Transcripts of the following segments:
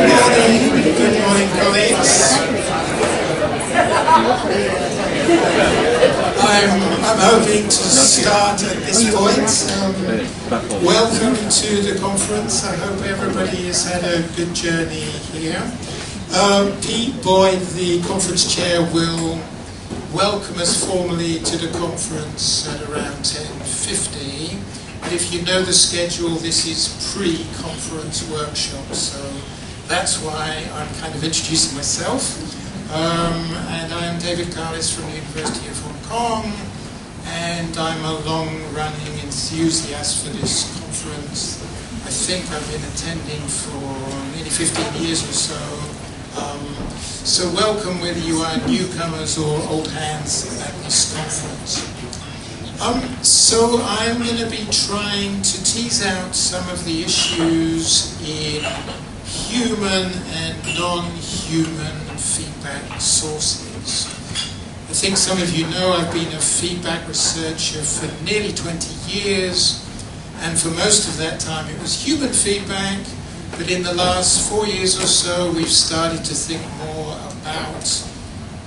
Good morning, colleagues. I'm hoping to start at this point. Welcome to the conference. I hope everybody has had a good journey here. Pete Boyd, the conference chair, will welcome us formally to the conference at around 10:50. But if you know the schedule, this is pre-conference workshop, so that's why I'm kind of introducing myself. And I'm David Carlis from the University of Hong Kong, and I'm a long-running enthusiast for this conference. I think I've been attending for nearly 15 years or so. So welcome whether you are newcomers or old hands at this conference. So I'm going to be trying to tease out some of the issues in human and non-human feedback sources. I think some of you know I've been a feedback researcher for nearly 20 years, and for most of that time it was human feedback, but in the last 4 years or so we've started to think more about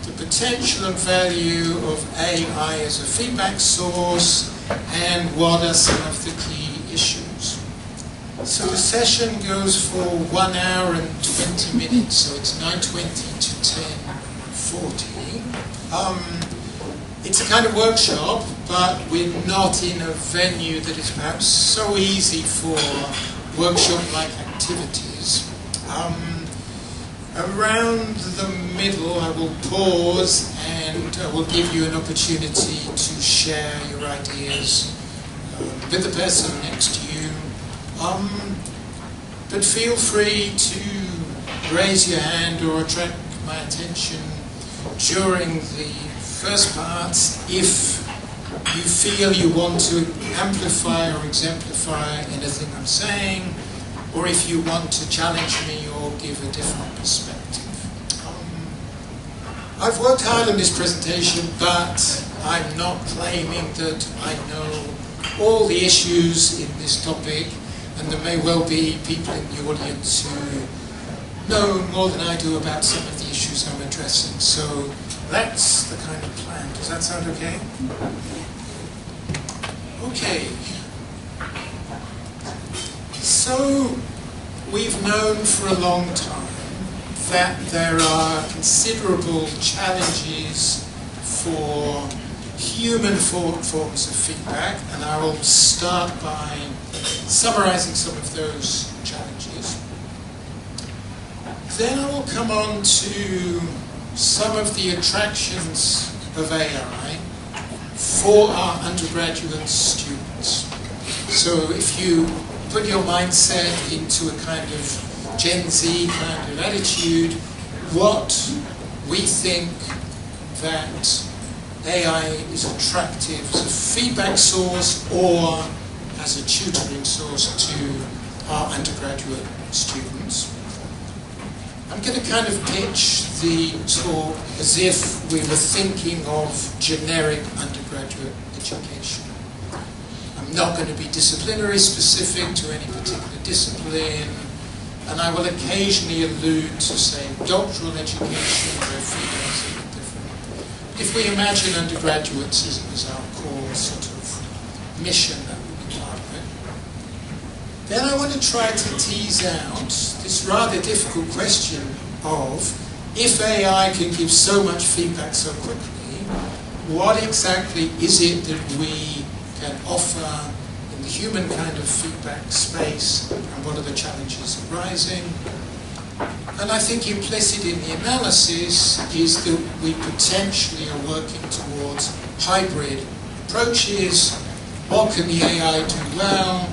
the potential and value of AI as a feedback source and what are some of the key issues. So the session goes for 1 hour and 20 minutes, so it's 9:20 to 10:40. It's a kind of workshop, but we're not in a venue that is perhaps so easy for workshop-like activities. Around the middle I will pause and I will give you an opportunity to share your ideas with the person next to you. But feel free to raise your hand or attract my attention during the first part if you feel you want to amplify or exemplify anything I'm saying, or if you want to challenge me or give a different perspective. I've worked hard on this presentation, but I'm not claiming that I know all the issues in this topic, and there may well be people in the audience who know more than I do about some of the issues I'm addressing. So that's the kind of plan. Does that sound okay? Okay. So we've known for a long time that there are considerable challenges for human forms of feedback, and I will start by summarizing some of those challenges. Then I will come on to some of the attractions of AI for our undergraduate students. So if you put your mindset into a kind of Gen Z kind of attitude, what we think that AI is attractive as a feedback source or as a tutoring source to our undergraduate students. I'm going to kind of pitch the talk as if we were thinking of generic undergraduate education. I'm not going to be disciplinary specific to any particular discipline, and I will occasionally allude to, say, doctoral education where feedback is a bit different. If we imagine undergraduates as our core sort of mission, that would be part of it. Then I want to try to tease out this rather difficult question of, if AI can give so much feedback so quickly, what exactly is it that we can offer in the human kind of feedback space, and what are the challenges arising? And I think implicit in the analysis is that we potentially are working towards hybrid approaches. What can the AI do well?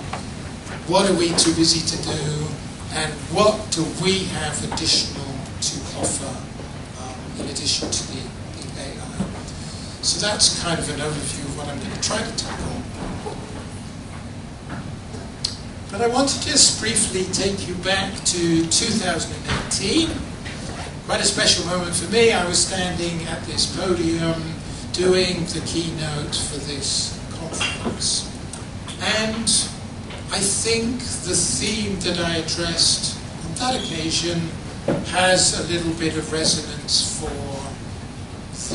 What are we too busy to do? And what do we have additional to offer in addition to the AI? So that's kind of an overview of what I'm going to try to tackle. But I want to just briefly take you back to 2018. Quite a special moment for me. I was standing at this podium doing the keynote for this conference. And I think the theme that I addressed on that occasion has a little bit of resonance for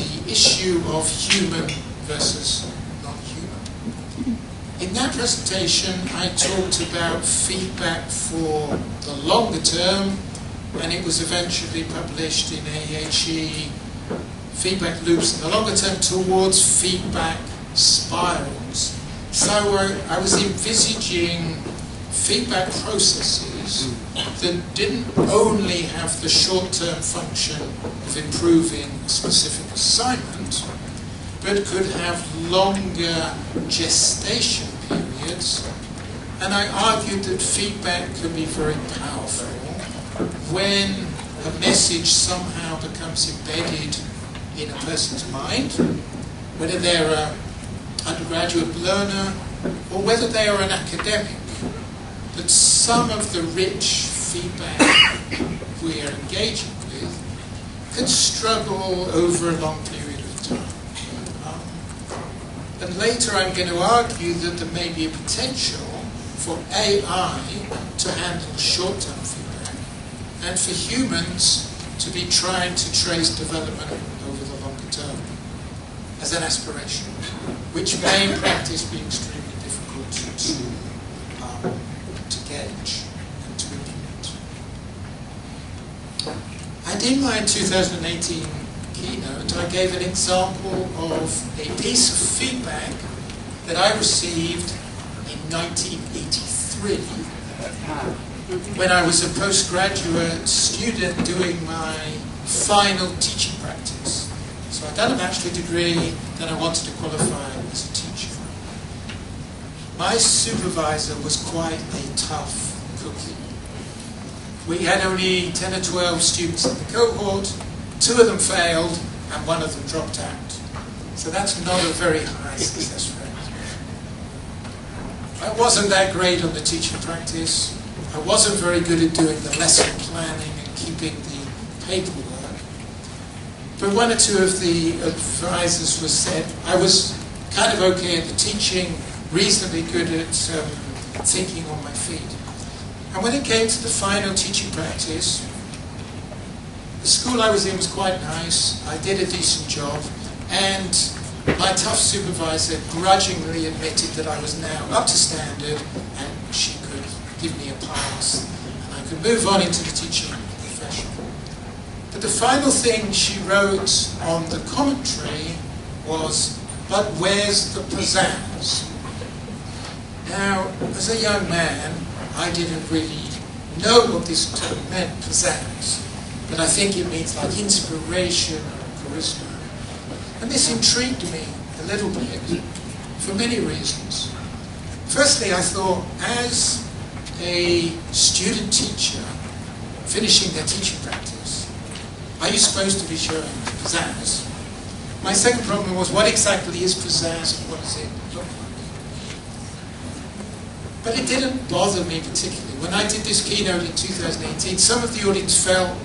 the issue of human versus non-human. In that presentation, I talked about feedback for the longer term, and it was eventually published in AHE, feedback loops in the longer term towards feedback spirals. So I was envisaging feedback processes that didn't only have the short-term function of improving a specific assignment, but could have longer gestation periods. And I argued that feedback can be very powerful when a message somehow becomes embedded in a person's mind, whether they're an undergraduate learner or whether they are an academic. But some of the rich feedback we are engaging with can struggle over a long period of time. And later I'm going to argue that there may be a potential for AI to handle short-term feedback and for humans to be trying to trace development over the longer term as an aspiration, which may in practice be extremely difficult to gauge and to implement. And in my 2018 keynote, I gave an example of a piece of feedback that I received in 1983 when I was a postgraduate student doing my final teaching practice. So I'd done a bachelor degree, then I wanted to qualify as a teacher. My supervisor was quite a tough cookie. We had only 10 or 12 students in the cohort, 2 of them failed, and 1 of them dropped out. So that's not a very high success rate. I wasn't that great on the teaching practice. I wasn't very good at doing the lesson planning and keeping the paperwork. But 1 or 2 of the advisors said I was kind of okay at the teaching, reasonably good at thinking on my feet. And when it came to the final teaching practice, the school I was in was quite nice. I did a decent job, and my tough supervisor grudgingly admitted that I was now up to standard and she could give me a pass and I could move on into the teaching profession. But the final thing she wrote on the commentary was, "But where's the pizzazz?" Now, as a young man, I didn't really know what this term meant, pizzazz, but I think it means like inspiration or charisma. And this intrigued me a little bit for many reasons. Firstly, I thought, as a student teacher finishing their teaching practice, are you supposed to be showing pizzazz? My second problem was, what exactly is pizzazz and what does it look like? But it didn't bother me particularly. When I did this keynote in 2018, some of the audience felt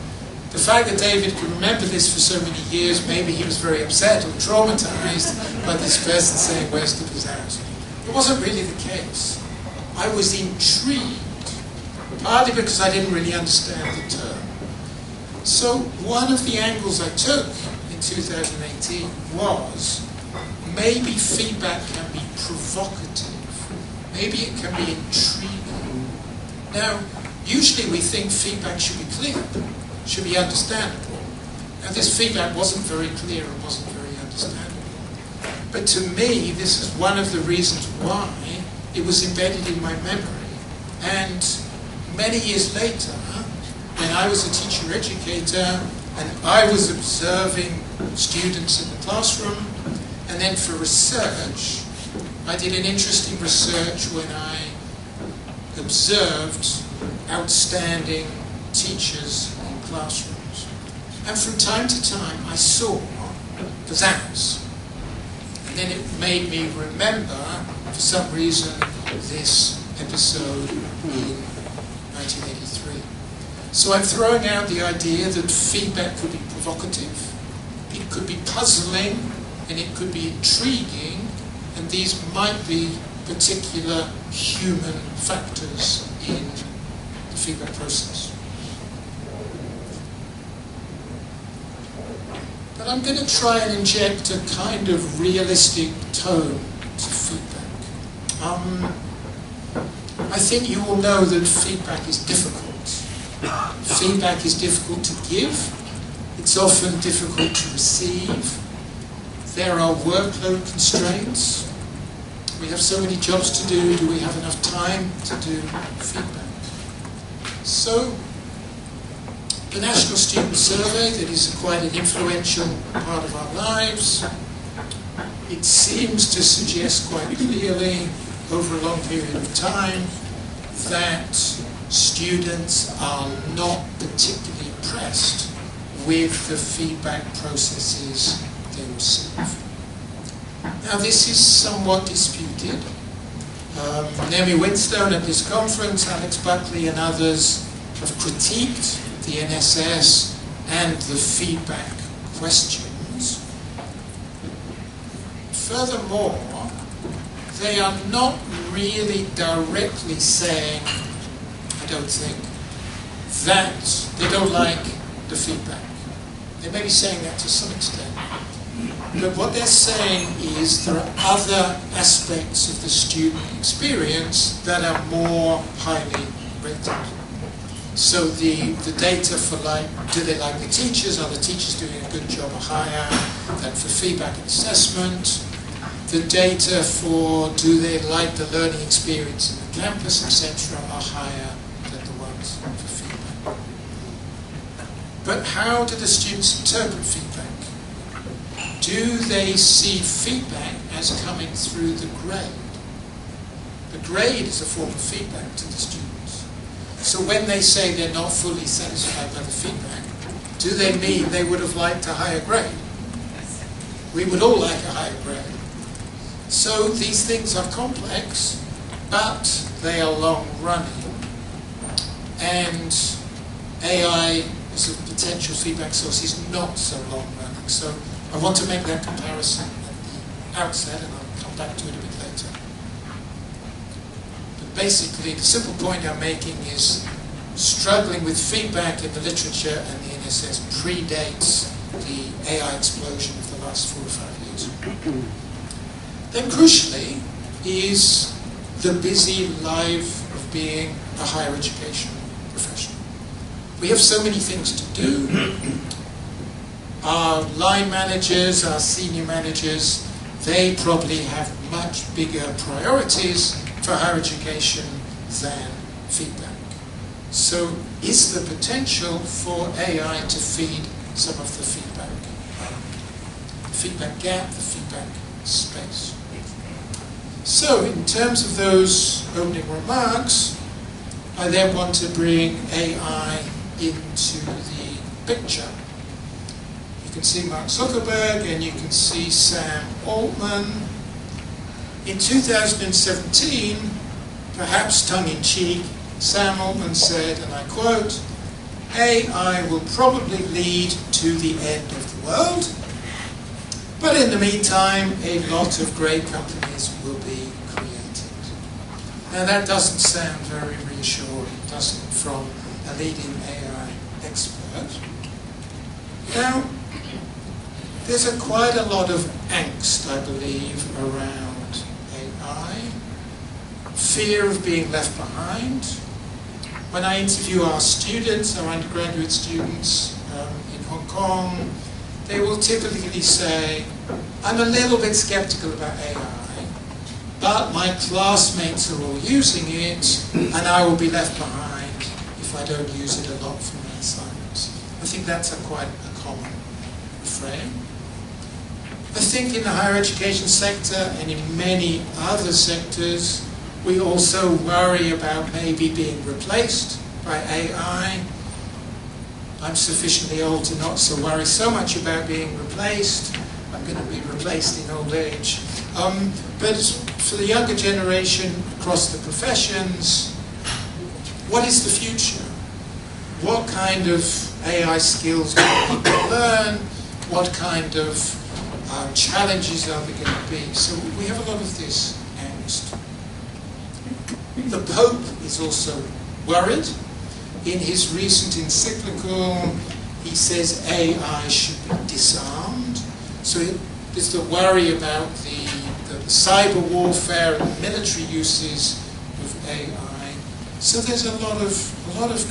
the fact that David could remember this for so many years, maybe he was very upset or traumatized by this person saying, "Where's the pizzazz?" It wasn't really the case. I was intrigued, partly because I didn't really understand the term. So one of the angles I took in 2018 was, maybe feedback can be provocative. Maybe it can be intriguing. Now, usually we think feedback should be clear, should be understandable. Now, this feedback wasn't very clear and wasn't very understandable. But to me, this is one of the reasons why it was embedded in my memory. And many years later, when I was a teacher educator and I was observing students in the classroom, and then for research, I did an interesting research when I observed outstanding teachers in classrooms. And from time to time, I saw pizzazz. And then it made me remember, for some reason, this episode in 1983. So I'm throwing out the idea that feedback could be provocative, it could be puzzling, and it could be intriguing, and these might be particular human factors in the feedback process. but I'm going to try and inject a kind of realistic tone to feedback. I think you all know that feedback is difficult. Feedback is difficult to give. It's often difficult to receive. There are workload constraints. We have so many jobs to do. Do we have enough time to do feedback? So, the National Student Survey, that is quite an influential part of our lives, it seems to suggest quite clearly over a long period of time that students are not particularly impressed with the feedback processes they receive. Now, this is somewhat disputed. Naomi Winstone at this conference, Alex Buckley and others have critiqued the NSS and the feedback questions. Furthermore, they are not really directly saying, I don't think, that they don't like the feedback. They may be saying that to some extent. But what they're saying is there are other aspects of the student experience that are more highly rated. So the data for, like, do they like the teachers? Are the teachers doing a good job or higher than for feedback and assessment? The data for do they like the learning experience in the campus, etc., are higher than the ones for feedback. But how do the students interpret feedback? Do they see feedback as coming through the grade? The grade is a form of feedback to the students. So when they say they're not fully satisfied by the feedback, do they mean they would have liked a higher grade? We would all like a higher grade. So these things are complex, but they are long-running. And AI as a potential feedback source is not so long-running. So I want to make that comparison at the outset, and I'll come back to it a bit later. But basically, the simple point I'm making is struggling with feedback in the literature and the NSS predates the AI explosion of the last 4 or 5 years. Then crucially is the busy life of being a higher education professional. We have so many things to do. Our line managers, our senior managers, they probably have much bigger priorities for higher education than feedback. So is the potential for AI to feed some of the feedback gap, the feedback space? So in terms of those opening remarks, I then want to bring AI into the picture. You can see Mark Zuckerberg and you can see Sam Altman. In 2017, perhaps tongue-in-cheek, Sam Altman said, and I quote, "AI will probably lead to the end of the world, but in the meantime, a lot of great companies will be created." Now that doesn't sound very reassuring, does it, from a leading AI expert? Now, there's quite a lot of angst, I believe, around AI. Fear of being left behind. When I interview our students, our undergraduate students in Hong Kong, they will typically say, "I'm a little bit skeptical about AI, but my classmates are all using it, and I will be left behind if I don't use it a lot for my assignments." I think that's quite a common refrain. I think in the higher education sector and in many other sectors, we also worry about maybe being replaced by AI. I'm sufficiently old to not so worry so much about being replaced. I'm going to be replaced in old age. But for the younger generation across the professions, what is the future? What kind of AI skills do people learn? What kind of challenges are there going to be? So we have a lot of this angst. The Pope is also worried. In his recent encyclical, he says AI should be disarmed. So there's the worry about the cyber warfare and the military uses of AI. So there's a lot of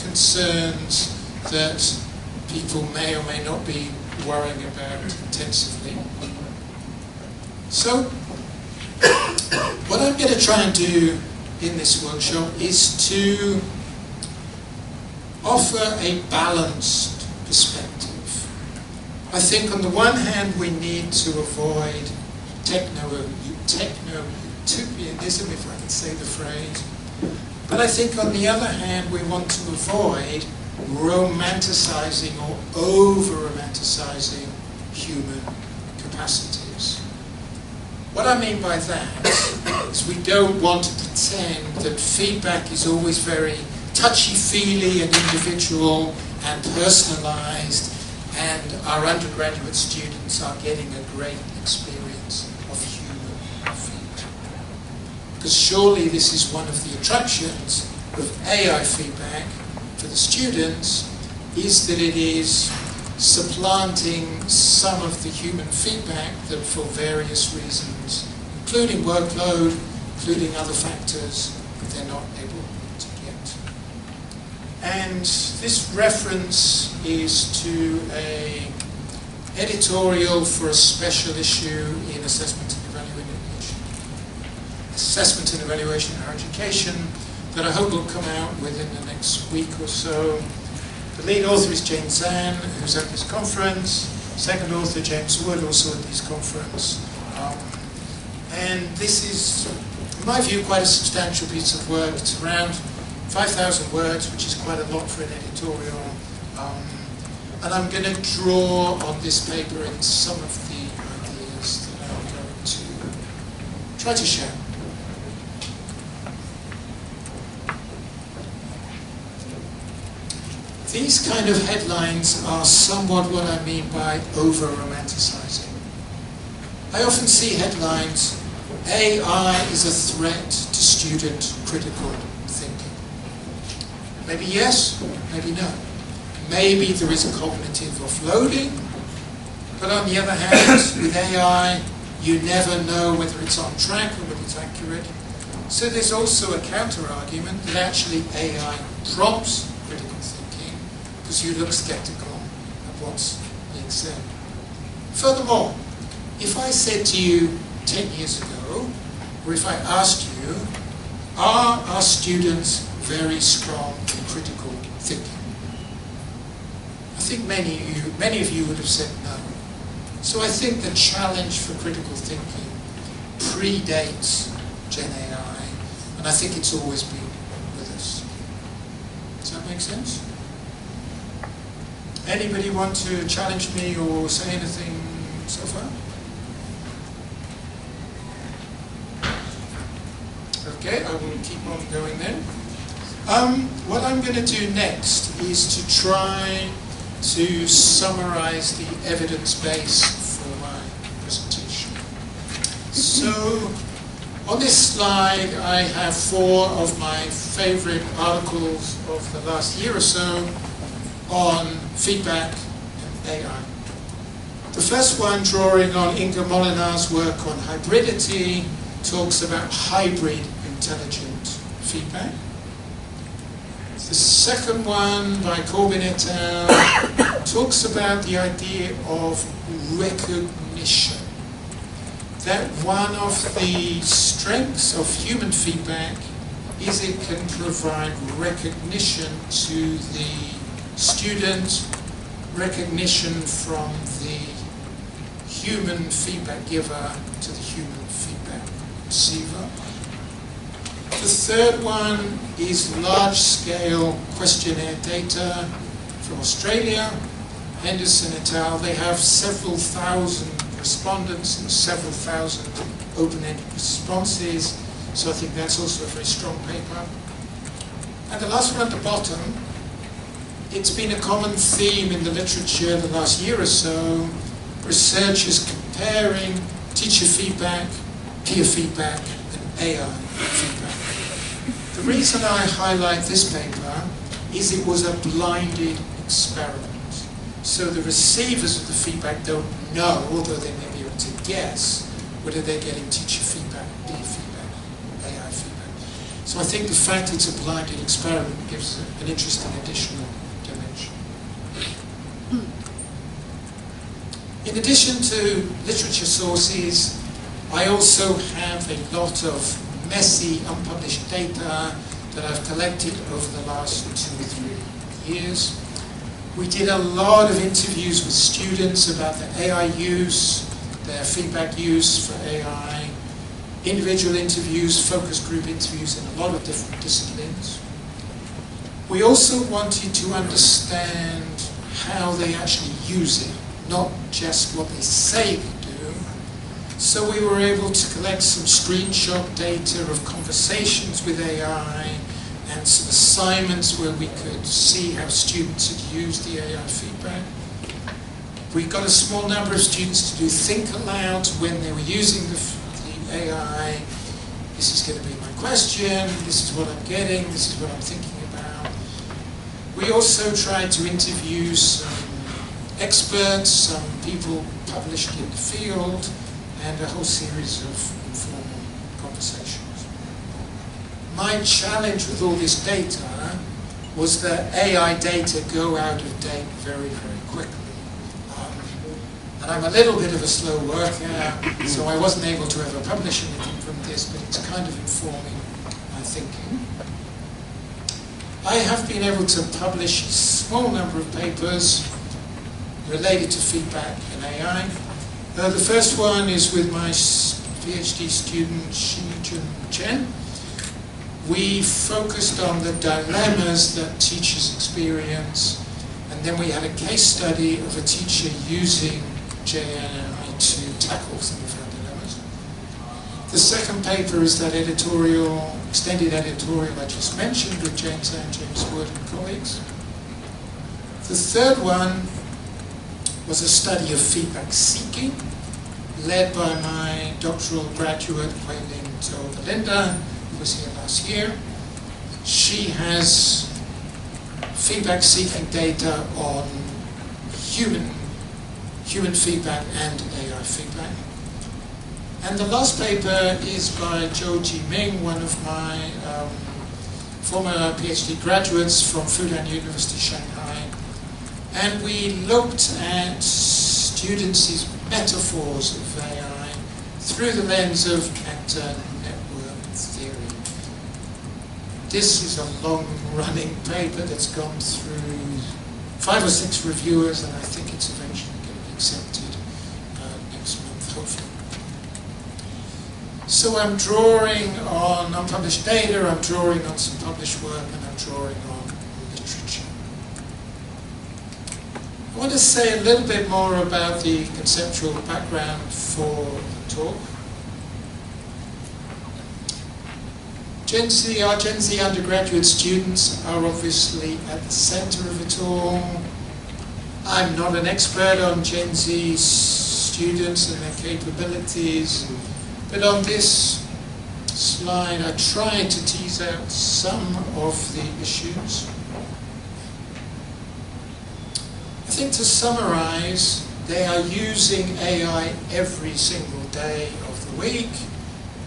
concerns that people may or may not be worrying about intensively. So what I'm going to try and do in this workshop is to offer a balanced perspective. I think on the one hand we need to avoid techno-utopianism, if I can say the phrase, but I think on the other hand we want to avoid romanticizing or over-romanticizing human capacities. What I mean by that is we don't want to pretend that feedback is always very touchy-feely and individual and personalized, and our undergraduate students are getting a great experience of human feedback. Because surely this is one of the attractions of AI feedback for the students, is that it is supplanting some of the human feedback that for various reasons, including workload, including other factors, they're not able to get. And this reference is to an editorial for a special issue in Assessment and Evaluation in Higher Education that I hope will come out within the next week or so. The lead author is Jane Zan, who's at this conference. Second author, James Wood, also at this conference. And this is, in my view, quite a substantial piece of work. It's around 5,000 words, which is quite a lot for an editorial. And I'm going to draw on this paper in some of the ideas that I'm going to try to share. These kind of headlines are somewhat what I mean by over-romanticizing. I often see headlines, AI is a threat to student critical thinking. Maybe yes, maybe no. Maybe there is a cognitive offloading, but on the other hand, with AI, you never know whether it's on track or whether it's accurate. So there's also a counter-argument that actually AI prompts critical thinking because you look skeptical at what's being said. Furthermore, if I said to you 10 years ago, or if I asked you, are our students very strong in critical thinking? I think many of you would have said no. So I think the challenge for critical thinking predates Gen AI, and I think it's always been with us. Does that make sense? Anybody want to challenge me or say anything so far? Okay, I will keep on going then. What I'm going to do next is to try to summarize the evidence base for my presentation. So, on this slide I have 4 of my favorite articles of the last year or so on feedback and AI. The first one, drawing on Inga Molinar's work on hybridity, talks about hybrid intelligent feedback. The second one, by Corbin et al., talks about the idea of recognition. That one of the strengths of human feedback is it can provide recognition to the student, recognition from the human feedback giver to the human feedback receiver. The third one is large-scale questionnaire data from Australia. Henderson et al. They have several thousand respondents and several thousand open-ended responses. So I think that's also a very strong paper. And the last one at the bottom, it's been a common theme in the literature the last year or so, researchers comparing teacher feedback, peer feedback, and AI feedback. The reason I highlight this paper is it was a blinded experiment. So the receivers of the feedback don't know, although they may be able to guess, whether they're getting teacher feedback, peer feedback, AI feedback. So I think the fact it's a blinded experiment gives an interesting additional dimension. In addition to literature sources, I also have a lot of messy, unpublished data that I've collected over the last 2 or 3 years. We did a lot of interviews with students about their AI use, their feedback use for AI, individual interviews, focus group interviews in a lot of different disciplines. We also wanted to understand how they actually use it, not just what they say they do. So we were able to collect some screenshot data of conversations with AI and some assignments where we could see how students had used the AI feedback. We got a small number of students to do think aloud when they were using the AI. This is going to be my question, this is what I'm getting, this is what I'm thinking about. We also tried to interview some experts, some people published in the field, and a whole series of informal conversations. My challenge with all this data was that AI data go out of date very, very quickly. And I'm a little bit of a slow worker, so I wasn't able to ever publish anything from this, but it's kind of informing my thinking. I have been able to publish a small number of papers related to feedback in AI. The first one is with my PhD student, Shi-Jun Chen. We focused on the dilemmas that teachers experience, and then we had a case study of a teacher using JNI to tackle some of her dilemmas. The second paper is that editorial, extended editorial I just mentioned with James and James Wood and colleagues. The third one was a study of feedback seeking, led by my doctoral graduate, Huiling To Belinda, who was here last year. She has feedback seeking data on human feedback and AI feedback. And the last paper is by Zhou Jiming, one of my former PhD graduates from Fudan University, Shanghai. And we looked at students' metaphors of AI through the lens of actor network theory. This is a long-running paper that's gone through 5 or 6 reviewers, and I think it's eventually going to be accepted next month, hopefully. So I'm drawing on unpublished data, I'm drawing on some published work, and I'm drawing on literature. I want to say a little bit more about the conceptual background for the talk. Our Gen Z undergraduate students are obviously at the center of it all. I'm not an expert on Gen Z students and their capabilities, but on this slide I tried to tease out some of the issues. I think to summarize, they are using AI every single day of the week,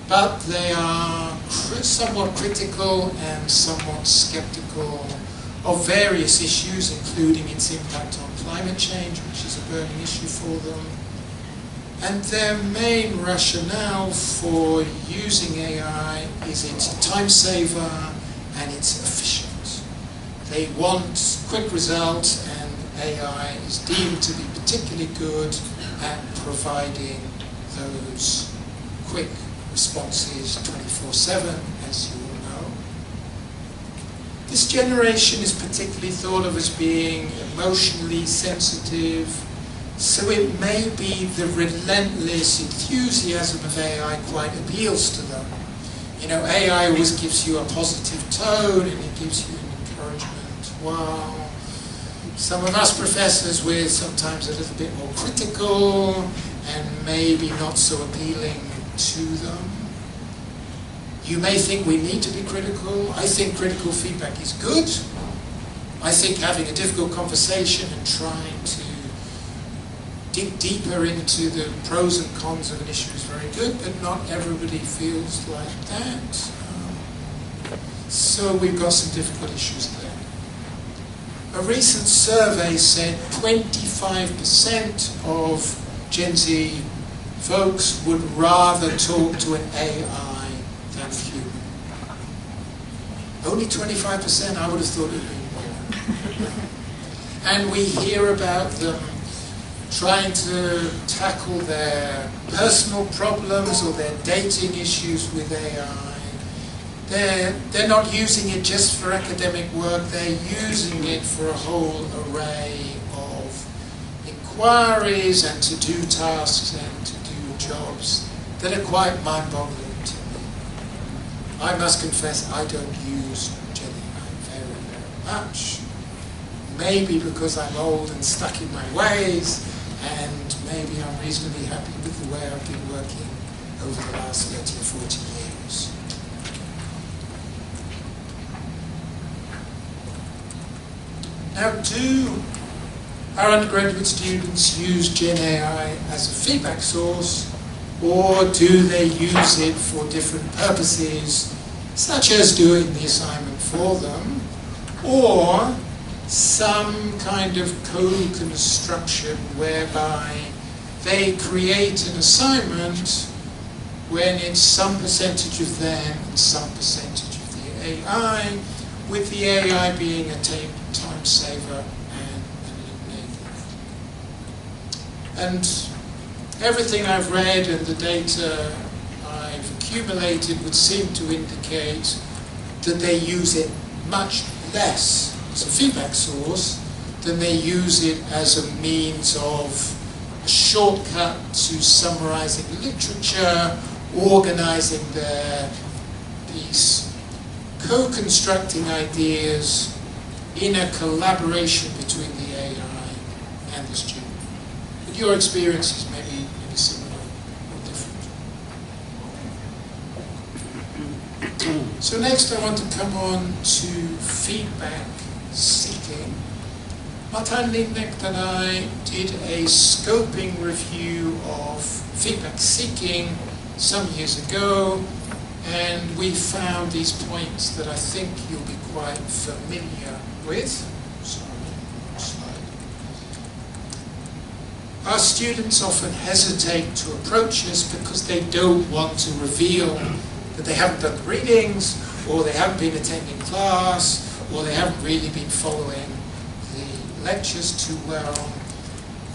but they are somewhat critical and somewhat skeptical of various issues, including its impact on climate change, which is a burning issue for them. And their main rationale for using AI is it's a time saver and it's efficient. They want quick results, and AI is deemed to be particularly good at providing those quick responses 24/7, as you all know. This generation is particularly thought of as being emotionally sensitive, so it may be the relentless enthusiasm of AI quite appeals to them. You know, AI always gives you a positive tone and it gives you an encouragement, while some of us professors, we're sometimes a little bit more critical and maybe not so appealing to them. You may think we need to be critical. I think critical feedback is good. I think having a difficult conversation and trying to dig deeper into the pros and cons of an issue is very good, but not everybody feels like that. So we've got some difficult issues there. A recent survey said 25% of Gen Z folks would rather talk to an AI than a human. Only 25%, I would have thought it would be more. And we hear about them trying to tackle their personal problems or their dating issues with AI. They're not using it just for academic work, they're using it for a whole array of inquiries and to-do tasks and to-do jobs that are quite mind-boggling to me. I must confess I don't use Gen AI very, very much. Maybe because I'm old and stuck in my ways, and maybe I'm reasonably happy with the way I've been working over the last 30 or 40 years. Now, do our undergraduate students use Gen AI as a feedback source, or do they use it for different purposes, such as doing the assignment for them, or some kind of co-construction whereby they create an assignment when it's some percentage of them and some percentage of the AI, with the AI being a time saver and an enabler. And everything I've read and the data I've accumulated would seem to indicate that they use it much less as a feedback source than they use it as a means of a shortcut to summarizing literature, organizing their piece, co-constructing ideas in a collaboration between the AI and the student. But your experiences may be similar or different. So next I want to come on to feedback seeking. Martijn Lindnecht and I did a scoping review of feedback seeking some years ago, and we found these points that I think you'll be quite familiar with. Sorry, slide. Our students often hesitate to approach us because they don't want to reveal that they haven't done the readings, or they haven't been attending class, or they haven't really been following the lectures too well.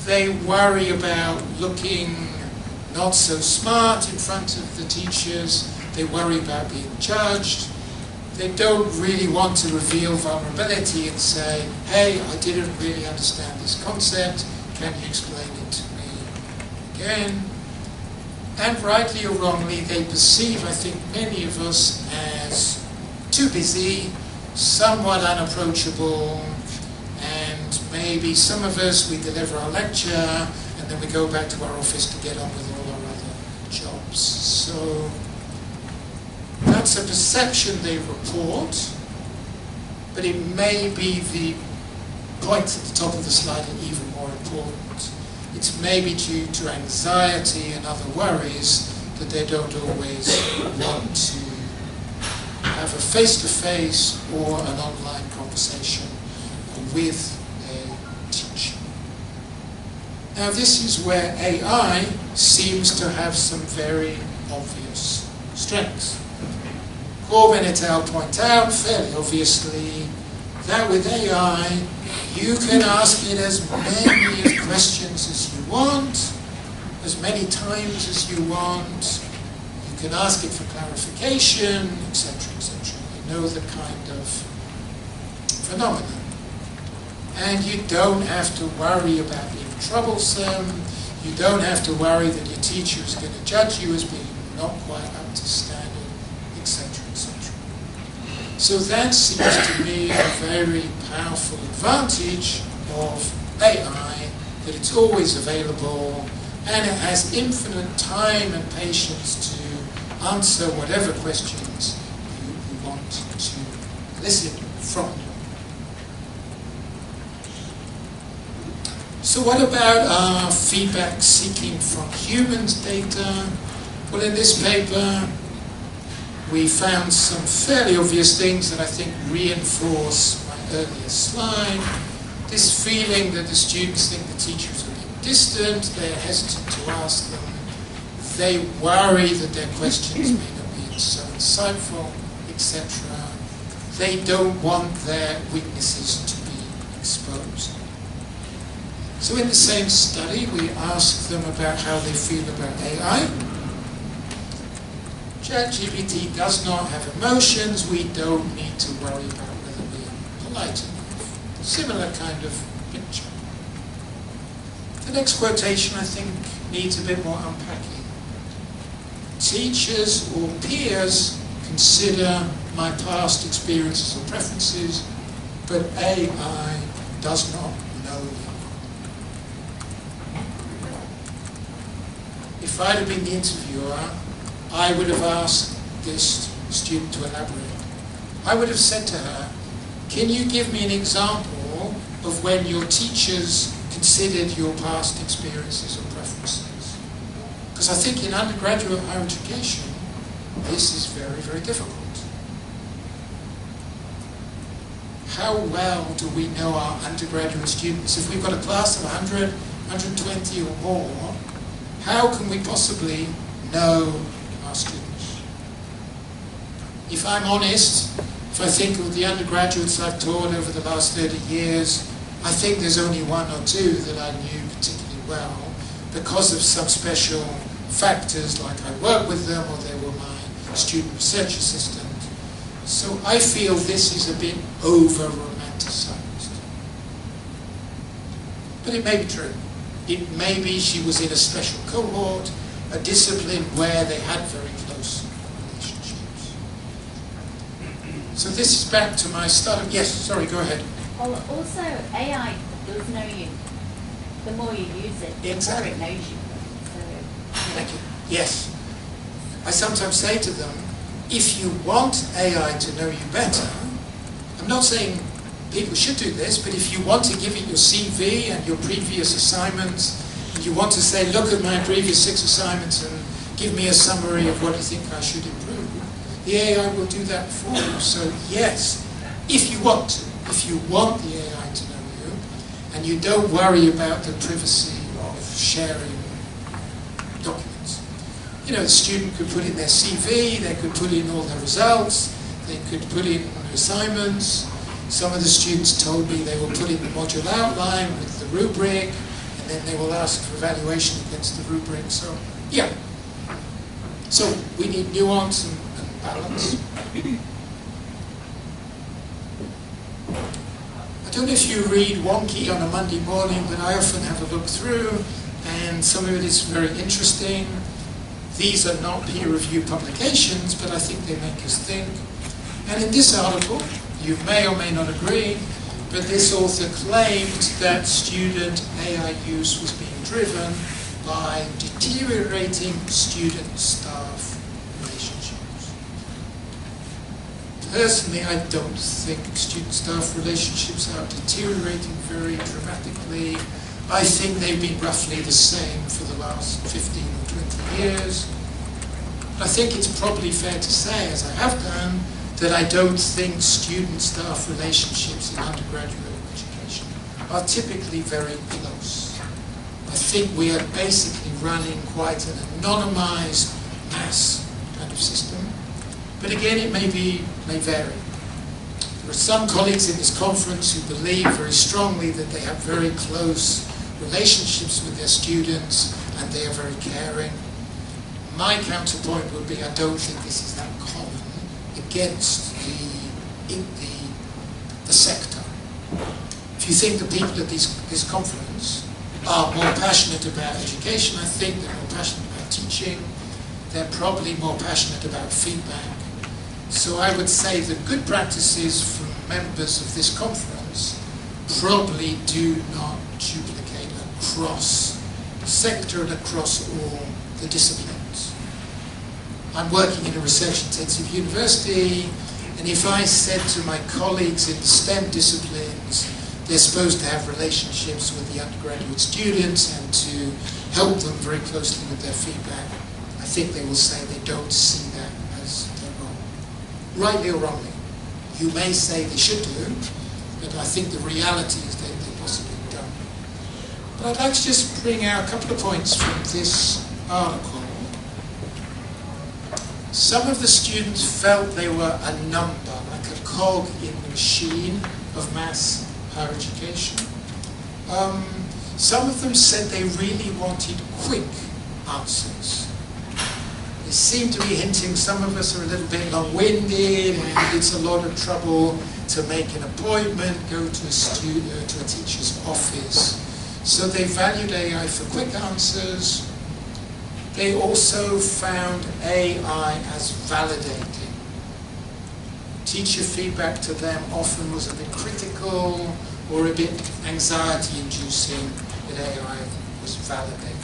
They worry about looking not so smart in front of the teachers. They worry about being judged. They don't really want to reveal vulnerability and say, hey, I didn't really understand this concept. Can you explain it to me again? And rightly or wrongly, they perceive, I think, many of us as too busy, somewhat unapproachable, and maybe some of us, we deliver our lecture and then we go back to our office to get on with all our other jobs. So that's a perception they report, but it may be the points at the top of the slide are even more important. It's maybe due to anxiety and other worries that they don't always want to have a face-to-face or an online conversation with a teacher. Now this is where AI seems to have some very obvious strengths. Corbin et al. Point out, fairly obviously, that with AI, you can ask it as many questions as you want, as many times as you want. You can ask it for clarification, etc., etc. You know the kind of phenomenon. And you don't have to worry about being troublesome. You don't have to worry that your teacher is going to judge you as being not quite up to standard, etc., etc. So that seems to be a very powerful advantage of AI, that it's always available and it has infinite time and patience to answer whatever questions you want to elicit from you. So what about our feedback seeking from humans data? Well, in this paper, we found some fairly obvious things that I think reinforce my earlier slide. This feeling that the students think the teachers are being distant, they are hesitant to ask them, they worry that their questions may not be so insightful, etc. They don't want their weaknesses to be exposed. So in the same study, we asked them about how they feel about AI. ChatGPT does not have emotions. We don't need to worry about whether we are polite enough. Similar kind of picture. The next quotation, I think, needs a bit more unpacking. Teachers or peers consider my past experiences or preferences, but AI does not know me. If I'd have been the interviewer, I would have asked this student to elaborate. I would have said to her, can you give me an example of when your teachers considered your past experiences or preferences? Because I think in undergraduate higher education, this is very, very difficult. How well do we know our undergraduate students? If we've got a class of 100, 120 or more, how can we possibly know our students? If I'm honest, if I think of the undergraduates I've taught over the last 30 years, I think there's only one or two that I knew particularly well because of some special factors, like I worked with them or they were my student research assistant. So I feel this is a bit over-romanticized. But it may be true. It may be she was in a special cohort, a discipline where they had very close relationships. So this is back to my start. Yes, sorry, go ahead. Well, also, AI does know you. The more you use it, the more it knows you. So, thank you. Yes. I sometimes say to them, if you want AI to know you better, I'm not saying people should do this, but if you want to give it your CV and your previous assignments, and you want to say, look at my previous 6 assignments and give me a summary of what you think I should improve, the AI will do that for you. So yes, if you want to, if you want the AI to know you, and you don't worry about the privacy of sharing documents. You know, the student could put in their CV, they could put in all their results, they could put in their assignments. Some of the students told me they will put in the module outline with the rubric, and then they will ask for evaluation against the rubric. So, yeah. So we need nuance and balance. I don't know if you read wonky on a Monday morning, but I often have a look through, and some of it is very interesting. These are not peer-reviewed publications, but I think they make us think. And in this article, you may or may not agree, but this author claimed that student AI use was being driven by deteriorating student-staff relationships. Personally, I don't think student-staff relationships are deteriorating very dramatically. I think they've been roughly the same for the last 15 or 20 years. But I think it's probably fair to say, as I have done, that I don't think student-staff relationships in undergraduate education are typically very close. I think we are basically running quite an anonymized mass kind of system. But again, it may vary. There are some colleagues in this conference who believe very strongly that they have very close relationships with their students and they are very caring. My counterpoint would be I don't think this is that common against the sector. If you think the people at this conference are more passionate about education, I think they're more passionate about teaching, they're probably more passionate about feedback. So I would say the good practices from members of this conference probably do not duplicate across sector and across all the disciplines. I'm working in a research-intensive university, and if I said to my colleagues in the STEM disciplines they're supposed to have relationships with the undergraduate students and to help them very closely with their feedback. I think they will say they don't see that as their role. Rightly or wrongly. You may say they should do, but I think the reality is that they possibly don't. But I'd like to just bring out a couple of points from this article. Some of the students felt they were a number, like a cog in the machine of mass higher education. Some of them said they really wanted quick answers. They seem to be hinting some of us are a little bit long-winded and it's a lot of trouble to make an appointment, go to a teacher's office. So they valued AI for quick answers. They also found AI as validating. Teacher feedback to them often was a bit critical or a bit anxiety-inducing that AI was validating.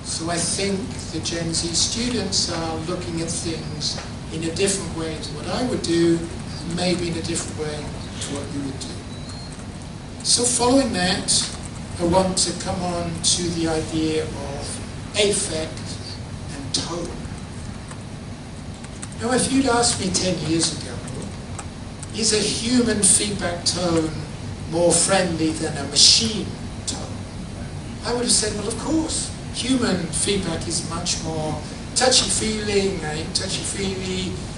So I think the Gen Z students are looking at things in a different way to what I would do, maybe in a different way to what you would do. So following that, I want to come on to the idea of affect and tone. Now, if you'd asked me 10 years ago, is a human feedback tone more friendly than a machine tone? I would have said, well, of course. Human feedback is much more touchy-feely,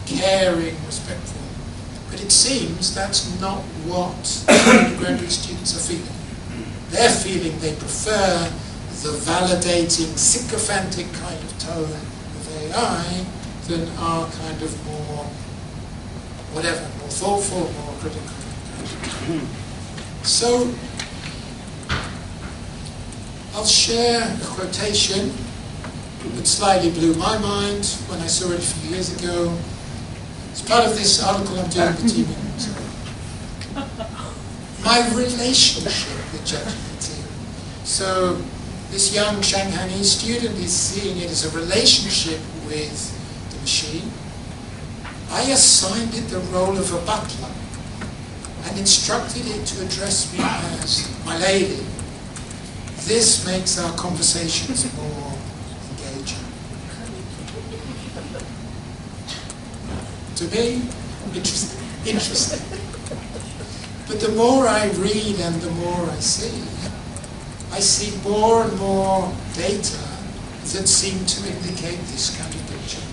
caring, respectful. But it seems that's not what undergraduate students are feeling. They're feeling they prefer the validating, sycophantic kind of tone of AI than our kind of more, whatever, more thoughtful, more critical. So, I'll share a quotation that slightly blew my mind when I saw it a few years ago. It's part of this article I'm doing with team. My relationship with ChatGPT. So this young Shanghainese student is seeing it as a relationship with the machine. I assigned it the role of a butler and instructed it to address me as my lady. This makes our conversations more engaging. To me, interesting. But the more I read and the more I see more and more data that seem to indicate this kind of picture.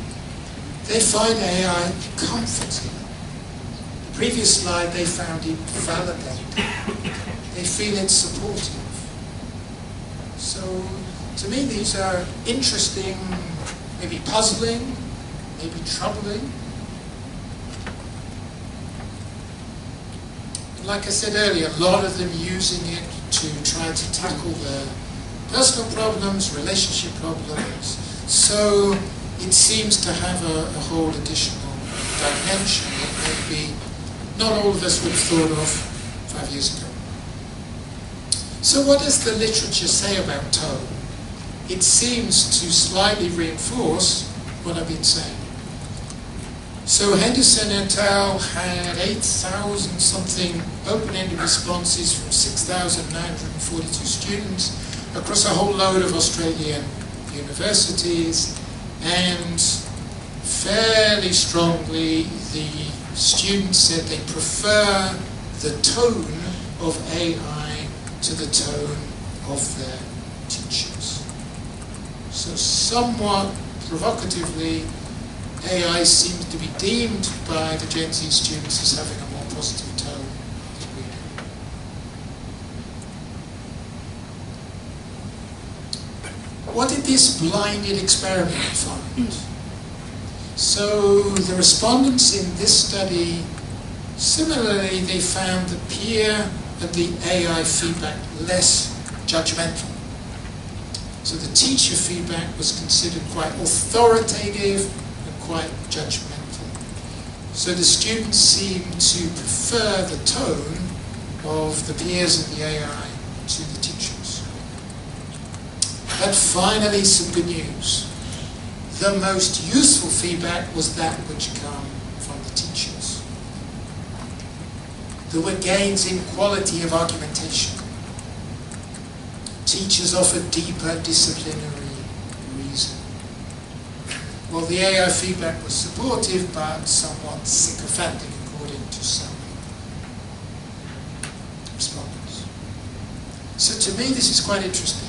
They find AI comforting. The previous slide, they found it validating. They feel it's supportive. So, to me, these are interesting, maybe puzzling, maybe troubling. Like I said earlier, a lot of them using it to try to tackle their personal problems, relationship problems. So it seems to have a whole additional dimension that maybe not all of us would have thought of 5 years ago. So what does the literature say about tone? It seems to slightly reinforce what I've been saying. So Henderson et al. Had 8,000 something open-ended responses from 6,942 students across a whole load of Australian universities, and fairly strongly the students said they prefer the tone of AI to the tone of their teachers. So somewhat provocatively, AI seems to be deemed by the Gen Z students as having a more positive tone than we do. What did this blinded experiment find? So the respondents in this study, similarly, they found the peer and the AI feedback less judgmental. So the teacher feedback was considered quite authoritative and quite judgmental. So the students seem to prefer the tone of the peers and the AI to the teachers. But finally, some good news. The most useful feedback was that which came from the teachers. There were gains in quality of argumentation. Teachers offered deeper disciplinary reason. Well, the AI feedback was supportive, but somewhat sycophantic, according to some respondents. So to me, this is quite interesting.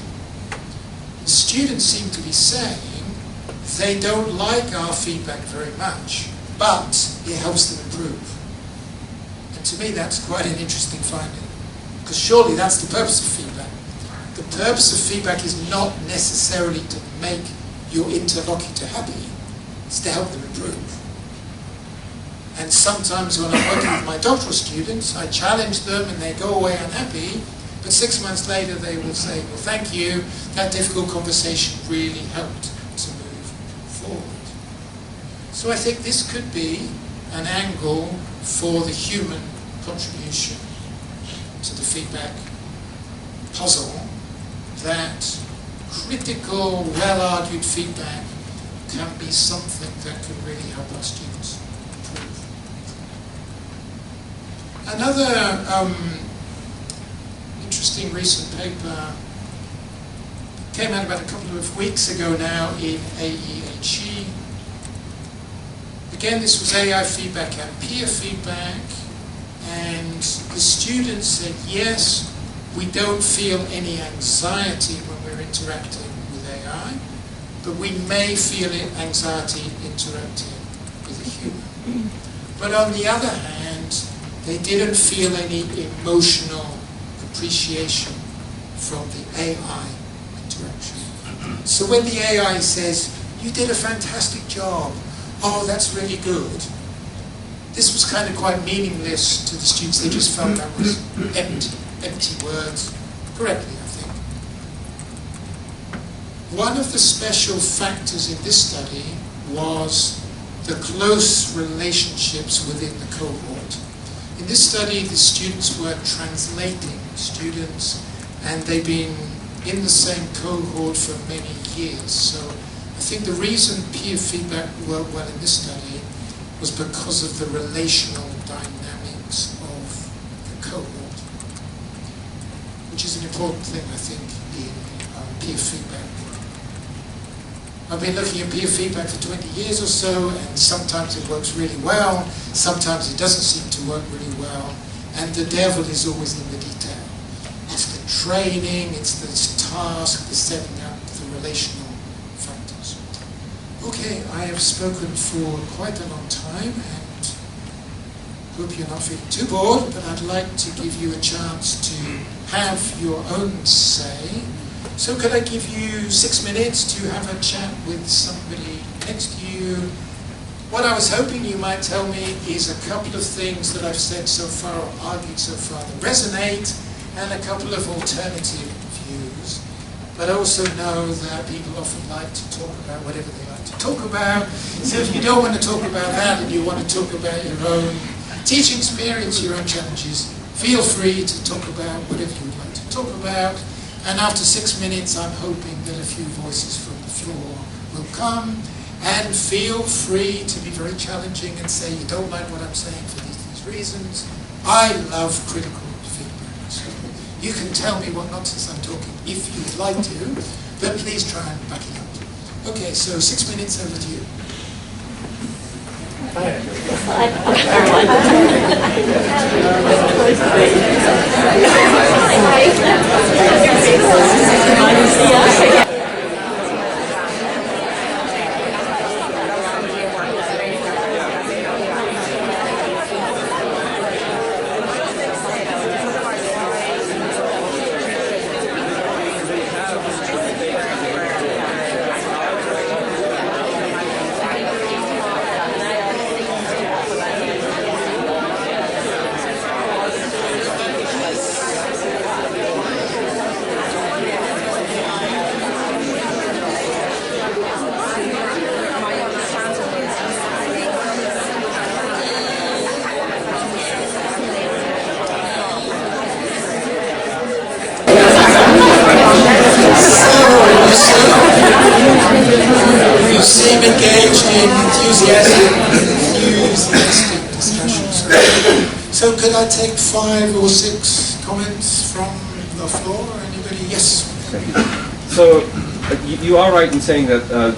The students seem to be saying they don't like our feedback very much, but it helps them improve. And to me, that's quite an interesting finding, because surely that's the purpose of feedback. The purpose of feedback is not necessarily to make your interlocutor happy, it's to help them improve. And sometimes when I'm working with my doctoral students, I challenge them and they go away unhappy, but 6 months later they will say, well, thank you, that difficult conversation really helped to move forward. So I think this could be an angle for the human contribution to the feedback puzzle, that critical, well-argued feedback can be something that can really help our students improve. Another interesting recent paper came out about a couple of weeks ago now in AHE. Again, this was AI feedback and peer feedback, and the students said, yes, we don't feel any anxiety when we're interacting with AI, but we may feel anxiety interacting with a human. But on the other hand, they didn't feel any emotional appreciation from the AI interaction. So when the AI says, you did a fantastic job, oh, that's really good, this was kind of quite meaningless to the students. They just felt that was empty words, correctly, I think. One of the special factors in this study was the close relationships within the cohort. In this study, the students were translating students, and they've been in the same cohort for many years. So I think the reason peer feedback worked well in this study was because of the relational dynamics of the cohort, which is an important thing, I think, in peer feedback. I've been looking at peer feedback for 20 years or so, and sometimes it works really well, sometimes it doesn't seem to work really well, and the devil is always in the detail. It's the training, it's the task, the setting up, the relational factors. Okay, I have spoken for quite a long time, and hope you're not feeling too bored, but I'd like to give you a chance to have your own say. So could I give you 6 minutes to have a chat with somebody next to you? What I was hoping you might tell me is a couple of things that I've said so far or argued so far that resonate, and a couple of alternative views. But I also know that people often like to talk about whatever they like to talk about. So if you don't want to talk about that and you want to talk about your own teaching experience, your own challenges, feel free to talk about whatever you would like to talk about. And after 6 minutes, I'm hoping that a few voices from the floor will come. And feel free to be very challenging and say you don't like what I'm saying for these reasons. I love critical feedback. So you can tell me what nonsense I'm talking if you'd like to, but please try and back it up. Okay, so 6 minutes, over to you. take 5 or 6 comments from the floor? Anybody? Yes. So you are right in saying that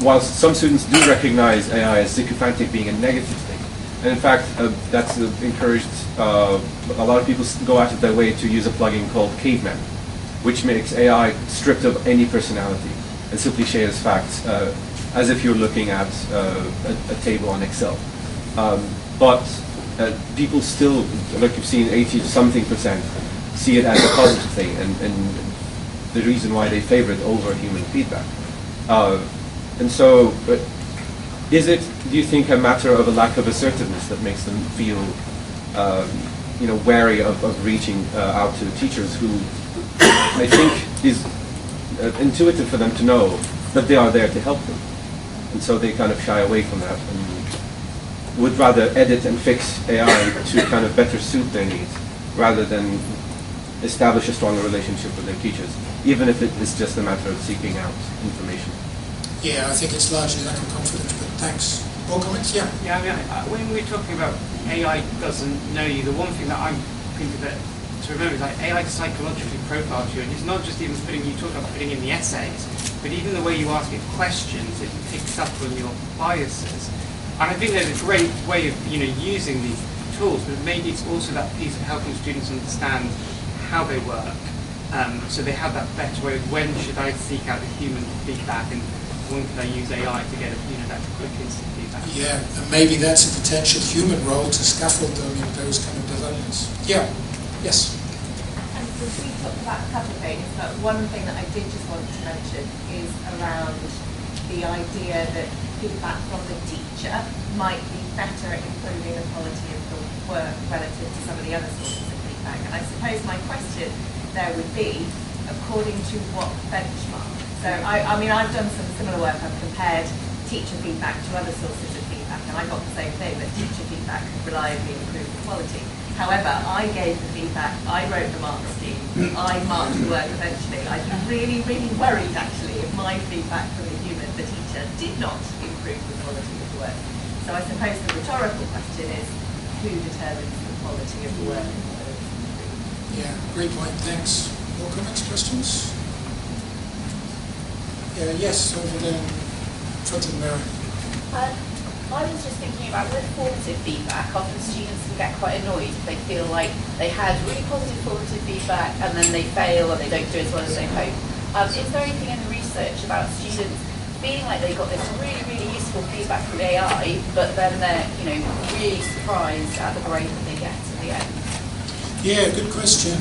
whilst some students do recognize AI as sycophantic being a negative thing, and in fact that's encouraged, a lot of people go out of their way to use a plugin called Caveman, which makes AI stripped of any personality and simply shares facts as if you're looking at a table on Excel. But people still, like you've seen, 80-something% see it as a positive thing, and the reason why they favor it over human feedback. And so, is it, do you think, a matter of a lack of assertiveness that makes them feel, wary of reaching out to teachers who I think is intuitive for them to know that they are there to help them, and so they kind of shy away from that and would rather edit and fix AI to kind of better suit their needs rather than establish a stronger relationship with their teachers, even if it is just a matter of seeking out information. Yeah, I think it's largely lack of confidence, but thanks. More comments? Yeah. Yeah, I mean, when we're talking about AI doesn't know you, the one thing that I'm thinking that to remember is like AI psychologically profiles you, and it's not just even you talk about putting in the essays, but even the way you ask it questions, it picks up on your biases. And I think there's a great way of using these tools, but maybe it's also that piece of helping students understand how they work, so they have that better way of when should I seek out the human feedback and when can I use AI to get that quick instant feedback. Yeah, and maybe that's a potential human role to scaffold them in those kind of developments. Yeah. Yes. And so we talked about a couple of things, but one thing that I did just want to mention is around the idea that feedback from the teacher might be better at improving the quality of the work relative to some of the other sources of feedback. And I suppose my question there would be, according to what benchmark? So I mean, I've done some similar work. I've compared teacher feedback to other sources of feedback, and I got the same thing, that teacher feedback could reliably improve the quality. However, I gave the feedback, I wrote the mark scheme, I marked the work eventually. I'd be really, really worried actually if my feedback from the human, the teacher, did not improve the quality of the work. So I suppose the rhetorical question is, who determines the quality of the work? Yeah, great point, thanks. More comments, questions? Yes, over there in front of the mirror. I was just thinking about with formative feedback, often students can get quite annoyed if they feel like they had really positive formative feedback and then they fail or they don't do as well as they hope. Is there anything in the research about students feeling like they got this really, really useful feedback from AI, but then they're really surprised at the grade that they get at the end? Yeah, good question.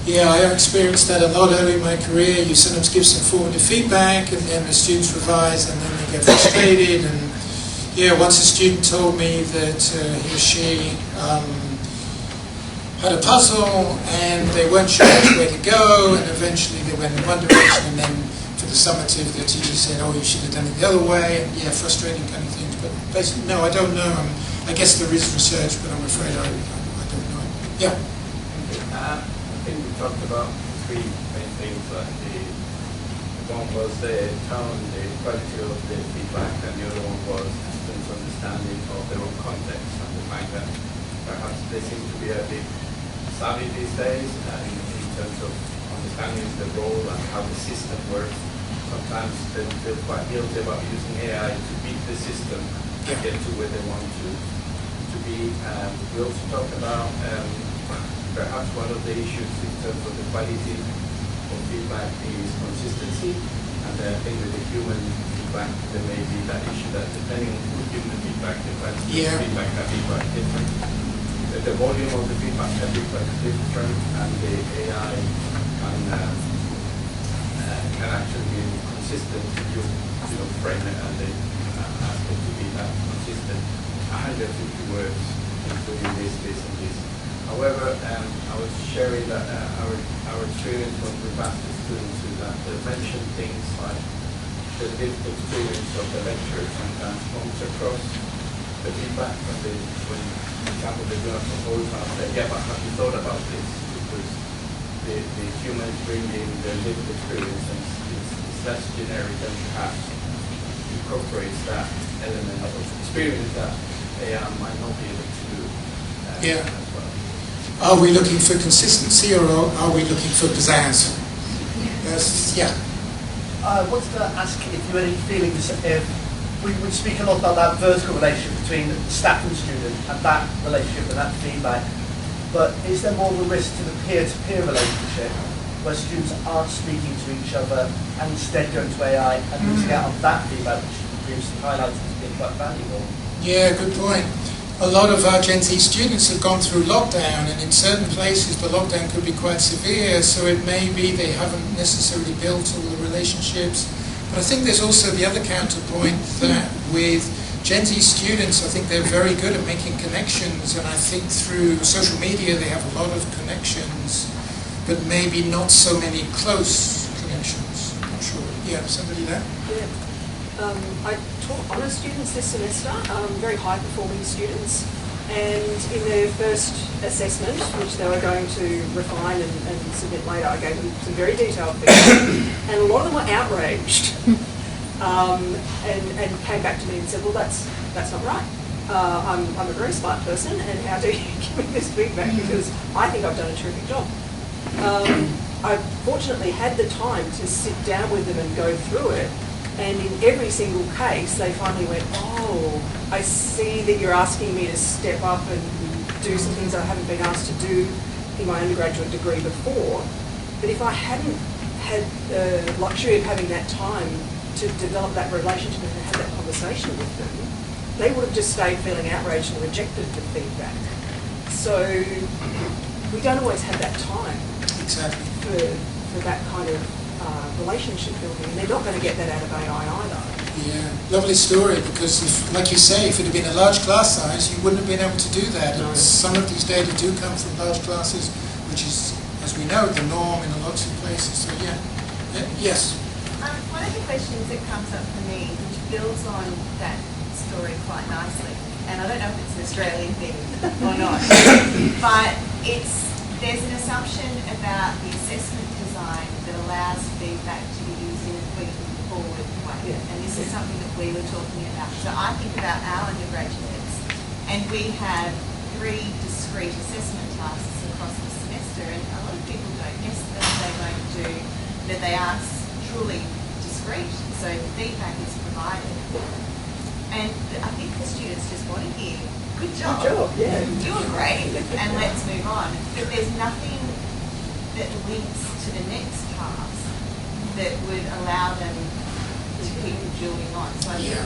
Yeah, I experienced that a lot early in my career. You sometimes give some formative feedback and then the students revise and then they get frustrated. And yeah, once a student told me that he or she had a puzzle and they weren't sure which way to go, and eventually they went in one direction, and then for the summative the teacher said, oh, you should have done it the other way. And yeah, frustrating kind of things. But basically, no, I don't know. I guess there is research, but I'm afraid I don't know. Yeah. I think we talked about 3 main things. One was the tone, the quality of the feedback, and the other one was students' understanding of their own context and the fact that perhaps they seem to be a bit savvy these days in terms of understanding the role and how the system works. Sometimes they feel quite guilty about using AI to beat the system and get to where they want to be. We also talked about perhaps one of the issues in terms of the quality of feedback is consistency, and I think with the human feedback there may be that issue that depending on who human feedback, the quality of feedback can be quite different. The volume of the feedback can be quite different, and the AI can actually be consistent if you frame it and they ask it to be that consistent. 150 words, including this, and this. However, I was sharing that our experience when we passed to students is that they mentioned things like the lived experience of the lecture sometimes comes across the feedback when for example, they do a proposal and say, yeah, but have you thought about this? Because the humans bringing their lived experience and it's less generic and perhaps incorporates that element of experience that AI might not be able to do as well. Are we looking for consistency or are we looking for pizzazz? Yeah. I wanted to ask if you had any feelings if we speak a lot about that vertical relationship between staff and student and that relationship and that feedback, but is there more of a risk to the peer-to-peer relationship where students aren't speaking to each other and instead going to AI and losing out on that feedback, which you previously highlighted as being quite valuable? Yeah, good point. A lot of our Gen Z students have gone through lockdown, and in certain places the lockdown could be quite severe, so it may be they haven't necessarily built all the relationships. But I think there's also the other counterpoint that with Gen Z students, I think they're very good at making connections, and I think through social media they have a lot of connections, but maybe not so many close connections. I'm not sure. Yeah, somebody there? Yeah. I taught honours students this semester, very high-performing students, and in their first assessment, which they were going to refine and submit later, I gave them some very detailed feedback, and a lot of them were outraged, and came back to me and said, well, that's not right. I'm a very smart person, and how do you give me this feedback, because I think I've done a terrific job. I fortunately had the time to sit down with them and go through it. And in every single case, they finally went, oh, I see that you're asking me to step up and do some things I haven't been asked to do in my undergraduate degree before. But if I hadn't had the luxury of having that time to develop that relationship and have that conversation with them, they would have just stayed feeling outraged and rejected the feedback. So we don't always have that time for that kind of relationship building, and they're not going to get that out of AI either. Yeah, lovely story, because if, like you say, if it had been a large class size, you wouldn't have been able to do that. No. And some of these data do come from large classes, which is, as we know, the norm in lots of places. So yeah, yes? One of the questions that comes up for me, which builds on that story quite nicely, and I don't know if it's an Australian thing or not, but there's an assumption about the assessment design that allows feedback to be used in a quickly forward way. And this is something that we were talking about. So I think about our undergraduates, and we have 3 discrete assessment tasks across the semester, and a lot of people don't necessarily going to do that. They are truly discrete, so the feedback is provided. And I think the students just want to hear, good job, yeah. You were great, and let's move on. But there's nothing that links to the next task that would allow them to keep building on. So I think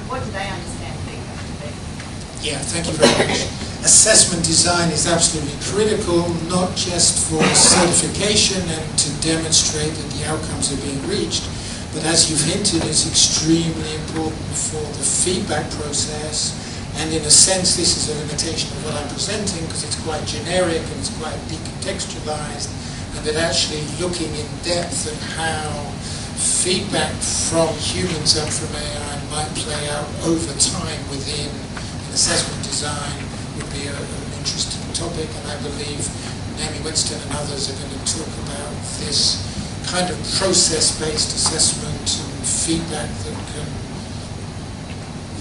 what do they understand feedback to be? Yeah, thank you very much. Assessment design is absolutely critical, not just for certification and to demonstrate that the outcomes are being reached, but as you've hinted, it's extremely important for the feedback process. And in a sense, this is a limitation of what I'm presenting, because it's quite generic and it's quite decontextualized, and that actually looking in depth at how feedback from humans and from AI might play out over time within an assessment design would be an interesting topic. And I believe Naomi Winston and others are going to talk about this kind of process-based assessment and feedback that can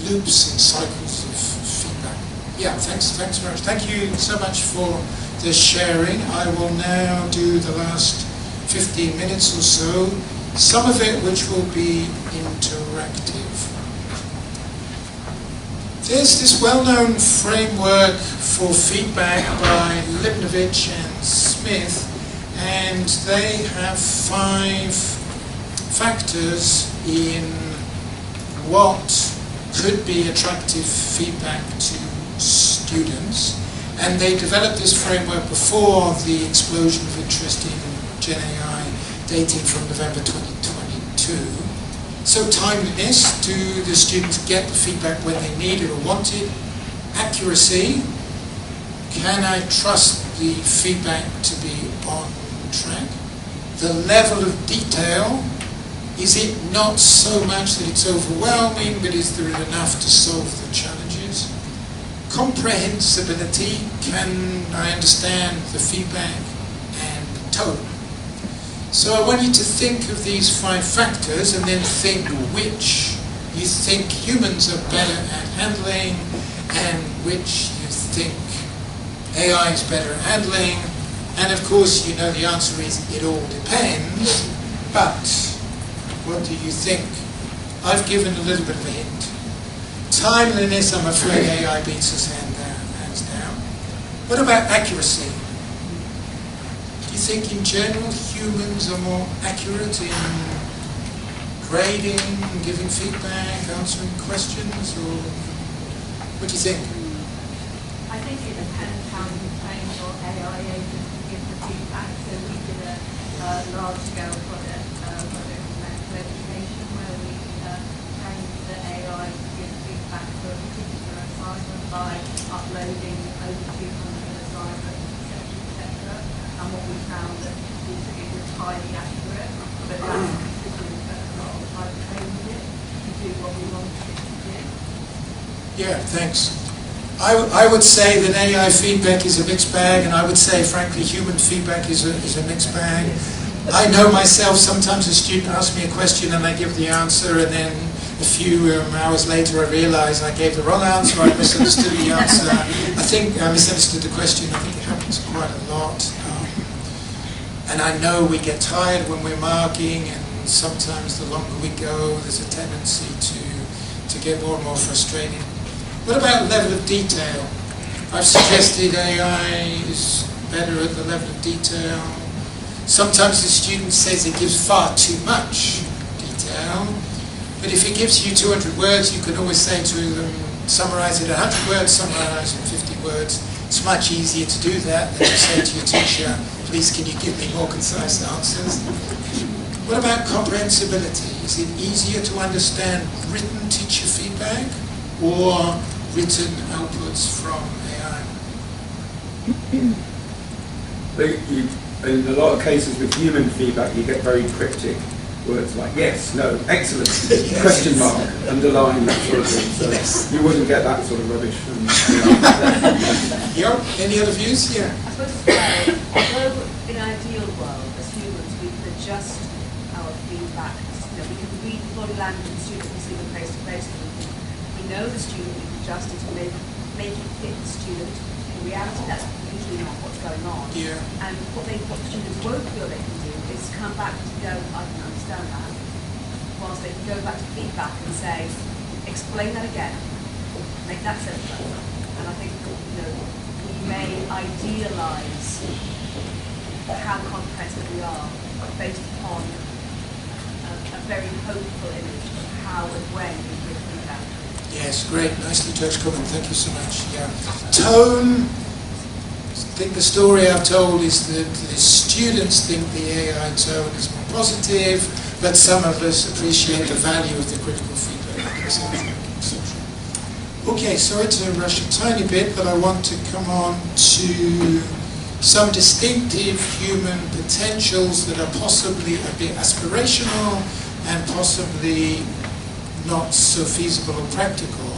loops and cycles of feedback. Yeah, thanks very much. Thank you so much for the sharing. I will now do the last 15 minutes or so, some of it which will be interactive. There's this well-known framework for feedback by Lipnovich and Smith, and they have 5 factors in what could be attractive feedback to students. And they developed this framework before the explosion of interest in Gen AI dating from November 2022. So timeliness, do the students get the feedback when they need it or want it? Accuracy, can I trust the feedback to be on track? The level of detail, is it not so much that it's overwhelming, but is there enough to solve the challenges? Comprehensibility, can I understand the feedback? And tone. So I want you to think of these 5 factors and then think which you think humans are better at handling and which you think AI is better at handling? And of course, you know the answer is it all depends, but what do you think? I've given a little bit of a hint. Timeliness, I'm afraid AI beats us hands down. What about accuracy? Do you think in general humans are more accurate in grading, giving feedback, answering questions, or what do you think? I think it depends how you train your AI agent to give the feedback. So we did a large-scale project with medical education where we trained the AI to give feedback for a particular assignment by uploading over 200 assignments, etc. And what we found that it was highly accurate, but that's considering that a lot of the time trained it to do what we wanted it to do. Yeah, thanks. I would say that AI feedback is a mixed bag, and I would say, frankly, human feedback is a mixed bag. I know myself, sometimes a student asks me a question and I give the answer, and then a few hours later I realize I gave the wrong answer, I misunderstood the answer. I think I misunderstood the question. I think it happens quite a lot. And I know we get tired when we're marking, and sometimes the longer we go, there's a tendency to get more and more frustrated. What about level of detail? I've suggested AI is better at the level of detail. Sometimes the student says it gives far too much detail, but if it gives you 200 words, you can always say to them, summarize it 100 words, summarize it 50 words. It's much easier to do that than to say to your teacher, please can you give me more concise answers? What about comprehensibility? Is it easier to understand written teacher feedback or written outputs from AI? In a lot of cases with human feedback, you get very cryptic words like yes, no, excellent, Yes. question mark, underline, that sort of thing. So Yes. you wouldn't get that sort of rubbish from Yeah. Any other views? Yeah. I suppose as well, although in an ideal world, as humans, we could adjust our feedback. You know, we can read the body language of the student, we see them face to face, we know the student, we can adjust it to make it fit the student. In reality, that's usually not what's going on. Yeah. And what students won't feel they can do is come back and go, I can understand that. Whilst they can go back to feedback and say, explain that again, make that simpler. And I think, we may idealise how comprehensive we are based upon a very hopeful image of how and when we give feedback. Yes, great. Nicely judged comment. Thank you so much. Yeah. Tone. I think the story I've told is that the students think the AI tone is more positive, but some of us appreciate the value of the critical feedback, etc. Okay, sorry to rush a tiny bit, but I want to come on to some distinctive human potentials that are possibly a bit aspirational and possibly not so feasible or practical.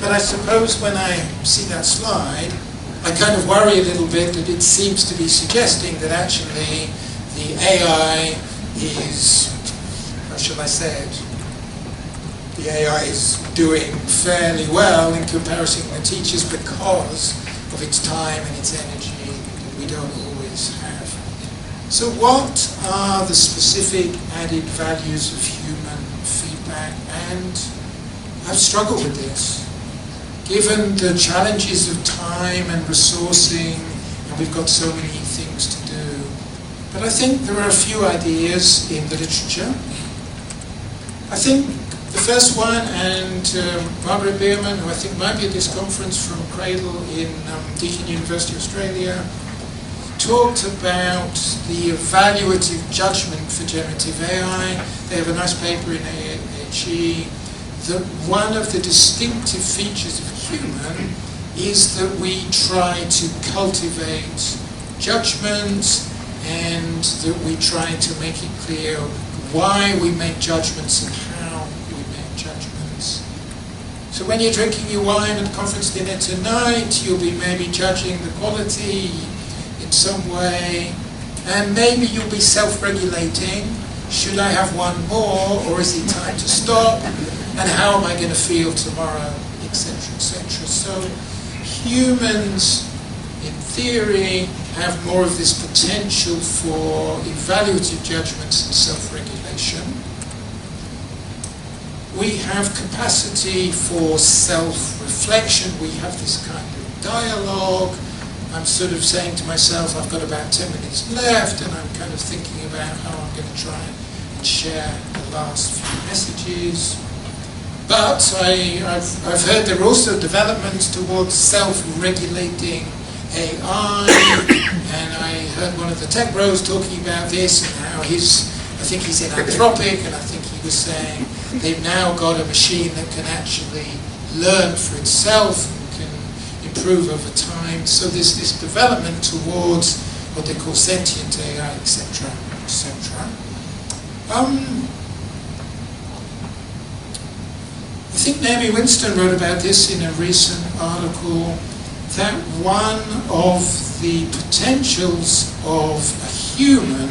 But I suppose when I see that slide, I kind of worry a little bit that it seems to be suggesting that actually the AI is, how shall I say it, the AI is doing fairly well in comparison to the teachers because of its time and its energy that we don't always have. So what are the specific added values of human feedback? And I've struggled with this. Given the challenges of time and resourcing, and we've got so many things to do. But I think there are a few ideas in the literature. I think the first one, and Margaret Bierman, who I think might be at this conference from Cradle in Deakin University, Australia, talked about the evaluative judgment for generative AI. They have a nice paper in AHE that one of the distinctive features of human is that we try to cultivate judgment and that we try to make it clear why we make judgments and how we make judgments. So when you're drinking your wine at conference dinner tonight, you'll be maybe judging the quality in some way, and maybe you'll be self-regulating. Should I have one more, or is it time to stop? And how am I going to feel tomorrow, etc., etc. So humans, in theory, have more of this potential for evaluative judgments and self-regulation. We have capacity for self-reflection. We have this kind of dialogue. I'm sort of saying to myself, I've got about 10 minutes left, and I'm kind of thinking about how I'm going to try and share the last few messages. But I've heard there are also developments towards self-regulating AI, and I heard one of the tech bros talking about this and how I think he's in Anthropic, and I think he was saying they've now got a machine that can actually learn for itself and can improve over time. So there's this development towards what they call sentient AI, etc., etc. I think Naomi Winston wrote about this in a recent article, that one of the potentials of a human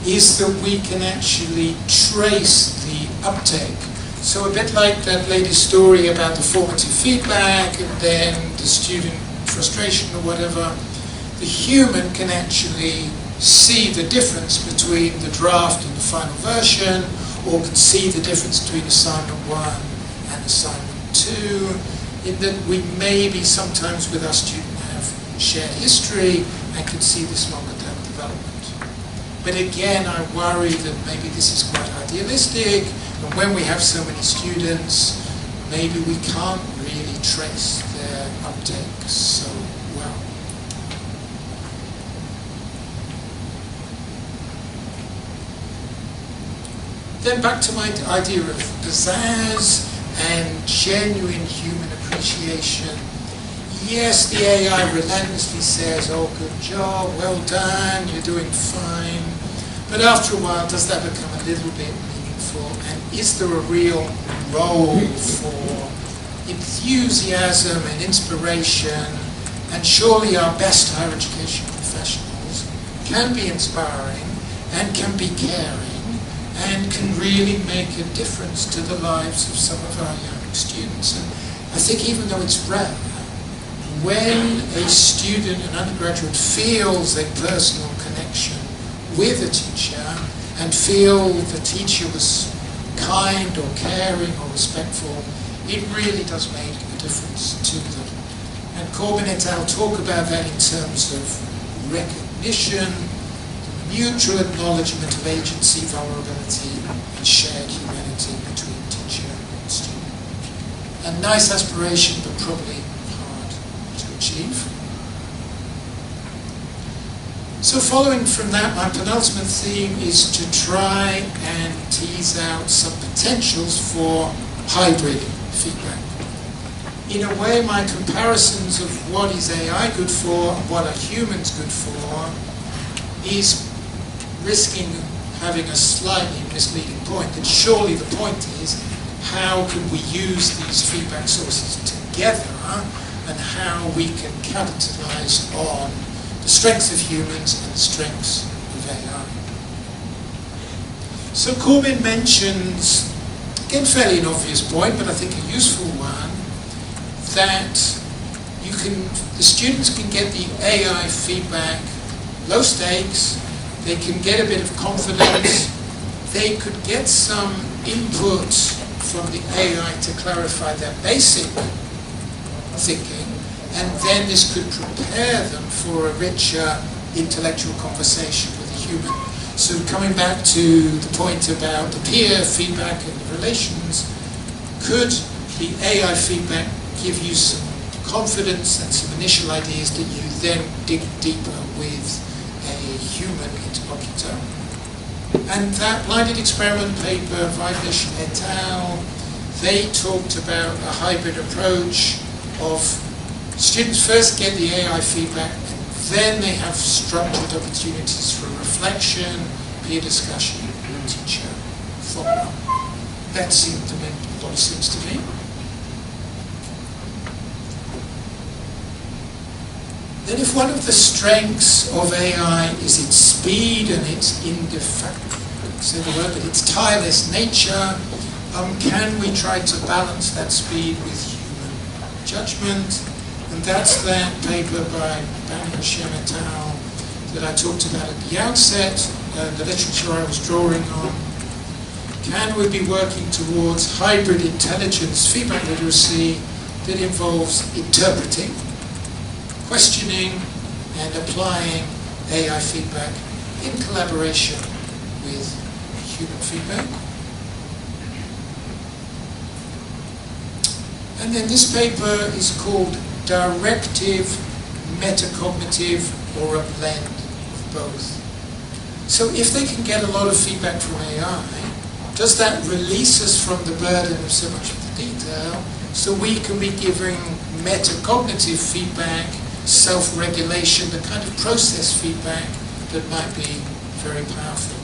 is that we can actually trace the uptake. So a bit like that lady's story about the formative feedback and then the student frustration or whatever, the human can actually see the difference between the draft and the final version, or can see the difference between assignment 1 and assignment 2, in that we maybe sometimes with our student have shared history and can see this longer term development. But again, I worry that maybe this is quite idealistic, and when we have so many students, maybe we can't really trace their uptake so well. Then back to my idea of pizzazz and genuine human appreciation. Yes, the AI relentlessly says, oh, good job, well done, you're doing fine. But after a while, does that become a little bit meaningful? And is there a real role for enthusiasm and inspiration? And surely our best higher education professionals can be inspiring and can be caring and can really make a difference to the lives of some of our young students. And I think even though it's rare, when a student, an undergraduate, feels a personal connection with a teacher and feel the teacher was kind or caring or respectful, it really does make a difference to them. And Corbin et al. Talk about that in terms of recognition, mutual acknowledgement of agency, vulnerability, and shared humanity between teacher and student. A nice aspiration, but probably hard to achieve. So following from that, my penultimate theme is to try and tease out some potentials for hybrid feedback. In a way, my comparisons of what is AI good for and what are humans good for is risking having a slightly misleading point. And surely the point is, how can we use these feedback sources together and how we can capitalize on the strengths of humans and the strengths of AI. So Corbin mentions, again fairly an obvious point, but I think a useful one, that the students can get the AI feedback, low stakes, they can get a bit of confidence, they could get some input from the AI to clarify their basic thinking, and then this could prepare them for a richer intellectual conversation with a human. So coming back to the point about the peer feedback and the relations, could the AI feedback give you some confidence and some initial ideas that you then dig deeper with a human interlocutor? And that blinded experiment paper, Weidlich et al., they talked about a hybrid approach of students first get the AI feedback, and then they have structured opportunities for reflection, peer discussion, and teacher follow-up. That seemed to make a lot of sense to me. Then if one of the strengths of AI is its speed and its its tireless nature, can we try to balance that speed with human judgment? And that's that paper by Bani Hashem et al. That I talked about at the outset, the literature I was drawing on. Can we be working towards hybrid intelligence feedback literacy that involves interpreting, questioning, and applying AI feedback in collaboration with human feedback? And then this paper is called Directive, Metacognitive, or a blend of both. So if they can get a lot of feedback from AI, does that release us from the burden of so much of the detail so we can be giving metacognitive feedback, self-regulation, the kind of process feedback that might be very powerful?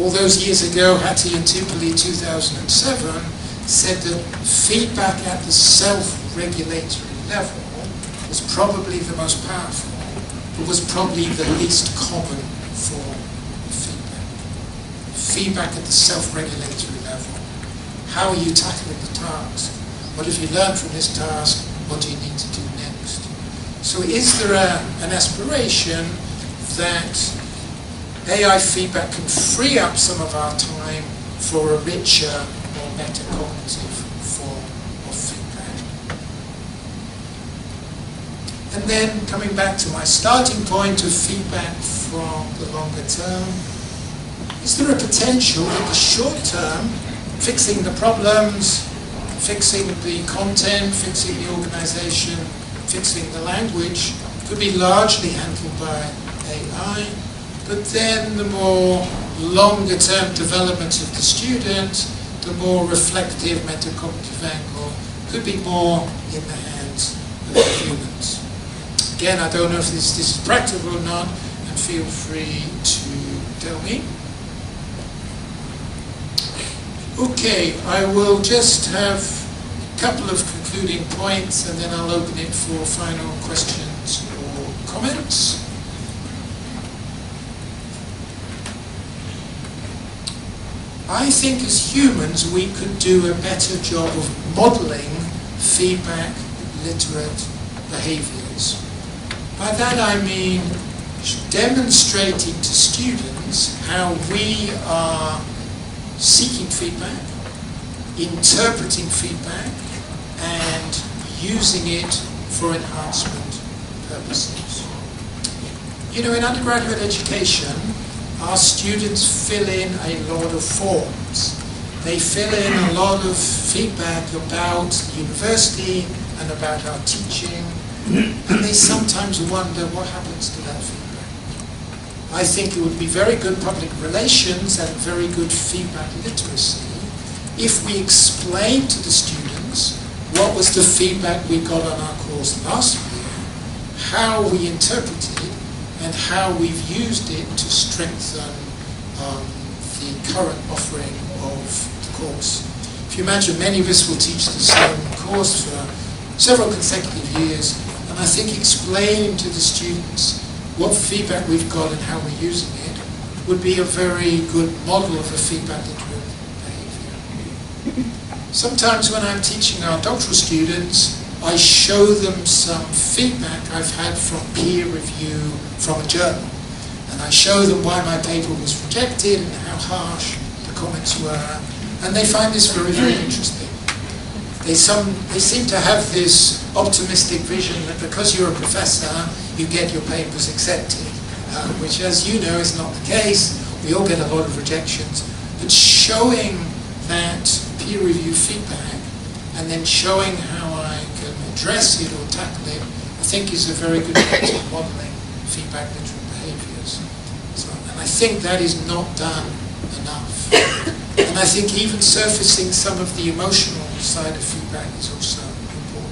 All those years ago, Hattie and Tupoli, 2007, said that feedback at the self-regulatory level was probably the most powerful, but was probably the least common form of feedback. Feedback at the self-regulatory level. How are you tackling the task? What have you learned from this task? What do you need to do next? So is there an aspiration that AI feedback can free up some of our time for a richer, more metacognitive form of feedback? And then coming back to my starting point of feedback from the longer term, is there a potential that the short term, fixing the problems, fixing the content, fixing the organization, fixing the language, could be largely handled by AI, but then the more longer term development of the student, the more reflective metacognitive angle, could be more in the hands of humans. Again, I don't know if this is practical or not, and feel free to tell me. Okay, I will just have a couple of concluding points and then I'll open it for final questions or comments. I think as humans we could do a better job of modeling feedback literate behaviors. By that I mean demonstrating to students how we are seeking feedback, interpreting feedback, and using it for enhancement purposes. You know, in undergraduate education, our students fill in a lot of forms. They fill in a lot of feedback about the university and about our teaching, and they sometimes wonder what happens to that feedback. I think it would be very good public relations and very good feedback literacy if we explained to the students what was the feedback we got on our course last year, how we interpreted, and how we've used it to strengthen the current offering of the course. If you imagine, many of us will teach the same course for several consecutive years, and I think explaining to the students what feedback we've got and how we're using it would be a very good model of a feedback literate behavior. Sometimes when I'm teaching our doctoral students, I show them some feedback I've had from peer review from a journal. And I show them why my paper was rejected and how harsh the comments were. And they find this very, very interesting. They seem to have this optimistic vision that because you're a professor, you get your papers accepted, which, as you know, is not the case. We all get a lot of rejections. But showing that peer review feedback and then showing how I can address it or tackle it, I think is a very good way of modeling feedback literate behaviors. So, and I think that is not done enough. And I think even surfacing some of the emotional side of feedback is also important.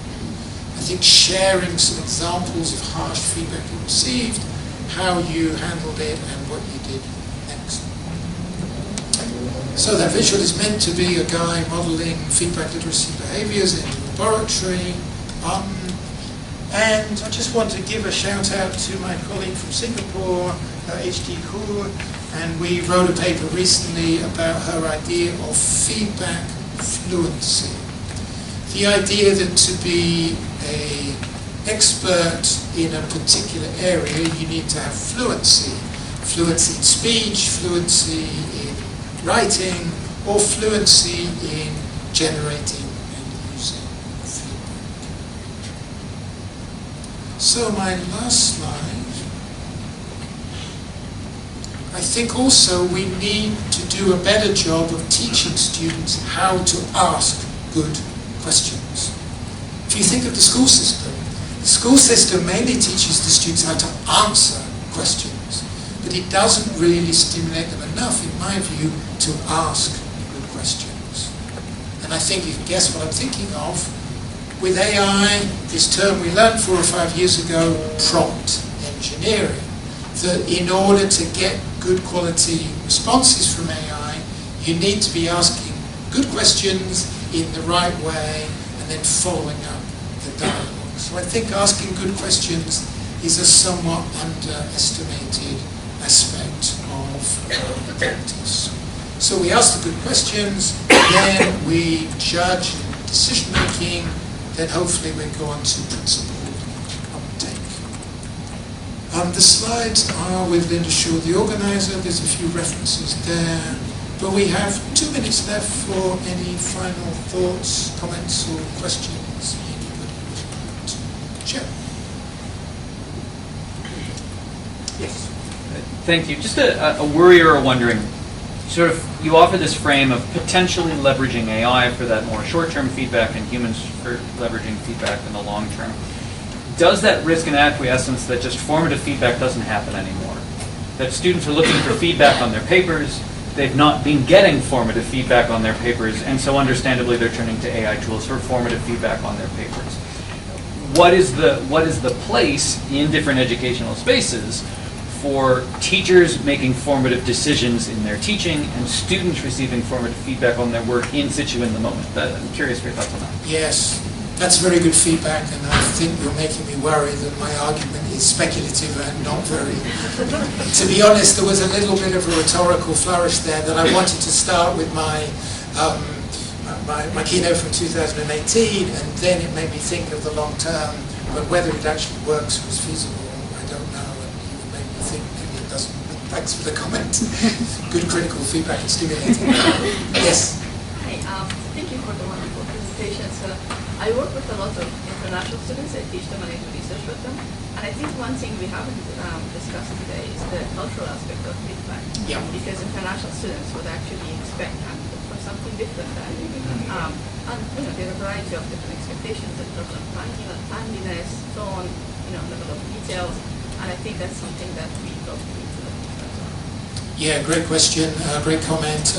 I think sharing some examples of harsh feedback you received, how you handled it, and what you did next. So that visual is meant to be a guy modeling feedback literacy behaviors in the laboratory. And I just want to give a shout out to my colleague from Singapore, H.D. Kaur, and we wrote a paper recently about her idea of feedback fluency. The idea that to be a expert in a particular area, you need to have fluency. Fluency in speech, fluency in writing, or fluency in generating and using feedback. So my last slide. I think also we need to do a better job of teaching students how to ask good questions. If you think of the school system mainly teaches the students how to answer questions, but it doesn't really stimulate them enough, in my view, to ask good questions. And I think you can guess what I'm thinking of. With AI, this term we learned 4 or 5 years ago, prompt engineering, that in order to get good quality responses from AI, you need to be asking good questions in the right way and then following up the dialogue. So I think asking good questions is a somewhat underestimated aspect of practice. So we ask the good questions, then we judge decision making, then hopefully we go on to principled uptake. The slides are with Linda Shaw, the organizer. There's a few references there. But we have 2 minutes left for any final thoughts, comments, or questions anybody would like to share. Yes. Thank you. Just a worry or a wondering. Sort of, you offer this frame of potentially leveraging AI for that more short-term feedback and humans for leveraging feedback in the long term. Does that risk an acquiescence that just formative feedback doesn't happen anymore? That students are looking for feedback on their papers, they've not been getting formative feedback on their papers, and so understandably they're turning to AI tools for formative feedback on their papers. What is the place in different educational spaces for teachers making formative decisions in their teaching and students receiving formative feedback on their work in situ in the moment? I'm curious for your thoughts on that. Yes, that's very good feedback, and I think you're making me worry that my argument is speculative and not very... To be honest, there was a little bit of a rhetorical flourish there that I wanted to start with my keynote from 2018, and then it made me think of the long term, but whether it actually works or is feasible, I don't know, and you made me think maybe it doesn't. Thanks for the comment. Good critical feedback and stimulating. Yes? Hi, thank you for the wonderful presentation. So I work with a lot of international students. I teach them and I do research with them. And I think one thing we haven't discussed today is the cultural aspect of feedback. Yeah. Because international students would actually expect and look for something different than and there are a variety of different expectations in terms of timeliness, tone, level of details. And I think that's something that we probably need to look into as well. Yeah, great question, great comment.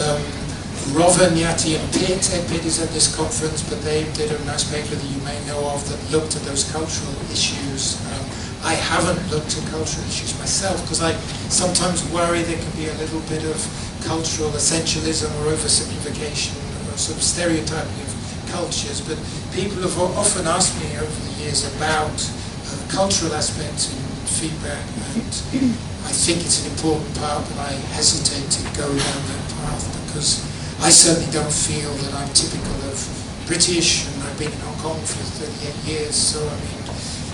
Rovan, Yati and Pitt is at this conference, but they did a nice paper that you may know of that looked at those cultural issues. I haven't looked at cultural issues myself because I sometimes worry there can be a little bit of cultural essentialism or oversimplification or sort of stereotyping of cultures, but people have often asked me over the years about cultural aspects in feedback, and I think it's an important part, but I hesitate to go down that path because I certainly don't feel that I'm typical of British, and I've been in Hong Kong for 38 years, so I mean,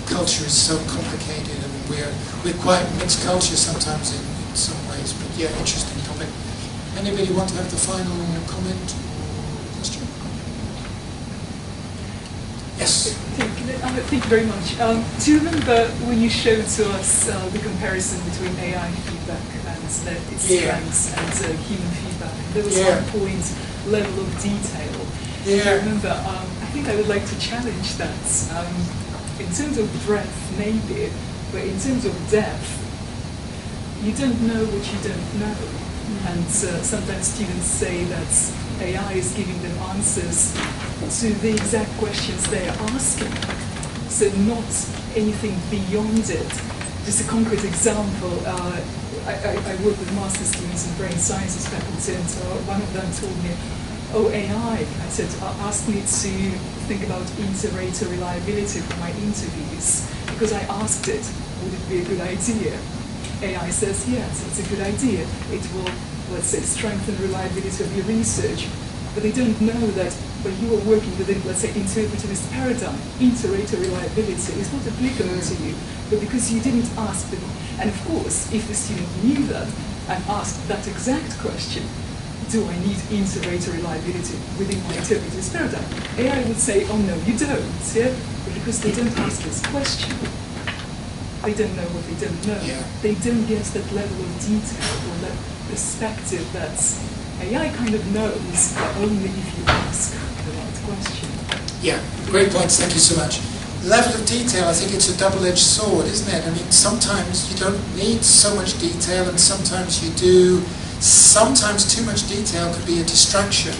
culture is so complicated, and we're quite mixed culture sometimes in some ways, but yeah, interesting topic. Anybody want to have the final comment or question? Yes? Thank you very much. Do you remember when you showed to us the comparison between AI feedback and its strengths and human feedback? There was one point, level of detail. Yeah. I remember, I think I would like to challenge that. In terms of breadth, maybe, but in terms of depth, you don't know what you don't know. And sometimes students say that AI is giving them answers to the exact questions they are asking. So not anything beyond it. Just a concrete example, I work with master's students in brain sciences faculty, and one of them told me, oh, AI, I said, ask me to think about inter-rater reliability for my interviews, because I asked it, would it be a good idea? AI says, yes, it's a good idea. It will, let's say, strengthen reliability of your research. But they don't know that but you are working within, let's say, interpretivist paradigm. Iterator reliability is not applicable to you, but because you didn't ask them. And of course, if the student knew that and asked that exact question, do I need iterator reliability within my interpretivist paradigm? AI would say, oh no, you don't, yeah? But because they don't ask this question, they don't know what they don't know. Yeah. They don't get that level of detail or that perspective that AI kind of knows, but only if you ask the right question. Yeah, great points, thank you so much. Level of detail, I think it's a double-edged sword, isn't it? I mean, sometimes you don't need so much detail, and sometimes you do. Sometimes too much detail could be a distraction.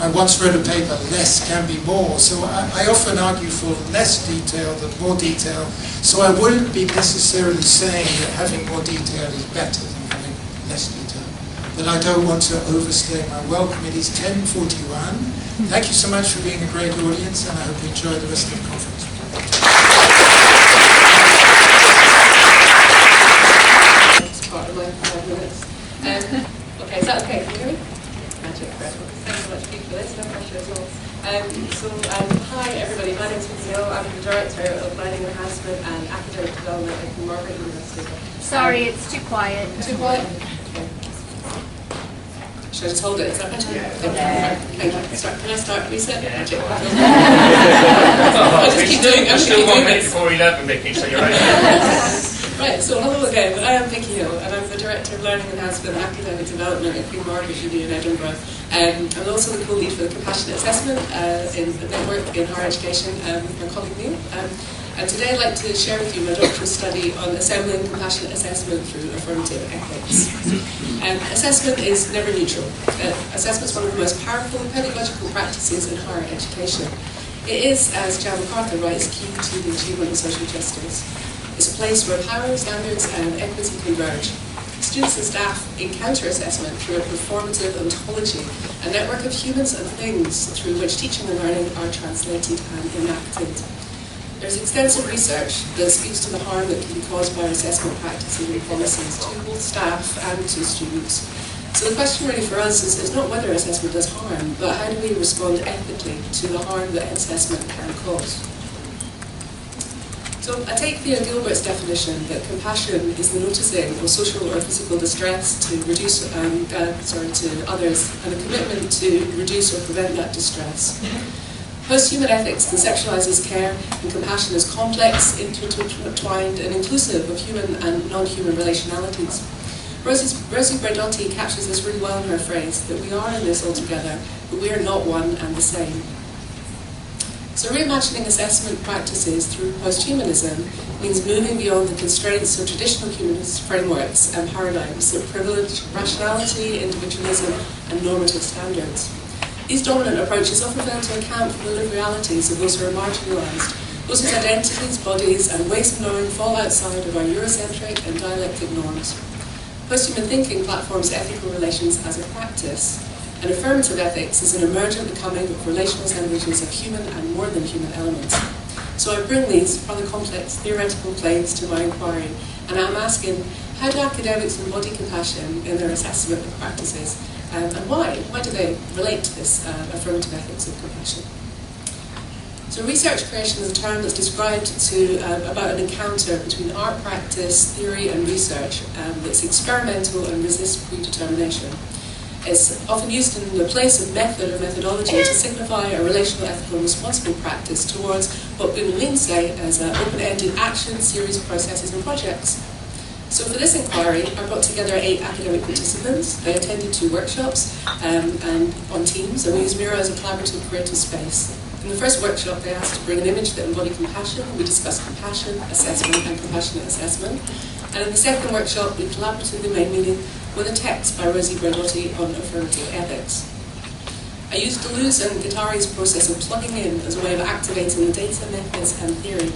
I once wrote a paper, less can be more, so I often argue for less detail than more detail, so I wouldn't be necessarily saying that having more detail is better than having less detail. But I don't want to overstay my welcome. It is 10:41. Thank you so much for being a great audience, and I hope you enjoy the rest of the conference. Part of my 5 minutes. Okay, is that okay? Can you hear me? Magic. Thanks so much, Pete, for this. No pressure at all. Hi, everybody. My name is Vicky Hill. I'm the Director of Learning Enhancement and Academic Development at Margaret University. Sorry, it's too quiet. Too quiet? Okay. Should I just hold it? Is that better? Yeah. Thank you. Can I start? Reset? Magic. I'll just keep doing it. Still 1 minute before 11, Vicky, so you're right. Right, so hello again. I am Vicky Hill, and I'm the Director of Learning Enhancement and Academic Development at Queen Margaret Uni in Edinburgh. I'm also the co-lead for the Compassionate Assessment in the network in higher education with my colleague Neil. And today I'd like to share with you my doctoral study on assembling compassionate assessment through affirmative ethics. Assessment is never neutral. Assessment is one of the most powerful pedagogical practices in higher education. It is, as Jan MacArthur writes, key to the achievement of social justice. It's a place where power, standards and equity converge. Students and staff encounter assessment through a performative ontology, a network of humans and things through which teaching and learning are translated and enacted. There's extensive research that speaks to the harm that can be caused by assessment practices and policies to both staff and to students. So the question really for us is not whether assessment does harm, but how do we respond ethically to the harm that assessment can cause. So I take Theo Gilbert's definition that compassion is the noticing of social or physical distress to reduce, to others, and a commitment to reduce or prevent that distress. Post-human ethics conceptualizes care and compassion as complex, intertwined, and inclusive of human and non-human relationalities. Rosie Braidotti captures this really well in her phrase that we are in this all together, but we are not one and the same. So reimagining assessment practices through posthumanism means moving beyond the constraints of traditional humanist frameworks and paradigms that privilege rationality, individualism, and normative standards. These dominant approaches often fail to account for the lived realities of those who are marginalised, those whose identities, bodies, and ways of knowing fall outside of our Eurocentric and dialectic norms. Posthuman thinking platforms ethical relations as a practice, and affirmative ethics is an emergent becoming of relational assemblages of human and more than human elements. So I bring these rather complex theoretical claims to my inquiry, and I'm asking, how do academics embody compassion in their assessment of practices, and why? Why do they relate to this affirmative ethics of compassion? So research creation is a term that's described about an encounter between art practice, theory and research that's experimental and resists predetermination. It's often used in the place of method or methodology to signify a relational, ethical and responsible practice towards what Bin Lin say as open-ended action, series, processes and projects. So for this inquiry, I brought together 8 academic participants. They attended 2 workshops and on teams, and we used Miro as a collaborative creative space. In the first workshop, they asked to bring an image that embodied compassion. We discussed compassion, assessment, and compassionate assessment. And in the second workshop, we collaboratively made meaning with a text by Rosie Braidotti on affirmative ethics. I used Deleuze and Guattari's process of plugging in as a way of activating the data, methods, and theory.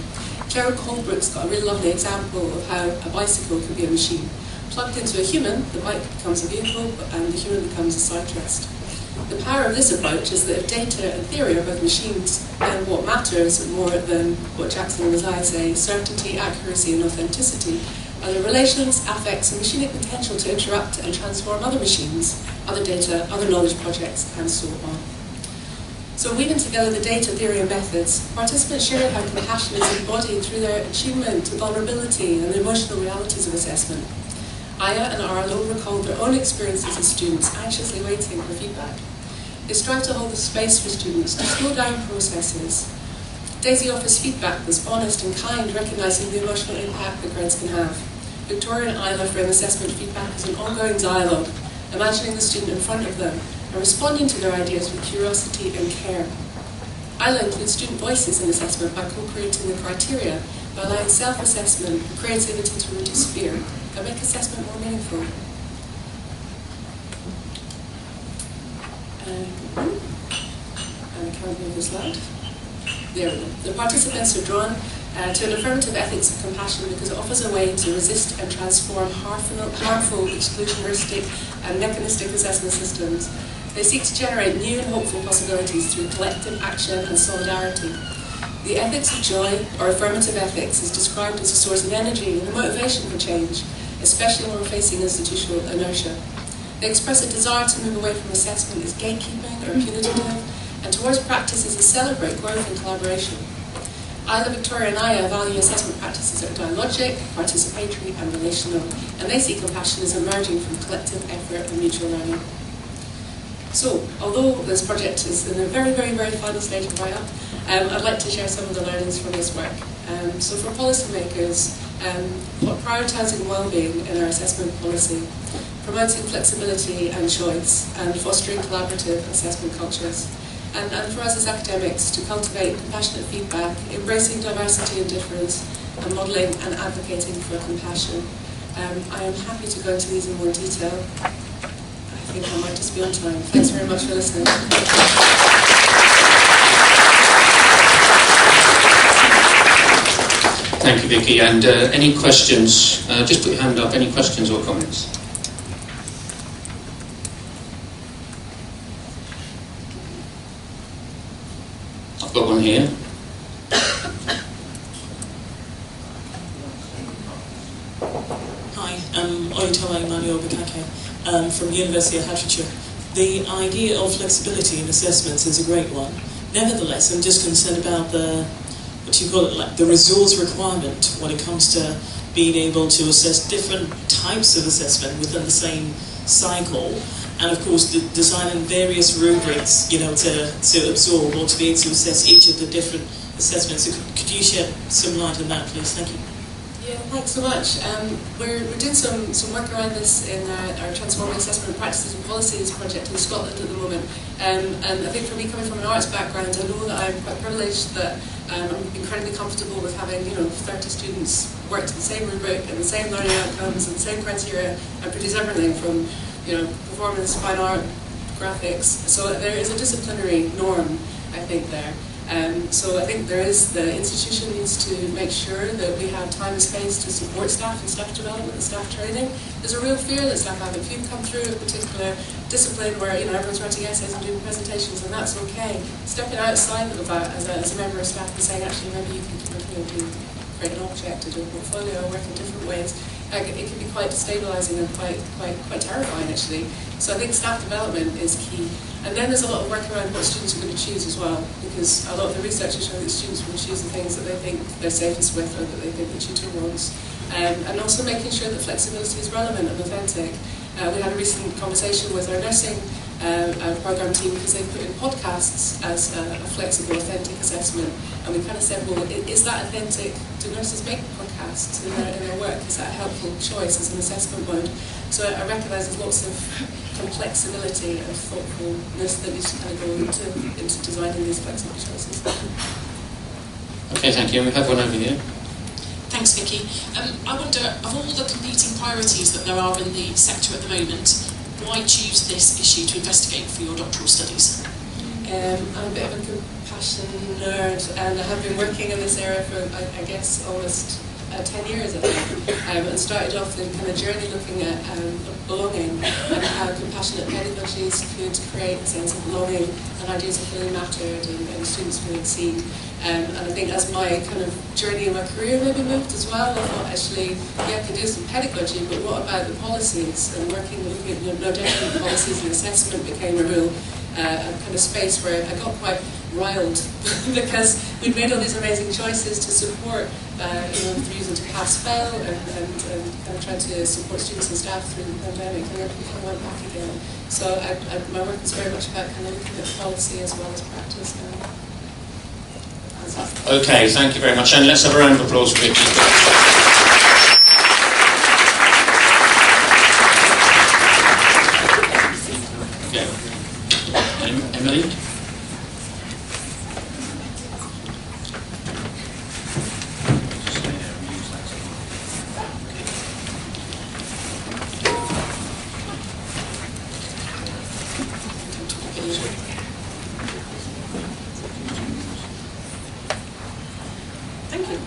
Gerald Colebrook's got a really lovely example of how a bicycle can be a machine. Plugged into a human, the bike becomes a vehicle, and the human becomes a cyclist. The power of this approach is that if data and theory are both machines, then what matters more than what Jackson and Mazai say, certainty, accuracy, and authenticity, are the relations, affects, and machinic potential to interrupt and transform other machines, other data, other knowledge projects, and so on. So weaving together the data, theory and methods, participants shared how compassion is embodied through their attunement to vulnerability and the emotional realities of assessment. Aya and Arlo recalled their own experiences as students, anxiously waiting for feedback. They strive to hold the space for students, to slow down processes. Daisy offers feedback that's honest and kind, recognising the emotional impact that grades can have. Victoria and Isla frame assessment feedback as an ongoing dialogue, imagining the student in front of them and responding to their ideas with curiosity and care. Isla includes student voices in assessment by co-creating the criteria, by allowing self-assessment and creativity to reduce fear and make assessment more meaningful. And I can't move the slide. There we go. The participants are drawn to an affirmative ethics of compassion because it offers a way to resist and transform harmful, exclusionistic and mechanistic assessment systems. They seek to generate new and hopeful possibilities through collective action and solidarity. The ethics of joy, or affirmative ethics, is described as a source of energy and a motivation for change, especially when we're facing institutional inertia. They express a desire to move away from assessment as gatekeeping or punitive, and towards practices that celebrate growth and collaboration. Isla, Victoria and Aya value assessment practices that are dialogic, participatory and relational, and they see compassion as emerging from collective effort and mutual learning. So, although this project is in the very, very, very final stage of write-up, I'd like to share some of the learnings from this work. So for policymakers, prioritising well-being in our assessment policy, promoting flexibility and choice, and fostering collaborative assessment cultures. And for us as academics, to cultivate compassionate feedback, embracing diversity and difference, and modelling and advocating for compassion. I am happy to go into these in more detail. I think I might just be on time. Thanks very much for listening. Thank you, Vicky. And any questions? Just put your hand up. Any questions or comments? I've got one here. Hi, I'm Oyetola Emmanuel Bukake from the University of Hertfordshire. The idea of flexibility in assessments is a great one. Nevertheless, I'm just concerned about the resource requirement when it comes to being able to assess different types of assessment within the same cycle, and of course designing various rubrics, to absorb or to be able to assess each of the different assessments. So could you shed some light on that, please? Thank you. Yeah, thanks so much. We're doing some work around this in our Transforming Assessment Practices and Policies project in Scotland at the moment. And I think for me, coming from an arts background, I know that I'm quite privileged that I'm incredibly comfortable with having 30 students work to the same rubric and the same learning outcomes and the same criteria and produce everything from performance, fine art, graphics. So there is a disciplinary norm, I think, there. So I think the institution needs to make sure that we have time and space to support staff and staff development and staff training. There's a real fear that staff have. If you come through a particular discipline where everyone's writing essays and doing presentations, and that's okay. Stepping outside of that as a member of staff and saying, actually, maybe you can create an object or do a portfolio or work in different ways. It can be quite destabilising and quite terrifying, actually. So I think staff development is key. And then there's a lot of work around what students are going to choose as well, because a lot of the research has shown that students will choose the things that they think they're safest with or that they think the tutor wants. And also making sure that flexibility is relevant and authentic. We had a recent conversation with our nursing program team because they put in podcasts as a flexible, authentic assessment. And we kind of said, well, is that authentic? Do nurses make podcasts in their work? Is that a helpful choice as an assessment mode? So I recognise there's lots of flexibility and thoughtfulness that needs to kind of go into designing these flexible choices. Okay, thank you. We have one over here. Thanks, Vicky. I wonder, of all the competing priorities that there are in the sector at the moment, why choose this issue to investigate for your doctoral studies? I'm a bit of a compassion nerd, and I have been working in this area for, I guess, almost 10 years, I think, and started off the kind of journey looking at belonging and how compassionate pedagogies could create a sense of belonging and ideas of feeling mattered and students feeling seen. And I think as my kind of journey in my career maybe moved as well, I thought actually, yeah, I could do some pedagogy, but what about the policies? And looking at no different policies and assessment became a real a kind of space where I got quite riled because we'd made all these amazing choices to support using to pass fail and trying to support students and staff through the pandemic, and then people went back again. So my work is very much about kind of looking at policy as well as practice now. Okay, thank you very much, and let's have a round of applause for it. Okay. Emily? Thank you.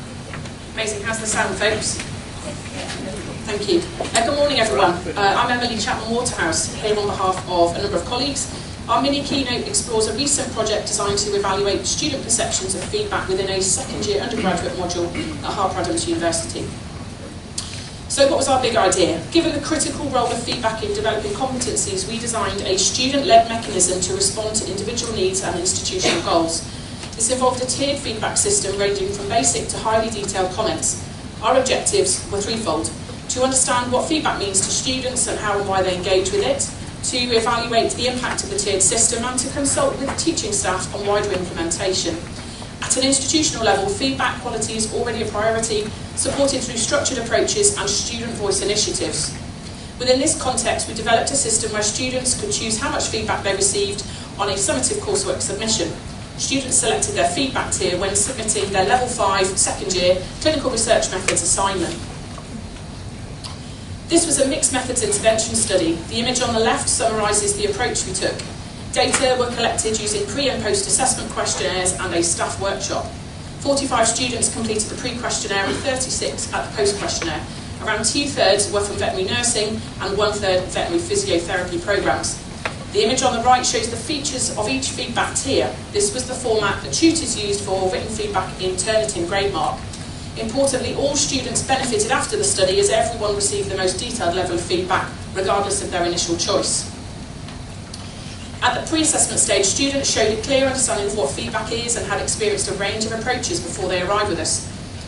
Amazing. How's the sound, folks? Thank you. Good morning, everyone. I'm Emily Chapman-Waterhouse, here on behalf of a number of colleagues. Our mini keynote explores a recent project designed to evaluate student perceptions of feedback within a second-year undergraduate module at Harper Adams University. So what was our big idea? Given the critical role of feedback in developing competencies, we designed a student-led mechanism to respond to individual needs and institutional goals. This involved a tiered feedback system ranging from basic to highly detailed comments. Our objectives were threefold: to understand what feedback means to students and how and why they engage with it, to evaluate the impact of the tiered system, and to consult with teaching staff on wider implementation. At an institutional level, feedback quality is already a priority, supported through structured approaches and student voice initiatives. Within this context, we developed a system where students could choose how much feedback they received on a summative coursework submission. Students selected their feedback tier when submitting their Level 5 second year clinical research methods assignment. This was a mixed methods intervention study. The image on the left summarises the approach we took. Data were collected using pre- and post-assessment questionnaires and a staff workshop. 45 students completed the pre-questionnaire and 36 at the post-questionnaire. Around 2/3 were from veterinary nursing and 1/3 veterinary physiotherapy programmes. The image on the right shows the features of each feedback tier. This was the format that tutors used for written feedback in Turnitin grade mark. Importantly, all students benefited after the study as everyone received the most detailed level of feedback, regardless of their initial choice. At the pre-assessment stage, students showed a clear understanding of what feedback is and had experienced a range of approaches before they arrived with us.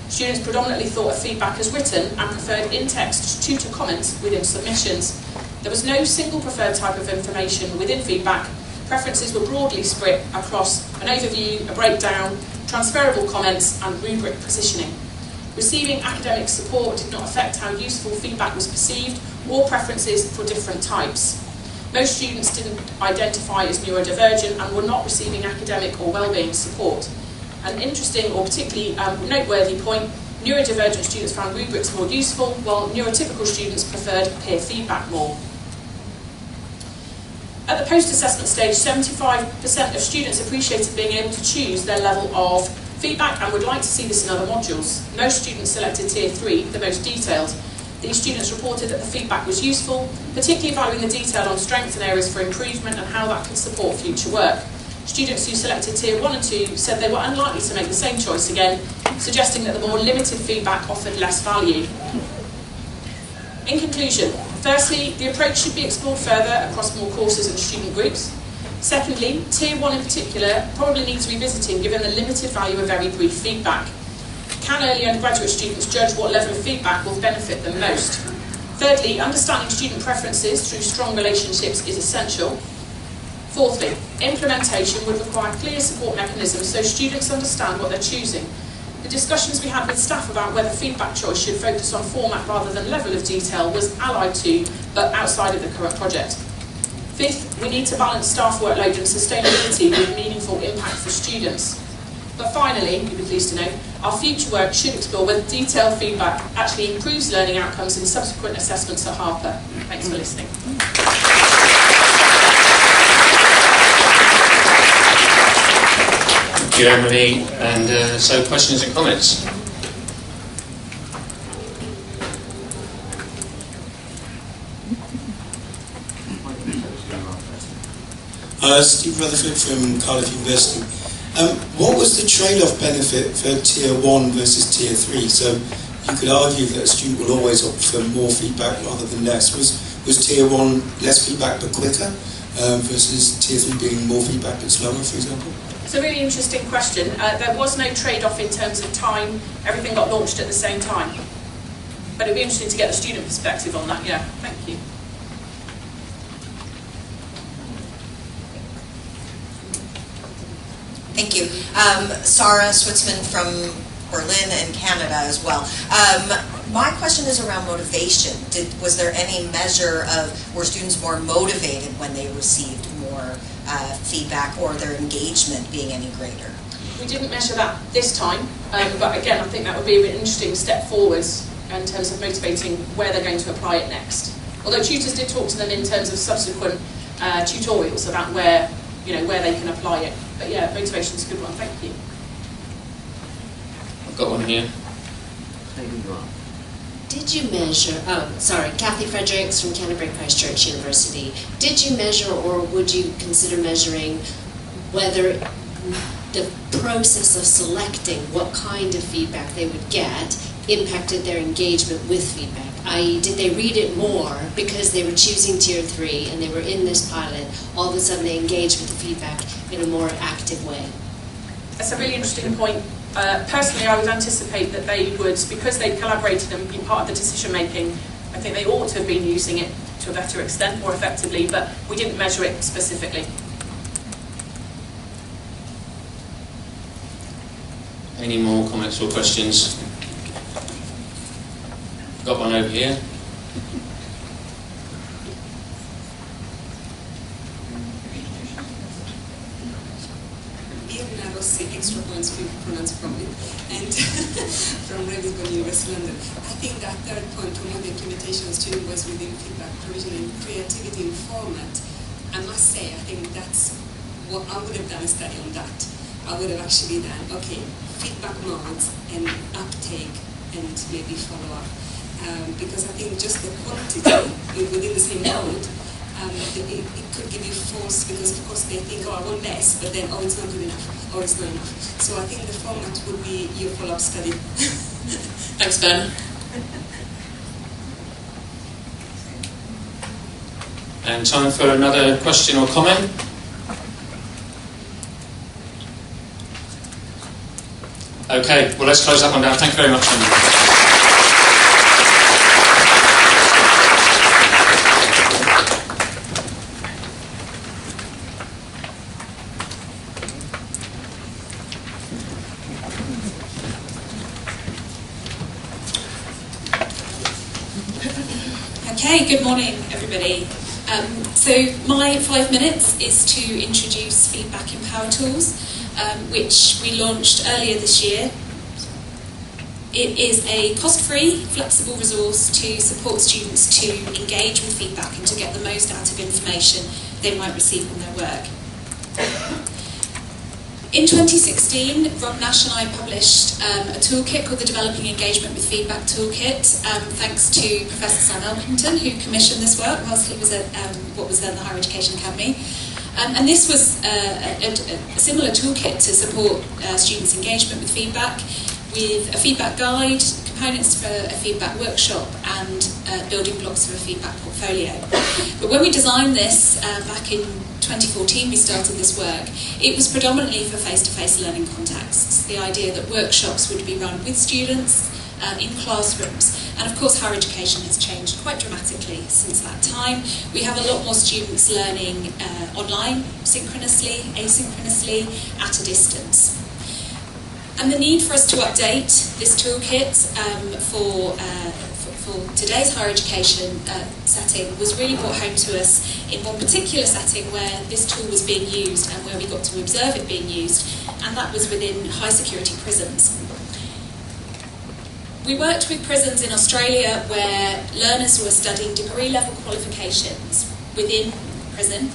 Students predominantly thought of feedback as written and preferred in-text tutor comments within submissions. There was no single preferred type of information within feedback. Preferences were broadly split across an overview, a breakdown, transferable comments, and rubric positioning. Receiving academic support did not affect how useful feedback was perceived or preferences for different types. Most students didn't identify as neurodivergent and were not receiving academic or wellbeing support. An interesting or particularly noteworthy point, neurodivergent students found rubrics more useful, while neurotypical students preferred peer feedback more. At the post-assessment stage, 75% of students appreciated being able to choose their level of feedback and would like to see this in other modules. Most students selected Tier 3, the most detailed. These students reported that the feedback was useful, particularly valuing the detail on strengths and areas for improvement and how that could support future work. Students who selected Tier 1 and 2 said they were unlikely to make the same choice again, suggesting that the more limited feedback offered less value. In conclusion, firstly, the approach should be explored further across more courses and student groups. Secondly, Tier 1 in particular probably needs revisiting given the limited value of very brief feedback. Can early undergraduate students judge what level of feedback will benefit them most? Thirdly, understanding student preferences through strong relationships is essential. Fourthly, implementation would require clear support mechanisms so students understand what they're choosing. The discussions we had with staff about whether feedback choice should focus on format rather than level of detail was allied to, but outside of the current project. Fifth, we need to balance staff workload and sustainability with meaningful impact for students. But finally, you'll be pleased to know, our future work should explore whether detailed feedback actually improves learning outcomes in subsequent assessments at Harper. Thanks for listening. Thank you, Emily. And so questions and comments? Steve Rutherford from Cardiff University. What was the trade-off benefit for Tier 1 versus Tier 3? So you could argue that a student will always opt for more feedback rather than less. Was Tier 1 less feedback but quicker? versus tier 3 being more feedback but slower, for example? It's a really interesting question. There was no trade-off in terms of time. Everything got launched at the same time. But it'd be interesting to get the student perspective on that. Yeah, thank you. Thank you. Sarah Switzman from Berlin and Canada as well. My question is around motivation. Was there any measure of, were students more motivated when they received more feedback, or their engagement being any greater? We didn't measure that this time, but again, I think that would be an interesting step forwards in terms of motivating where they're going to apply it next. Although tutors did talk to them in terms of subsequent tutorials about where they can apply it. But yeah, motivation is a good one. Thank you. I've got one here. Did you measure, Kathy Fredericks from Canterbury Christchurch University, did you measure, or would you consider measuring, whether the process of selecting what kind of feedback they would get impacted their engagement with feedback? I.e., did they read it more because they were choosing tier 3 and they were in this pilot, all of a sudden they engaged with the feedback in a more active way? That's a really interesting point. Personally, I would anticipate that they would, because they collaborated and been part of the decision making, I think they ought to have been using it to a better extent, more effectively, but we didn't measure it specifically. Any more comments or questions? Got one over here. I was extra points for pronounced from it, and from Ravenburn University London. I think that third point, promote the implementation of student voice within feedback provision and creativity in format, I must say, I think that's what I would have done a study on that. I would have actually done, okay, feedback modes and uptake and maybe follow up. Because I think just the quantity within the same mode, it could give you false, because of course they think, oh, I want less, but then, oh, it's not good enough, or it's not enough. So I think the format would be your follow-up study. Thanks, Ben. And time for another question or comment? Okay, well, let's close that one down. Thank you very much, Andrew. Okay, good morning everybody. So my 5 minutes is to introduce Feedback in Power Tools, which we launched earlier this year. It is a cost-free, flexible resource to support students to engage with feedback and to get the most out of information they might receive from their work. In 2016, Rob Nash and I published a toolkit called the Developing Engagement with Feedback Toolkit, thanks to Professor Sam Elkington, who commissioned this work whilst he was at what was then the Higher Education Academy. And this was a similar toolkit to support students' engagement with feedback, with a feedback guide, components for a feedback workshop, and building blocks for a feedback portfolio. But when we designed this back in 2014, we started this work, it was predominantly for face-to-face learning contexts. The idea that workshops would be run with students in classrooms. And of course, higher education has changed quite dramatically since that time. We have a lot more students learning online, synchronously, asynchronously, at a distance. And the need for us to update this toolkit for today's higher education setting was really brought home to us in one particular setting where this tool was being used and where we got to observe it being used, and that was within high security prisons. We worked with prisons in Australia where learners were studying degree level qualifications within prison.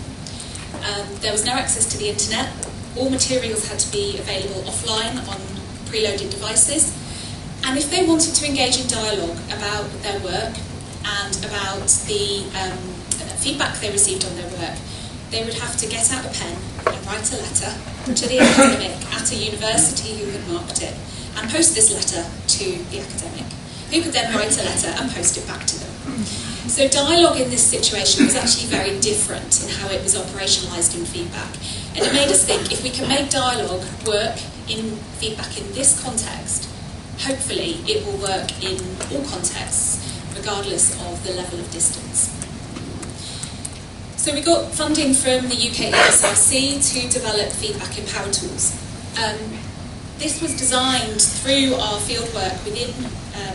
There was no access to the internet. All materials had to be available offline on preloaded devices. And if they wanted to engage in dialogue about their work and about the feedback they received on their work, they would have to get out a pen and write a letter to the academic at a university who had marked it, and post this letter to the academic, who could then write a letter and post it back to them. So dialogue in this situation was actually very different in how it was operationalised in feedback. And it made us think, if we can make dialogue work in feedback in this context, hopefully it will work in all contexts, regardless of the level of distance. So we got funding from the UK ESRC to develop feedback in power tools. This was designed through our fieldwork within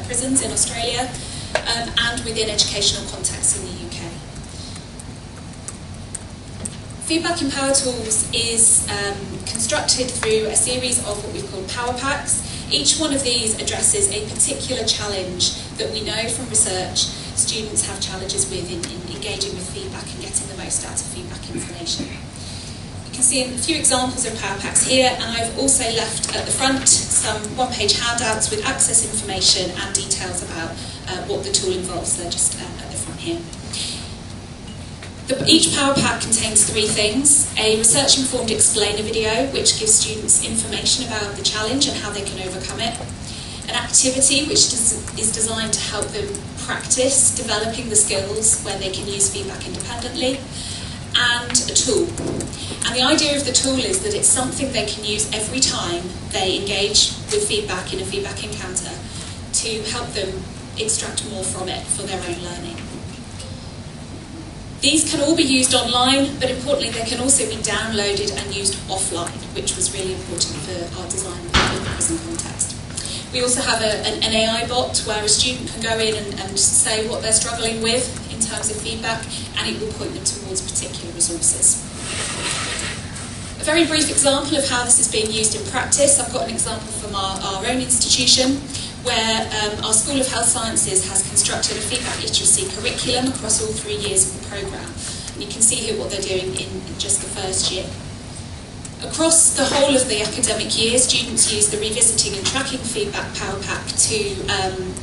prisons in Australia and within educational contexts in the UK. Feedback in power tools is constructed through a series of what we've called power packs. Each one of these addresses a particular challenge that we know from research students have challenges with in engaging with feedback and getting the most out of feedback information. You can see a few examples of power packs here, and I've also left at the front some one-page handouts with access information and details about what the tool involves. They're just at the front here. Each power pack contains three things: a research-informed explainer video, which gives students information about the challenge and how they can overcome it; an activity which is designed to help them practice developing the skills where they can use feedback independently; and a tool. And the idea of the tool is that it's something they can use every time they engage with feedback in a feedback encounter to help them extract more from it for their own learning. These can all be used online, but importantly they can also be downloaded and used offline, which was really important for our design in the prison context. We also have an AI bot where a student can go in and say what they're struggling with in terms of feedback, and it will point them towards particular resources. A very brief example of how this is being used in practice. I've got an example from our own institution, where our School of Health Sciences has constructed a feedback literacy curriculum across all 3 years of the programme. And you can see here what they're doing in just the first year. Across the whole of the academic year, students use the Revisiting and Tracking Feedback Power Pack to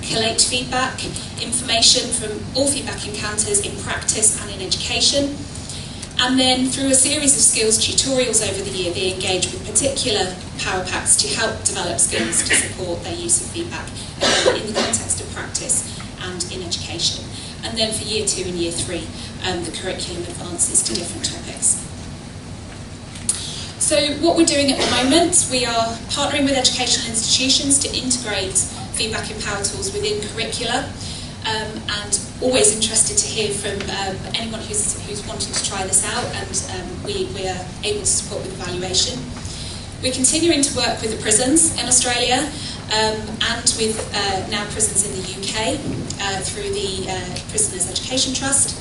collate feedback, information from all feedback encounters in practice and in education. And then through a series of skills tutorials over the year, they engage with particular power packs to help develop skills to support their use of feedback in the context of practice and in education. And then for year 2 and year 3, the curriculum advances to different topics. So what we're doing at the moment, we are partnering with educational institutions to integrate feedback in power tools within curricula. And always interested to hear from anyone who's wanting to try this out, and we are able to support with evaluation. We're continuing to work with the prisons in Australia and with now prisons in the UK through the Prisoners Education Trust.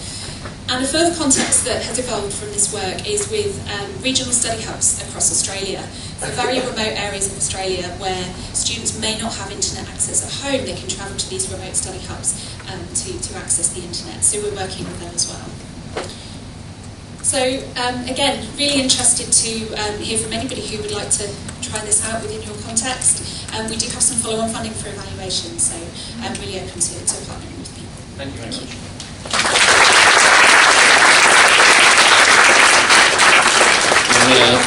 And a further context that has evolved from this work is with regional study hubs across Australia. So very remote areas of Australia where students may not have internet access at home, they can travel to these remote study hubs to access the internet. So we're working with them as well. So again, really interested to hear from anybody who would like to try this out within your context. We do have some follow-on funding for evaluation, so I'm really open to partnering with people. Thank you very much.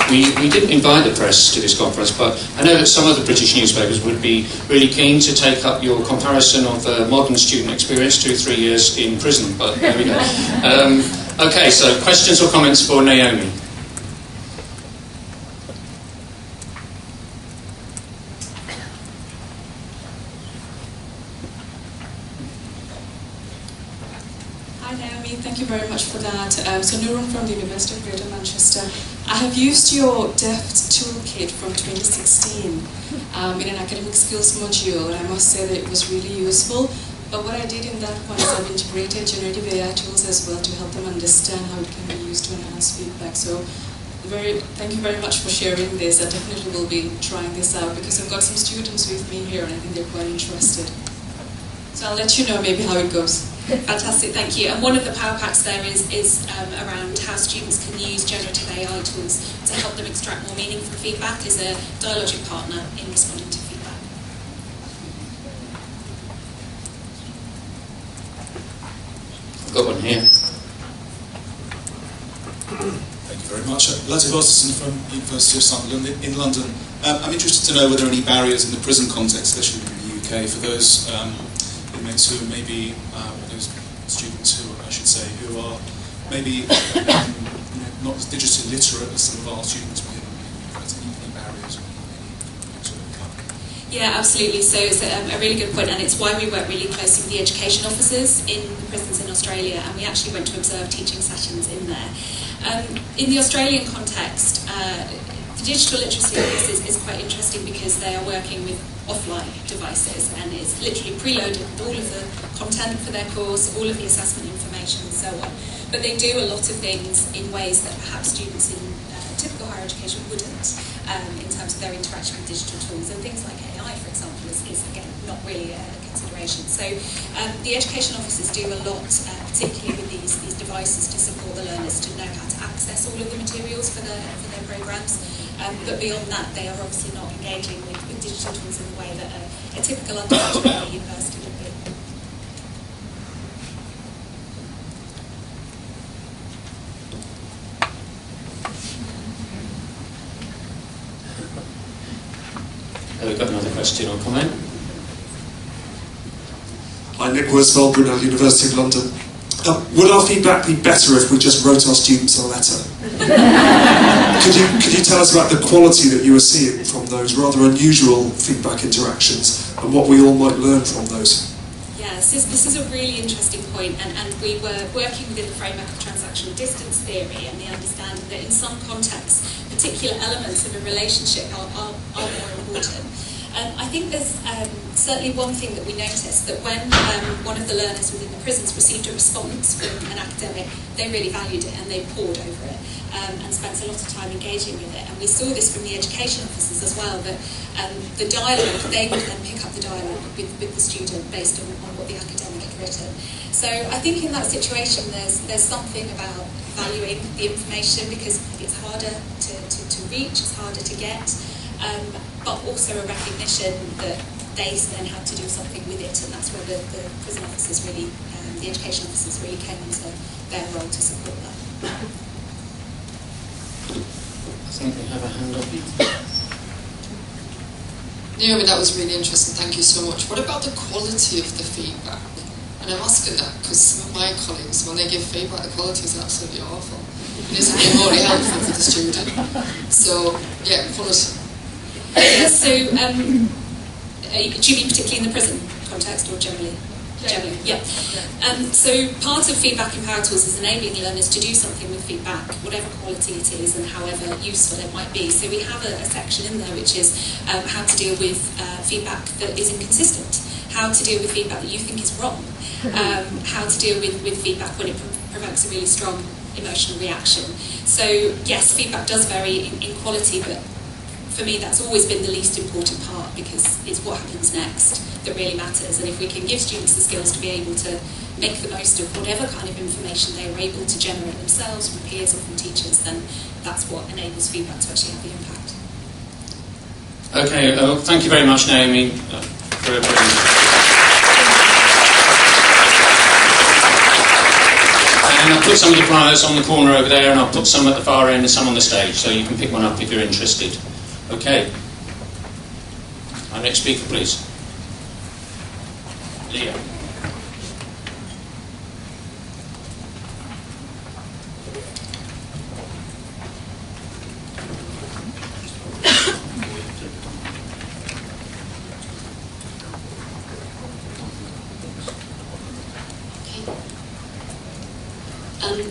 We didn't invite the press to this conference, but I know that some of the British newspapers would be really keen to take up your comparison of the modern student experience, 2-3 years in prison, but there we go. Okay, so questions or comments for Naomi? Hi Naomi, thank you very much for that. So Nurun from the University of Greater Manchester. I have used your DEFT toolkit from 2016 in an academic skills module, and I must say that it was really useful. But what I did in that one is I've integrated generative AI tools as well to help them understand how it can be used to enhance feedback. So thank you very much for sharing this. I definitely will be trying this out because I've got some students with me here and I think they're quite interested. So I'll let you know maybe how it goes. Fantastic, thank you. And one of the power packs there is around how students can use generative AI tools to help them extract more meaning from feedback as a dialogic partner in responding to feedback. I've got one here. Thank you very much. Latif Osterson from University of Sunderland in London. I'm interested to know whether there are any barriers in the prison context, especially in the UK, for those inmates who maybe those students who, I should say, who are maybe not as digitally literate as some of our students within any barriers or any sort of cut? Yeah, absolutely. So it's a really good point, and it's why we work really closely with the education officers in the prisons in Australia, and we actually went to observe teaching sessions in there. In the Australian context, the digital literacy office is quite interesting because they are working with offline devices, and it's literally preloaded with all of the content for their course, all of the assessment information and so on. But they do a lot of things in ways that perhaps students in typical higher education wouldn't, in terms of their interaction with digital tools. And things like AI, for example, is again, not really a consideration. So the education officers do a lot, particularly with these devices, to support the learners to know how to access all of the materials for their programmes. But beyond that, they are obviously not engaging with digital tools in the way that a typical undergraduate at a university would be. We've got another question or comment. Hi, Nick Worsfold, Brunel, University of London. Would our feedback be better if we just wrote our students a letter? Could you tell us about the quality that you were seeing from those rather unusual feedback interactions and what we all might learn from those? Yes, this is a really interesting point, and we were working within the framework of transactional distance theory and the understanding that in some contexts, particular elements of a relationship are more important. I think there's certainly one thing that we noticed, that when one of the learners within the prisons received a response from an academic, they really valued it and they pored over it and spent a lot of time engaging with it. And we saw this from the education officers as well, that the dialogue, they would then pick up the dialogue with the student based on what the academic had written. So I think in that situation there's something about valuing the information, because it's harder to reach, it's harder to get. But also a recognition that they then had to do something with it, and that's where the prison officers really, the education officers really came into their role to support that. I think we have a hand up. Naomi, that was really interesting, thank you so much. What about the quality of the feedback? And I'm asking that because some of my colleagues, when they give feedback, the quality is absolutely awful. It isn't remotely helpful for the student. So, yeah, quality. So, do you mean particularly in the prison context or generally? Generally, yeah. So part of feedback in Power Tools is enabling learners to do something with feedback, whatever quality it is and however useful it might be. So we have a section in there which is how to deal with feedback that is inconsistent, how to deal with feedback that you think is wrong, how to deal with feedback when it provokes a really strong emotional reaction. So yes, feedback does vary in quality, but for me, that's always been the least important part, because it's what happens next that really matters. And if we can give students the skills to be able to make the most of whatever kind of information they are able to generate themselves from peers or from teachers, then that's what enables feedback to actually have the impact. Okay, thank you very much, Naomi, for everything. And I'll put some of the flyers on the corner over there, and I'll put some at the far end and some on the stage, so you can pick one up if you're interested. Okay. Our next speaker, please. Leah.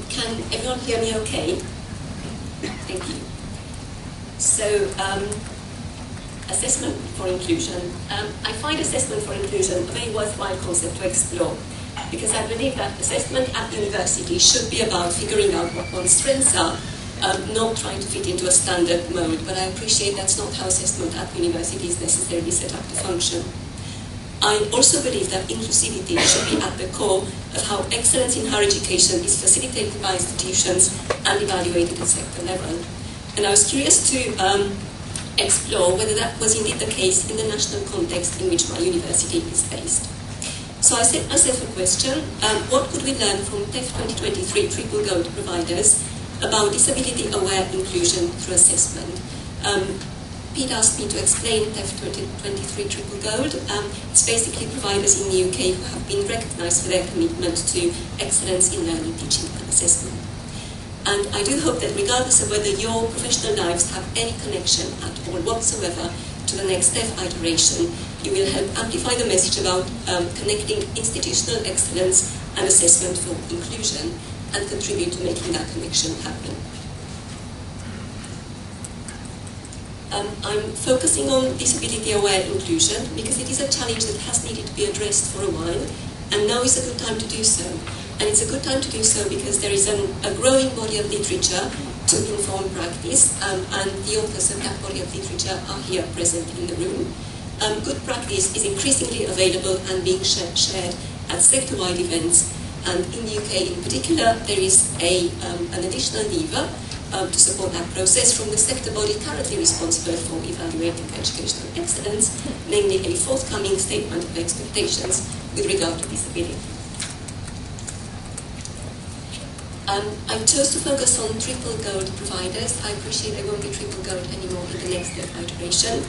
Can everyone hear me okay? Thank you. So, assessment for inclusion. I find assessment for inclusion a very worthwhile concept to explore, because I believe that assessment at university should be about figuring out what one's strengths are, not trying to fit into a standard mode, but I appreciate that's not how assessment at university is necessarily set up to function. I also believe that inclusivity should be at the core of how excellence in higher education is facilitated by institutions and evaluated at sector level. And I was curious to explore whether that was indeed the case in the national context in which my university is based. So I set myself a question, what could we learn from TEF 2023 Triple Gold providers about disability-aware inclusion through assessment? Pete asked me to explain TEF 2023 Triple Gold. It's basically providers in the UK who have been recognised for their commitment to excellence in learning, teaching and assessment. And I do hope that regardless of whether your professional lives have any connection at all whatsoever to the next TEF iteration, you will help amplify the message about connecting institutional excellence and assessment for inclusion and contribute to making that connection happen. I'm focusing on disability-aware inclusion because it is a challenge that has needed to be addressed for a while, and now is a good time to do so. And it's a good time to do so because there is a growing body of literature to inform practice, and the authors of that body of literature are here present in the room. Good practice is increasingly available and being shared at sector-wide events, and in the UK in particular, there is an additional lever to support that process from the sector body currently responsible for evaluating educational excellence, namely a forthcoming statement of expectations with regard to disability. I chose to focus on triple gold providers. I appreciate there won't be triple gold anymore in the next iteration,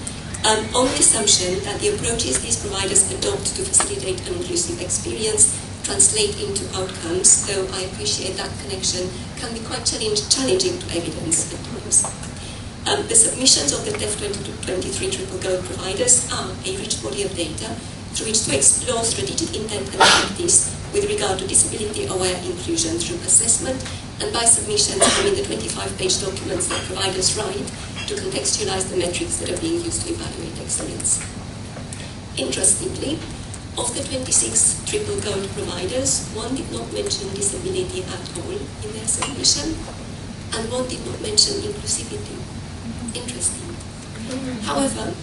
on the assumption that the approaches these providers adopt to facilitate an inclusive experience translate into outcomes, though I appreciate that connection can be quite challenging to evidence at times. The submissions of the TEF 2023 Triple Gold providers are a rich body of data through which to explore strategic intent and practice with regard to disability-aware inclusion through assessment, and by submissions I mean the 25-page documents that providers write to contextualize the metrics that are being used to evaluate excellence. Interestingly, of the 26 Triple Gold providers, one did not mention disability at all in their submission, and one did not mention inclusivity. Interesting. However,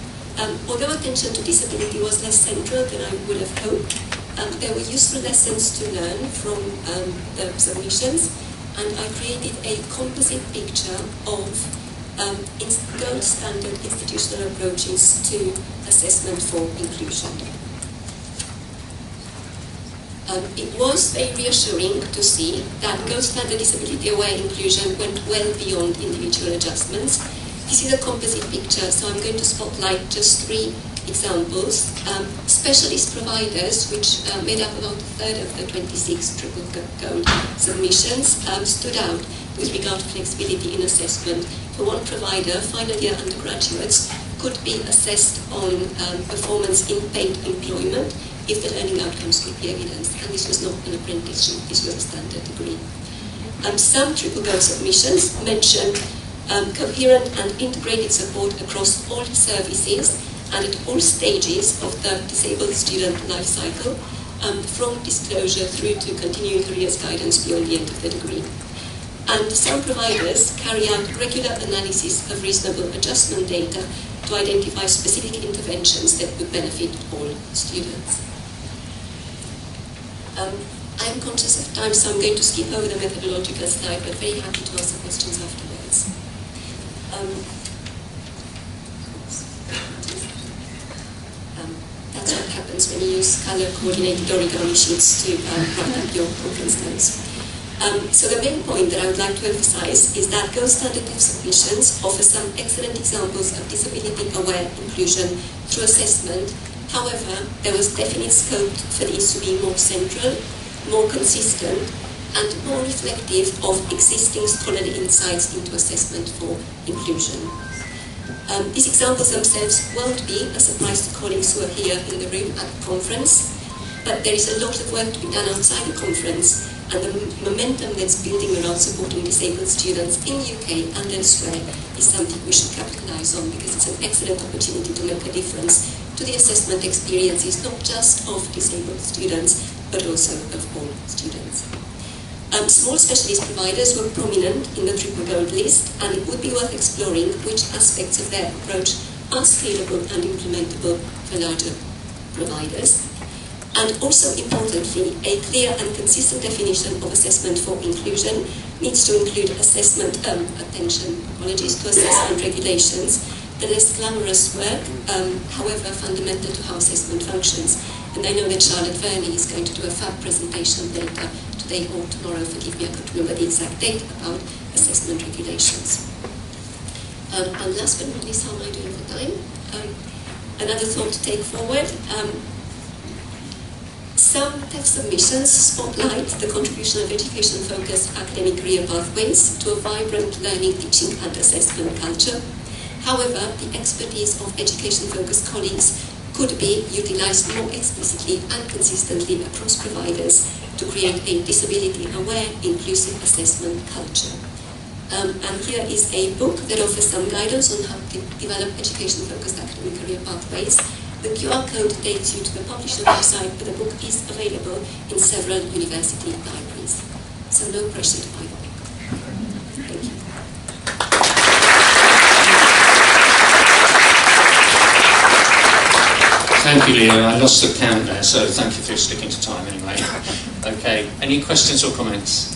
although attention to disability was less central than I would have hoped, there were useful lessons to learn from the submissions, and I created a composite picture of gold standard institutional approaches to assessment for inclusion. It was very reassuring to see that gold standard disability-aware inclusion went well beyond individual adjustments. This is a composite picture, so I'm going to spotlight just 3 examples. Specialist providers, which made up about a third of the 26 Triple Gold submissions, stood out with regard to flexibility in assessment. For one provider, final year undergraduates could be assessed on performance in paid employment if the learning outcomes could be evidenced, and this was not an apprenticeship, this was a standard degree. Some Triple Gold submissions mentioned coherent and integrated support across all services and at all stages of the disabled student life cycle, from disclosure through to continuing careers guidance beyond the end of the degree. And some providers carry out regular analysis of reasonable adjustment data to identify specific interventions that would benefit all students. I am conscious of time, so I'm going to skip over the methodological slide, but very happy to answer questions afterwards. That's what happens when you use color-coordinated origami sheets to write up your conference notes. So the main point that I would like to emphasize is that gold standard TEF submissions offer some excellent examples of disability-aware inclusion through assessment. However, there was definite scope for these to be more central, more consistent, and more reflective of existing scholarly insights into assessment for inclusion. These examples themselves won't be a surprise to colleagues who are here in the room at the conference, but there is a lot of work to be done outside the conference, and the momentum that's building around supporting disabled students in the UK and elsewhere is something we should capitalise on, because it's an excellent opportunity to make a difference to the assessment experiences, not just of disabled students, but also of all students. Small specialist providers were prominent in the Triple Gold list, and it would be worth exploring which aspects of their approach are scalable and implementable for larger providers. And also importantly, a clear and consistent definition of assessment for inclusion needs to include assessment, apologies, to assessment regulations, the less glamorous work, however fundamental to how assessment functions. And I know that Charlotte Verney is going to do a fab presentation later today or tomorrow, forgive me, I can't remember the exact date, about assessment regulations. And last but not least, how am I doing for time? Another thought to take forward. Some TEF submissions spotlight the contribution of education-focused academic career pathways to a vibrant learning, teaching and assessment culture. However, the expertise of education-focused colleagues could be utilized more explicitly and consistently across providers to create a disability-aware, inclusive assessment culture. And here is a book that offers some guidance on how to develop education-focused academic career pathways. The QR code takes you to the publisher website, but the book is available in several university libraries. So no pressure to buy the book. Thank you. Thank you, Leo. I lost the count there, so thank you for sticking to time anyway. Okay, any questions or comments?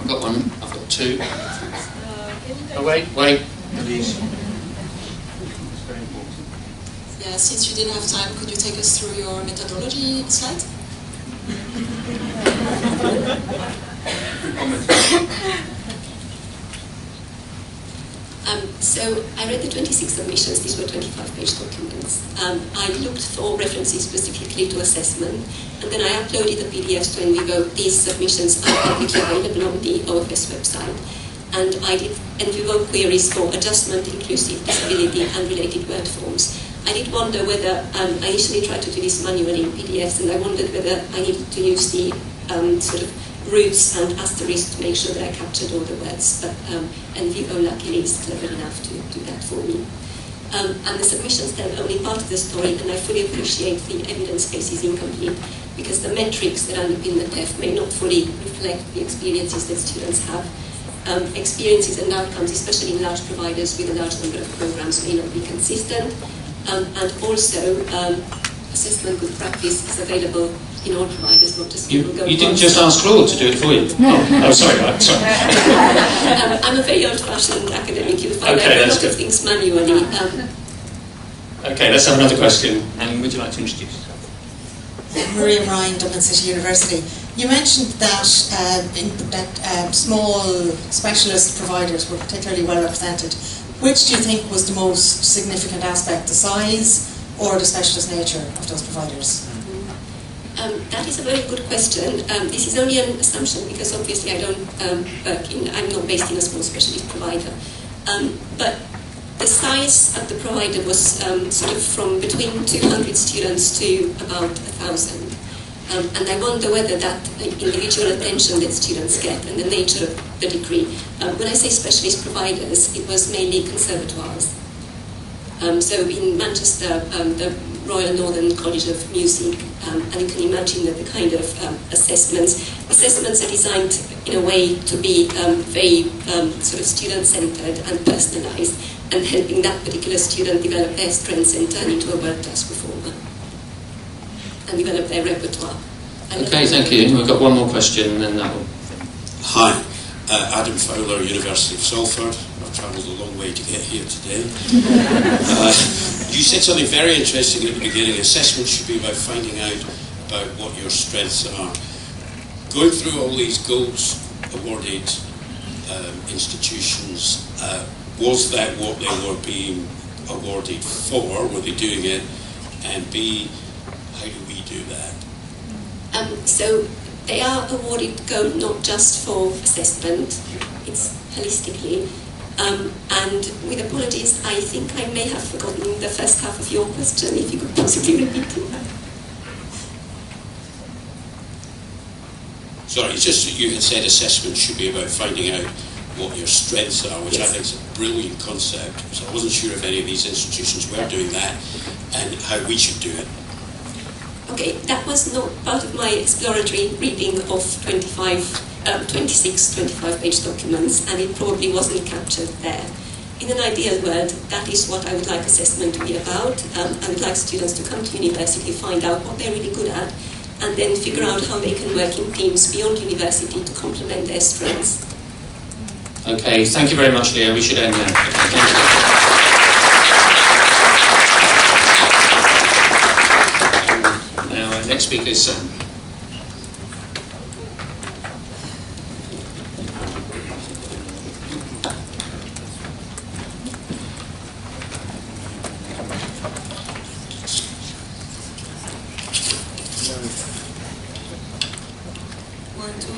I've got one, I've got two. Oh, wait. Please. Yeah, since you didn't have time, could you take us through your methodology slide? So I read the 26 submissions. These were 25-page documents. I looked for references specifically to assessment, and then I uploaded the PDFs to NVivo. These submissions are publicly available on the OFS website. And I did NVivo queries for adjustment, inclusive, disability, and related word forms. I did wonder whether, I initially tried to do this manually in PDFs, and I wondered whether I needed to use the sort of roots and asterisks to make sure that I captured all the words, but NVivo luckily is clever enough to do that for me. And the submissions tell only part of the story, and I fully appreciate the evidence base is incomplete, because the metrics that underpin the TEF may not fully reflect the experiences that students have. Experiences and outcomes, especially in large providers with a large number of programs, may not be consistent. And also, assessment good practice is available in all providers, not just people You didn't just ask Claude to do it for you? No. Oh, sorry. I'm a very old-fashioned academic. You'll find Okay, a that's lot of good. things manually. Okay, let's have another question. And would you like to introduce yourself? Maria Ryan, Dublin City University. You mentioned that small specialist providers were particularly well represented. Which do you think was the most significant aspect, the size or the specialist nature of those providers? That is a very good question. This is only an assumption because obviously I don't I'm not based in a small specialist provider. But the size of the provider was sort of from between 200 students to about 1,000. And I wonder whether that individual attention that students get and the nature of the degree. When I say specialist providers, it was mainly conservatoires. So in Manchester, the Royal Northern College of Music, and you can imagine that the kind of assessments are designed in a way to be very sort of student-centered and personalized, and helping that particular student develop their strengths and turn into a world-class performer and develop their repertoire. Okay, thank you. We've got one more question and then that will... Hi, Adam Fowler, University of Salford. I've travelled a long way to get here today. You said something very interesting at the beginning. Assessment should be about finding out about what your strengths are. Going through all these goals awarded institutions, was that what they were being awarded for? Were they doing it? And B, how do we do that? So they are awarded gold not just for assessment, it's holistically. And with apologies, I think I may have forgotten the first half of your question, if you could possibly repeat it. Sorry, it's just that you had said assessment should be about finding out what your strengths are, which Yes. I think is a brilliant concept. So I wasn't sure if any of these institutions were doing that and how we should do it. Okay, that was not part of my exploratory reading of 25-page documents, and it probably wasn't captured there. In an ideal world, that is what I would like assessment to be about. I would like students to come to university, find out what they're really good at, and then figure out how they can work in teams beyond university to complement their strengths. Okay, thank you very much, Leo. We should end there. Thank you. next speaker is Sam.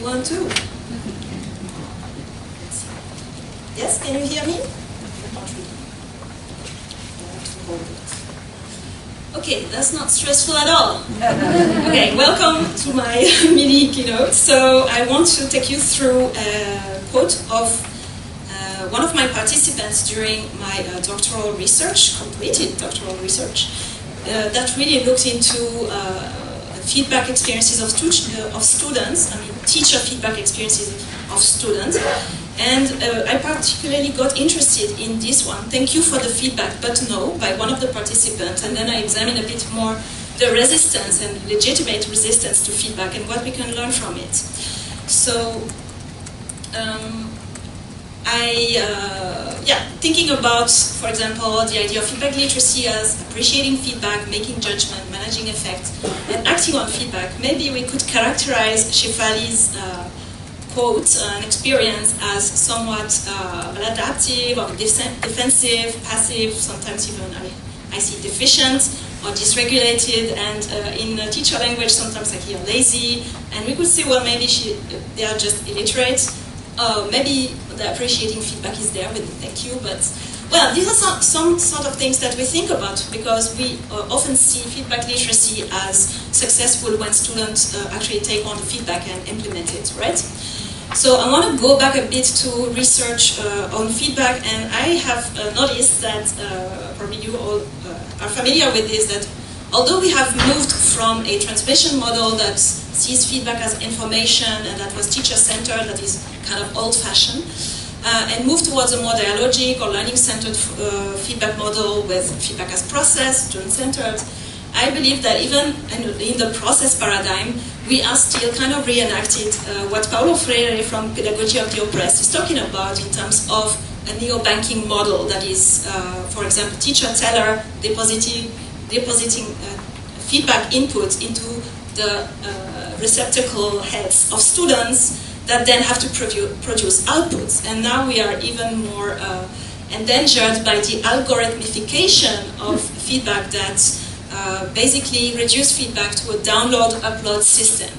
One, two. Yes, can you hear me? Okay, that's not stressful at all. Okay, welcome to my mini keynote. So I want to take you through a quote of one of my participants during my doctoral research, completed doctoral research, that really looked into feedback experiences of students, teacher feedback experiences of students. And I particularly got interested in this one. Thank you for the feedback, but no, by one of the participants. And then I examined a bit more the resistance and legitimate resistance to feedback and what we can learn from it. So, thinking about, for example, the idea of feedback literacy as appreciating feedback, making judgment, managing effect, and acting on feedback, maybe we could characterize Shefali's quote and experience as somewhat maladaptive or defensive, passive, sometimes even I see deficient or dysregulated, and in teacher language sometimes I hear lazy, and we could say, well, maybe they are just illiterate. Maybe the appreciating feedback is there with the thank you, but well, these are some sort of things that we think about because we often see feedback literacy as successful when students actually take on the feedback and implement it, right? So I want to go back a bit to research on feedback, and I have noticed that probably you all are familiar with this, that although we have moved from a transmission model that sees feedback as information and that was teacher-centered, that is kind of old-fashioned, and moved towards a more dialogic or learning-centered feedback model with feedback as process, student-centered, I believe that even in the process paradigm, we are still kind of reenacted what Paulo Freire from Pedagogy of the Oppressed is talking about in terms of a neo-banking model that is, for example, teacher-teller depositing feedback inputs into the receptacle heads of students that then have to produce outputs. And now we are even more endangered by the algorithmification of feedback that basically reduce feedback to a download-upload system.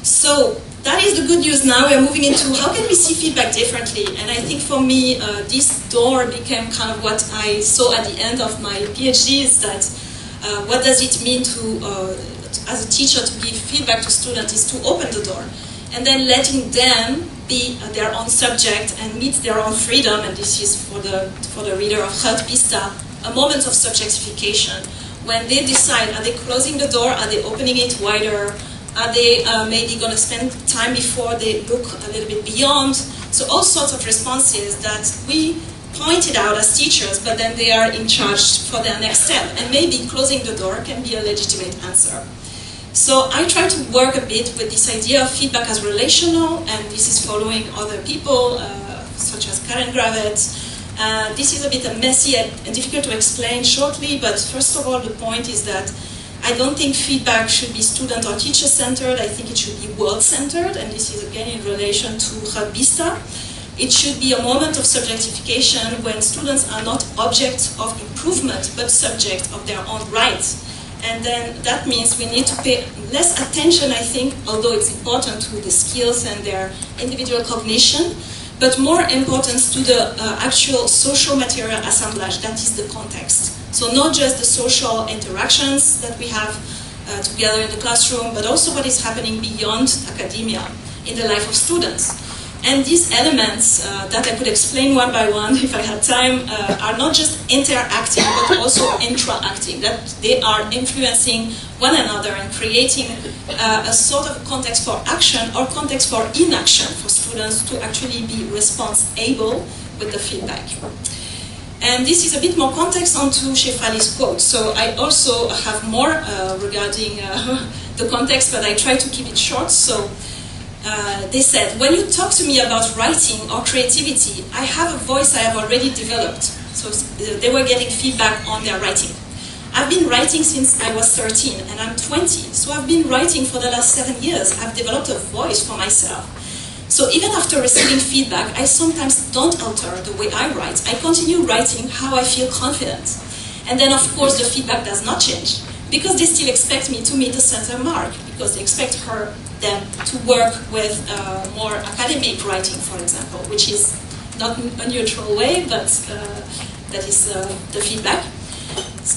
So that is the good news now. We're moving into how can we see feedback differently? And I think for me, this door became kind of what I saw at the end of my PhD, is that what does it mean to, as a teacher, to give feedback to students is to open the door and then letting them be their own subject and meet their own freedom. And this is for the reader of Hut Pista, a moment of subjectification. When they decide, are they closing the door, are they opening it wider, are they maybe going to spend time before they look a little bit beyond? So all sorts of responses that we pointed out as teachers, but then they are in charge for their next step. And maybe closing the door can be a legitimate answer. So I try to work a bit with this idea of feedback as relational, and this is following other people, such as Karen Gravett. This is a bit messy and difficult to explain shortly, but first of all, the point is that I don't think feedback should be student or teacher-centered. I think it should be world-centered, and this is again in relation to Rabista. It should be a moment of subjectification when students are not objects of improvement, but subject of their own rights. And then that means we need to pay less attention, I think, although it's important, to the skills and their individual cognition, but more importance to the actual social material assemblage, that is the context. So not just the social interactions that we have together in the classroom, but also what is happening beyond academia in the life of students. And these elements that I could explain one by one if I had time are not just interacting, but also intra-acting, that they are influencing one another and creating a sort of context for action or context for inaction for students to actually be response-able with the feedback. And this is a bit more context onto Shefali's quote. So I also have more regarding the context, but I try to keep it short. So they said, when you talk to me about writing or creativity, I have a voice I have already developed. So they were getting feedback on their writing. I've been writing since I was 13 and I'm 20, so I've been writing for the last 7 years. I've developed a voice for myself. So even after receiving feedback, I sometimes don't alter the way I write. I continue writing how I feel confident. And then of course the feedback does not change, because they still expect me to meet the center mark, because they expect them to work with more academic writing, for example, which is not a neutral way, but that is the feedback.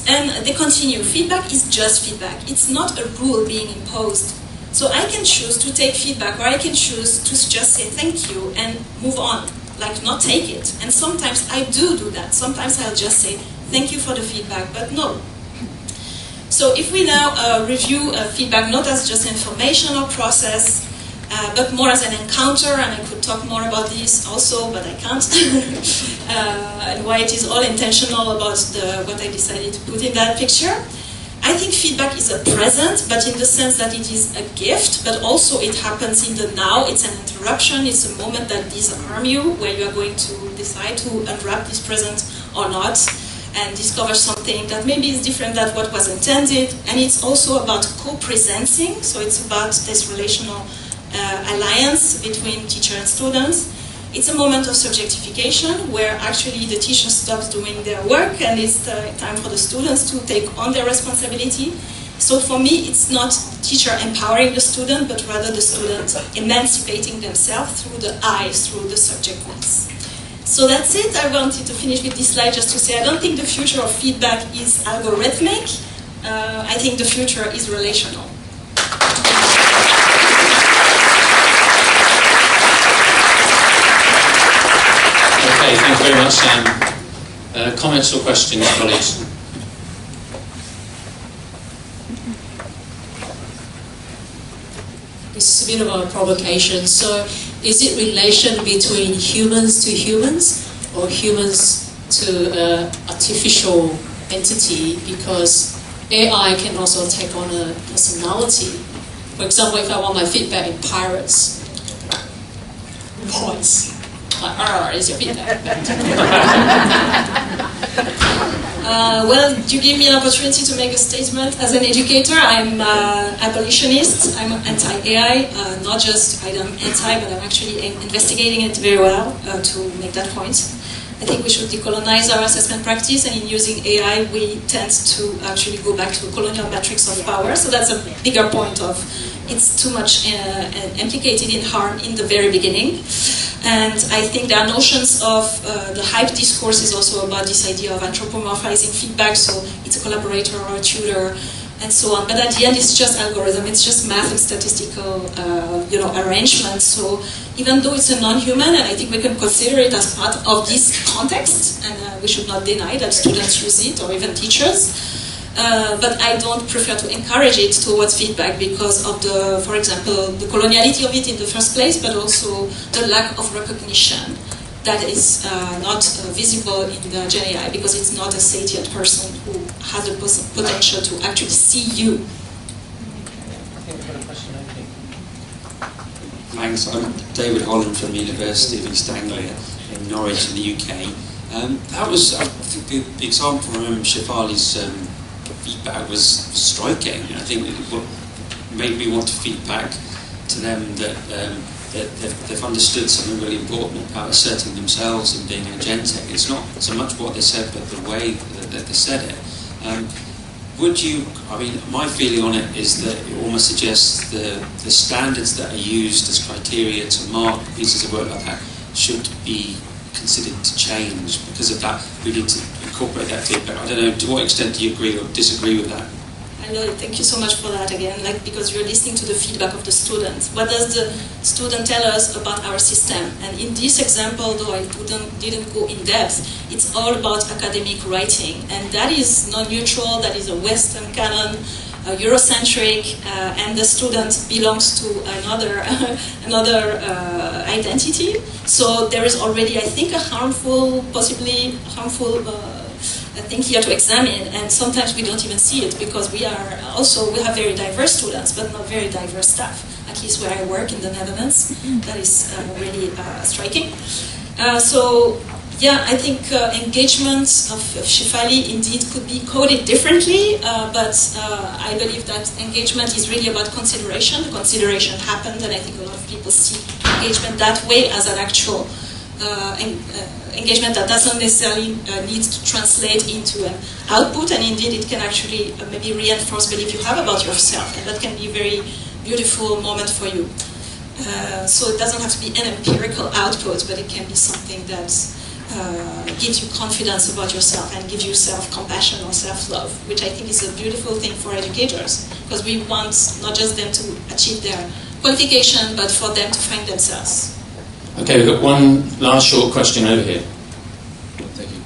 And they continue. Feedback is just feedback. It's not a rule being imposed. So I can choose to take feedback, or I can choose to just say thank you and move on, like not take it. And sometimes I do that. Sometimes I'll just say thank you for the feedback, but no. So if we now review feedback not as just information or process, but more as an encounter, and I could talk more about this also, but I can't, and why it is all intentional about what I decided to put in that picture. I think feedback is a present, but in the sense that it is a gift, but also it happens in the now. It's an interruption, it's a moment that disarm you, where you are going to decide to unwrap this present or not, and discover something that maybe is different than what was intended. And it's also about co-presencing, so it's about this relational alliance between teacher and students. It's a moment of subjectification where actually the teacher stops doing their work and it's time for the students to take on their responsibility. So for me, it's not teacher empowering the student, but rather the student emancipating themselves through the eyes, through the subjectness. So that's it. I wanted to finish with this slide just to say I don't think the future of feedback is algorithmic. I think the future is relational. Okay, thank you very much, Sam. Comments or questions, colleagues? This is a bit of a provocation. So, is it relation between humans to humans or humans to artificial entity? Because AI can also take on a personality. For example, if I want my feedback in pirates, voice. Is your feedback. Well, you give me an opportunity to make a statement. As an educator, I'm abolitionist. I'm anti-AI. Not just I'm anti, but I'm actually investigating it very well to make that point. I think we should decolonize our assessment practice, and in using AI, we tend to actually go back to the colonial matrix of power. So that's a bigger point of it's too much implicated in harm in the very beginning. And I think there are notions of the hype discourse is also about this idea of anthropomorphizing feedback, so it's a collaborator or a tutor, and so on. But at the end, it's just algorithm, it's just math and statistical arrangement. So even though it's a non-human, and I think we can consider it as part of this context, and we should not deny that students use it, or even teachers. But I don't prefer to encourage it towards feedback because of the, for example, the coloniality of it in the first place, but also the lack of recognition that is not visible in the Gen AI because it's not a sentient person who has the potential to actually see you. Thanks. I'm David Holland from the University of East Anglia in Norwich in the UK. That was, I think, the example from Shefali's feedback was striking. I think what made me want to feedback to them that they've understood something really important about asserting themselves and being agentic. It's not so much what they said, but the way that they said it. Would you, I mean, my feeling on it is that it almost suggests the standards that are used as criteria to mark pieces of work like that should be considered to change. Because of that, we need to incorporate that feedback. I don't know, to what extent do you agree or disagree with that? I know, thank you so much for that again, because you're listening to the feedback of the student. What does the student tell us about our system? And in this example, though I didn't go in depth, it's all about academic writing. And that is non-neutral, that is a Western canon, Eurocentric, and the student belongs to another identity. So there is already, I think, a possibly harmful thing here to examine, and sometimes we don't even see it because we have very diverse students, but not very diverse staff. At least where I work in the Netherlands, that is really striking. So Yeah, I think engagement of Shefali indeed could be coded differently, but I believe that engagement is really about consideration. Consideration happened, and I think a lot of people see engagement that way as an actual engagement that doesn't necessarily need to translate into an output, and indeed it can actually maybe reinforce belief you have about yourself, and that can be a very beautiful moment for you. So it doesn't have to be an empirical output, but it can be something that gives you confidence about yourself and gives you self-compassion or self-love, which I think is a beautiful thing for educators, because we want not just them to achieve their qualification, but for them to find themselves. Okay, we've got one last short question over here. Thank you.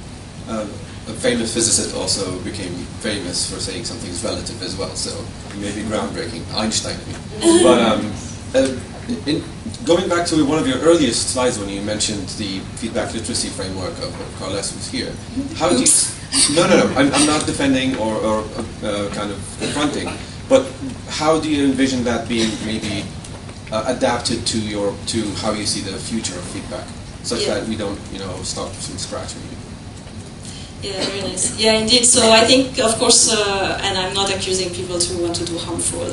A famous physicist also became famous for saying something's relative as well, so it may be groundbreaking. Einstein, I mean. But going back to one of your earliest slides when you mentioned the feedback literacy framework of Carles was here, how do you... No, I'm not defending or kind of confronting, but how do you envision that being maybe adapted to how you see the future of feedback, such that we don't, start from scratch? Yeah, very nice. Yeah, indeed. So I think, of course, and I'm not accusing people to want to do harmful,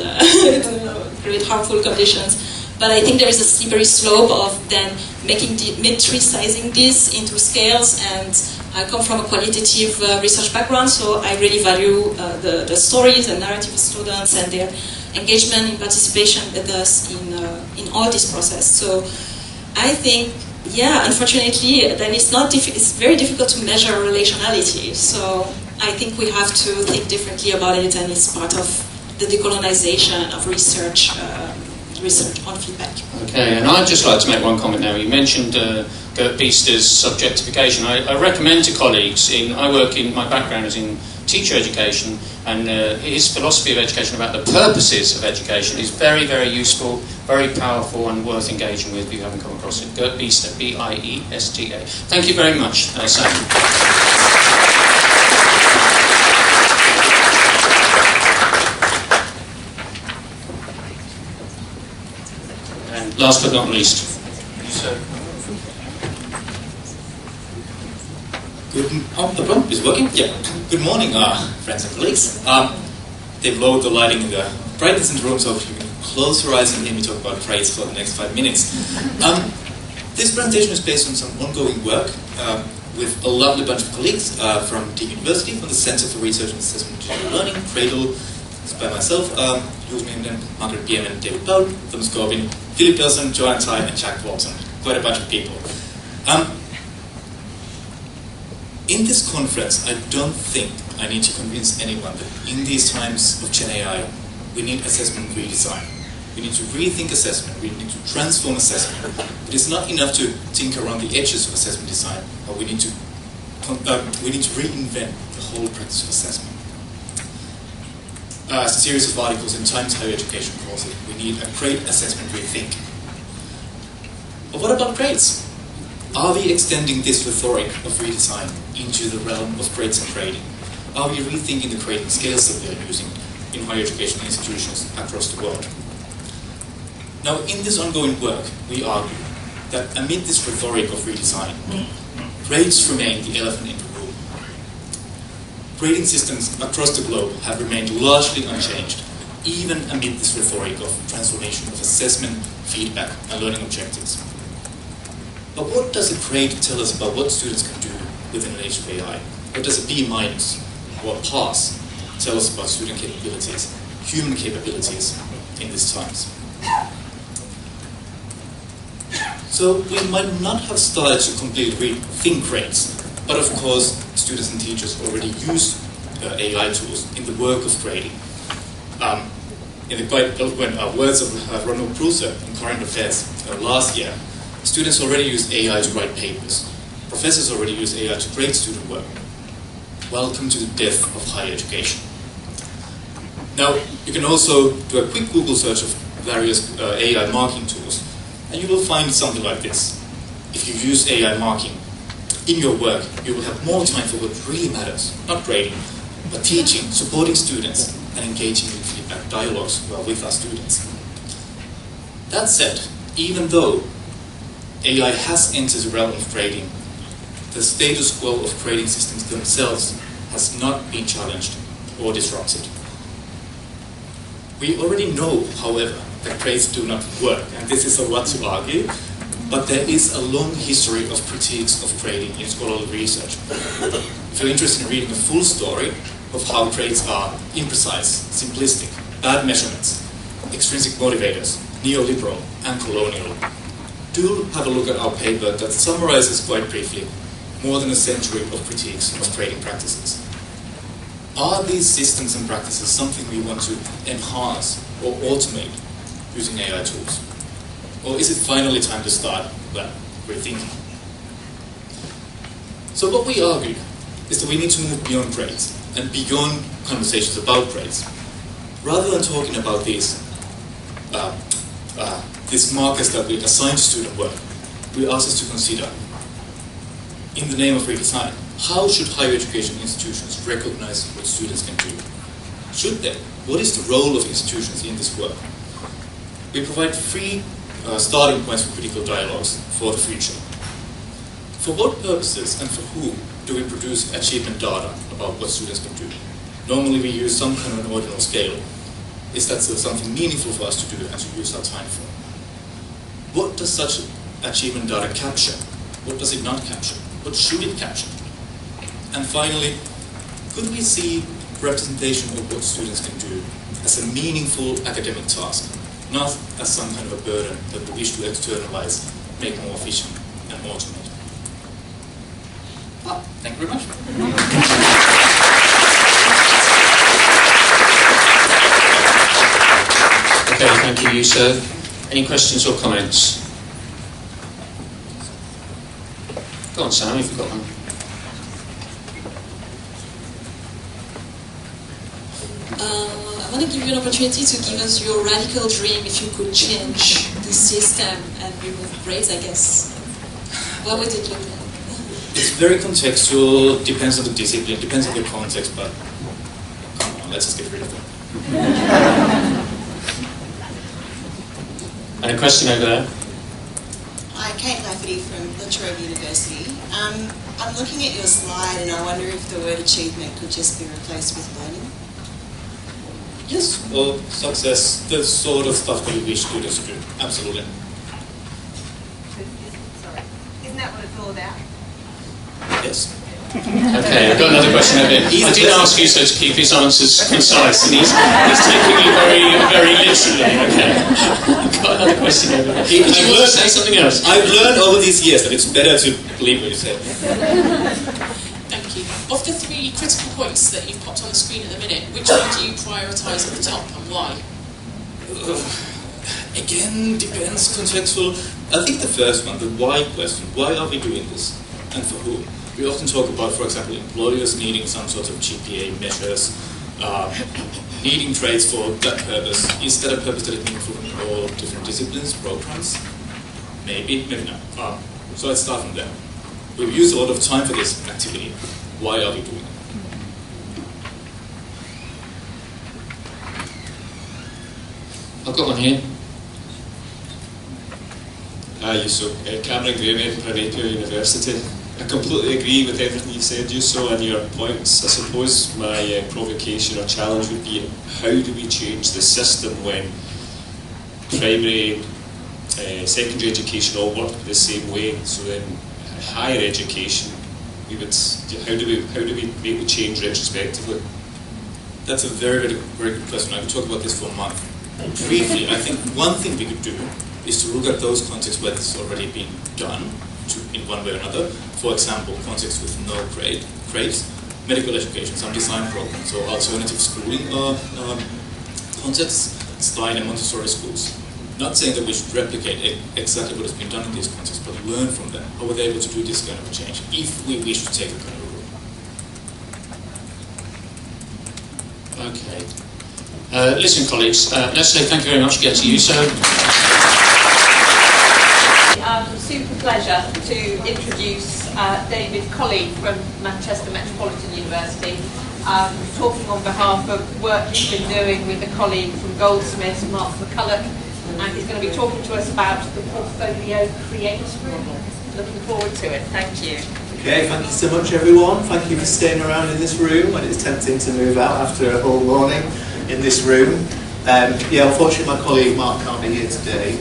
create harmful conditions, but I think there is a slippery slope of then metricizing this into scales, and I come from a qualitative research background, so I really value the stories and narrative of students and their engagement and participation with us in all this process. So I think, yeah, unfortunately, then it's very difficult to measure relationality. So I think we have to think differently about it, and it's part of the decolonization of research on feedback. Okay, and I'd just like to make one comment now. You mentioned Gert Biester's subjectification. I recommend to colleagues, my background is in teacher education, and his philosophy of education about the purposes of education is very, very useful, very powerful, and worth engaging with if you haven't come across it. Gert Biester, B-I-E-S-T-A. Thank you very much, Sam. And last but not least, you, sir. The prompt is working? Yeah. Good morning, friends and colleagues. They've lowered the lighting and the brightness in the room, so if you can close your eyes and hear me talk about traits for the next 5 minutes. This presentation is based on some ongoing work with a lovely bunch of colleagues from Deakin University, from the Center for Research and Assessment of Digital Learning, Cradle, it's by myself, Jules Minden, Margaret Bierman, David Powell, Thomas Corbin, Philip Pilson, Joanne Tsai, and Jack Watson. Quite a bunch of people. In this conference, I don't think I need to convince anyone that in these times of Gen AI, we need assessment redesign. We need to rethink assessment. We need to transform assessment. It is not enough to tinker around the edges of assessment design, but we need to reinvent the whole practice of assessment. As a series of articles in Times Higher Education calls it, we need a great assessment rethink. But what about grades? Are we extending this rhetoric of redesign into the realm of grades and grading? Are we rethinking the grading scales that we are using in higher education institutions across the world? Now, in this ongoing work, we argue that amid this rhetoric of redesign, grades remain the elephant in the room. Grading systems across the globe have remained largely unchanged, even amid this rhetoric of transformation of assessment, feedback, and learning objectives. But what does a grade tell us about what students can do within an age of AI? What does a B- or a pass tell us about student capabilities, human capabilities in these times? So we might not have started to completely rethink grades, but of course students and teachers already use AI tools in the work of grading. In the quite eloquent words of Ronald Prusa in Current Affairs last year, students already use AI to write papers. Professors already use AI to grade student work. Welcome to the death of higher education. Now, you can also do a quick Google search of various AI marking tools, and you will find something like this. If you use AI marking in your work, you will have more time for what really matters, not grading, but teaching, supporting students, and engaging in feedback dialogues with our students. That said, even though AI has entered the realm of grading, the status quo of grading systems themselves has not been challenged or disrupted. We already know, however, that grades do not work, and this is a lot to argue, but there is a long history of critiques of grading in scholarly research. If you're interested in reading a full story of how grades are imprecise, simplistic, bad measurements, extrinsic motivators, neoliberal, and colonial, do have a look at our paper that summarizes quite briefly more than a century of critiques of grading practices. Are these systems and practices something we want to enhance or automate using AI tools? Or is it finally time to start, well, rethinking? So what we argue is that we need to move beyond grades and beyond conversations about grades. Rather than talking about these markers that we assign to student work, we ask us to consider, in the name of redesign, how should higher education institutions recognize what students can do? Should they? What is the role of institutions in this work? We provide free starting points for critical dialogues for the future. For what purposes and for whom do we produce achievement data about what students can do? Normally we use some kind of an ordinal scale. Is that still something meaningful for us to do and to use our time for? What does such achievement data capture? What does it not capture? What should it capture? And finally, could we see representation of what students can do as a meaningful academic task, not as some kind of a burden that we wish to externalize, make more efficient and automate? Well, thank you very much. Okay, thank you, Yusuf. Any questions or comments? Go on, Sam, if you've got one. I want to give you an opportunity to give us your radical dream if you could change the system and remove grades, I guess. What would it look like? It's very contextual, depends on the discipline, depends on the context, but come on, let's just get rid of them. And a question over there. Hi, Kate Lafferty from La Trobe University. I'm looking at your slide and I wonder if the word achievement could just be replaced with learning. Yes, or success, the sort of stuff that we wish students to do, absolutely. Sorry, isn't that what it's all about? Yes. Okay, I've got another question over here. I did ask you so to keep his answers concise, and he's taking it very literally. Okay. I've got another question over there. Did you want to say something else? I've learned over these years that it's better to believe what you say. Thank you. Of the three critical points that you've popped on the screen at the minute, which one do you prioritise at the top and why? Again, depends, contextual. I think the first one, the why question, why are we doing this and for whom? We often talk about, for example, employers needing some sort of GPA measures, needing trades for that purpose. Is that a purpose that is meaningful in all different disciplines, programs? Maybe, maybe not. So let's start from there. We've used a lot of time for this activity. Why are we doing it? I've got one here. Hi, Yusuf. Cameron Graham, Edinburgh Napier University. I completely agree with everything you said, Yusuf, and your points. I suppose my provocation or challenge would be, how do we change the system when primary, secondary education all work the same way? So then, higher education, how do we make the change retrospectively? That's a very, very, very good question. I could talk about this for a month. Briefly, I think one thing we could do is to look at those contexts where this has already been done in one way or another. For example, contexts with no grades, medical education, some design programs, or alternative schooling contexts, Stein and Montessori schools. Not saying that we should replicate exactly what has been done in these contexts, but learn from them. How were they able to do this kind of a change, if we wish to take a kind of a rule? Okay. Listen, colleagues, let's say thank you very much. Get to you, so. Super pleasure to introduce David Colley from Manchester Metropolitan University, talking on behalf of work he's been doing with a colleague from Goldsmiths, Mark McCulloch, and he's going to be talking to us about the portfolio create model. Looking forward to it. Thank you. Okay, thank you so much everyone. Thank you for staying around in this room when it's tempting to move out after a whole morning in this room. Yeah, unfortunately my colleague Mark can't be here today.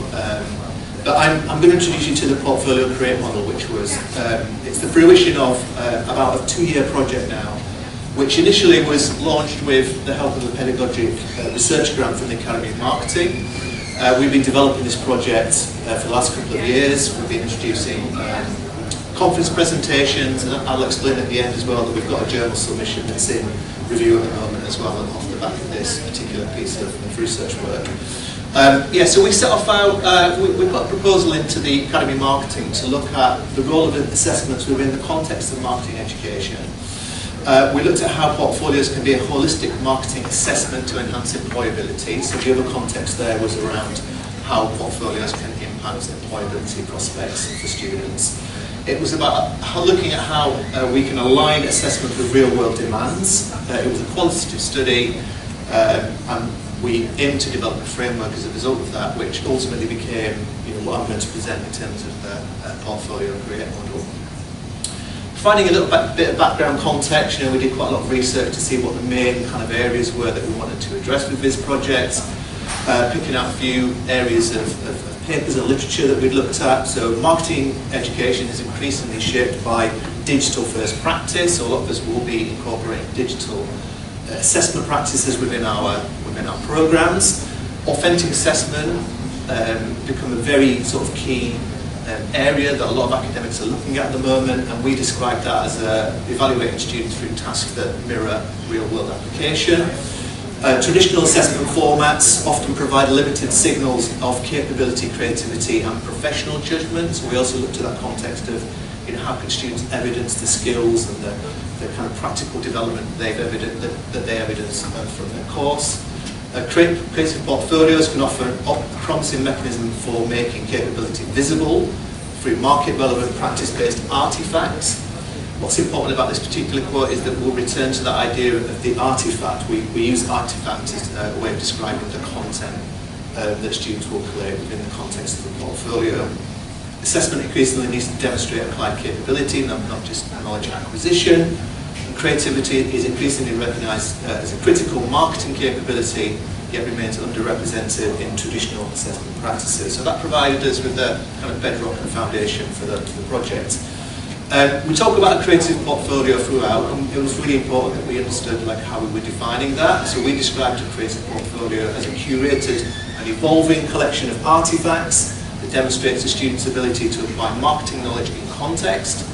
But I'm going to introduce you to the Portfolio Create model, which was, it's the fruition of about a 2-year project now, which initially was launched with the help of a pedagogic research grant from the Academy of Marketing. We've been developing this project for the last couple of years. We've been introducing conference presentations, and I'll explain at the end as well that we've got a journal submission that's in review at the moment as well, and off the back of this particular piece of research work. Yeah, so we set off out, we've got a proposal into the Academy of Marketing to look at the role of assessments within the context of marketing education. We looked at how portfolios can be a holistic marketing assessment to enhance employability. So the other context there was around how portfolios can impact employability prospects for students. It was about looking at how we can align assessment with real-world demands. It was a qualitative study, and we aimed to develop a framework as a result of that, which ultimately became, what I'm going to present in terms of the Portfolio Create model. Providing a little bit of background context, we did quite a lot of research to see what the main kind of areas were that we wanted to address with this project. Picking out a few areas of papers and literature that we'd looked at. So marketing education is increasingly shaped by digital first practice, so a lot of us will be incorporating digital assessment practices within our programs. Authentic assessment become a very sort of key area that a lot of academics are looking at the moment, and we describe that as evaluating students through tasks that mirror real-world application. Traditional assessment formats often provide limited signals of capability, creativity and professional judgment. So we also looked at that context of how can students evidence the skills and the kind of practical development that they evidence from their course. Creative portfolios can offer a promising mechanism for making capability visible through market-relevant, practice-based artifacts. What's important about this particular quote is that we'll return to that idea of the artifact. We use artifact as a way of describing the content that students will collate within the context of the portfolio. Assessment increasingly needs to demonstrate applied capability, not just knowledge acquisition. And creativity is increasingly recognised as a critical marketing capability, yet remains underrepresented in traditional assessment practices. So that provided us with the kind of bedrock and foundation for the project. We talk about a creative portfolio throughout, and it was really important that we understood how we were defining that. So we described a creative portfolio as a curated and evolving collection of artifacts that demonstrates a student's ability to apply marketing knowledge in context.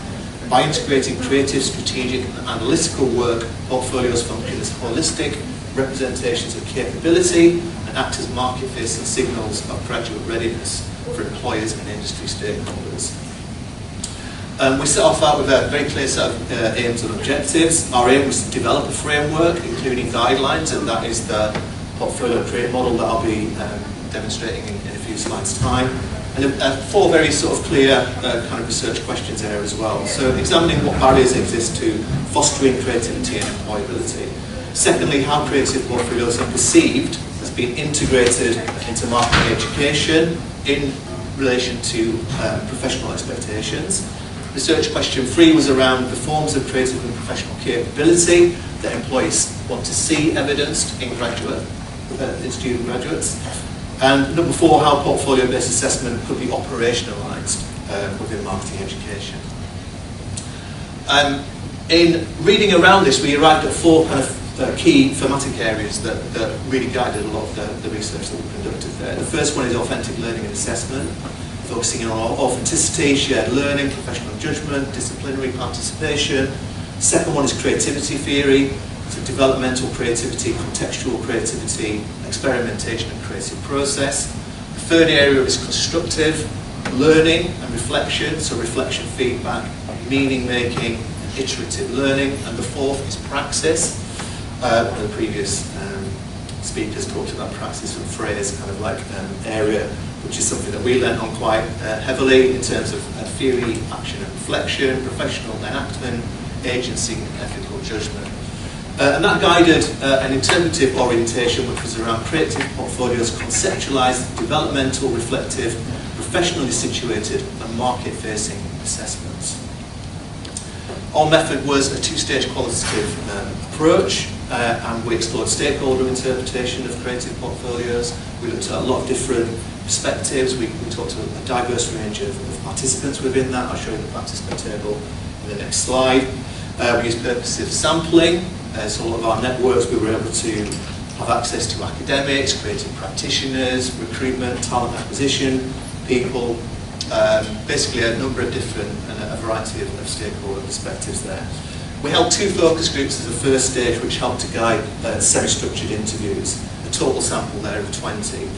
By integrating creative, strategic and analytical work, portfolios function as holistic representations of capability and act as market-facing signals of graduate readiness for employers and industry stakeholders. We set off out with a very clear set of aims and objectives. Our aim was to develop a framework, including guidelines, and that is the Portfolio Create model that I'll be demonstrating in a few slides' time. And 4 very sort of clear kind of research questions there as well. So examining what barriers exist to fostering creativity and employability. Secondly, how creative portfolios are perceived as being integrated into marketing education in relation to professional expectations. Research question 3 was around the forms of creative and professional capability that employees want to see evidenced in student graduates. And number 4, how portfolio-based assessment could be operationalised within marketing education. In reading around this, we arrived at 4 kind of key thematic areas that really guided a lot of the research that we conducted there. The first one is authentic learning and assessment, focusing on authenticity, shared learning, professional judgment, disciplinary participation. The second one is creativity theory, so developmental creativity, contextual creativity, experimentation and creative process. The third area is constructive learning and reflection, so reflection, feedback, meaning making, and iterative learning. And the fourth is praxis. The previous speakers talked about praxis and phrase kind of area, which is something that we learnt on quite heavily in terms of theory, action and reflection, professional enactment, agency and ethical judgment. And that guided an interpretive orientation which was around creative portfolios, conceptualised, developmental, reflective, professionally situated and market-facing assessments. Our method was a two-stage qualitative approach, and we explored stakeholder interpretation of creative portfolios. We looked at a lot of different perspectives. We talked to a diverse range of participants within that. I'll show you the participant table in the next slide. We used purposive sampling, so a lot of our networks we were able to have access to academics, creative practitioners, recruitment, talent acquisition people, basically a number of different and a variety of stakeholder perspectives there. We held 2 focus groups as a first stage, which helped to guide semi-structured interviews, a total sample there of 20.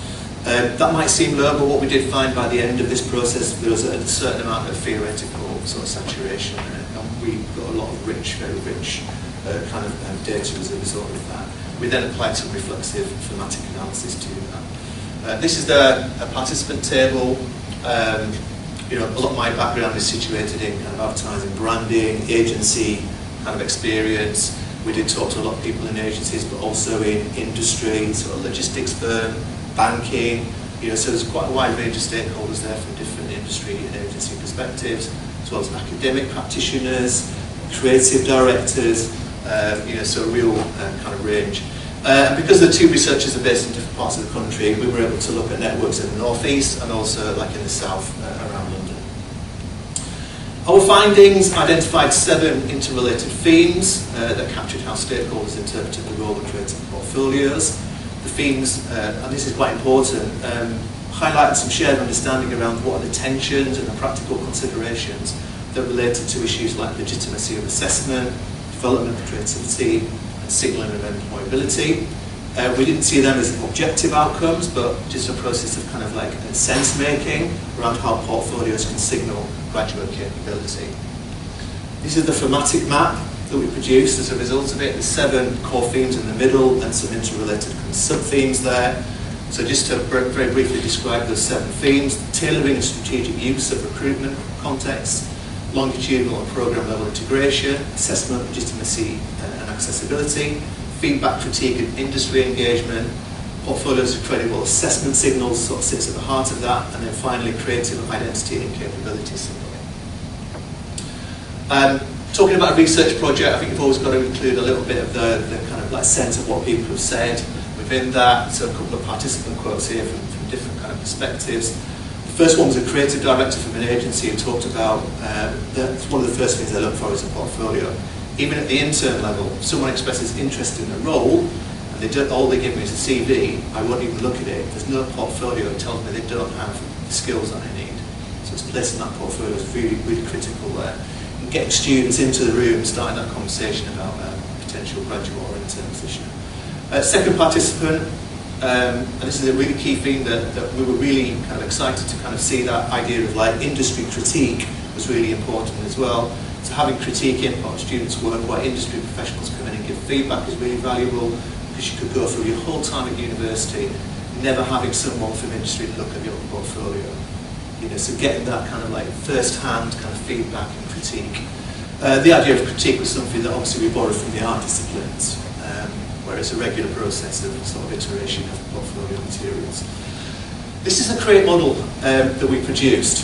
That might seem low, but what we did find by the end of this process, there was a certain amount of theoretical sort of saturation, and we got a lot of rich, very rich kind of data as a result of that. We then applied some reflexive thematic analysis to that. This is the participant table. You know, a lot of my background is situated in kind of advertising, branding, agency kind of experience. We did talk to a lot of people in agencies, but also in industry, sort of logistics firm, banking. You know, so there's quite a wide range of stakeholders there from different industry and agency perspectives, as well as academic practitioners, creative directors. You know, so a real kind of range. Because the 2 researchers are based in different parts of the country, we were able to look at networks in the northeast and also like in the south around London. Our findings identified 7 interrelated themes that captured how stakeholders interpreted the role of creative portfolios. The themes, and this is quite important, highlighted some shared understanding around what are the tensions and the practical considerations that related to issues like legitimacy of assessment, development of creativity, and signalling of employability. We didn't see them as objective outcomes, but just a process of kind of like sense making around how portfolios can signal graduate capability. This is the thematic map that we produced as a result of it. There's 7 core themes in the middle and some interrelated sub-themes there. So just to very briefly describe those 7 themes: tailoring and strategic use of recruitment contexts, longitudinal and program level integration, assessment, legitimacy and accessibility, feedback, critique and industry engagement, portfolios of credible assessment signals sort of sits at the heart of that, and then finally creative identity and capability signaling. Talking about a research project, I think you've always got to include a little bit of the kind of like sense of what people have said within that. So a couple of participant quotes here from different kind of perspectives. The first one was a creative director from an agency who talked about one of the first things they look for is a portfolio. Even at the intern level, if someone expresses interest in a role and all they give me is a CV, I won't even look at it. If there's no portfolio, it tells me they don't have the skills that I need. So it's placing that portfolio is really, really critical there. And getting students into the room, starting that conversation about potential graduate or intern position. Second participant, and this is a really key theme that we were really kind of excited to kind of see, that idea of like industry critique was really important as well. So having critique input, students' work, where industry professionals come in and give feedback is really valuable, because you could go through your whole time at university never having someone from industry look at your portfolio. You know, so getting that kind of like first-hand kind of feedback and critique. The idea of critique was something that obviously we borrowed from the art disciplines, where it's a regular process of sort of iteration of portfolio materials. This is a create model that we produced.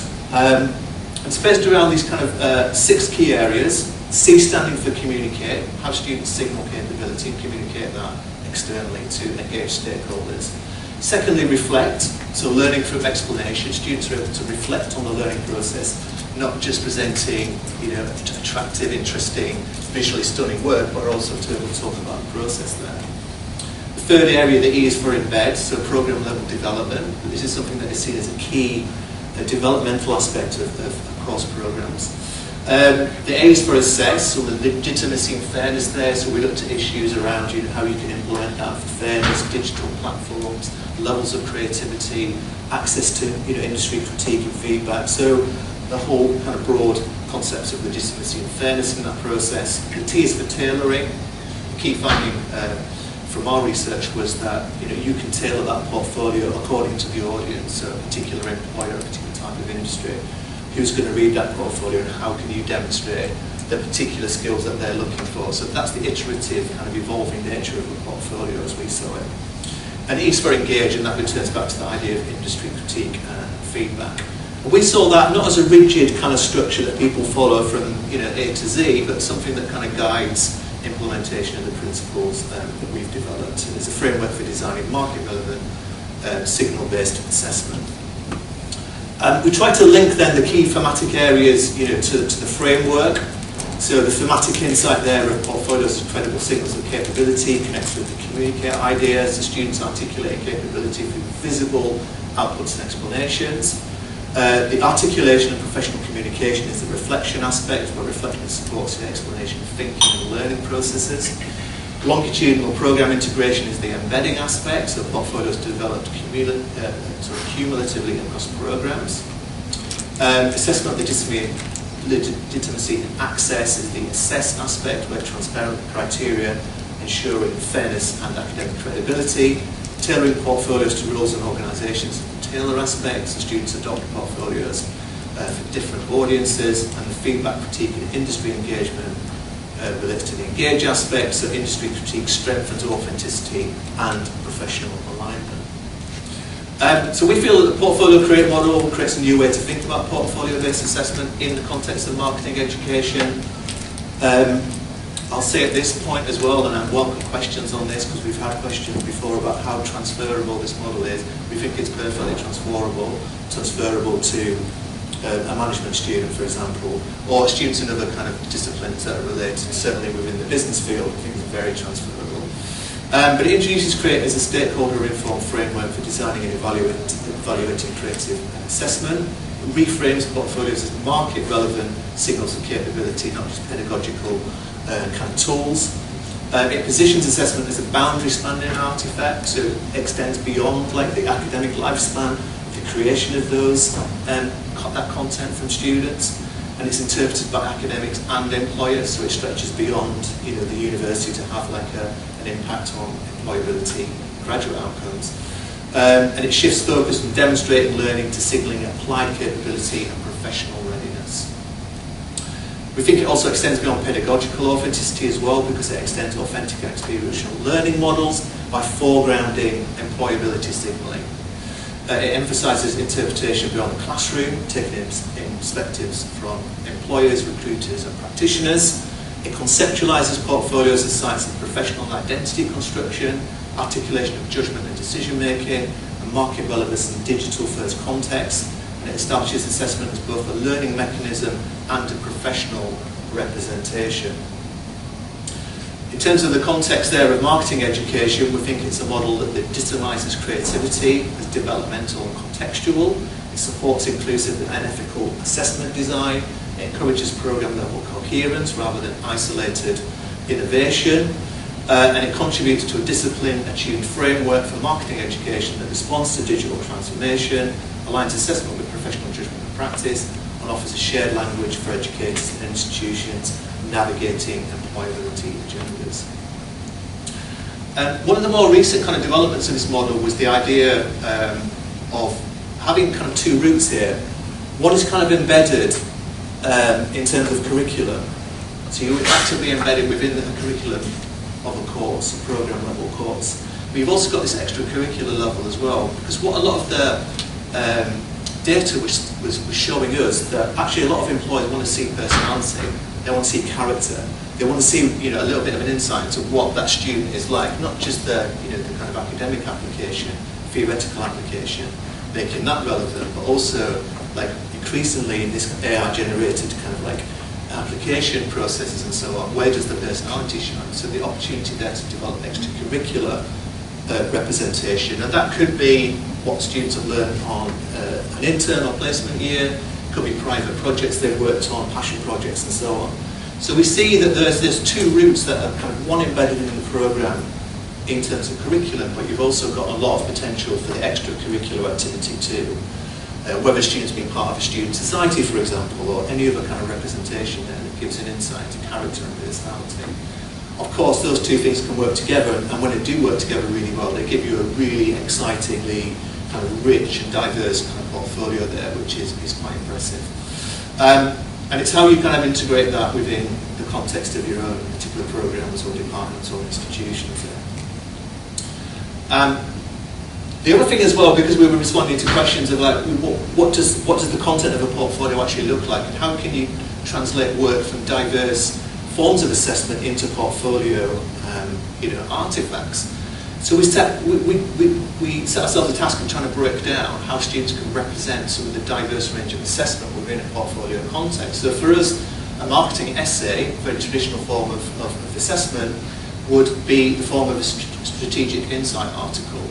It's based around these kind of 6 key areas. C standing for communicate, have students signal capability and communicate that externally to engage stakeholders. Secondly, reflect, so learning through explanation. Students are able to reflect on the learning process, not just presenting, you know, attractive, interesting, visually stunning work, but also to be able to talk about the process there. The third area, the E, is for embed, so program level development. This is something that is seen as a key developmental aspect of across programs. The A is for assess, so the legitimacy and fairness there. So we looked at issues around, you know, how you can implement that for fairness, digital platforms, levels of creativity, access to, you know, industry critique and feedback. So the whole kind of broad concepts of legitimacy and fairness in that process. The T is for tailoring. The key finding from our research was that, you know, you can tailor that portfolio according to the audience, so a particular employer, a particular type of industry. Who's going to read that portfolio and how can you demonstrate the particular skills that they're looking for? So that's the iterative kind of evolving nature of the portfolio as we saw it. And E is for engage, and that returns back to the idea of industry critique and feedback. We saw that not as a rigid kind of structure that people follow from A to Z, but something that kind of guides implementation of the principles that we've developed. And it's a framework for designing market-relevant, signal-based assessment. We try to link then the key thematic areas to the framework. So the thematic insight there of portfolios as credible signals of capability connects with the communicate ideas, the students articulate capability through visible outputs and explanations. The articulation of professional communication is the reflection aspect, where reflection supports the explanation of thinking and learning processes. Longitudinal program integration is the embedding aspect, so portfolios developed cumulatively across programs. Assessment legitimacy and access is the assess aspect, where transparent criteria ensuring fairness and academic credibility. Tailoring portfolios to rules and organisations, the tailor aspects, the students adopt portfolios for different audiences, and the feedback, critique and industry engagement relates to the engage aspect, so industry critique strengthens authenticity and professional alignment. So we feel that the portfolio create model creates a new way to think about portfolio-based assessment in the context of marketing education. I'll say at this point as well, and I welcome questions on this because we've had questions before about how transferable this model is. We think it's perfectly transferable to a management student, for example, or students in other kind of disciplines that are related, certainly within the business field. I think it's very transferable. But it introduces create as a stakeholder-informed framework for designing and evaluating creative assessment. It reframes portfolios as market-relevant signals of capability, not just pedagogical kind of tools. It positions assessment as a boundary-spanning artifact, so it extends beyond like the academic lifespan, the creation of those that content from students, and it's interpreted by academics and employers, so it stretches beyond the university to have like an impact on employability, graduate outcomes. And it shifts focus from demonstrating learning to signalling applied capability and professional readiness. We think it also extends beyond pedagogical authenticity as well, because it extends authentic and experiential learning models by foregrounding employability signalling. It emphasises interpretation beyond the classroom, taking in perspectives from employers, recruiters and practitioners. It conceptualises portfolios as sites of professional identity construction, articulation of judgment and decision making, and market relevance in digital first context. And it establishes assessment as both a learning mechanism and a professional representation. In terms of the context there of marketing education, we think it's a model that legitimises creativity as developmental and contextual. It supports inclusive and ethical assessment design. It encourages program level coherence rather than isolated innovation. And it contributes to a discipline-attuned framework for marketing education that responds to digital transformation, aligns assessment with professional judgment and practice, and offers a shared language for educators and institutions navigating employability agendas. One of the more recent kind of developments in this model was the idea of having kind of two routes here. One is kind of embedded in terms of curriculum. So you're actively embedded within the curriculum of a course, a program level course. But you've also got this extracurricular level as well, because what a lot of the data was showing us that actually a lot of employers want to see personality, they want to see character, they want to see a little bit of an insight into what that student is like, not just the the kind of academic application, theoretical application, making that relevant, but also like increasingly in this AI generated kind of like application processes and so on, where does the personality shine? So the opportunity there to develop extracurricular representation, and that could be what students have learned on an intern or placement year, it could be private projects they've worked on, passion projects and so on. So we see that there's two routes that are kind of one embedded in the programme in terms of curriculum, but you've also got a lot of potential for the extracurricular activity too. Whether students being part of a student society, for example, or any other kind of representation there that gives an insight to character and personality. Of course, those two things can work together, and when they do work together really well, they give you a really excitingly kind of rich and diverse kind of portfolio there, which is quite impressive. And it's how you kind of integrate that within the context of your own particular programs or departments or institutions there. The other thing as well, because we were responding to questions of like, what does the content of a portfolio actually look like, and how can you translate work from diverse forms of assessment into portfolio, artifacts. So we set ourselves a task of trying to break down how students can represent some of the diverse range of assessment within a portfolio context. So for us, a marketing essay, a very traditional form of assessment, would be the form of a strategic insight article,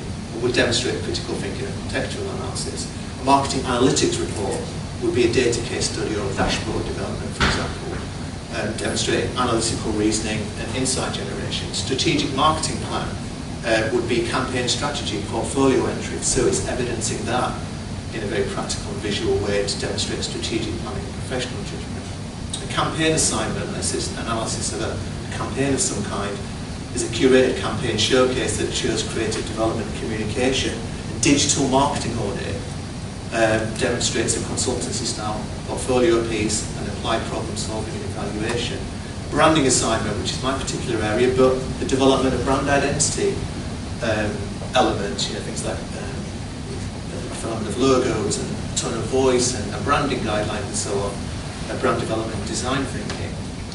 would demonstrate critical thinking and contextual analysis. A marketing analytics report would be a data case study or a dashboard development, for example, demonstrating analytical reasoning and insight generation. Strategic marketing plan would be campaign strategy, portfolio entry, so it's evidencing that in a very practical and visual way to demonstrate strategic planning and professional judgment. A campaign assignment, analysis of a campaign of some kind, is a curated campaign showcase that shows creative development and communication. A digital marketing audit demonstrates a consultancy style portfolio piece and applied problem solving and evaluation. Branding assignment, which is my particular area, but the development of brand identity elements, things like the development of logos and tone of voice and branding guidelines and so on, brand development and design thinking.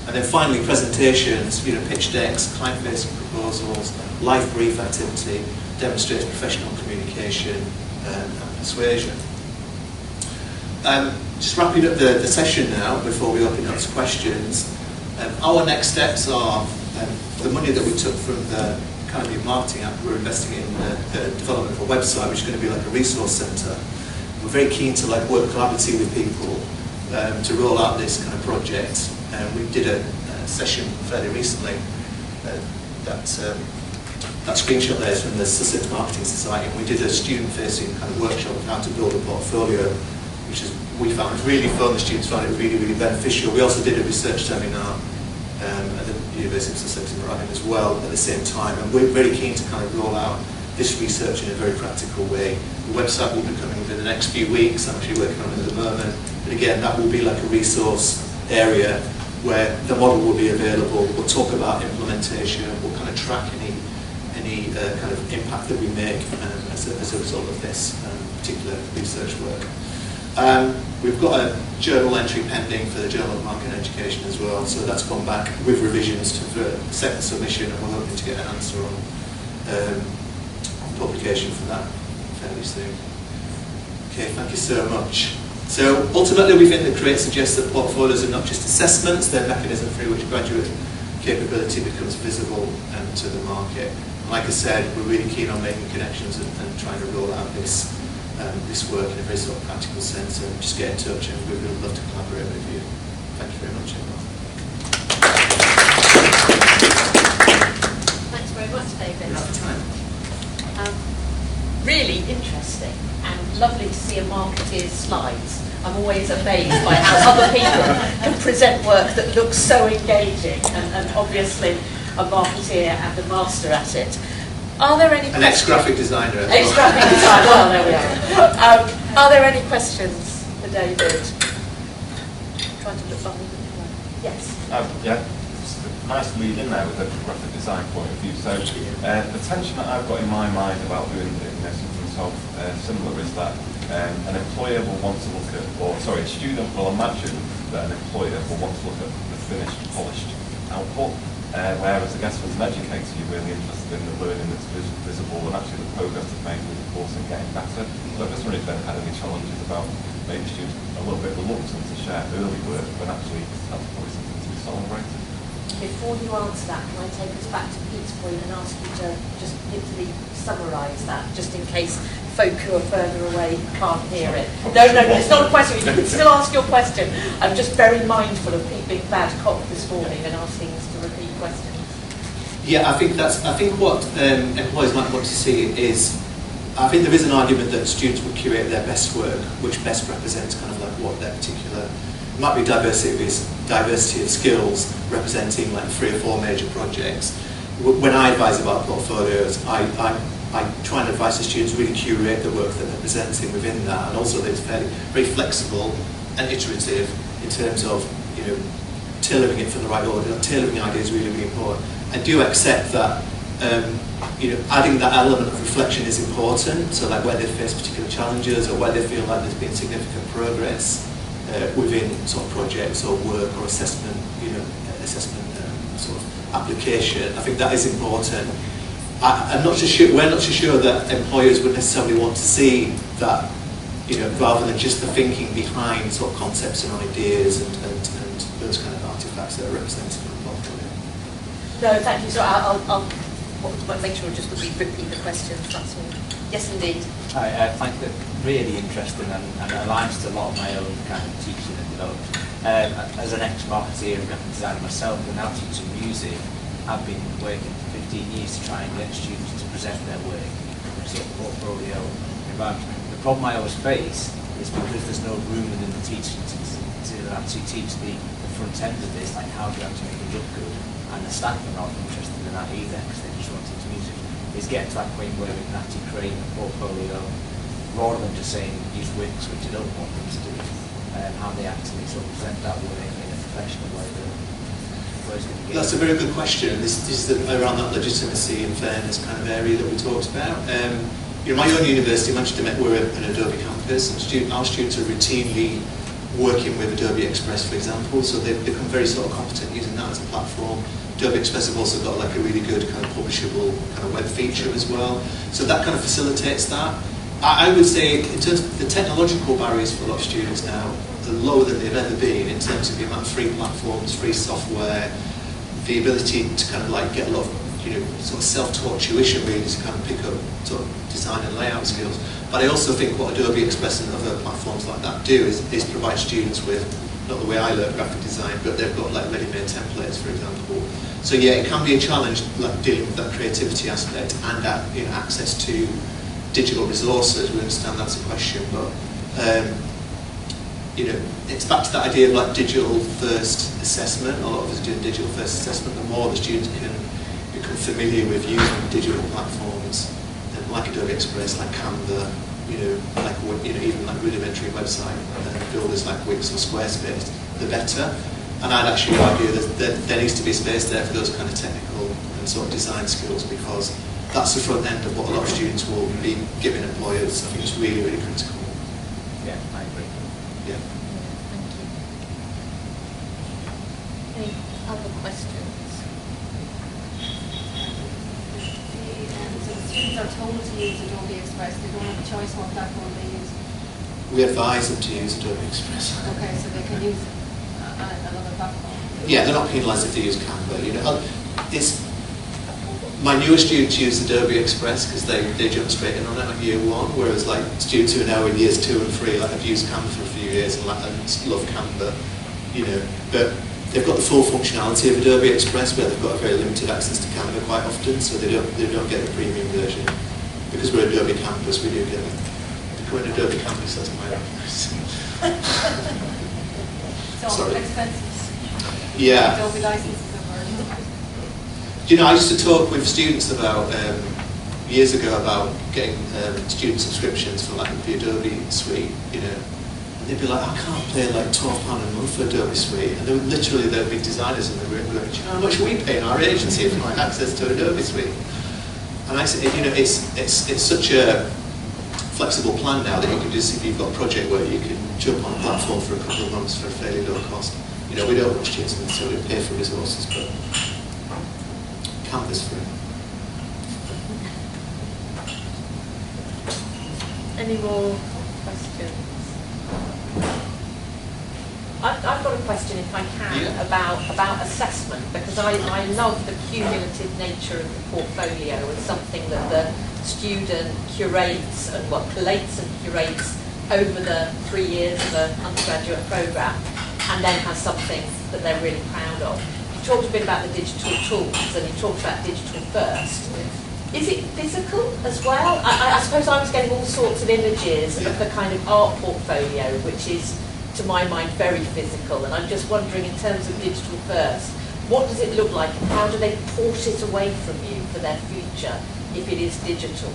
And then finally, presentations, pitch decks, client-facing proposals, live brief activity, demonstrates professional communication and persuasion. Just wrapping up the session now before we open up to questions. Our next steps are the money that we took from the Academy of Marketing Act. We're investing in the development of a website, which is going to be like a resource centre. We're very keen to work collaboratively with people to roll out this kind of project. We did a session fairly recently. That screenshot there is from the Sussex Marketing Society. We did a student-facing kind of workshop of how to build a portfolio, which we found really fun. The students found it really, really beneficial. We also did a research seminar at the University of Sussex in Reading as well at the same time. And we're very keen to kind of roll out this research in a very practical way. The website will be coming within the next few weeks. I'm actually working on it at the moment. But again, that will be like a resource area where the model will be available. We'll talk about implementation. We'll kind of track any kind of impact that we make as a result of this particular research work. We've got a journal entry pending for the Journal of Marketing Education as well, so that's gone back with revisions to the second submission, and we're hoping to get an answer on publication for that fairly soon. Okay, thank you so much. So ultimately we think that CREATE suggests that portfolios are not just assessments, they're a mechanism through which graduate capability becomes visible to the market. And like I said, we're really keen on making connections and trying to roll out this work in a very sort of practical sense, and just get in touch, and we would love to collaborate with you. Thank you very much, everyone. Thanks very much, David. Really interesting and lovely to see a marketeer's slides. I'm always amazed by how other people can present work that looks so engaging, and obviously a marketeer and a master at it. Are there any questions? An ex-graphic designer. Ex-graphic designer, well, there we are. Are there any questions for David? Trying to look on. Yes. Yeah, it's a nice lead in there with a graphic design point of view. So the tension that I've got in my mind about doing something so similar is that an employer will want to look at, a student will imagine that an employer will want to look at the finished, polished output. Whereas I guess as an educator you're really interested in the learning that's visible and actually the progress that's made with the course and getting better. So I just wondered if Ben had any challenges about maybe students a little bit reluctant to share early work when actually that's probably something to be celebrated. Before you answer that, can I take us back to Pete's point and ask you to just literally summarise that, just in case folk who are further away can't hear it? No, it's not a question. You can still ask your question. I'm just very mindful of Pete being bad cop this morning and asking us to repeat questions. Yeah, I think what employers might want to see is, I think there is an argument that students would curate their best work, which best represents kind of like what their particular, it might be diversity of skills representing like 3 or 4 major projects. When I advise about portfolios, I try and advise the students really curate the work that they're presenting within that, and also that it's very flexible and iterative in terms of tailoring it for the right audience. Tailoring ideas is really, really important. I do accept that adding that element of reflection is important. So like where they face particular challenges or where they feel like there's been significant progress within sort of projects or work or assessment, sort of application. I think that is important. I'm not so sure. We're not so sure that employers would necessarily want to see that, rather than just the thinking behind sort of concepts and ideas and those kind of artifacts that are represented in the portfolio. No, thank you. So I'll make sure I just repeat the question. That's all. Yes, indeed. Hi, thank you. Really interesting and aligns to a lot of my own kind of teaching and development. As an ex-marketeer and graphic designer myself, and now teaching music, I've been working for 15 years to try and get students to present their work in a sort of portfolio environment. The problem I always face is because there's no room within the teaching to actually teach the front end of this, like how do you actually make it look good, and the staff are not interested in that either because they just want to teach music. Is getting to that point where we can actually create a portfolio rather than just saying use Wix, which I don't want them to do, how they actually sort of present that work in a professional way. That's a very good question. This is around that legitimacy and fairness kind of area that we talked about. My own university, Manchester Met, we're an Adobe campus, and our students are routinely working with Adobe Express, for example, so they've become very sort of competent using that as a platform. Adobe Express have also got like a really good kind of publishable kind of web feature as well, so that kind of facilitates that. I would say in terms of the technological barriers for a lot of students now, are lower than they've ever been in terms of the amount of free platforms, free software, the ability to kind of like get a lot of sort of self-taught tuition really to kind of pick up sort of design and layout skills. But I also think what Adobe Express and other platforms like that do is provide students with, not the way I learn graphic design, but they've got like ready-made templates, for example. So yeah, it can be a challenge like dealing with that creativity aspect and that access to digital resources. We understand that's a question, but it's back to that idea of like digital first assessment. A lot of us are doing digital first assessment. The more the students can become familiar with using digital platforms like Adobe Express, like Canva, even like rudimentary website builders like Wix or Squarespace, the better. And I'd actually argue that there needs to be space there for those kind of technical and sort of design skills, because that's the front end of what a lot of students will be giving employers. I think it's really, really critical. Yeah, I agree. Yeah. Any other questions? Students are told to use Adobe Express, they don't have a choice what platform they use. We advise them to use Adobe Express. Okay, so they can use another platform. Yeah, they're not penalised if they use Canva. My newer students use Adobe Express because they jump straight in on it on year one, whereas like students who are now in years 2 and 3 like have used Canva for a few years and love Canva, but they've got the full functionality of Adobe Express where they've got a very limited access to Canva quite often, so they don't get the premium version. Because we're Adobe Campus, we do get it. We're an Adobe Campus, that's my reference. So expenses. Yeah. Adobe licenses are I used to talk with students about years ago about getting student subscriptions for like the Adobe Suite, and they'd be like, I can't pay like £12 a month for Adobe Suite, and there'd be designers in the room going, how much are we paying our agency for like access to Adobe Suite? And I said, it's such a flexible plan now that you can just, if you've got project work, you can jump on a platform for a couple of months for a fairly low cost. We don't want students necessarily pay for resources, but Canva's free. Any more questions? I've got a question, if I can, about assessment, because I love the cumulative nature of the portfolio as something that the student curates and collates and curates over the 3 years of an undergraduate programme, and then has something that they're really proud of. You talked a bit about the digital tools, and you talked about digital first. Is it physical as well? I suppose I was getting all sorts of images of the kind of art portfolio, which is, to my mind, very physical, and I'm just wondering, in terms of digital first, what does it look like, and how do they port it away from you for their future if it is digital?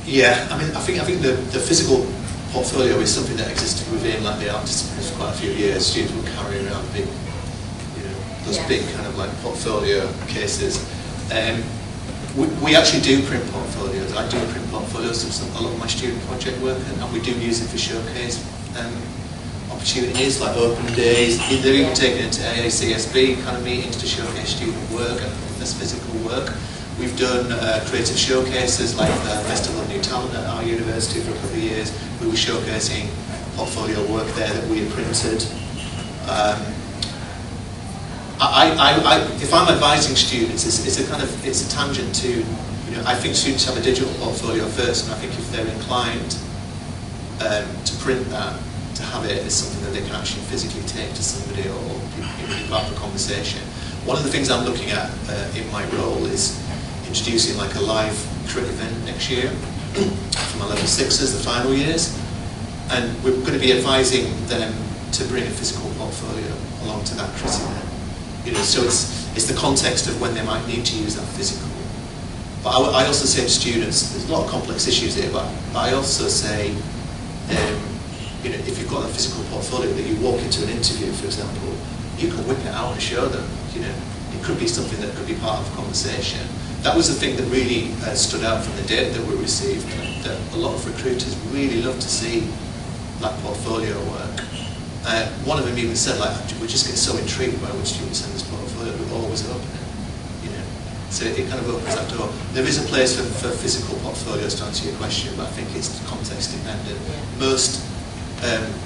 Yeah, I think the physical portfolio is something that existed within like the art disciplines for quite a few years. Students would carry around those big kind of like portfolio cases. we actually do print portfolios. I do print portfolios of a lot of my student project work, and we do use it for showcase opportunities like open days. They're even taken into AHE kind of meetings to showcase student work and this physical work. We've done creative showcases like the Festival of New Talent at our university for a couple of years. We were showcasing portfolio work there that we had printed. If I'm advising students, it's a tangent to, I think students have a digital portfolio first, and I think if they're inclined to print that, to have it as something that they can actually physically take to somebody or be part of a conversation. One of the things I'm looking at in my role is introducing like a live crit event next year for my level 6s, the final years, and we're going to be advising them to bring a physical portfolio along to that crit event. So it's the context of when they might need to use that physical. But I also say to students, there's a lot of complex issues here, but I also say, if you've got a physical portfolio that you walk into an interview, for example, you can whip it out and show them. It could be something that could be part of a conversation. That was the thing that really stood out from the data that we received, that a lot of recruiters really love to see that portfolio work. One of them even said, we just get so intrigued by when students send this portfolio, we always open it. So it kind of opens that door. There is a place for physical portfolios, to answer your question, but I think it's context dependent. Most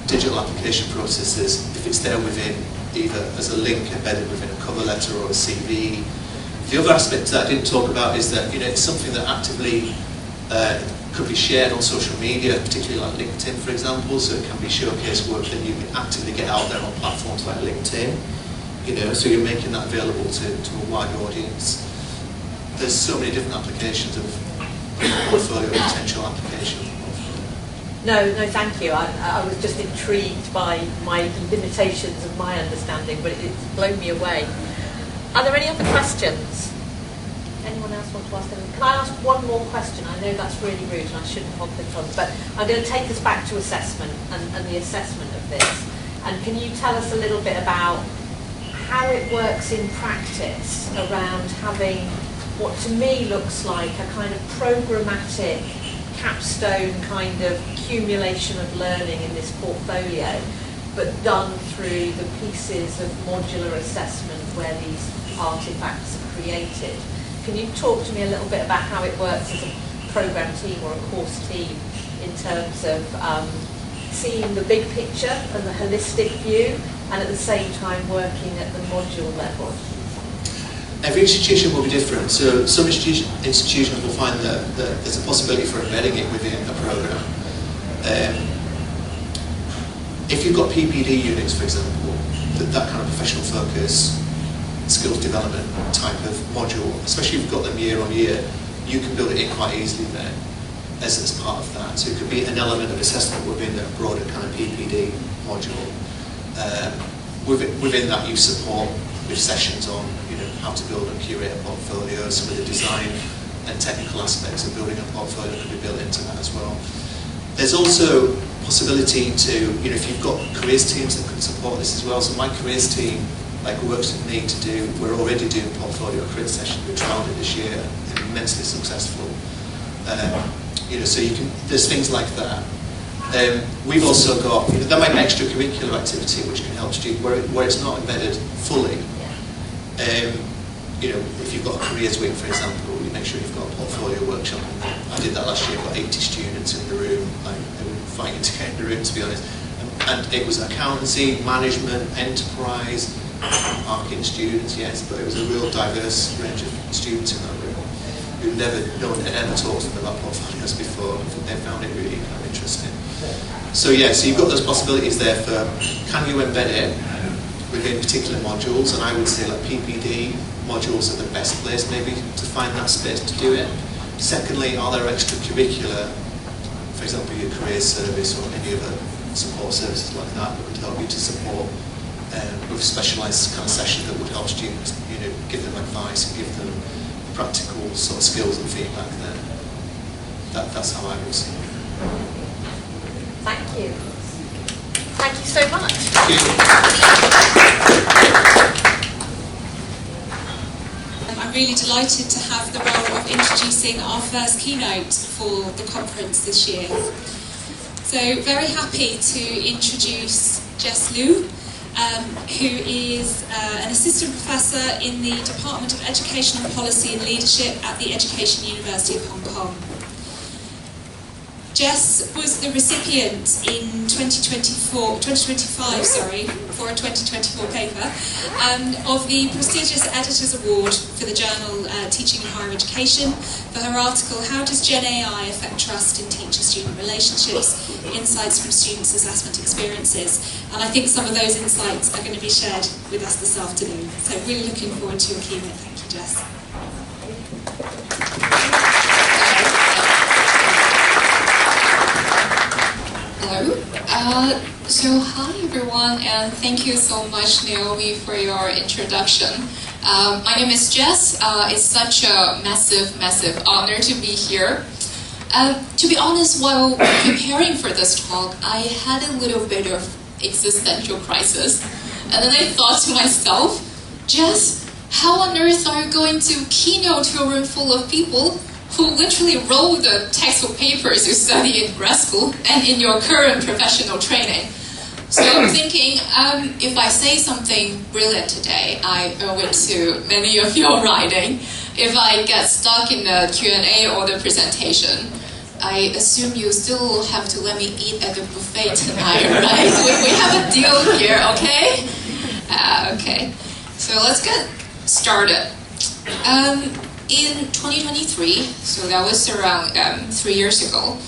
digital application processes, if it's there within either as a link embedded within a cover letter or a CV. The other aspect that I didn't talk about is that it's something that actively could be shared on social media, particularly like LinkedIn, for example. So it can be showcase work that you can actively get out there on platforms like LinkedIn. So you're making that available to a wide audience. There's so many different applications of portfolio, potential applications. No, thank you. I was just intrigued by my limitations of my understanding, but it's blown me away. Are there any other questions? Anyone else want to ask anything? Can I ask one more question? I know that's really rude and I shouldn't hold the tongue, but I'm going to take us back to assessment and the assessment of this. And can you tell us a little bit about how it works in practice around having what to me looks like a kind of programmatic capstone kind of accumulation of learning in this portfolio, but done through the pieces of modular assessment where these artifacts are created. Can you talk to me a little bit about how it works as a program team or a course team in terms of seeing the big picture and the holistic view, and at the same time working at the module level? Every institution will be different. So some institutions will find that there's a possibility for embedding it within a program. If you've got PPD units, for example, that kind of professional focus, skills development type of module, especially if you've got them year on year, you can build it in quite easily then as part of that. So it could be an element of assessment within the broader kind of PPD module. Within that, you support with sessions on how to build and curate a portfolio. Some of the design and technical aspects of building a portfolio can be built into that as well. There's also possibility to, if you've got careers teams that can support this as well. So my careers team works with me to do, we're already doing portfolio crit sessions. We trialled it this year, immensely successful. So there's things like that. We've also got, there might be extracurricular activity which can help students where it's not embedded fully. If you've got a careers week, for example, you make sure you've got a portfolio workshop. I did that last year, got 80 students in the room. They were fighting to get in the room, to be honest. And it was accountancy, management, enterprise, marketing students, yes, but it was a real diverse range of students in that room no one had ever talked to them about portfolios before. They found it really kind of interesting. So you've got those possibilities there for, can you embed it within particular modules? And I would say PPD modules are the best place maybe to find that space to do it. Secondly, are there extracurricular, for example, your career service or any other support services like that would help you to support with specialised kind of session that would help students, give them advice and give them practical sort of skills and feedback there. That's how I would see it. Thank you. Thank you so much. Thank you. I I'm really delighted to have the role of introducing our first keynote for the conference this year. So very happy to introduce Jess Liu, who is an assistant professor in the Department of Educational Policy and Leadership at the Education University of Hong Kong. Jess was the recipient in 2025 for a 2024 paper of the prestigious Editor's Award for the journal Teaching in Higher Education for her article, How Does Gen AI Affect Trust in Teacher-Student Relationships? Insights from Students' Assessment Experiences. And I think some of those insights are going to be shared with us this afternoon. So really looking forward to your keynote. Thank you, Jess. Hello. So hi everyone, and thank you so much, Naomi, for your introduction. My name is Jess. It's such a massive honor to be here. To be honest, while preparing for this talk, I had a little bit of existential crisis. And then I thought to myself, Jess, how on earth are you going to keynote to a room full of people who literally wrote the textbook papers you study in grad school and in your current professional training? So I'm thinking, if I say something brilliant today, I owe it to many of your writing. If I get stuck in the Q&A or the presentation, I assume you still have to let me eat at the buffet tonight, right? We have a deal here, okay? Okay, so let's get started. In 2023, so that was around 3 years ago,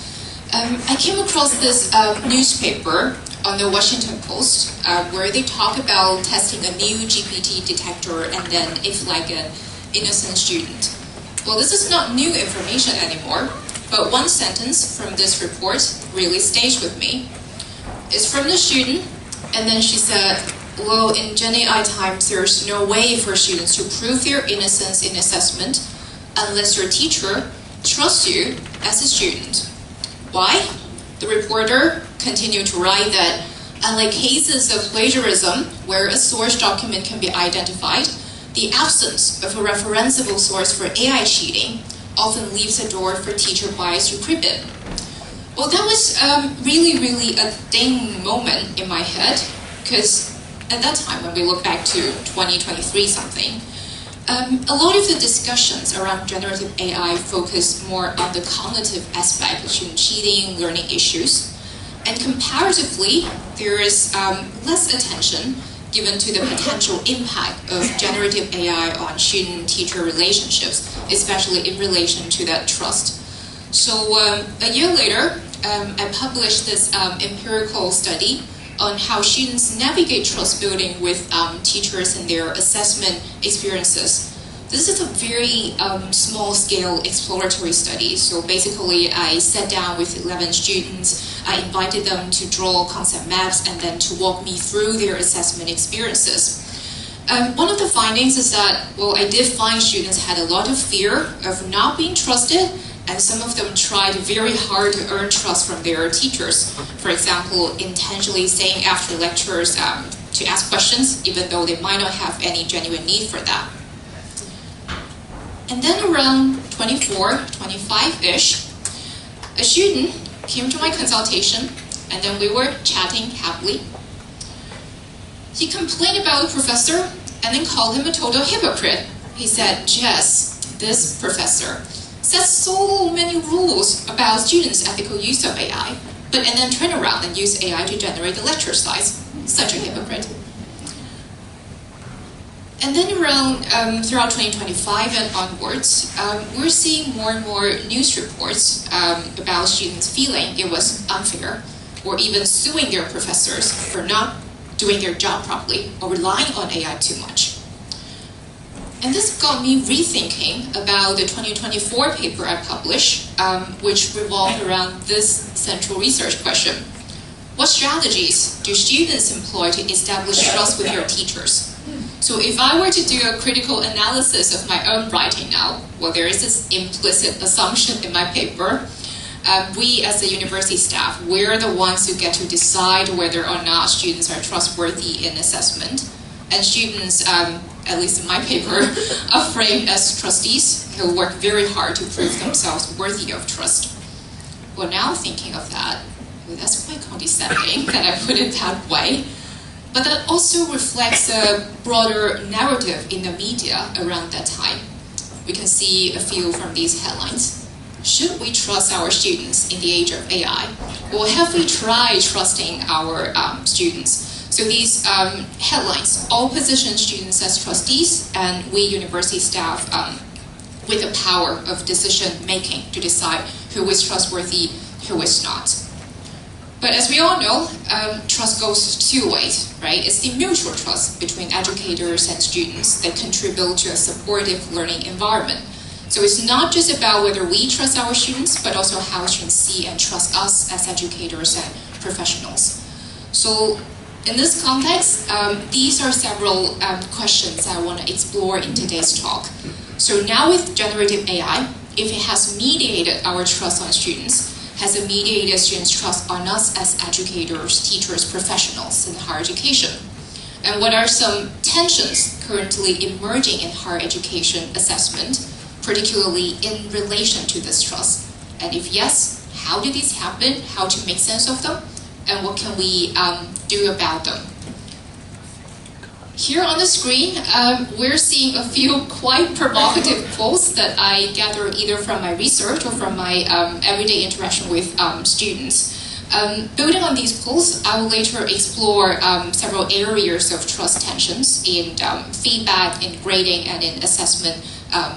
I came across this newspaper on the Washington Post where they talk about testing a new GPT detector and then it flagged an innocent student. Well, this is not new information anymore, but one sentence from this report really stays with me. It's from the student, and then she said, well, in Gen AI times, there's no way for students to prove their innocence in assessment unless your teacher trusts you as a student. Why? The reporter continued to write that unlike cases of plagiarism, where a source document can be identified, the absence of a referenceable source for AI cheating often leaves a door for teacher bias to creep in. Well, that was really a ding moment in my head, because at that time, when we look back to 2023 something, a lot of the discussions around generative AI focus more on the cognitive aspect of student cheating, learning issues, and comparatively, there is less attention given to the potential impact of generative AI on student-teacher relationships, especially in relation to that trust. So a year later, I published this empirical study on how students navigate trust building with teachers and their assessment experiences. This is a very small-scale exploratory study. So basically, I sat down with 11 students. I invited them to draw concept maps and then to walk me through their assessment experiences. One of the findings is that, well, I did find students had a lot of fear of not being trusted, and some of them tried very hard to earn trust from their teachers. For example, intentionally staying after lectures to ask questions, even though they might not have any genuine need for that. And then around 24, 25-ish, a student came to my consultation, and then we were chatting happily. He complained about the professor, and then called him a total hypocrite. He said, Jess, this professor sets so many rules about students' ethical use of AI, and then turn around and use AI to generate the lecture slides. Such a hypocrite. And then around throughout 2025 and onwards, we're seeing more and more news reports about students feeling it was unfair, or even suing their professors for not doing their job properly or relying on AI too much. And this got me rethinking about the 2024 paper I published, which revolved around this central research question. What strategies do students employ to establish trust with their teachers? So if I were to do a critical analysis of my own writing now, well, there is this implicit assumption in my paper. We as the university staff, we're the ones who get to decide whether or not students are trustworthy in assessment. And students at least in my paper, are framed as trustees who work very hard to prove themselves worthy of trust. Well, now thinking of that, well, that's quite condescending that I put it that way. But that also reflects a broader narrative in the media around that time. We can see a few from these headlines. Should we trust our students in the age of AI? Or have we tried trusting our students? So these headlines all position students as trustees, and we university staff with the power of decision making to decide who is trustworthy, who is not. But as we all know, trust goes two ways, right? It's the mutual trust between educators and students that contribute to a supportive learning environment. So it's not just about whether we trust our students, but also how students see and trust us as educators and professionals. So in this context, these are several questions I want to explore in today's talk. So now with generative AI, if it has mediated our trust on students, has it mediated students' trust on us as educators, teachers, professionals in higher education? And what are some tensions currently emerging in higher education assessment, particularly in relation to this trust? And if yes, how did these happen? How to make sense of them? And what can we do about them? Here on the screen, we're seeing a few quite provocative quotes that I gather either from my research or from my everyday interaction with students. Building on these polls, I will later explore several areas of trust tensions in feedback, in grading, and in assessment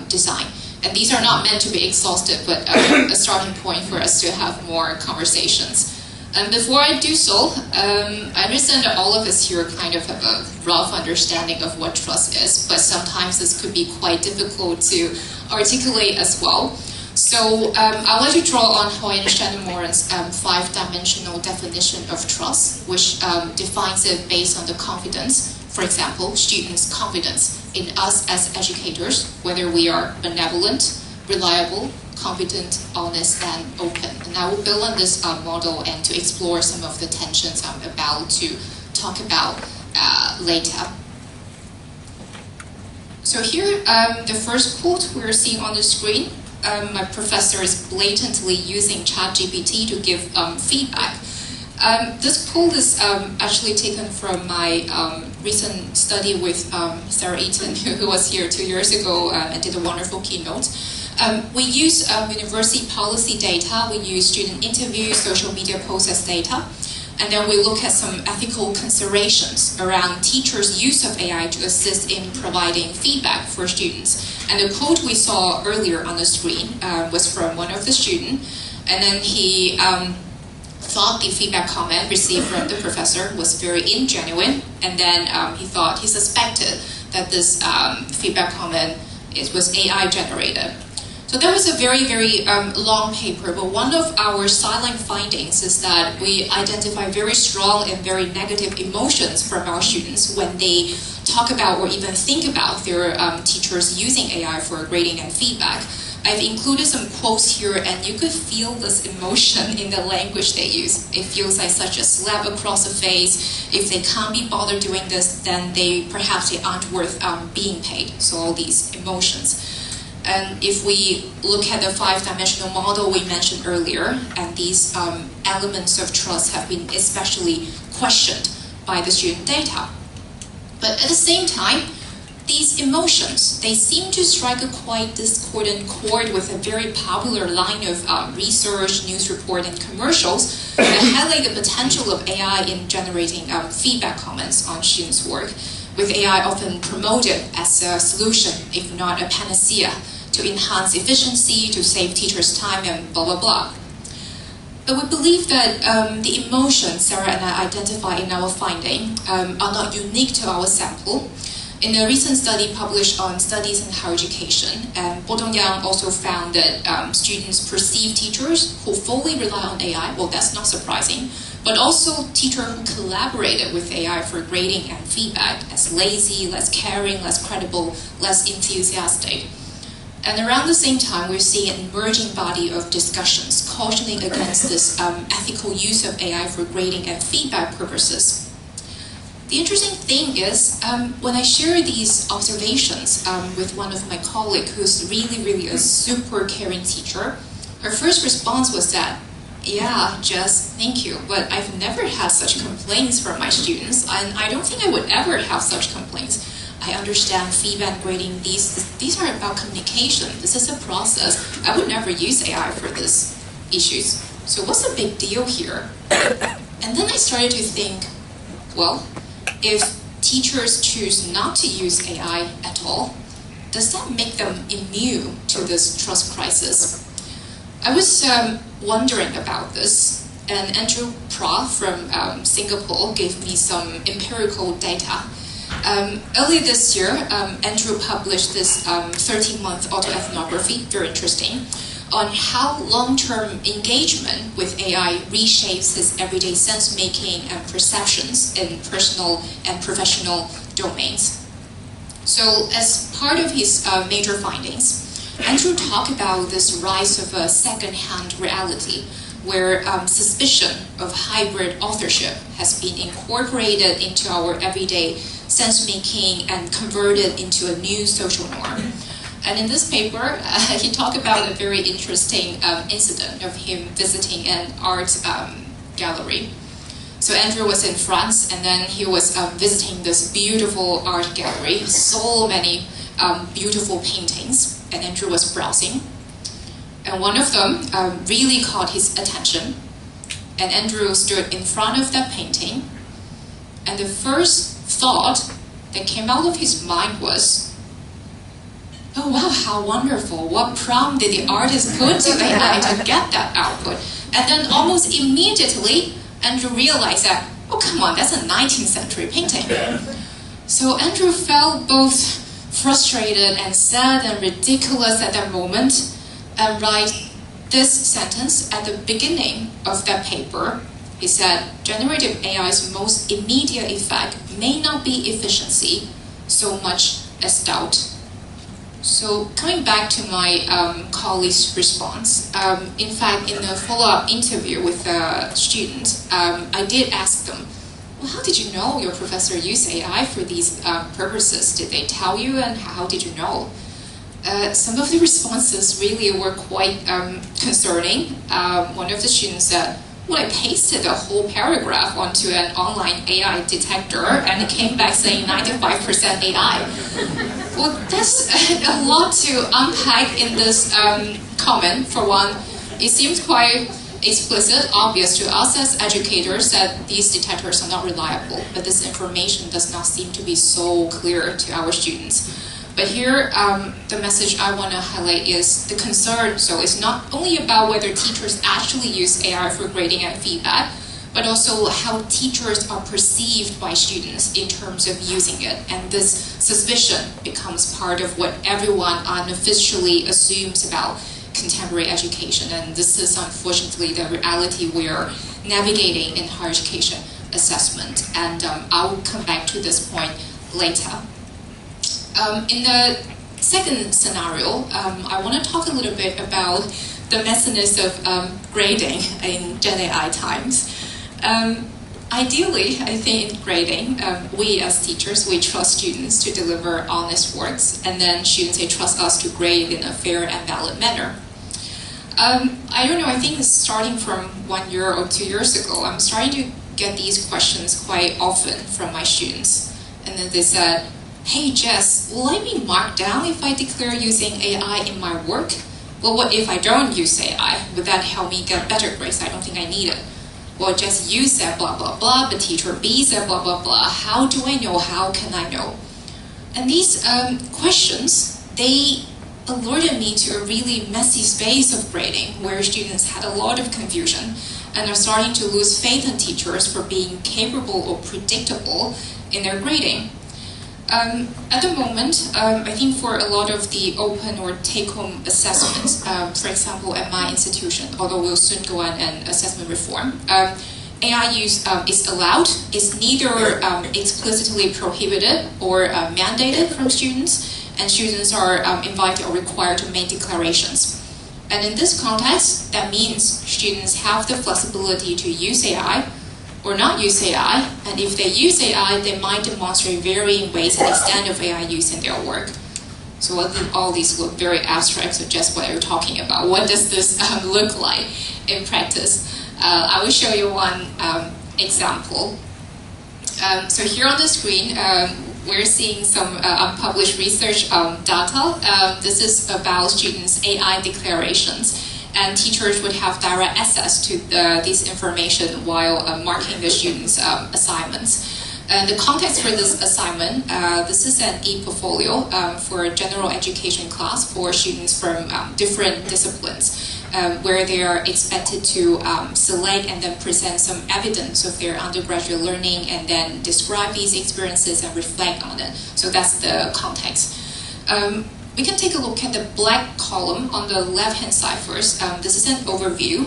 design. And these are not meant to be exhaustive, but a starting point for us to have more conversations. And before I do so, I understand that all of us here kind of have a rough understanding of what trust is, but sometimes this could be quite difficult to articulate as well. So I want to draw on Hoyen Shannon-Moran's five-dimensional definition of trust, which defines it based on the confidence, for example, students' confidence in us as educators, whether we are benevolent, reliable, competent, honest, and open. And I will build on this model and to explore some of the tensions I'm about to talk about later. So here, the first quote we're seeing on the screen, my professor is blatantly using ChatGPT to give feedback. This quote is actually taken from my recent study with Sarah Eaton, who was here 2 years ago and did a wonderful keynote. We use university policy data, we use student interviews, social media posts as data, and then we look at some ethical considerations around teachers' use of AI to assist in providing feedback for students. And the quote we saw earlier on the screen was from one of the students, and then he thought the feedback comment received from the professor was very ingenuine, and then he suspected that this feedback comment was AI generated. So that was a very, very long paper, but one of our silent findings is that we identify very strong and very negative emotions from our students when they talk about or even think about their teachers using AI for grading and feedback. I've included some quotes here, and you could feel this emotion in the language they use. It feels like such a slap across the face. If they can't be bothered doing this, then perhaps they aren't worth being paid. So all these emotions. And if we look at the five-dimensional model we mentioned earlier, and these elements of trust have been especially questioned by the student data. But at the same time, these emotions, they seem to strike a quite discordant chord with a very popular line of research, news report, and commercials that highlight the potential of AI in generating feedback comments on students' work, with AI often promoted as a solution, if not a panacea, to enhance efficiency, to save teachers' time, and blah, blah, blah. But we believe that the emotions Sarah and I identify in our finding are not unique to our sample. In a recent study published on studies in higher education, Bodong-Yang also found that students perceive teachers who fully rely on AI, well, that's not surprising, but also teachers who collaborated with AI for grading and feedback as lazy, less caring, less credible, less enthusiastic. And around the same time, we're seeing an emerging body of discussions cautioning against this ethical use of AI for grading and feedback purposes. The interesting thing is, when I share these observations with one of my colleagues who's really a super caring teacher, her first response was that, yeah, Jess, thank you, but I've never had such complaints from my students, and I don't think I would ever have such complaints. I understand feedback grading, these are about communication, this is a process. I would never use AI for these issues. So what's the big deal here? And then I started to think, well, if teachers choose not to use AI at all, does that make them immune to this trust crisis? I was wondering about this, and Andrew Pra from Singapore gave me some empirical data. Earlier this year, Andrew published this 13-month autoethnography, very interesting, on how long-term engagement with AI reshapes his everyday sense-making and perceptions in personal and professional domains. So as part of his major findings, Andrew talked about this rise of a second-hand reality where suspicion of hybrid authorship has been incorporated into our everyday sense-making and converted into a new social norm. And in this paper, he talked about a very interesting incident of him visiting an art gallery. So Andrew was in France, and then he was visiting this beautiful art gallery, so many beautiful paintings, and Andrew was browsing. And one of them really caught his attention, and Andrew stood in front of that painting, and the first thought that came out of his mind was, oh wow, how wonderful. What prompt did the artist put to AI to get that output? And then almost immediately, Andrew realized that, oh come on, that's a 19th century painting. So Andrew felt both frustrated and sad and ridiculous at that moment, and write this sentence at the beginning of that paper. He said, generative AI's most immediate effect may not be efficiency so much as doubt. So coming back to my colleague's response, in fact, in the follow-up interview with the students, I did ask them, well, how did you know your professor used AI for these purposes? Did they tell you, and how did you know? Some of the responses really were quite concerning. One of the students said, well, I pasted the whole paragraph onto an online AI detector, and it came back saying 95% AI. Well, that's a lot to unpack in this comment. For one, it seems quite explicit, obvious to us as educators that these detectors are not reliable, but this information does not seem to be so clear to our students. But here, the message I want to highlight is the concern. So it's not only about whether teachers actually use AI for grading and feedback, but also how teachers are perceived by students in terms of using it. And this suspicion becomes part of what everyone unofficially assumes about contemporary education. And this is unfortunately the reality we are navigating in higher education assessment. And I will come back to this point later. In the second scenario, I want to talk a little bit about the messiness of grading in Gen AI times. Ideally, I think in grading, we as teachers, we trust students to deliver honest works, and then students, they trust us to grade in a fair and valid manner. I don't know, I think starting from 1 year or 2 years ago, I'm starting to get these questions quite often from my students. And then they said, hey Jess, will I be marked down if I declare using AI in my work? Well, what if I don't use AI? Would that help me get better grades? I don't think I need it. Well, just you said blah, blah, blah, but teacher B said blah, blah, blah. How do I know? How can I know? And these questions, they alerted me to a really messy space of grading where students had a lot of confusion and are starting to lose faith in teachers for being capable or predictable in their grading. At the moment, I think for a lot of the open or take-home assessments, for example, at my institution, although we'll soon go on an assessment reform, AI use is allowed. It's neither explicitly prohibited or mandated from students, and students are invited or required to make declarations. And in this context, that means students have the flexibility to use AI, or not use AI, and if they use AI, they might demonstrate varying ways and extent of AI use in their work. So all these look very abstract, so just what you're talking about. What does this look like in practice? I will show you one example. So here on the screen, we're seeing some unpublished research data. This is about students' AI declarations, and teachers would have direct access to this information while marking the students' assignments. And the context for this assignment, this is an e-portfolio for a general education class for students from different disciplines, where they are expected to select and then present some evidence of their undergraduate learning and then describe these experiences and reflect on it. So that's the context. We can take a look at the black column on the left-hand side first. This is an overview.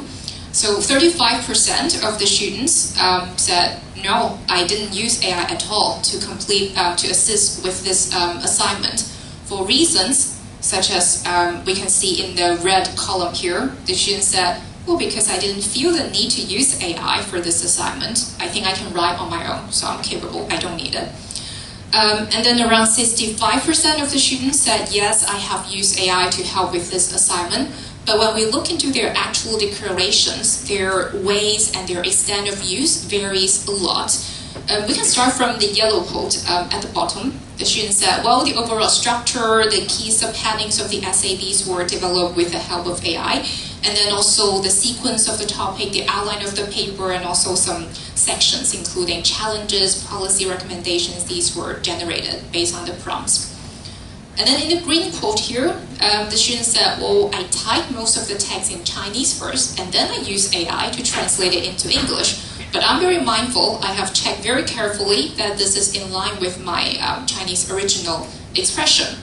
So 35% of the students said, no, I didn't use AI at all to assist with this assignment for reasons such as we can see in the red column here. The student said, well, because I didn't feel the need to use AI for this assignment. I think I can write on my own, so I'm capable, I don't need it. And then around 65% of the students said, yes, I have used AI to help with this assignment. But when we look into their actual declarations, their ways and their extent of use varies a lot. We can start from the yellow quote at the bottom. The student said, well, the overall structure, the key subheadings of the essay, these were developed with the help of AI. And then also the sequence of the topic, the outline of the paper, and also some sections, including challenges, policy recommendations, these were generated based on the prompts. And then in the green quote here, the student said, well, I typed most of the text in Chinese first, and then I used AI to translate it into English. But I'm very mindful, I have checked very carefully that this is in line with my Chinese original expression.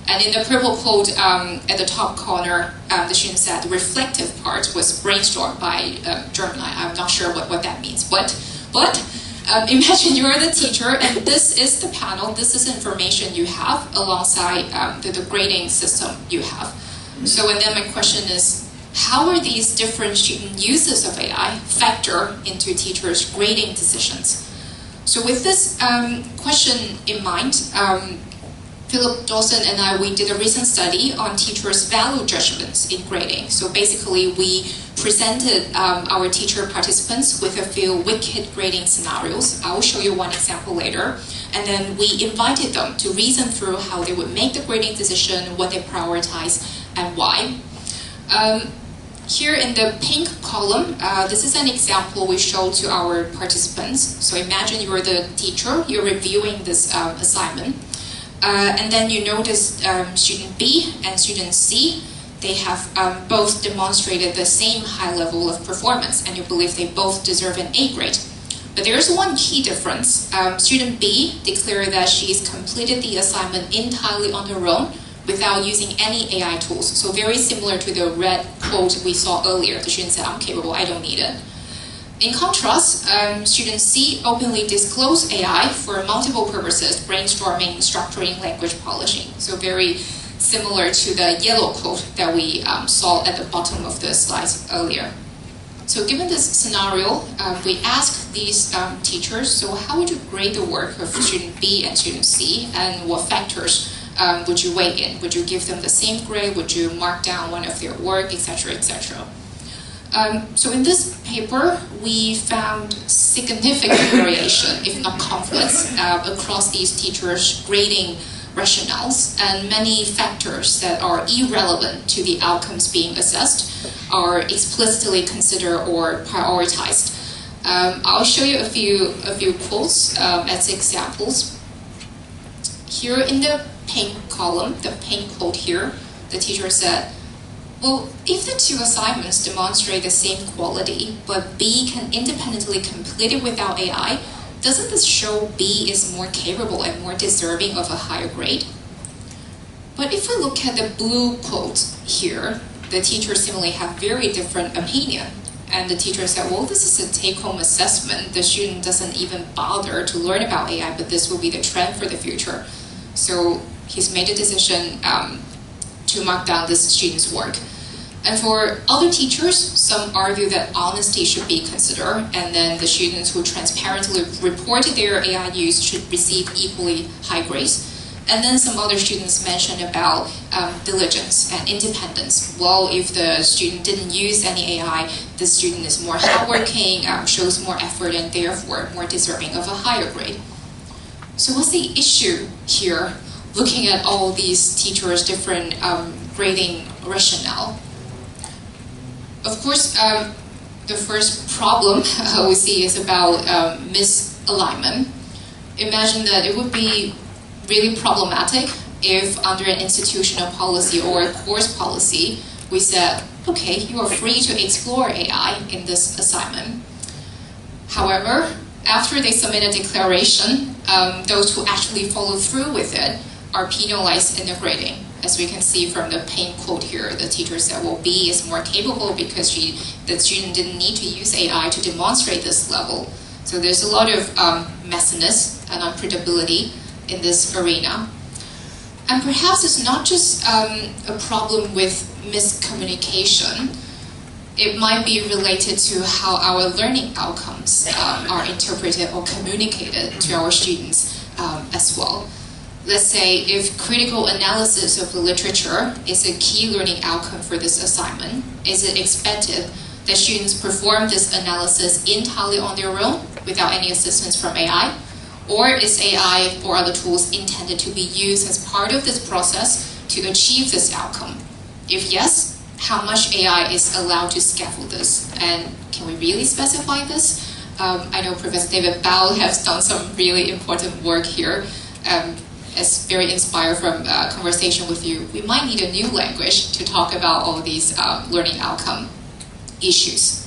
And in the purple quote at the top corner, the student said the reflective part was brainstormed by German. I'm not sure what that means. But imagine you're the teacher and this is the panel, this is information you have alongside the grading system you have. So and then my question is, how are these different student uses of AI factor into teachers' grading decisions? So with this question in mind, Philip Dawson and I, we did a recent study on teachers' value judgments in grading. So basically, we presented our teacher participants with a few wicked grading scenarios. I will show you one example later. And then we invited them to reason through how they would make the grading decision, what they prioritize, and why. Here in the pink column, this is an example we showed to our participants. So imagine you're the teacher, you're reviewing this assignment. And then you notice student B and student C, they have both demonstrated the same high level of performance, and you believe they both deserve an A grade. But there's one key difference. Student B declared that she's completed the assignment entirely on her own without using any AI tools. So very similar to the red quote we saw earlier. The student said, I'm capable, I don't need it. In contrast, student C openly disclosed AI for multiple purposes, brainstorming, structuring, language polishing. So very similar to the yellow quote that we saw at the bottom of the slides earlier. So given this scenario, we asked these teachers, so how would you grade the work of student B and student C, and what factors would you weigh in? Would you give them the same grade? Would you mark down one of their work, etc., etc.? So in this paper, we found significant variation, if not conflicts, across these teachers' grading rationales, and many factors that are irrelevant to the outcomes being assessed are explicitly considered or prioritized. I'll show you a few quotes as examples. Here in the pink column, the pink quote here, the teacher said, well, if the two assignments demonstrate the same quality, but B can independently complete it without AI, doesn't this show B is more capable and more deserving of a higher grade? But if we look at the blue quote here, the teachers similarly have very different opinion. And the teacher said, well, this is a take-home assessment. The student doesn't even bother to learn about AI, but this will be the trend for the future. So he's made a decision to mark down this student's work. And for other teachers, some argue that honesty should be considered, and then the students who transparently reported their AI use should receive equally high grades. And then some other students mentioned about diligence and independence. Well, if the student didn't use any AI, the student is more hardworking, shows more effort, and therefore more deserving of a higher grade. So what's the issue here, looking at all these teachers' different grading rationale? Of course, the first problem we see is about misalignment. Imagine that it would be really problematic if under an institutional policy or a course policy, we said, okay, you are free to explore AI in this assignment. However, after they submit a declaration, those who actually follow through with it are penalized in the grading. As we can see from the Payne quote here, the teacher said, well, B is more capable because the student didn't need to use AI to demonstrate this level. So there's a lot of messiness and unpredictability in this arena. And perhaps it's not just a problem with miscommunication. It might be related to how our learning outcomes are interpreted or communicated to our students as well. Let's say if critical analysis of the literature is a key learning outcome for this assignment, is it expected that students perform this analysis entirely on their own without any assistance from AI? Or is AI or other tools intended to be used as part of this process to achieve this outcome? If yes, how much AI is allowed to scaffold this? And can we really specify this? I know Professor David Bao has done some really important work here. As very inspired from a conversation with you, we might need a new language to talk about all these learning outcome issues.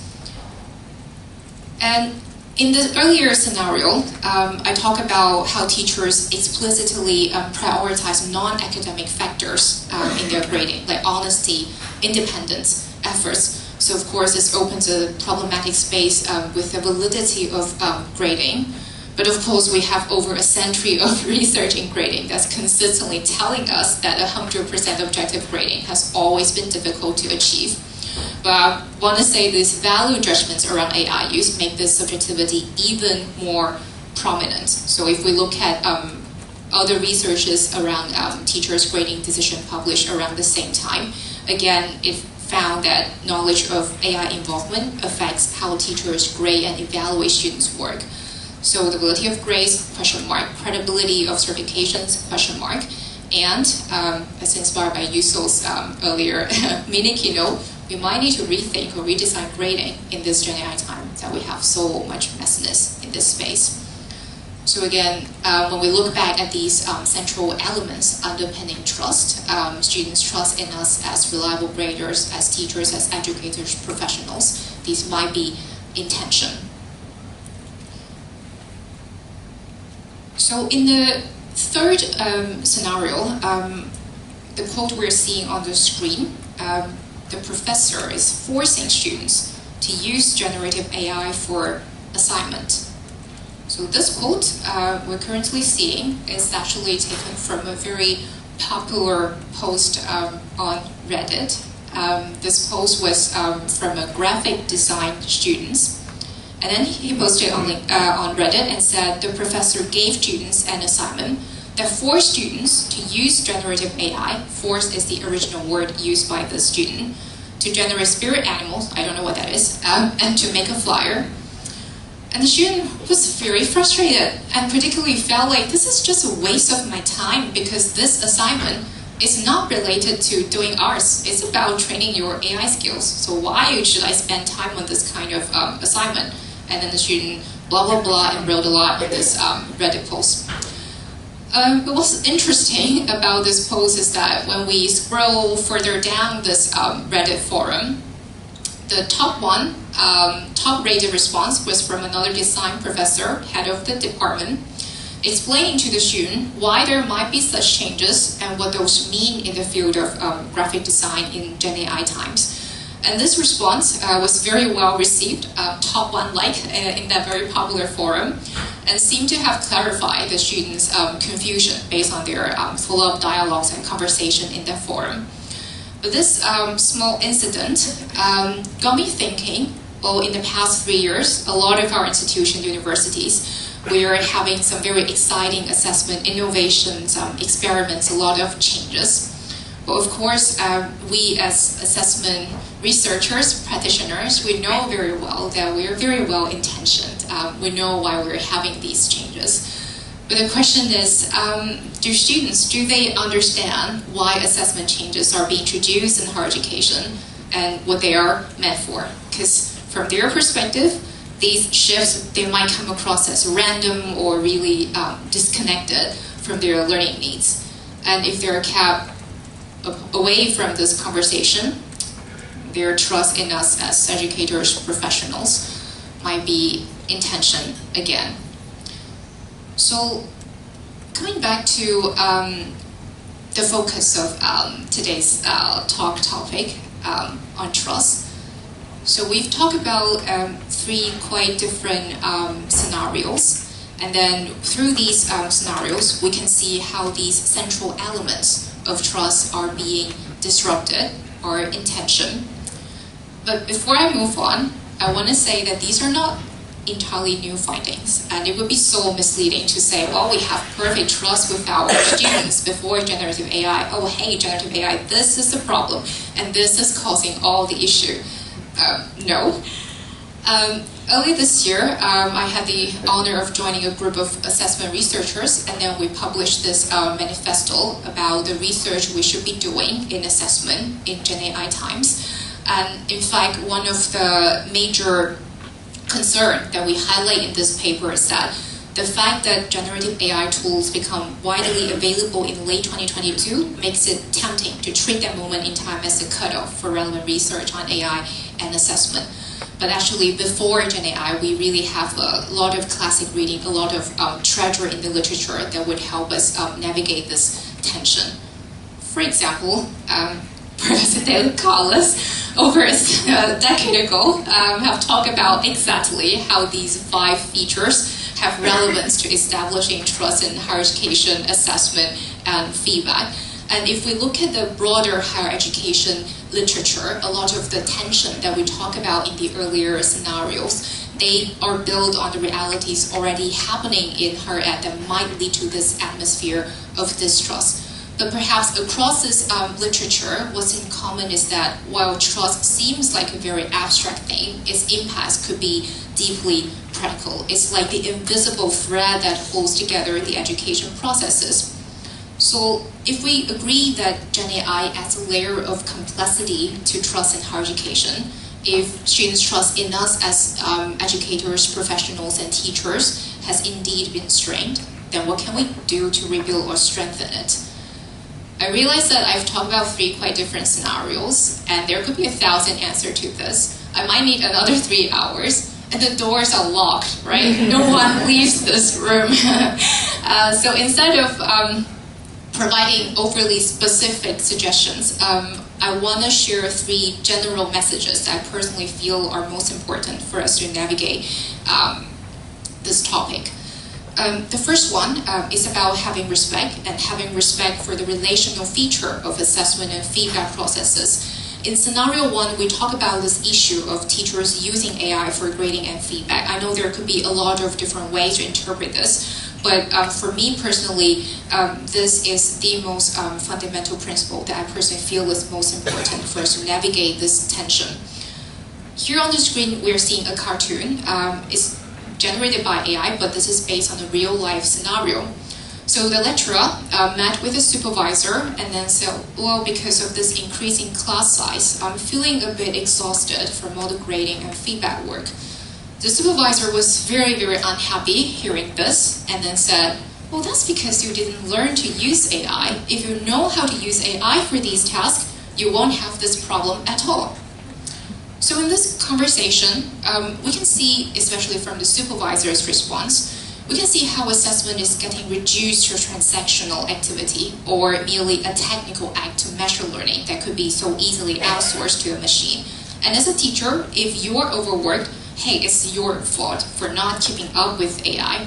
And in the earlier scenario, I talk about how teachers explicitly prioritize non-academic factors in their grading, like honesty, independence, efforts. So of course, this opens a problematic space with the validity of grading. But of course, we have over a century of research in grading that's consistently telling us that 100% objective grading has always been difficult to achieve. But I want to say these value judgments around AI use make this subjectivity even more prominent. So if we look at other researches around teachers' grading decision published around the same time, again, it found that knowledge of AI involvement affects how teachers grade and evaluate students' work. So the validity of grades, question mark, credibility of certifications, question mark, and as inspired by Yuso's earlier mini keynote, we might need to rethink or redesign grading in this Gen AI time that we have so much messiness in this space. So again, when we look back at these central elements underpinning trust, students' trust in us as reliable graders, as teachers, as educators, professionals, these might be in tension. So in the third scenario, the quote we're seeing on the screen, the professor is forcing students to use generative AI for assignment. So this quote we're currently seeing is actually taken from a very popular post on Reddit. This post was from a graphic design student. And then he posted on Reddit and said the professor gave students an assignment that forced students to use generative AI, forced is the original word used by the student, to generate spirit animals, I don't know what that is, and to make a flyer. And the student was very frustrated and particularly felt like this is just a waste of my time because this assignment is not related to doing arts. It's about training your AI skills. So why should I spend time on this kind of assignment? And then the student blah, blah, blah, and wrote a lot in this Reddit post. But what's interesting about this post is that when we scroll further down this Reddit forum, the top one, top rated response was from another design professor, head of the department, explaining to the student why there might be such changes and what those mean in the field of graphic design in Gen AI times. And this response was very well received, top one like in that very popular forum, and seemed to have clarified the students' confusion based on their follow-up dialogues and conversation in that forum. But But this small incident got me thinking, well, in the past 3 years, a lot of our institutions, universities, we are having some very exciting assessment, innovations, experiments, a lot of changes. But of course, we as assessment researchers, practitioners, we know very well that we are very well intentioned. We know why we're having these changes. But the question is, do students, do they understand why assessment changes are being introduced in higher education and what they are meant for? Because from their perspective, these shifts, they might come across as random or really disconnected from their learning needs. And if they're kept away from this conversation, their trust in us as educators, professionals, might be in tension again. So, coming back to the focus of today's talk topic on trust. So we've talked about 3 quite different scenarios, and then through these scenarios, we can see how these central elements of trust are being disrupted or in tension. But before I move on, I want to say that these are not entirely new findings, and it would be so misleading to say, well, we have perfect trust with our students before generative AI. Oh, hey, generative AI, this is the problem, and this is causing all the issue. No. Earlier this year, I had the honor of joining a group of assessment researchers, and then we published this manifesto about the research we should be doing in assessment in Gen AI times. And in fact, one of the major concern that we highlight in this paper is that the fact that generative AI tools become widely available in late 2022 makes it tempting to treat that moment in time as a cutoff for relevant research on AI and assessment. But actually, before Gen AI, we really have a lot of classic reading, a lot of treasure in the literature that would help us navigate this tension. For example, Professor David Carlos, over a decade ago, have talked about exactly how these 5 features have relevance to establishing trust in higher education, assessment, and feedback. And if we look at the broader higher education literature, a lot of the tension that we talk about in the earlier scenarios, they are built on the realities already happening in higher ed that might lead to this atmosphere of distrust. But perhaps across this literature, what's in common is that while trust seems like a very abstract thing, its impacts could be deeply practical. It's like the invisible thread that holds together the education processes. So if we agree that Gen AI adds a layer of complexity to trust in higher education, if students' trust in us as educators, professionals, and teachers has indeed been strained, then what can we do to rebuild or strengthen it? I realize that I've talked about 3 quite different scenarios, and there could be 1,000 answers to this. I might need another 3 hours, and the doors are locked, right? No one leaves this room. So instead of providing overly specific suggestions, I want to share 3 general messages that I personally feel are most important for us to navigate this topic. The first one is about having respect, and having respect for the relational feature of assessment and feedback processes. In scenario 1, we talk about this issue of teachers using AI for grading and feedback. I know there could be a lot of different ways to interpret this, but for me personally, this is the most fundamental principle that I personally feel is most important for us to navigate this tension. Here on the screen, we're seeing a cartoon. It's generated by AI, but this is based on a real-life scenario. So the lecturer met with a supervisor and then said, well, because of this increasing class size, I'm feeling a bit exhausted from all the grading and feedback work. The supervisor was very, very unhappy hearing this and then said, well, that's because you didn't learn to use AI. If you know how to use AI for these tasks, you won't have this problem at all. So in this conversation, we can see, especially from the supervisor's response, we can see how assessment is getting reduced to a transactional activity or merely a technical act to measure learning that could be so easily outsourced to a machine. And as a teacher, if you're overworked, hey, it's your fault for not keeping up with AI.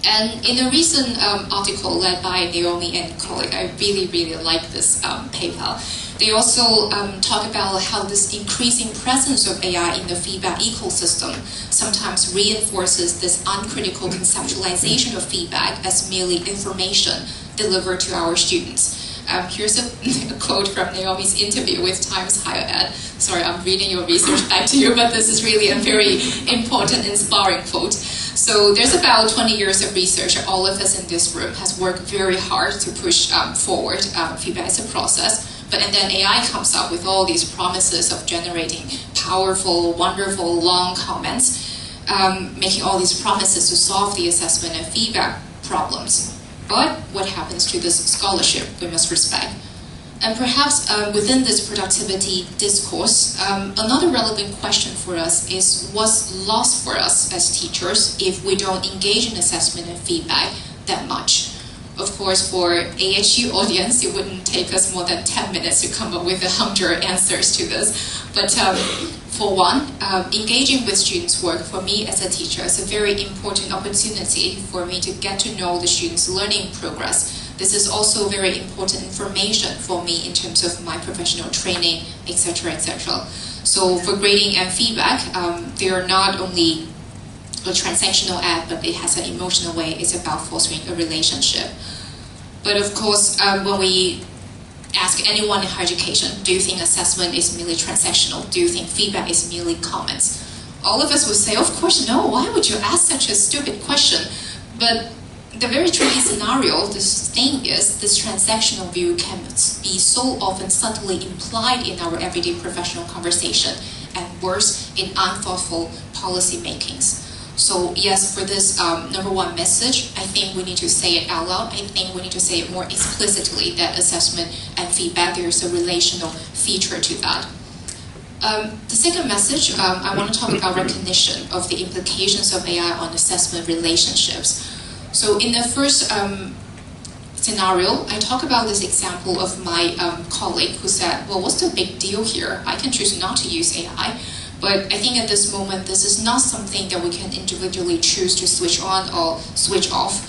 And in a recent article led by Naomi and colleague, I really, really like this paper. They also talk about how this increasing presence of AI in the feedback ecosystem sometimes reinforces this uncritical conceptualization of feedback as merely information delivered to our students. Here's a quote from Naomi's interview with Times Higher Ed. Sorry, I'm reading your research back to you, but this is really a very important, inspiring quote. So there's about 20 years of research. All of us in this room has worked very hard to push forward feedback as a process. And then AI comes up with all these promises of generating powerful, wonderful, long comments, making all these promises to solve the assessment and feedback problems. But what happens to this scholarship we must respect? And perhaps within this productivity discourse, another relevant question for us is what's lost for us as teachers if we don't engage in assessment and feedback that much? Of course, for AHE audience, it wouldn't take us more than 10 minutes to come up with 100 answers to this. But for one, engaging with students' work for me as a teacher is a very important opportunity for me to get to know the students' learning progress. This is also very important information for me in terms of my professional training, etc., etc. So for grading and feedback, they are not only a transactional act, but it has an emotional way. It's about fostering a relationship. But of course, when we ask anyone in higher education, do you think assessment is merely transactional? Do you think feedback is merely comments? All of us would say, of course, no. Why would you ask such a stupid question? But the very tricky scenario, this thing is, this transactional view can be so often subtly implied in our everyday professional conversation, and worse, in unthoughtful policy makings. So yes, for this number one message, I think we need to say it out loud. I think we need to say it more explicitly, that assessment and feedback, there is a relational feature to that. The second message, I want to talk about recognition of the implications of AI on assessment relationships. So in the first scenario, I talk about this example of my colleague who said, well, what's the big deal here? I can choose not to use AI. But I think at this moment, this is not something that we can individually choose to switch on or switch off.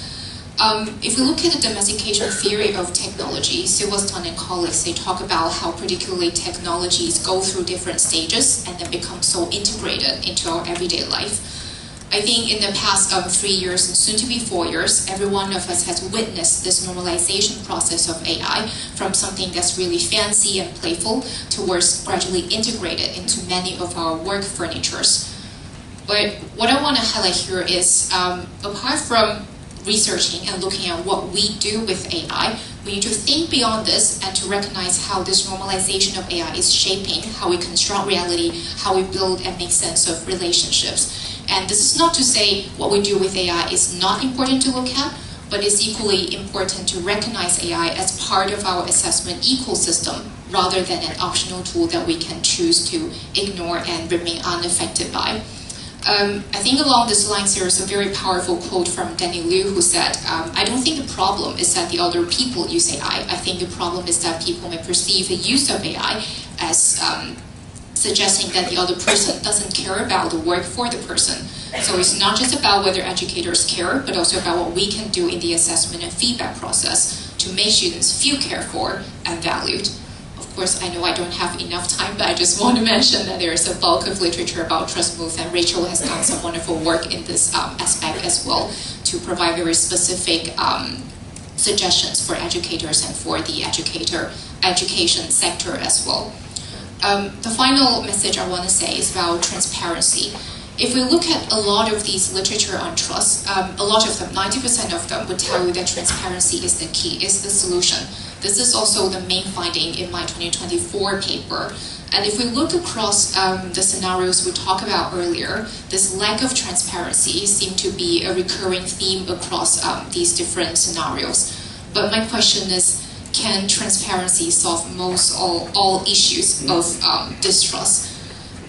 If we look at the domestication theory of technology, Silverstein and colleagues, they talk about how particularly technologies go through different stages and then become so integrated into our everyday life. I think in the past 3 years and soon to be 4 years, every one of us has witnessed this normalization process of AI from something that's really fancy and playful towards gradually integrated into many of our work furnitures. But what I want to highlight here is, apart from researching and looking at what we do with AI, we need to think beyond this and to recognize how this normalization of AI is shaping how we construct reality, how we build and make sense of relationships. And this is not to say what we do with AI is not important to look at, but it's equally important to recognize AI as part of our assessment ecosystem rather than an optional tool that we can choose to ignore and remain unaffected by. I think along this line there is a very powerful quote from Danny Liu who said, I don't think the problem is that the other people use AI. I think the problem is that people may perceive the use of AI as suggesting that the other person doesn't care about the work for the person. So it's not just about whether educators care, but also about what we can do in the assessment and feedback process to make students feel cared for and valued. Of course, I know I don't have enough time, but I just want to mention that there is a bulk of literature about trust moves, and Rachel has done some wonderful work in this aspect as well to provide very specific suggestions for educators and for the education sector as well. The final message I want to say is about transparency. If we look at a lot of these literature on trust, a lot of them, 90% of them, would tell you that transparency is the key, is the solution. This is also the main finding in my 2024 paper. And if we look across the scenarios we talked about earlier, this lack of transparency seemed to be a recurring theme across these different scenarios. But my question is, can transparency solve most all issues of distrust?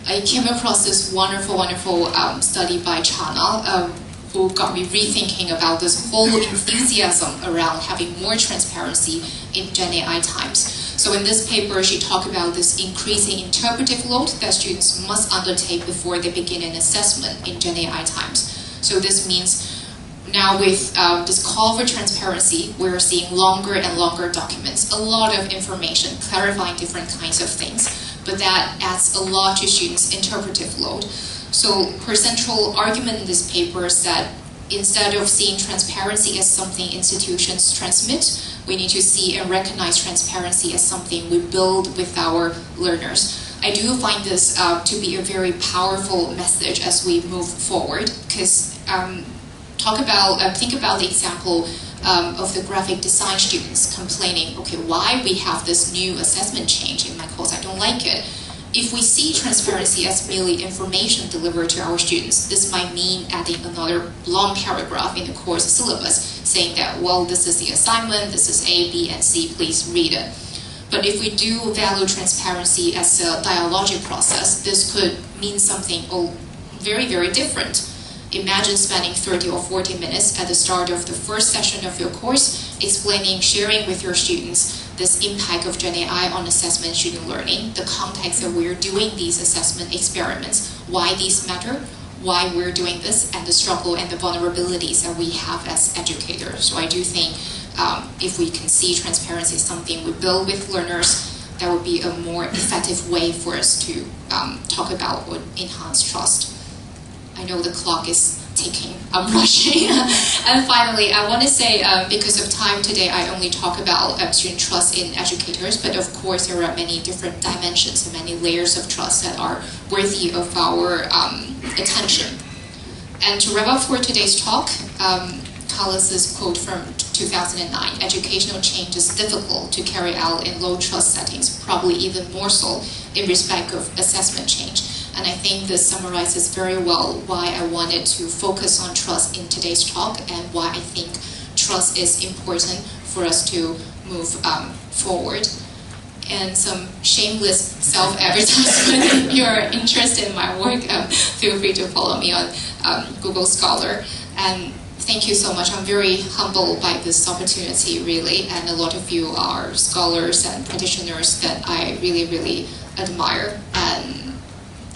I came across this wonderful study by Chana, who got me rethinking about this whole enthusiasm around having more transparency in Gen AI times. So in this paper, she talked about this increasing interpretive load that students must undertake before they begin an assessment in Gen AI times. So this means Now with this call for transparency, we're seeing longer and longer documents, a lot of information clarifying different kinds of things, but that adds a lot to students' interpretive load. So her central argument in this paper is that instead of seeing transparency as something institutions transmit, we need to see and recognize transparency as something we build with our learners. I do find this to be a very powerful message as we move forward, because think about the example of the graphic design students complaining, okay, why we have this new assessment change in my course, I don't like it. If we see transparency as merely information delivered to our students, this might mean adding another long paragraph in the course syllabus saying that, well, this is the assignment, this is A, B, and C, please read it. But if we do value transparency as a dialogic process, this could mean something very, very different. Imagine spending 30 or 40 minutes at the start of the first session of your course explaining, sharing with your students this impact of Gen AI on assessment student learning, the context that we're doing these assessment experiments, why these matter, why we're doing this, and the struggle and the vulnerabilities that we have as educators. So I do think if we can see transparency as something we build with learners, that would be a more effective way for us to talk about or enhance trust. I know the clock is ticking, I'm rushing. And finally, I want to say, because of time today, I only talk about student trust in educators, but of course there are many different dimensions and many layers of trust that are worthy of our attention. And to wrap up for today's talk, Carlos's quote from 2009, educational change is difficult to carry out in low trust settings, probably even more so in respect of assessment change. And I think this summarizes very well why I wanted to focus on trust in today's talk and why I think trust is important for us to move forward. And some shameless self-advertisement. If you're interested in my work, feel free to follow me on Google Scholar. And thank you so much. I'm very humbled by this opportunity, really. And a lot of you are scholars and practitioners that I really, really admire. And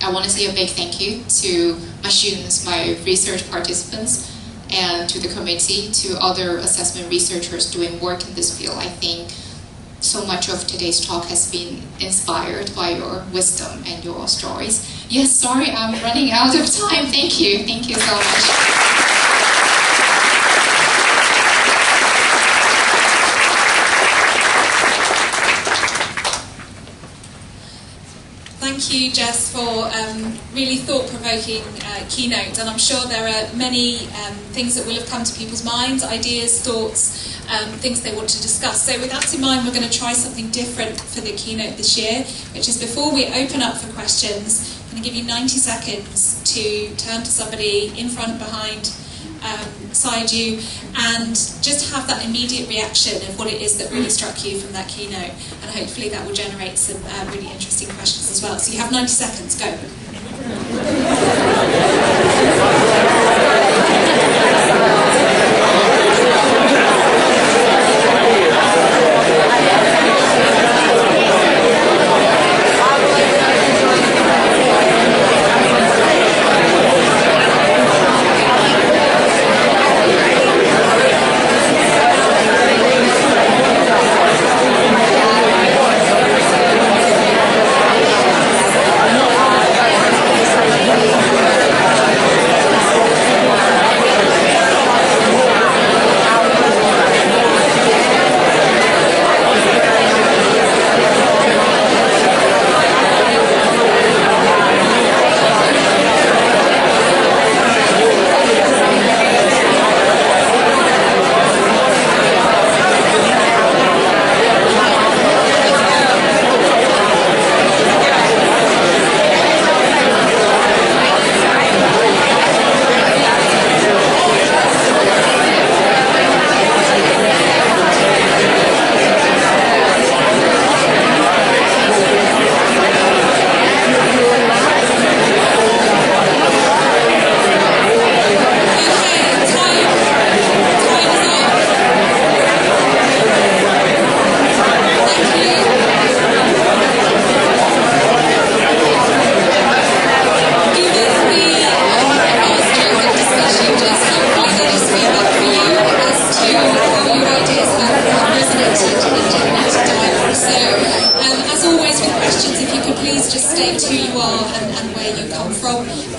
I want to say a big thank you to my students, my research participants, and to the committee, to other assessment researchers doing work in this field. I think so much of today's talk has been inspired by your wisdom and your stories. Yes, sorry, I'm running out of time. Thank you. Thank you so much. Thank you, Jess, for really thought-provoking keynote. And I'm sure there are many things that will have come to people's minds, ideas, thoughts, things they want to discuss. So with that in mind, we're going to try something different for the keynote this year, which is before we open up for questions, I'm going to give you 90 seconds to turn to somebody in front, behind, beside you, and just have that immediate reaction of what it is that really struck you from that keynote, and hopefully that will generate some really interesting questions as well. So you have 90 seconds, go.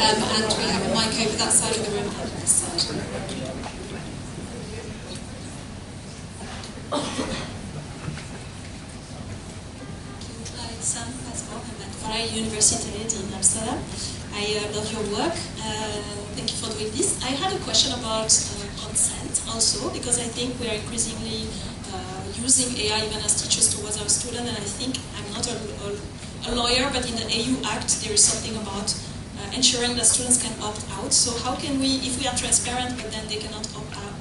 and we have a mic over that side of the room and this side. Hi, Sam Pascal. I'm at Vrije Universiteit in Amsterdam. I love your work. Thank you for doing this. I had a question about consent also, because I think we are increasingly using AI even as teachers towards our students, and I think I'm not a lawyer, but in the AU Act there is something about ensuring that students can opt out. So how can we, if we are transparent but then they cannot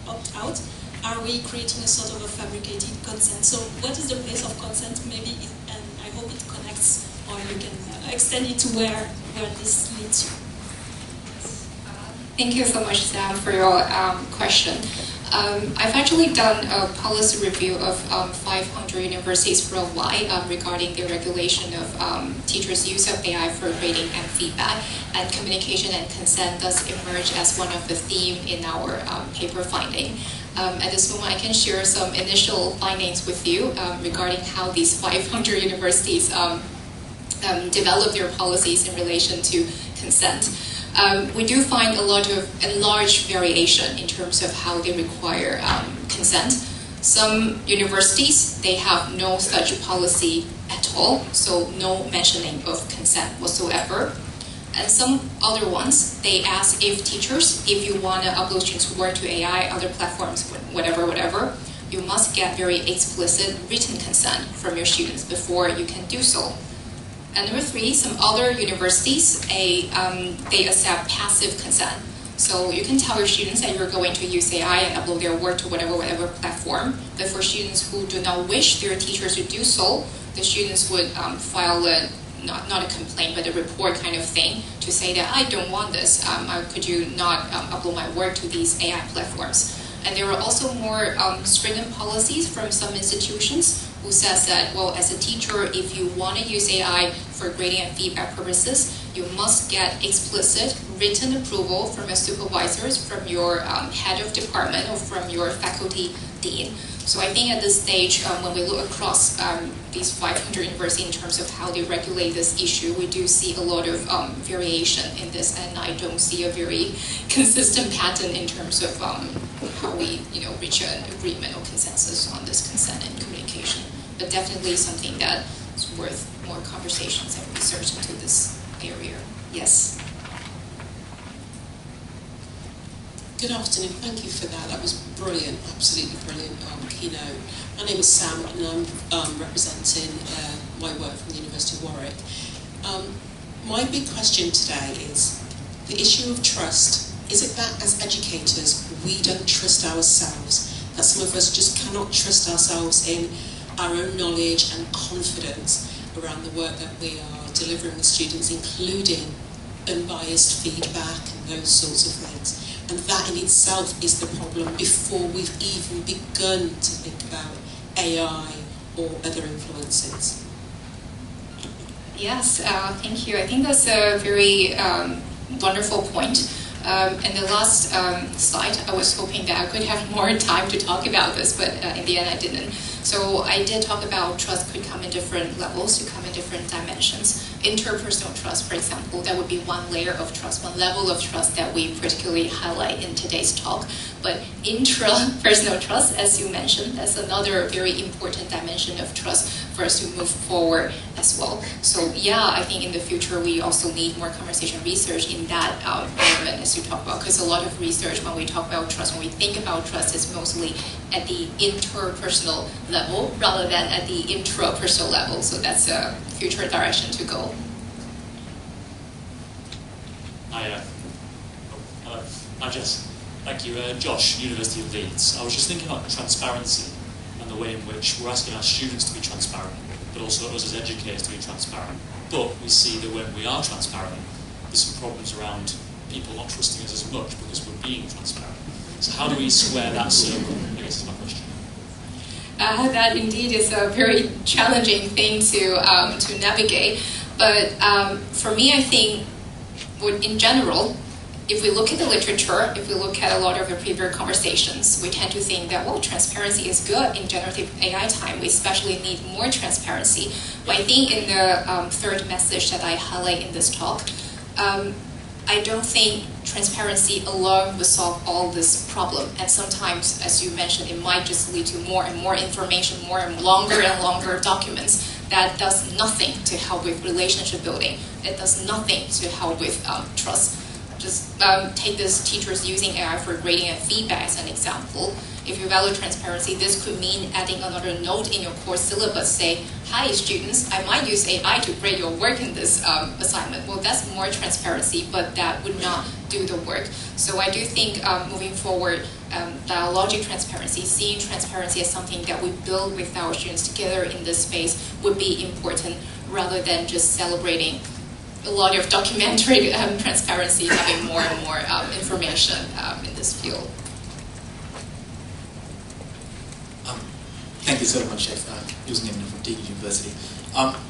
opt out, are we creating a sort of a fabricated consent? So what is the place of consent? Maybe, and I hope it connects, or you can extend it to where this leads you. Thank you so much, Sam, for your question. I've actually done a policy review of 500 universities worldwide regarding the regulation of teachers' use of AI for grading and feedback, and communication and consent does emerge as one of the themes in our paper finding. At this moment, I can share some initial findings with you regarding how these 500 universities develop their policies in relation to consent. We do find a large variation in terms of how they require consent. Some universities, they have no such policy at all, so no mentioning of consent whatsoever. And some other ones, they ask if teachers, if you want to upload students' work to AI, other platforms, whatever, you must get very explicit written consent from your students before you can do so. And number three, some other universities, they accept passive consent. So you can tell your students that you're going to use AI and upload their work to whatever platform. But for students who do not wish their teachers to do so, the students would file not a complaint, but a report kind of thing to say that I don't want this. Could you not upload my work to these AI platforms? And there are also more stringent policies from some institutions who says that, well, as a teacher, if you want to use AI for grading and feedback purposes, you must get explicit written approval from your supervisors, from your head of department, or from your faculty dean. So I think at this stage, when we look across these 500 universities in terms of how they regulate this issue, we do see a lot of variation in this, and I don't see a very consistent pattern in terms of how we reach an agreement or consensus on this consent and communication. But definitely something that is worth more conversations and research into this area. Yes. Good afternoon, thank you for that. That was brilliant, absolutely brilliant keynote. My name is Sam and I'm representing my work from the University of Warwick. My big question today is the issue of trust. Is it that as educators we don't trust ourselves, that some of us just cannot trust ourselves in our own knowledge and confidence around the work that we are delivering with students, including unbiased feedback and those sorts of things? And that in itself is the problem before we've even begun to think about AI or other influences. Yes, thank you. I think that's a very wonderful point. In the last slide, I was hoping that I could have more time to talk about this, but in the end I didn't. So I did talk about trust could come in different levels, to come in different dimensions. Interpersonal trust, for example, that would be one layer of trust, one level of trust that we particularly highlight in today's talk. But intrapersonal trust, as you mentioned, that's another very important dimension of trust for us to move forward as well. So yeah, I think in the future we also need more conversation research in that element as you talk about, because a lot of research when we talk about trust, when we think about trust, is mostly at the interpersonal level rather than at the intrapersonal level. So that's a future direction to go. Hi, Jess. Thank you. Josh, University of Leeds. I was just thinking about transparency and the way in which we're asking our students to be transparent, but also us as educators to be transparent. But we see that when we are transparent, there's some problems around people not trusting us as much because we're being transparent. So how do we square that circle, I guess is my question. That indeed is a very challenging thing to navigate. But for me, I think in general, if we look at the literature, if we look at a lot of the previous conversations, we tend to think that, well, transparency is good in generative AI time. We especially need more transparency. But I think in the third message that I highlight in this talk, I don't think transparency alone will solve all this problem. And sometimes, as you mentioned, it might just lead to more and more information, more and longer documents that does nothing to help with relationship building. It does nothing to help with trust. Just take this teachers using AI for grading and feedback as an example. If you value transparency, this could mean adding another note in your course syllabus, say, hi students, I might use AI to grade your work in this assignment. Well, that's more transparency, but that would not do the work. So I do think moving forward, dialogic transparency, seeing transparency as something that we build with our students together in this space would be important, rather than just celebrating a lot of documentary transparency, having more and more information in this field. Thank you so much, Chef. Using it from Deakin University.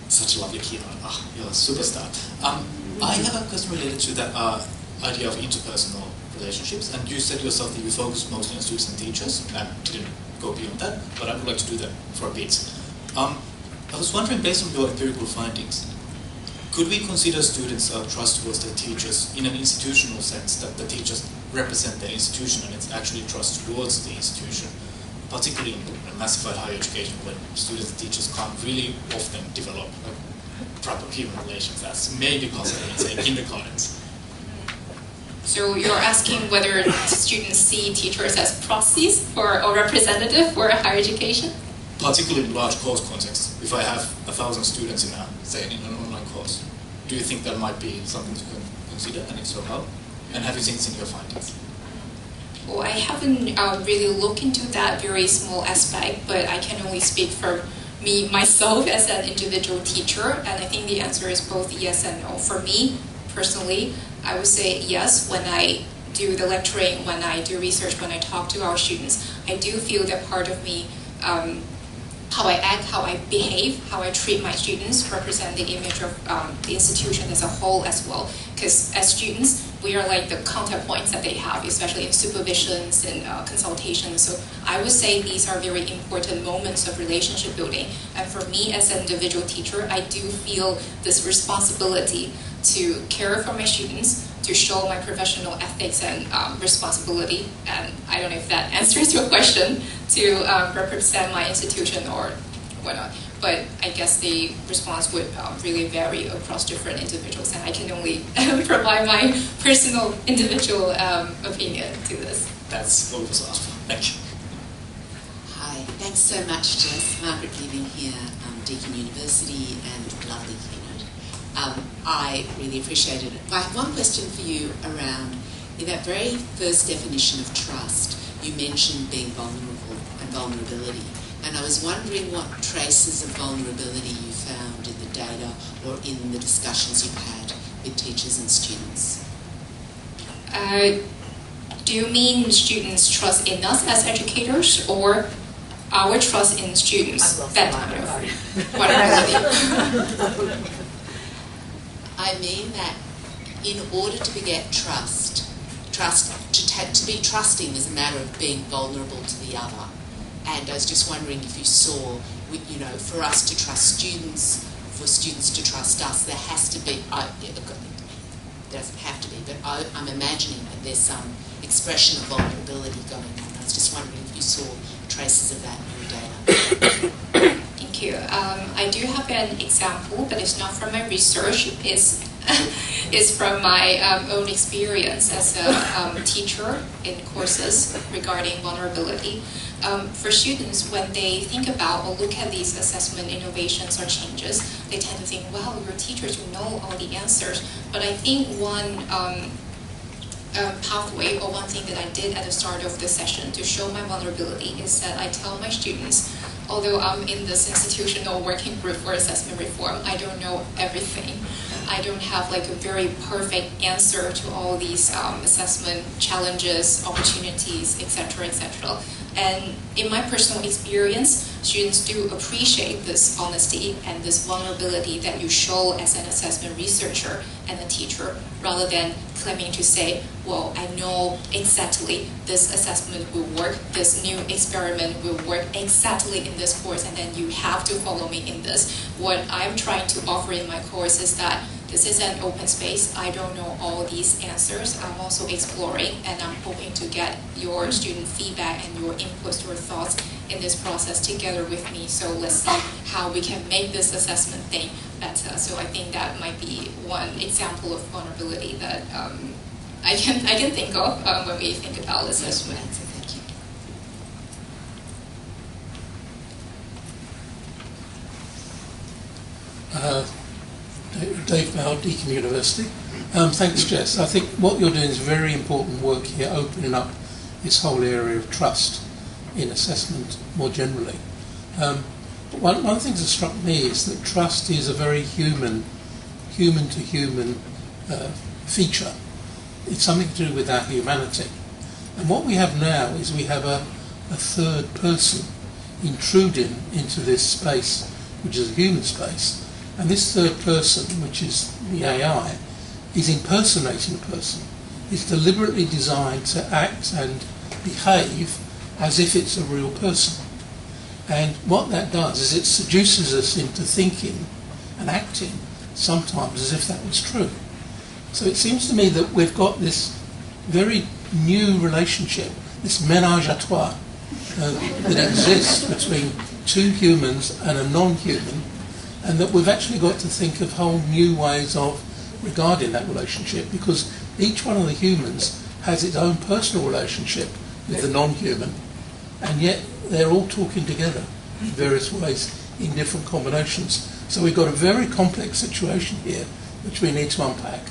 Such a lovely keynote. You're a superstar. I have a question related to that idea of interpersonal relationships. And you said yourself that you focus mostly on students and teachers. And I didn't go beyond that, but I would like to do that for a bit. I was wondering, based on your empirical findings, could we consider students' trust towards their teachers in an institutional sense, that the teachers represent the institution and it's actually trust towards the institution, particularly in massified higher education when students and teachers can't really often develop proper human relations as may be possible in, say, kindergartens? So you're asking whether students see teachers as proxies or representative for higher education? Particularly in large course context. If I have 1,000 students in an online course, do you think that might be something to consider, and if so, how? And have you seen this in your findings? Well, I haven't really looked into that very small aspect, but I can only speak for myself as an individual teacher, and I think the answer is both yes and no. For me, personally, I would say yes. When I do the lecturing, when I do research, when I talk to our students, I do feel that part of me, how I act, how I behave, how I treat my students represent the image of the institution as a whole as well. Because as students, we are like the counterpoints that they have, especially in supervisions and consultations. So I would say these are very important moments of relationship building. And for me as an individual teacher, I do feel this responsibility to care for my students, to show my professional ethics and responsibility. And I don't know if that answers your question, to represent my institution or whatnot. But I guess the response would really vary across different individuals, and I can only provide my personal individual opinion to this. That's what was asked for. Thank you. Hi, thanks so much, Jess. Margaret Giving here, Deakin University, and lovely keynote. I really appreciated it. I have one question for you around, in that very first definition of trust, you mentioned being vulnerable and vulnerability. And I was wondering what traces of vulnerability you found in the data or in the discussions you've had with teachers and students. Do you mean students' trust in us as educators, or our trust in students? That kind of vulnerability. I mean that in order to beget trust, to be trusting is a matter of being vulnerable to the other. And I was just wondering if you saw, for us to trust students, for students to trust us, there has to be, it doesn't have to be, but I'm imagining that there's some expression of vulnerability going on. I was just wondering if you saw traces of that in your data. Thank you. I do have an example, but it's not from my research. It's from my own experience as a teacher in courses regarding vulnerability. For students, when they think about or look at these assessment innovations or changes, they tend to think, wow, you're teachers, you know all the answers. But I think one pathway or one thing that I did at the start of the session to show my vulnerability is that I tell my students, although I'm in this institutional working group for assessment reform, I don't know everything. I don't have like a very perfect answer to all these assessment challenges, opportunities, etc., etc. And in my personal experience, students do appreciate this honesty and this vulnerability that you show as an assessment researcher and a teacher, rather than claiming to say, well, I know exactly this assessment will work, this new experiment will work exactly in this course, and then you have to follow me in this. What I'm trying to offer in my course is that this is an open space. I don't know all these answers. I'm also exploring, and I'm hoping to get your student feedback and your inputs, your thoughts in this process together with me. So let's see how we can make this assessment thing better. So I think that might be one example of vulnerability that I can think of when we think about assessment. Thank you. Dave Bowell, Deakin University. Thanks, Jess. I think what you're doing is very important work here, opening up this whole area of trust in assessment more generally. But one of the things that struck me is that trust is a very human-to-human feature. It's something to do with our humanity. And what we have now is we have a third person intruding into this space, which is a human space. And this third person, which is the AI, is impersonating a person. It's deliberately designed to act and behave as if it's a real person. And what that does is it seduces us into thinking and acting sometimes as if that was true. So it seems to me that we've got this very new relationship, this ménage à trois, that exists between two humans and a non-human, and that we've actually got to think of whole new ways of regarding that relationship, because each one of the humans has its own personal relationship with the non-human, and yet they're all talking together in various ways in different combinations. So we've got a very complex situation here which we need to unpack.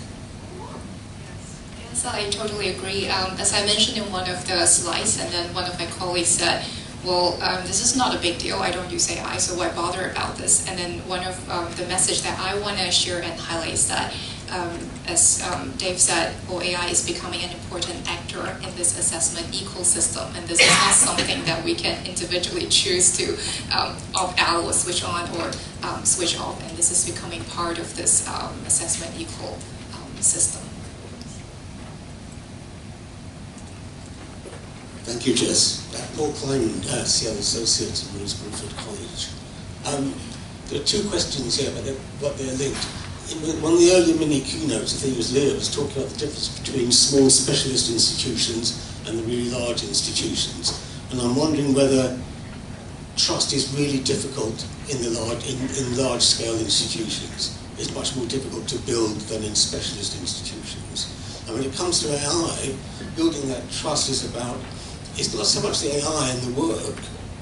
Yes, I totally agree. As I mentioned in one of the slides, and then one of my colleagues said, well, this is not a big deal. I don't use AI, so why bother about this? And then one of the message that I want to share and highlight is that, as Dave said, well, AI is becoming an important actor in this assessment ecosystem, and this is not something that we can individually choose to opt out or switch on or switch off, and this is becoming part of this assessment ecosystem. Thank you, Jess. Paul Klein, CL Associate at Rose Bruford College. There are two questions here, but they're linked. In one of the earlier mini keynotes, I think it was Leah, was talking about the difference between small specialist institutions and the really large institutions. And I'm wondering whether trust is really difficult in large-scale institutions. It's much more difficult to build than in specialist institutions. And when it comes to AI, building that trust is about, it's not so much the AI and the work,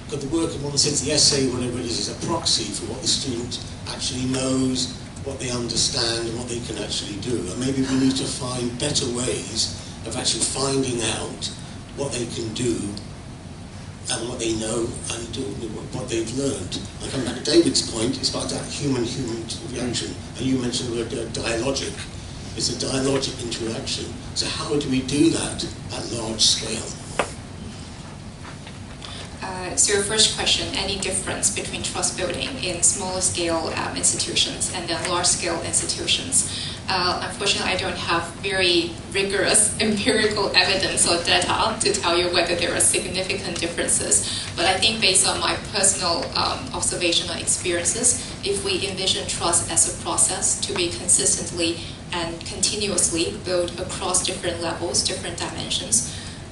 but the work in one sense, the essay, whatever it is a proxy for what the student actually knows, what they understand, and what they can actually do. And maybe we need to find better ways of actually finding out what they can do and what they know and what they've learned. I come back to David's point, it's about that human-human reaction. And you mentioned the word dialogic. It's a dialogic interaction. So how do we do that at large scale? So your first question, any difference between trust building in smaller scale institutions and then large scale institutions? Unfortunately, I don't have very rigorous empirical evidence or data to tell you whether there are significant differences. But I think based on my personal observational experiences, if we envision trust as a process to be consistently and continuously built across different levels, different dimensions,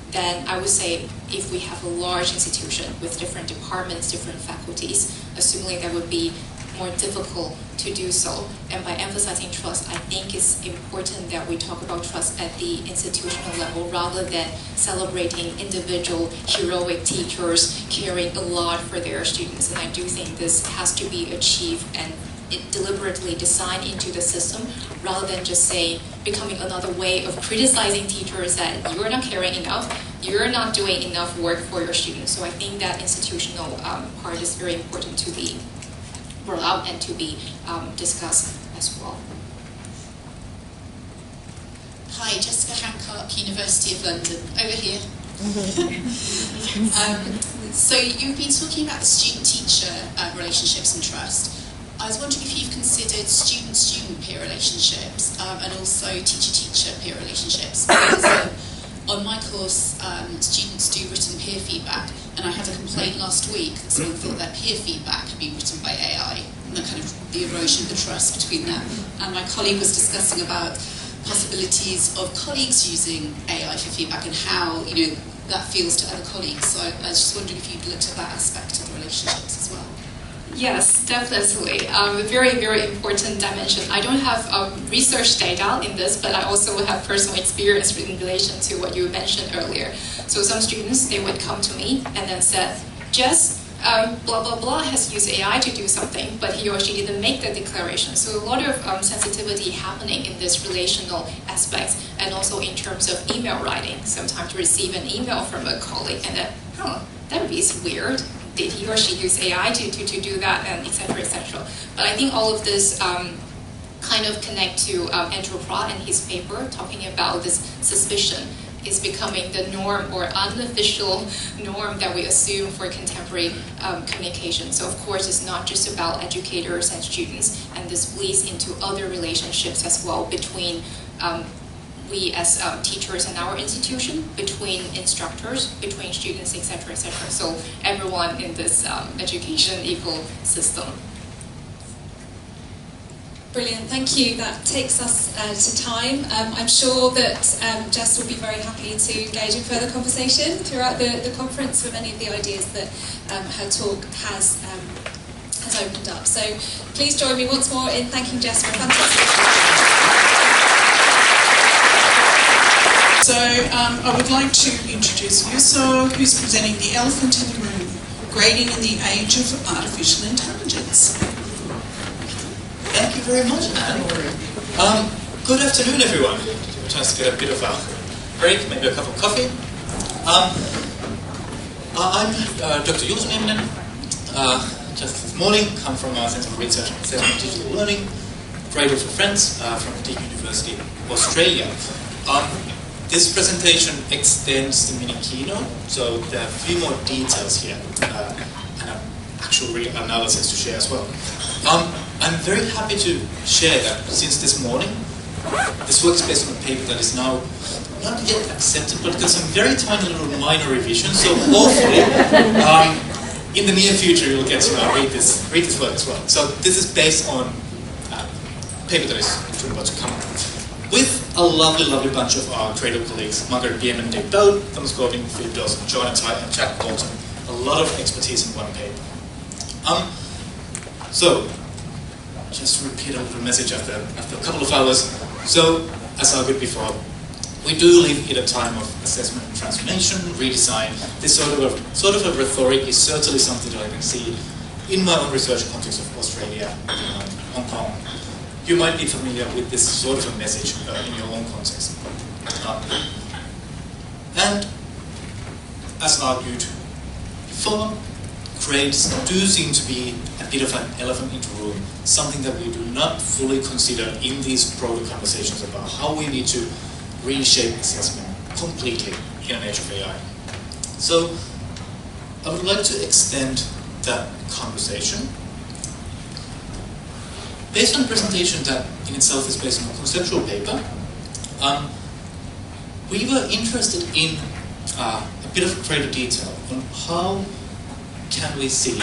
then I would say if we have a large institution with different departments, different faculties, assuming that would be more difficult to do so. And by emphasizing trust, I think it's important that we talk about trust at the institutional level rather than celebrating individual heroic teachers caring a lot for their students. And I do think this has to be achieved and deliberately designed into the system rather than just say becoming another way of criticizing teachers that you're not caring enough, you're not doing enough work for your students. So I think that institutional part is very important to be brought up and to be discussed as well. Hi, Jessica Hancock, University of London. Over here. So you've been talking about the student-teacher relationships and trust. I was wondering if you've considered student-student peer relationships and also teacher-teacher peer relationships. Because on my course, students do written peer feedback, and I had a complaint last week that someone thought that peer feedback had been written by AI, and the kind of the erosion of the trust between them. And my colleague was discussing about possibilities of colleagues using AI for feedback and how, you know, that feels to other colleagues. So I was just wondering if you'd looked at that aspect of the relationships as well. Yes, definitely. A very, very important dimension. I don't have research data in this, but I also have personal experience in relation to what you mentioned earlier. So some students, they would come to me and then said, Jess, blah, blah, blah has used AI to do something, but he or she didn't make the declaration. So a lot of sensitivity happening in this relational aspect, and also in terms of email writing. Sometimes you receive an email from a colleague and then, that is weird. Did he or she use AI to do that, and et cetera, et cetera. But I think all of this kind of connect to Andrew Pratt and his paper talking about this suspicion is becoming the norm or unofficial norm that we assume for contemporary communication. So of course it's not just about educators and students, and this bleeds into other relationships as well between we as teachers in our institution, between instructors, between students, etc., etc. So everyone in this education ecosystem. Brilliant, thank you. That takes us to time. I'm sure that Jess will be very happy to engage in further conversation throughout the conference with any of the ideas that her talk has opened up. So please join me once more in thanking Jess for a fantastic. So I would like to introduce Yuso, who's presenting the elephant in the room, grading in the age of artificial intelligence. Thank you very much, Anne. Good afternoon, everyone. A chance to get a bit of a break, maybe a cup of coffee. I'm Dr. Juuso Nieminen. Just this morning, come from our Centre for Research and Assessment and Digital Learning, graduate for friends from Deakin University, Australia. This presentation extends the mini keynote, so there are a few more details here and an actual real analysis to share as well. I'm very happy to share that since this morning, this work is based on a paper that is now not yet accepted, but got some very tiny little minor revisions, so hopefully in the near future you'll get to read this work as well. So this is based on a paper that is about to come out. With a lovely, lovely bunch of our Cradle colleagues, Margaret Biem and Dave Dode, Thomas Corbin, Philip Dawson, Joanna Tye, and Jack Bolton. A lot of expertise in one paper. So, just to repeat a little message after a couple of hours. So, as I argued before, we do live in a time of assessment and transformation, redesign. This sort of a rhetoric is certainly something that I can see in my own research context of Australia, Hong Kong. You might be familiar with this sort of a message in your own context. And as argued before, grades do seem to be a bit of an elephant in the room, something that we do not fully consider in these broader conversations about how we need to reshape assessment completely in an age of AI. So I would like to extend that conversation based on a presentation that in itself is based on a conceptual paper. We were interested in a bit of greater detail on how can we see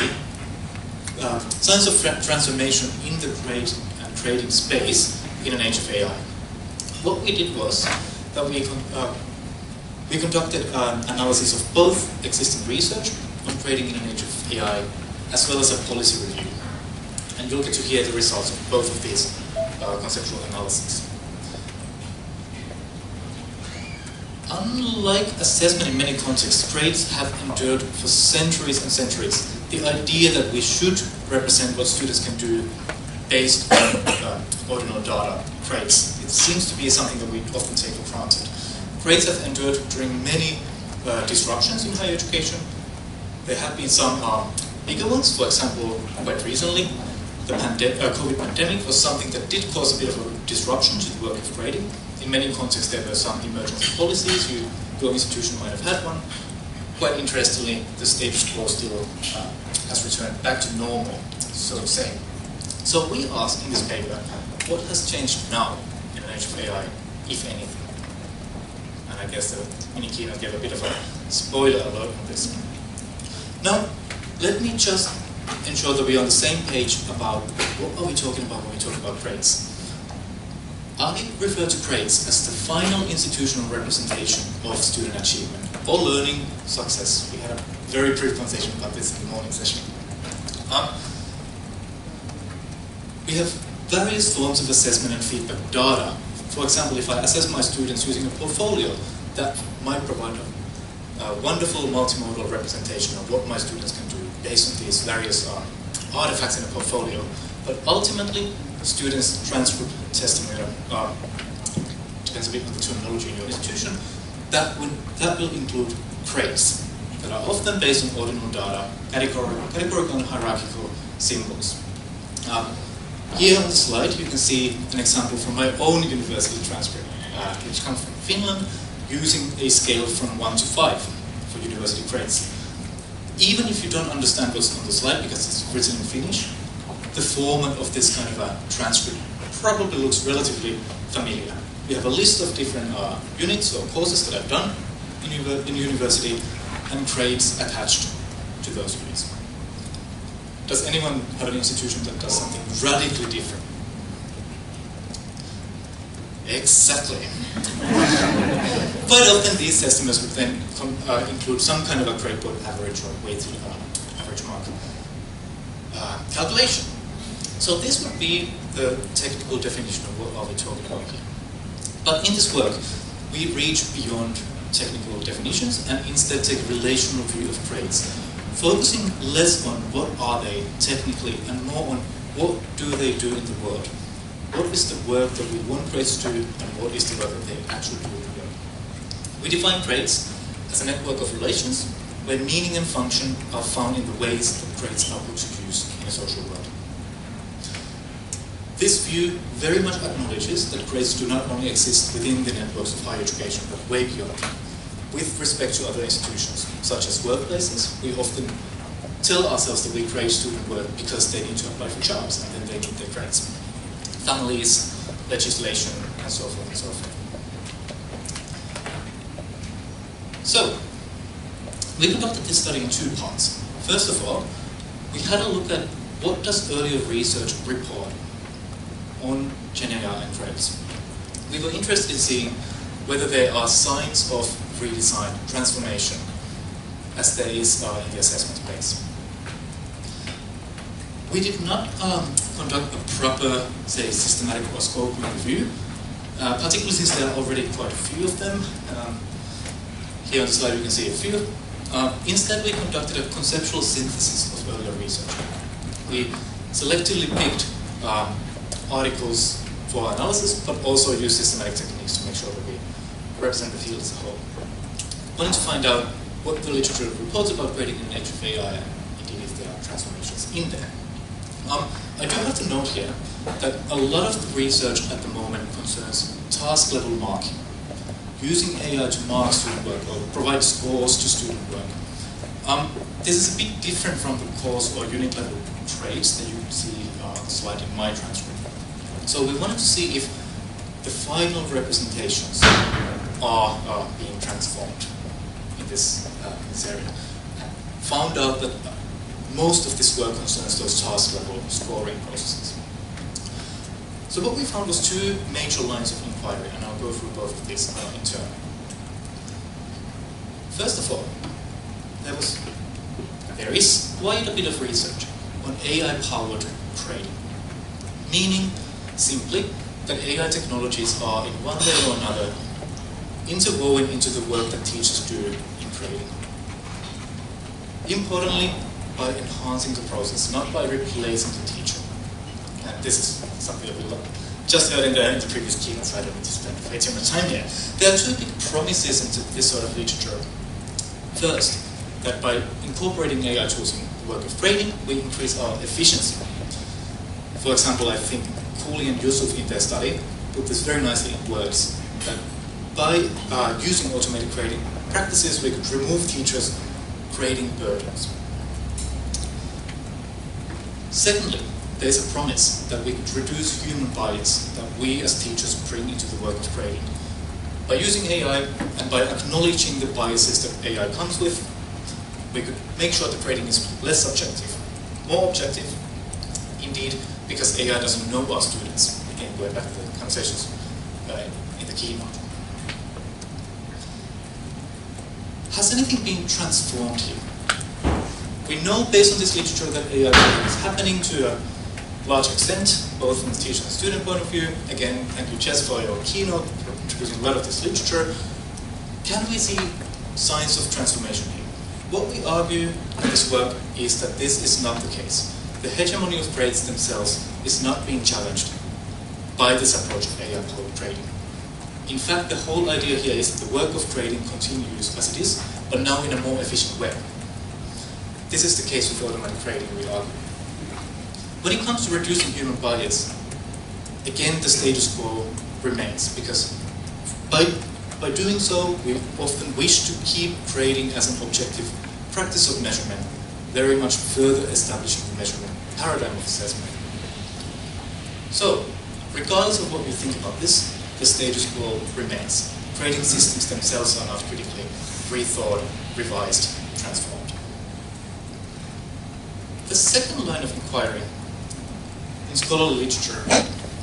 signs of transformation in the grade and grading space in an age of AI. What we did was that we conducted an analysis of both existing research on grading in an age of AI as well as a policy review. And you'll get to hear the results of both of these conceptual analyses. Unlike assessment in many contexts, grades have endured for centuries and centuries. The idea that we should represent what students can do based on ordinal data, grades, it seems to be something that we often take for granted. Grades have endured during many disruptions in higher education. There have been some bigger ones. For example, quite recently, the COVID pandemic was something that did cause a bit of a disruption to the work of grading. In many contexts, there were some emergency policies. Your institution might have had one. Quite interestingly, the status quo still has returned back to normal, so to say. So we asked in this paper, what has changed now in an age of AI, if anything? And I guess the mini keynote gave a bit of a spoiler alert on this. Now, let me just ensure that we're on the same page about what are we talking about when we talk about grades. I refer to grades as the final institutional representation of student achievement or learning success. We had a very brief conversation about this in the morning session. We have various forms of assessment and feedback data. For example, if I assess my students using a portfolio, that might provide a wonderful multimodal representation of what my students can do based on these various artifacts in a portfolio. But ultimately, students' transcript testimony depends a bit on the terminology in your institution. That will include grades that are often based on ordinal data, categorical and hierarchical symbols. Here on the slide, you can see an example from my own university transcript, which comes from Finland, using a scale from 1 to 5 for university grades. Even if you don't understand what's on the slide because it's written in Finnish, the format of this kind of a transcript probably looks relatively familiar. We have a list of different units or courses that I've done in university and grades attached to those units. Does anyone have an institution that does something radically different? Exactly. Quite often these estimates would then include some kind of a grade point average or weighted average mark calculation. So this would be the technical definition of what are we talking about here. But in this work, we reach beyond technical definitions and instead take a relational view of grades, focusing less on what are they technically and more on what do they do in the world. What is the work that we want grades to do and what is the work that they actually do in the world. We define grades as a network of relations where meaning and function are found in the ways that grades are put to use in a social world. This view very much acknowledges that grades do not only exist within the networks of higher education, but way beyond. With respect to other institutions, such as workplaces, we often tell ourselves that we grade student work because they need to apply for jobs and then they need their grades. Families, legislation, and so forth and so forth. So, we conducted this study in 2 parts. First of all, we had a look at what does earlier research report on Gen AI and grades. We were interested in seeing whether there are signs of redesign, transformation, as there is in the assessment space. We did not conduct a proper, say, systematic or scoping review, particularly since there are already quite a few of them. Here on the slide you can see a few. Instead we conducted a conceptual synthesis of earlier research. We selectively picked articles for analysis, but also used systematic techniques to make sure that we represent the field as a whole. Wanted to find out what the literature reports about grading in the nature of AI and indeed if there are transformations in there. I do have to note here that a lot of the research at the moment concerns task-level marking, using AI to mark student work or provide scores to student work. This is a bit different from the course or unit-level traits that you can see on the slide in my transcript. So we wanted to see if the final representations are being transformed in this area. Found out that most of this work concerns those task-level scoring processes. So what we found was 2 major lines of inquiry, and I'll go through both of these in turn. First of all, there is quite a bit of research on AI-powered grading, meaning simply that AI technologies are in one way or another interwoven into the work that teachers do in grading. Importantly, by enhancing the process, not by replacing the teacher. And this is something that we just heard in the previous keynote, so I don't need to spend way too much time here. There are 2 big promises into this sort of literature. First, that by incorporating AI tools in the work of grading, we increase our efficiency. For example, I think Cooley and Yusuf in their study put this very nicely in words, that by using automated grading practices, we could remove teachers' grading burdens. Secondly, there's a promise that we could reduce human bias that we as teachers bring into the work of grading. By using AI and by acknowledging the biases that AI comes with, we could make sure that grading is less subjective more objective, indeed, because AI doesn't know our students. Again, going back to the conversations in the keynote. Has anything been transformed here? We know based on this literature that AI is happening to a large extent, both from the teacher and student point of view. Again, thank you, Jess, for your keynote, for introducing a lot of this literature. Can we see signs of transformation here? What we argue in this work is that this is not the case. The hegemony of grades themselves is not being challenged by this approach of AI grading. In fact, the whole idea here is that the work of grading continues as it is, but now in a more efficient way. This is the case with automatic grading, we argue. When it comes to reducing human bias, again the status quo remains, because by doing so, we often wish to keep grading as an objective practice of measurement, very much further establishing the measurement paradigm of assessment. So, regardless of what we think about this, the status quo remains. Grading systems themselves are not critically rethought, revised, transformed. The second line of inquiry in scholarly literature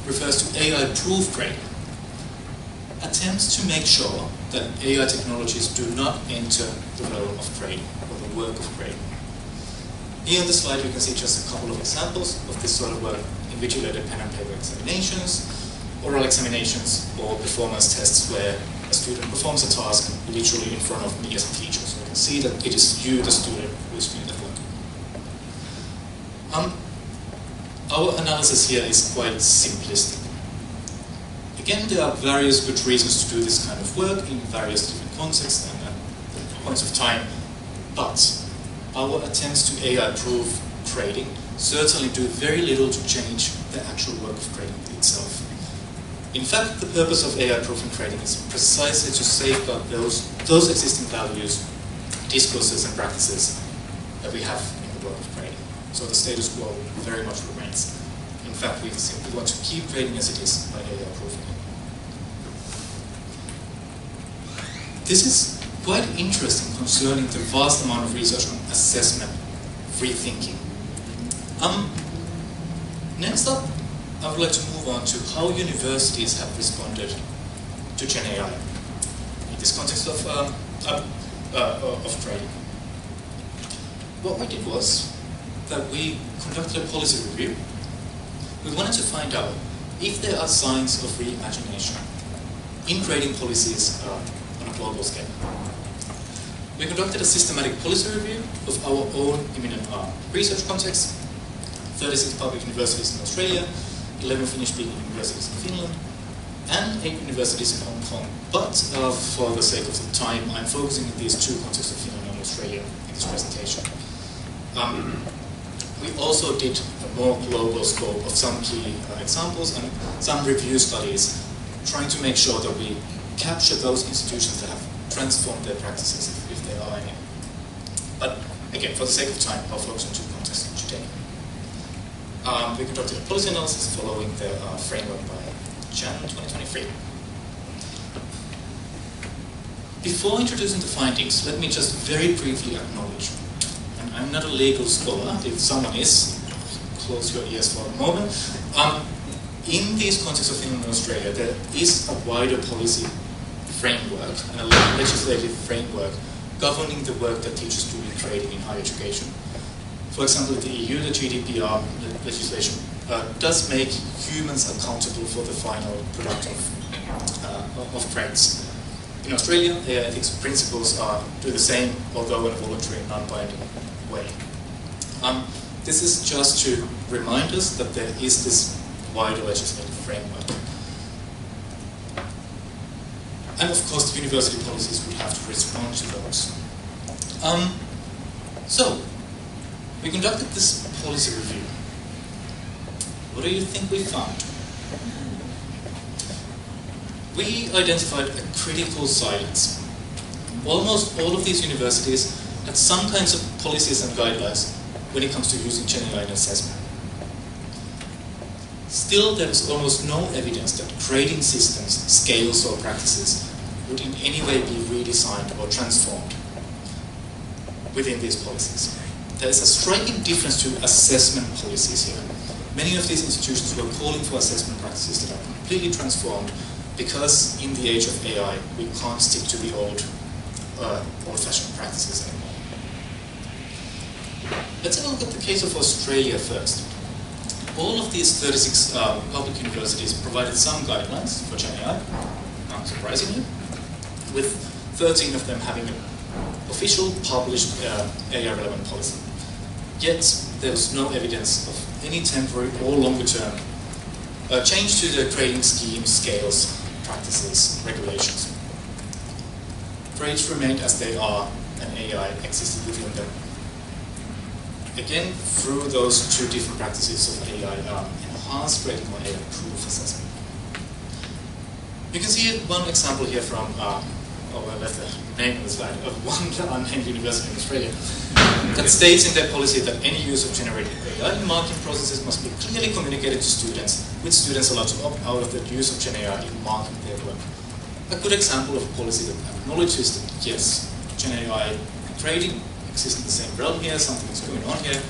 refers to AI-proof grading. Attempts to make sure that AI technologies do not enter the realm of grading, or the work of grading. Here on the slide you can see just a couple of examples of this sort of work: invigilated pen and paper examinations, oral examinations, or performance tests where a student performs a task literally in front of me as a teacher. So you can see that it is you, the student, who is doing the work. Our analysis here is quite simplistic. Again, there are various good reasons to do this kind of work in various different contexts and points of time, but our attempts to AI-proof grading certainly do very little to change the actual work of grading itself. In fact, the purpose of AI-proofing grading is precisely to safeguard those existing values, discourses and practices that we have in the work of grading. So the status quo very much remains. In fact, we simply want to keep grading as it is by AI-proofing it. This is quite interesting concerning the vast amount of research on assessment, rethinking. Next up, I would like to move on to how universities have responded to Gen AI in this context of grading. What we did was that we conducted a policy review. We wanted to find out if there are signs of reimagination in grading policies on a global scale. We conducted a systematic policy review of our own imminent research context, 36 public universities in Australia, 11 Finnish-speaking universities in Finland, and 8 universities in Hong Kong. But for the sake of the time, I'm focusing on these two contexts of Finland and Australia in this presentation. We also did a more global scope of some key examples and some review studies, trying to make sure that we capture those institutions that have transformed their practices, if there are any. But again, for the sake of time, I'll focus on two contexts today. We conducted a policy analysis following the framework by January 2023. Before introducing the findings, let me just very briefly acknowledge, and I'm not a legal scholar, if someone is, close your ears for a moment. In these contexts of Finland and Australia, there is a wider policy framework and a legislative framework governing the work that teachers do in grading in higher education. For example, in the EU, the GDPR legislation does make humans accountable for the final product of grades. In Australia, the ethics principles do the same, although in a voluntary, non-binding way. This is just to remind us that there is this wider legislative framework. And of course, the university policies would have to respond to those. So, we conducted this policy review. What do you think we found? We identified a critical silence. Almost all of these universities had some kinds of policies and guidelines when it comes to using Gen AI in assessment. Still, there is almost no evidence that grading systems, scales or practices would in any way be redesigned or transformed within these policies. there is a striking difference to assessment policies here. Many of these institutions were calling for assessment practices that are completely transformed because in the age of AI, we can't stick to the old-fashioned practices anymore. Let's have a look at the case of Australia first. All of these 36 public universities provided some guidelines for Gen AI, not surprisingly, with 13 of them having an official published AI-relevant policy. Yet, there was no evidence of any temporary or longer-term change to the grading schemes, scales, practices, regulations. Grades remained as they are, and AI existed within them. Again, through those two different practices of AI, enhanced grading or AI-proof assessment. You can see one example here from, I left the name on the slide, of one unnamed university in Australia that states in their policy that any use of generated AI in marking processes must be clearly communicated to students, with students allowed to opt out of the use of Gen AI in marking their work. A good example of a policy that acknowledges that, yes, Gen AI grading exists in the same realm here, something is going on here,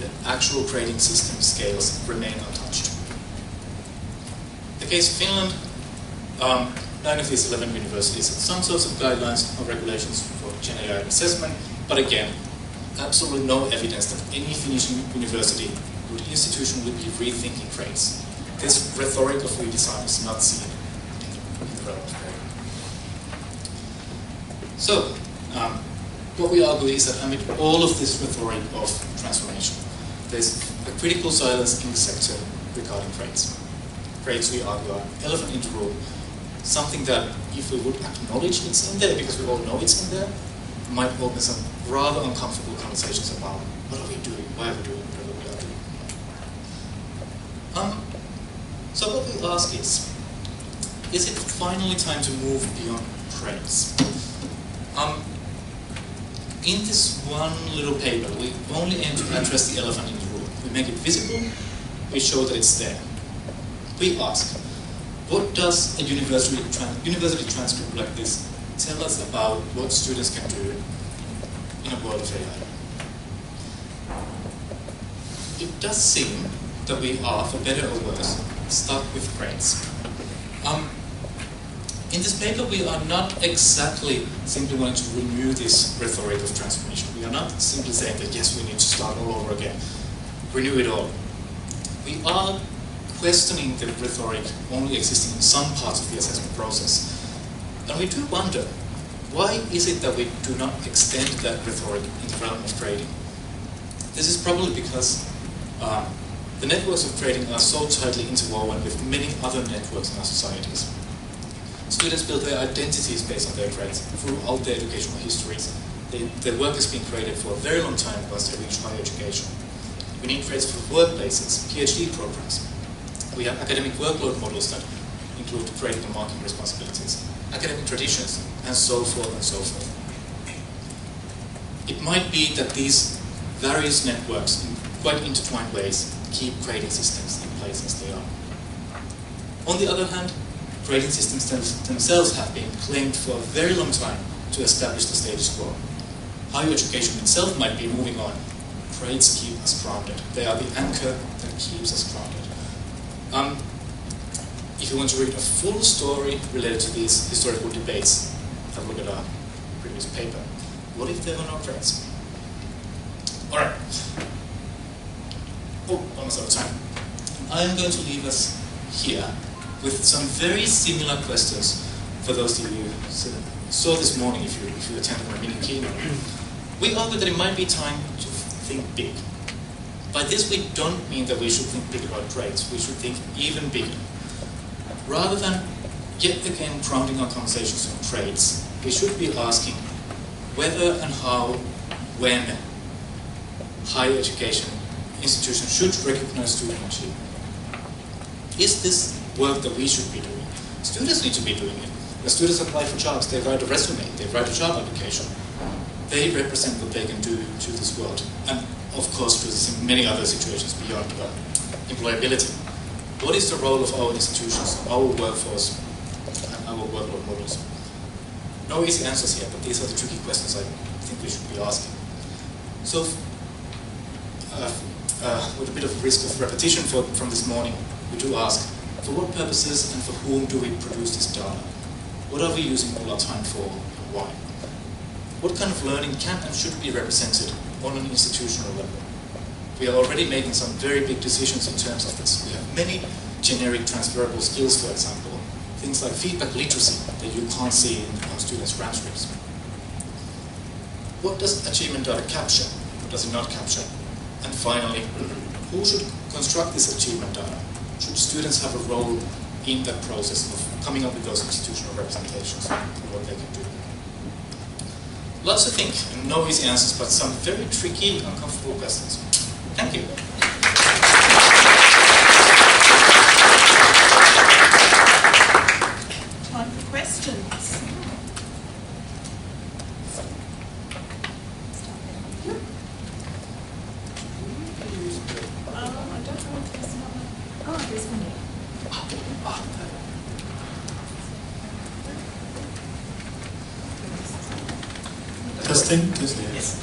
the actual grading system scales remain untouched. The case of Finland, 9 of these 11 universities have some sorts of guidelines or regulations for Gen AI assessment, but again, absolutely no evidence that any Finnish university would institutionally be rethinking grades. This rhetoric of redesign is not seen in the realm of grading. So, what we argue is that amid all of this rhetoric of transformation, there's a critical silence in the sector regarding grades. Grades, we argue, are an elephant in the room, something that if we would acknowledge it's in there, because we all know it's in there, might open some rather uncomfortable conversations about what are we doing, why are we doing whatever we are doing. So what we ask is it finally time to move beyond grades? In this one little paper, we only aim to address the elephant in the room. We make it visible, we show that it's there. We ask, what does a university transcript like this tell us about what students can do in a world of AI? It does seem that we are, for better or worse, stuck with grades. In this paper, we are not exactly simply wanting to renew this rhetoric of transformation. We are not simply saying that, yes, we need to start all over again, renew it all. We are questioning the rhetoric only existing in some parts of the assessment process. And we do wonder, why is it that we do not extend that rhetoric in the realm of grading? This is probably because the networks of grading are so tightly interwoven with many other networks in our societies. Students build their identities based on their grades throughout their educational histories. Their work has been created for a very long time once they reach higher education. We need grades for workplaces, PhD programs. We have academic workload models that include grading and marking responsibilities, academic traditions, and so forth and so forth. It might be that these various networks, in quite intertwined ways, keep grading systems in place as they are. On the other hand, grading systems themselves have been claimed for a very long time to establish the status quo. Higher education itself might be moving on. Grades keep us grounded. They are the anchor that keeps us grounded. If you want to read a full story related to these historical debates, have a look at our previous paper. What if there were no grades? Alright. Oh, almost out of time. I am going to leave us here with some very similar questions for those of you who saw this morning if you attended my mini keynote. We argue that it might be time to think big. By this we don't mean that we should think big about grades, we should think even bigger. Rather than yet again grounding our conversations on grades, we should be asking whether and how, when higher education institutions should recognize student achievement. Is this work that we should be doing? Students need to be doing it. When students apply for jobs, they write a resume, they write a job application. They represent what they can do to this world. And of course, there's many other situations beyond employability. What is the role of our institutions, our workforce, and our workload models? No easy answers here, but these are the tricky questions I think we should be asking. So with a bit of risk of repetition from this morning, we do ask, for what purposes and for whom do we produce this data? What are we using all our time for and why? What kind of learning can and should be represented on an institutional level? We are already making some very big decisions in terms of this. We have many generic transferable skills, for example, things like feedback literacy that you can't see in our students' transcripts. What does achievement data capture? What does it not capture? And finally, who should construct this achievement data? Should students have a role in that process of coming up with those institutional representations of what they can do? Lots to think, and no easy answers, but some very tricky, uncomfortable questions. Thank you. Time for questions. I don't know if there's one. Oh, there's one. Testing? Yes.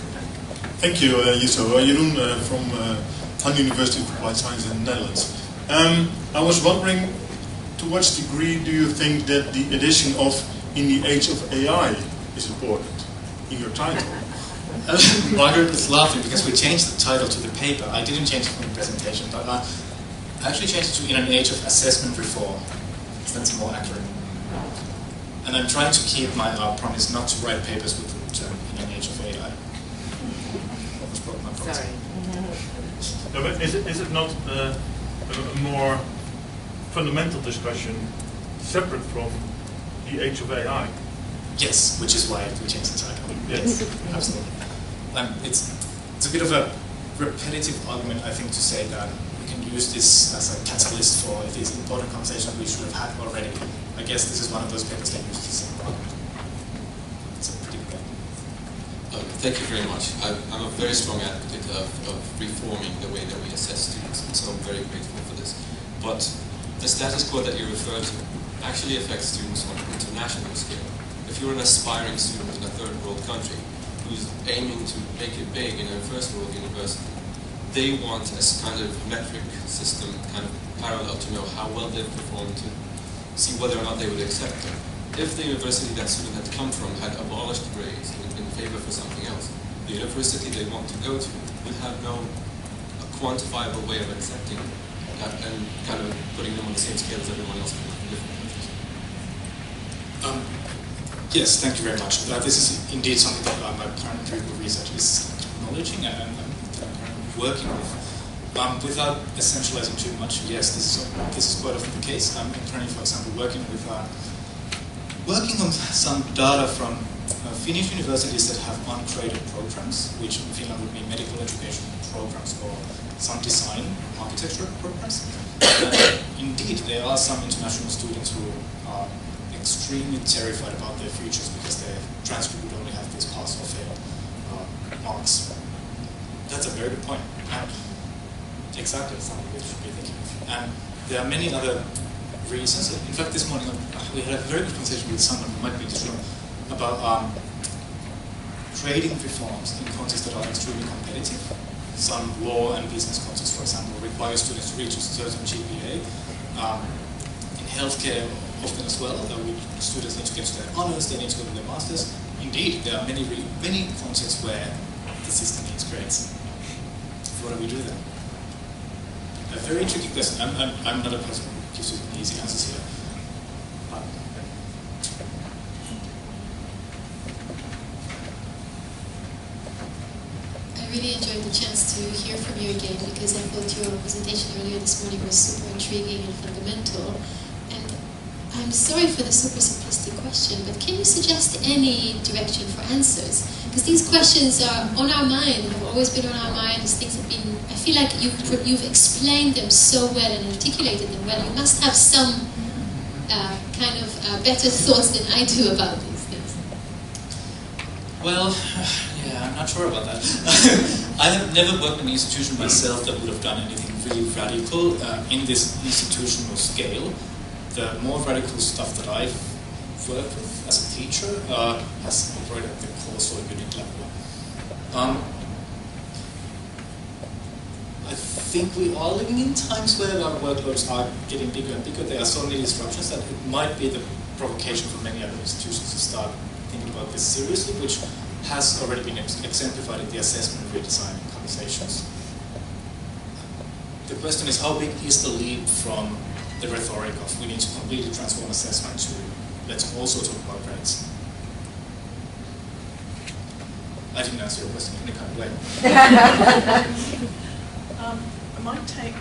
Thank you, Juso. Jeroen from Han University of Applied Science in the Netherlands. I was wondering, to what degree do you think that the addition of "in the age of AI" is important in your title? Margaret is laughing because we changed the title to the paper. I didn't change it from the presentation, but I actually changed it to "in an age of assessment reform," because that's more accurate. And I'm trying to keep my promise not to write papers with the term "in an age of AI." Almost broke my promise. Sorry. No, but is it not a more fundamental discussion separate from the age of AI? Yes, which is why we changed the title. Yes, absolutely. It's a bit of a repetitive argument, I think, to say that we can use this as a catalyst for these important conversations we should have had already. I guess this is one of those papers that uses the same argument. It's a pretty good argument. Thank you very much. I'm a very strong advocate of reforming the way that we assess students, and so I'm very grateful for this. But the status quo that you refer to actually affects students on an international scale. If you're an aspiring student in a third world country who's aiming to make it big in a first world university, they want a kind of metric system kind of parallel to know how well they've performed to see whether or not they would accept them. If the university that student had come from had abolished grades in favor for something else, the university they want to go to would have no quantifiable way of accepting that and kind of putting them on the same scale as everyone else from different countries. Yes, thank you very much. This is indeed something that my current empirical research is acknowledging and that I'm currently working with. Without essentializing too much, yes, this is quite often the case. I'm currently, for example, working on some data from Finnish universities that have uncrated programs, which in Finland would be medical education programs or some design architecture programs. Indeed, there are some international students who are extremely terrified about their futures because their transcript would only have these pass or fail marks. That's a very good point. And exactly something we should be thinking of. And there are many other reasons. In fact, this morning we had a very good conversation with someone who might be in this room about trading reforms in contexts that are extremely competitive. Some law and business contexts, for example, require students to reach a certain GPA. In healthcare, often as well, students need to get to their honors, they need to go to their masters. Indeed, there are many contexts where the system needs grades. So what do we do then? A very tricky question. I'm not a person who gives you easy answers here. I really enjoyed the chance to hear from you again because I thought your presentation earlier this morning was super intriguing and fundamental. And I'm sorry for the super simplistic question, but can you suggest any direction for answers? Because these questions are on our mind, have always been on our mind. These things have been, I feel like you've explained them so well and articulated them well. You must have some kind of better thoughts than I do about these things. Well, yeah, I'm not sure about that. I have never worked in an institution myself that would have done anything really radical in this institutional scale. The more radical stuff that I've worked with as a teacher has operated at the course or unit level. think we are living in times where our workloads are getting bigger and bigger. There are so many disruptions that it might be the provocation for many other institutions to start thinking about this seriously, which has already been exemplified in the assessment redesign conversations. The question is, how big is the leap from the rhetoric of we need to completely transform assessment to let's also talk about grades? I didn't answer your question in any kind of way. I might take,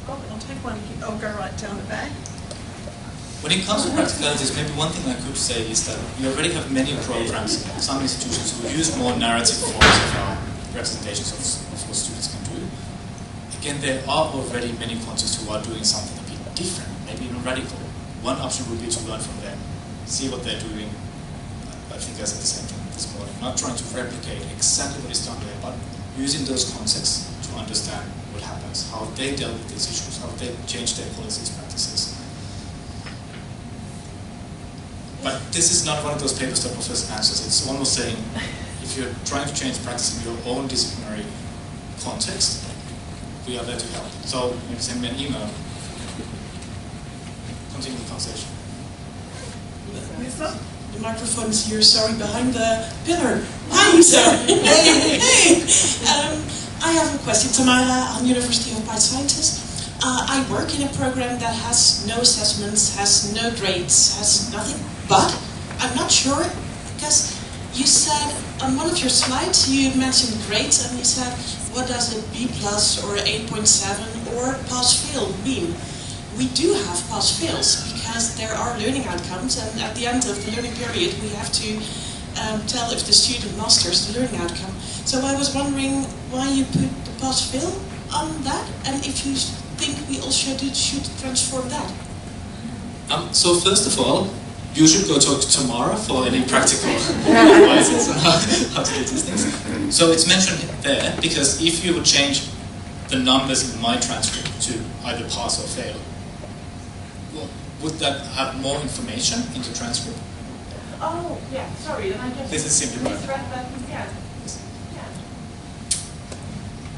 I'll take one, I'll go right down the back. When it comes to practicalities, maybe one thing I could say is that we already have many programs, some institutions who use more narrative forms of our representations of what students can do. Again, there are already many contexts who are doing something a bit different, maybe even radical. One option would be to learn from them, see what they're doing. I think I said the same thing this morning, not trying to replicate exactly what is done there, but using those contexts to understand what happens, how they dealt with these issues, how they changed their policies, practices. But this is not one of those papers that offers answers. It's almost saying, if you're trying to change practice in your own disciplinary context, we are there to help. So maybe send me an email. Continue the conversation. The microphone's here, sorry, behind the pillar. Hi, sir. Hey. I have a question. Tamara, I'm University of Applied Sciences. I work in a program that has no assessments, has no grades, has nothing. But I'm not sure, because you said on one of your slides you mentioned grades, and you said, what does a B+ or 8.7 or pass-fail mean? We do have pass-fails because there are learning outcomes, and at the end of the learning period we have to tell if the student masters the learning outcome. So I was wondering why you put the pass-fail on that, and if you think we also should transform that. So first of all, you should go talk to Tamara for any practical advices on how to do these things. So it's mentioned there because if you would change the numbers in my transcript to either pass or fail, well, would that have more information in the transcript? Oh, yeah, sorry, then I just... This is simply misread that, yeah.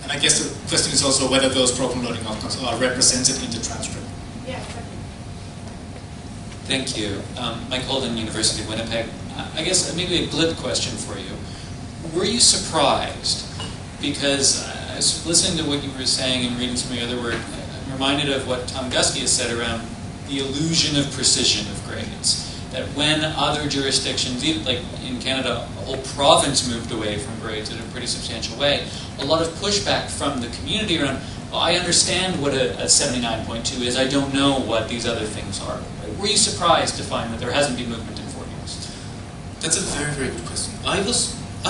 And I guess the question is also whether those problem loading outcomes are represented in the transcript. Yeah, exactly. Thank you. Mike Holden, University of Winnipeg. I guess maybe a glib question for you. Were you surprised? Because I was listening to what you were saying and reading some of your other work, I'm reminded of what Tom Guskey has said around the illusion of precision of grades. That when other jurisdictions, like in Canada, a whole province moved away from grades in a pretty substantial way, a lot of pushback from the community around, well, I understand what a 79.2 is, I don't know what these other things are. Were you surprised to find that there hasn't been movement in 4 years? That's a very, very good question. I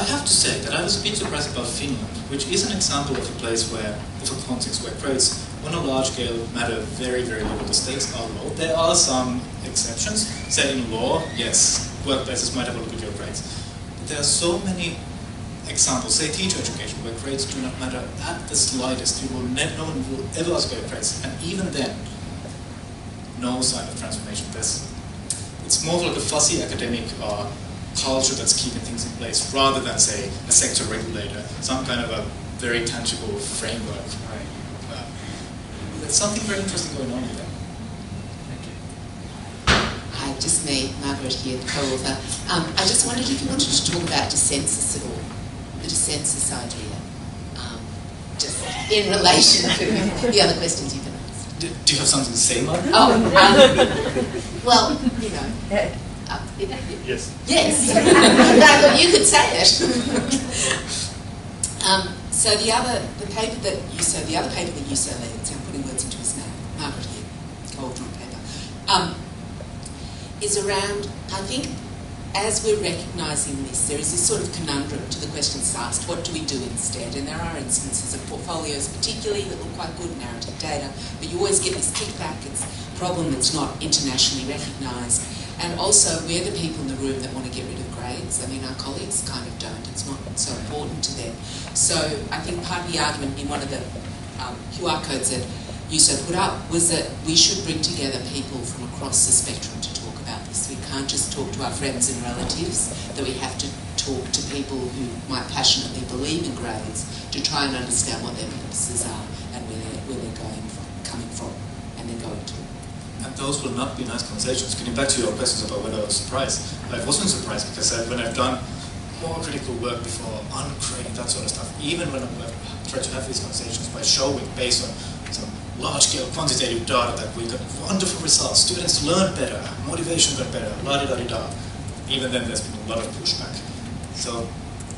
have to say that I was a bit surprised about Finland, which is an example of a place where, of a context where grades on a large scale matter very, very little. The stakes are low. There are some exceptions. Say in law, yes, workplaces might have a look at your grades. But there are so many examples, say teacher education, where grades do not matter at the slightest. No one will ever ask about grades. And even then, no sign of transformation. It's more like a fuzzy academic culture that's keeping things in place, rather than, say, a sector regulator, some kind of a very tangible framework. Right? There's something very interesting going on here. Hi, just me, Margaret here, the co-author. I just wondered if you wanted to talk about dissensus at all, the dissensus idea, just in relation to the other questions you've been asked. Do you have something to say, Margaret? Oh, well, you know. Yes. Yes. I thought you could say it. So the other paper that you so led, so I'm putting words into his mouth, Margaret here, co-author on paper, is around, I think, as we're recognising this, there is this sort of conundrum to the questions asked, what do we do instead? And there are instances of portfolios particularly that look quite good, narrative data, but you always get this kickback, it's a problem that's not internationally recognised. And also, we're the people in the room that want to get rid of grades. I mean, our colleagues kind of don't. It's not so important to them. So I think part of the argument in one of the QR codes that USO put up was that we should bring together people from across the spectrum to talk about this. We can't just talk to our friends and relatives, that we have to talk to people who might passionately believe in grades to try and understand what their purposes are and where where they're coming from, and they're going to. And those will not be nice conversations. Getting back to your questions about whether I was surprised, I wasn't surprised because when I've done more critical work before on creating that sort of stuff, even when I've tried to have these conversations by showing based on some large-scale quantitative data that we got wonderful results, students learned better, motivation got better, la-di-da-di-da. Even then there's been a lot of pushback. So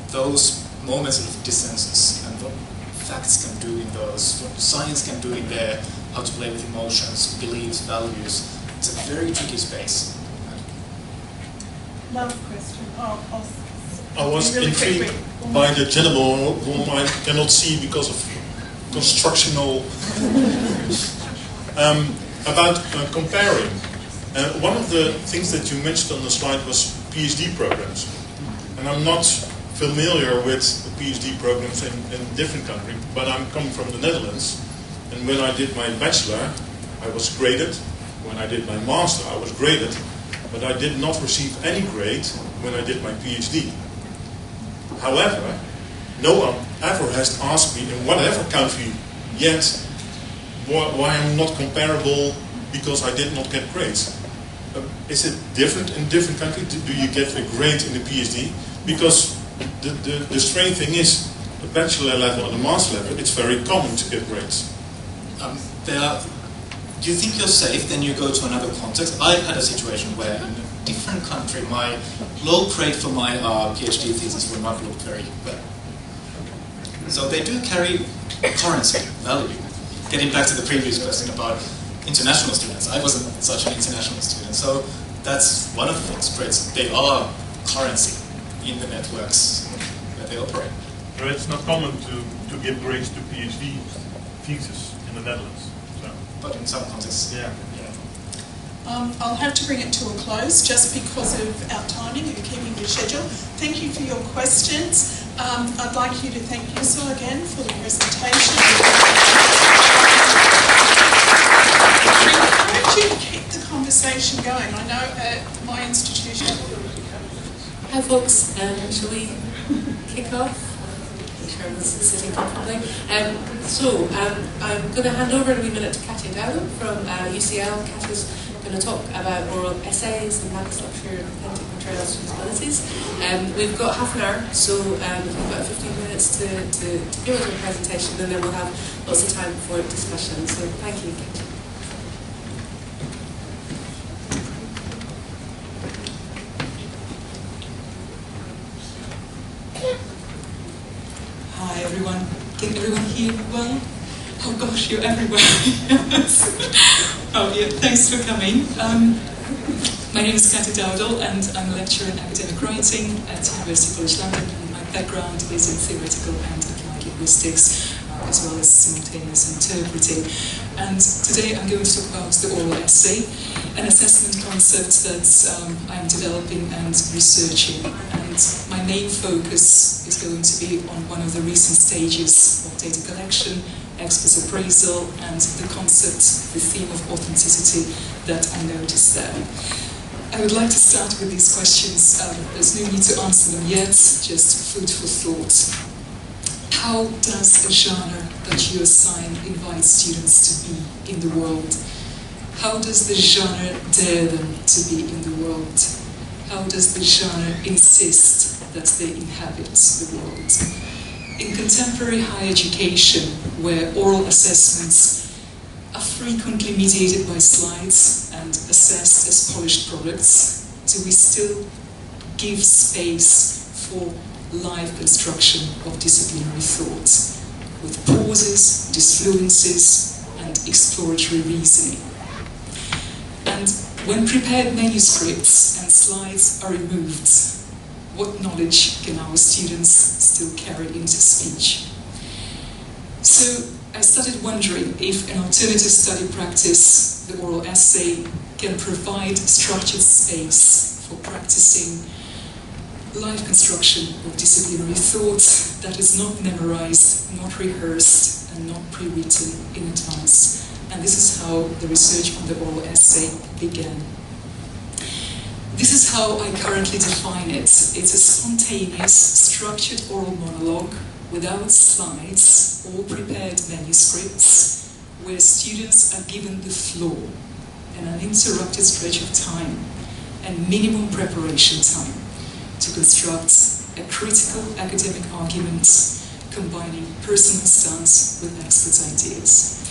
those moments of dissensus and what facts can do in those, what science can do in there, how to play with emotions, beliefs, values. It's a very tricky space. Last question. I was really intrigued by the gentleman whom I cannot see because of constructional about comparing. One of the things that you mentioned on the slide was PhD programs, and I'm not familiar with the PhD programs in different countries, but I'm coming from the Netherlands. And when I did my bachelor, I was graded. When I did my master, I was graded. But I did not receive any grade when I did my PhD. However, no one ever has asked me in whatever country yet why I'm not comparable because I did not get grades. Is it different in different countries? Do you get a grade in the PhD? Because the strange thing is, the bachelor level and the master level, it's very common to get grades. You think you're safe, then you go to another context. I've had a situation where in a different country, my low grade for my PhD thesis will not look very well. So they do carry currency, value. Getting back to the previous question about international students, I wasn't such an international student, so that's one of the things. Grades, they are currency in the networks where they operate. But it's not common to give grades to PhD thesis in the Netherlands. So. But in some contexts, yeah. I'll have to bring it to a close just because of our timing and keeping the schedule. Thank you for your questions. I'd like you to thank Yuso again for the presentation. I encourage you to keep the conversation going. I know at my institution... Hi folks, shall we kick off? Sharon's sitting comfortably. I'm going to hand over in a wee minute to Katya Dowdle from UCL. Katya's going to talk about oral essays and map structure and authentic portrayals of responsibilities. We've got half an hour, so we've got 15 minutes to go into a presentation, and then we'll have lots of time for discussion. So thank you, Katya. Hi everyone. Can everyone hear me well? Oh gosh, you're everywhere. Oh yeah, thanks for coming. My name is Katya Dowdle and I'm a lecturer in academic writing at University College London, and my background is in theoretical and applied linguistics, as well as simultaneous interpreting. And today I'm going to talk about the oral essay, an assessment concept that I'm developing and researching. And my main focus is going to be on one of the recent stages of data collection, expert appraisal, and the concept, the theme of authenticity that I noticed there. I would like to start with these questions. There's no need to answer them yet, just food for thought. How does a genre that you assign invite students to be in the world? How does the genre dare them to be in the world? How does the genre insist that they inhabit the world? In contemporary higher education, where oral assessments are frequently mediated by slides and assessed as polished products, do we still give space for live construction of disciplinary thought, with pauses, disfluencies, and exploratory reasoning? And when prepared manuscripts and slides are removed, what knowledge can our students still carry into speech? So I started wondering if an alternative study practice, the oral essay, can provide structured space for practicing live construction of disciplinary thought that is not memorized, not rehearsed, and not pre-written in advance. And this is how the research on the oral essay began. This is how I currently define it. It's a spontaneous, structured oral monologue without slides or prepared manuscripts, where students are given the floor and an uninterrupted stretch of time and minimum preparation time to construct a critical academic argument combining personal stance with expert ideas.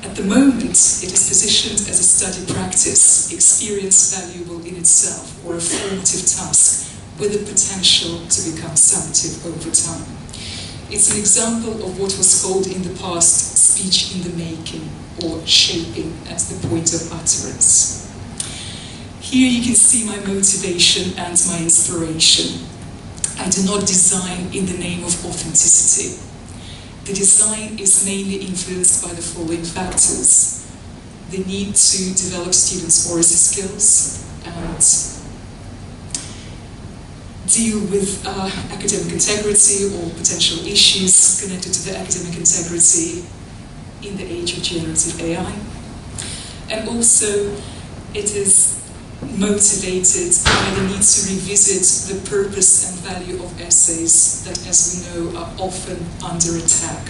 At the moment, it is positioned as a study practice, experience valuable in itself, or a formative task with the potential to become summative over time. It's an example of what was called in the past speech in the making, or shaping at the point of utterance. Here you can see my motivation and my inspiration. I do not design in the name of authenticity. The design is mainly influenced by the following factors: the need to develop students' oracy skills and deal with academic integrity or potential issues connected to the academic integrity in the age of generative AI. And also, it is motivated by the need to revisit the purpose and value of essays that, as we know, are often under attack.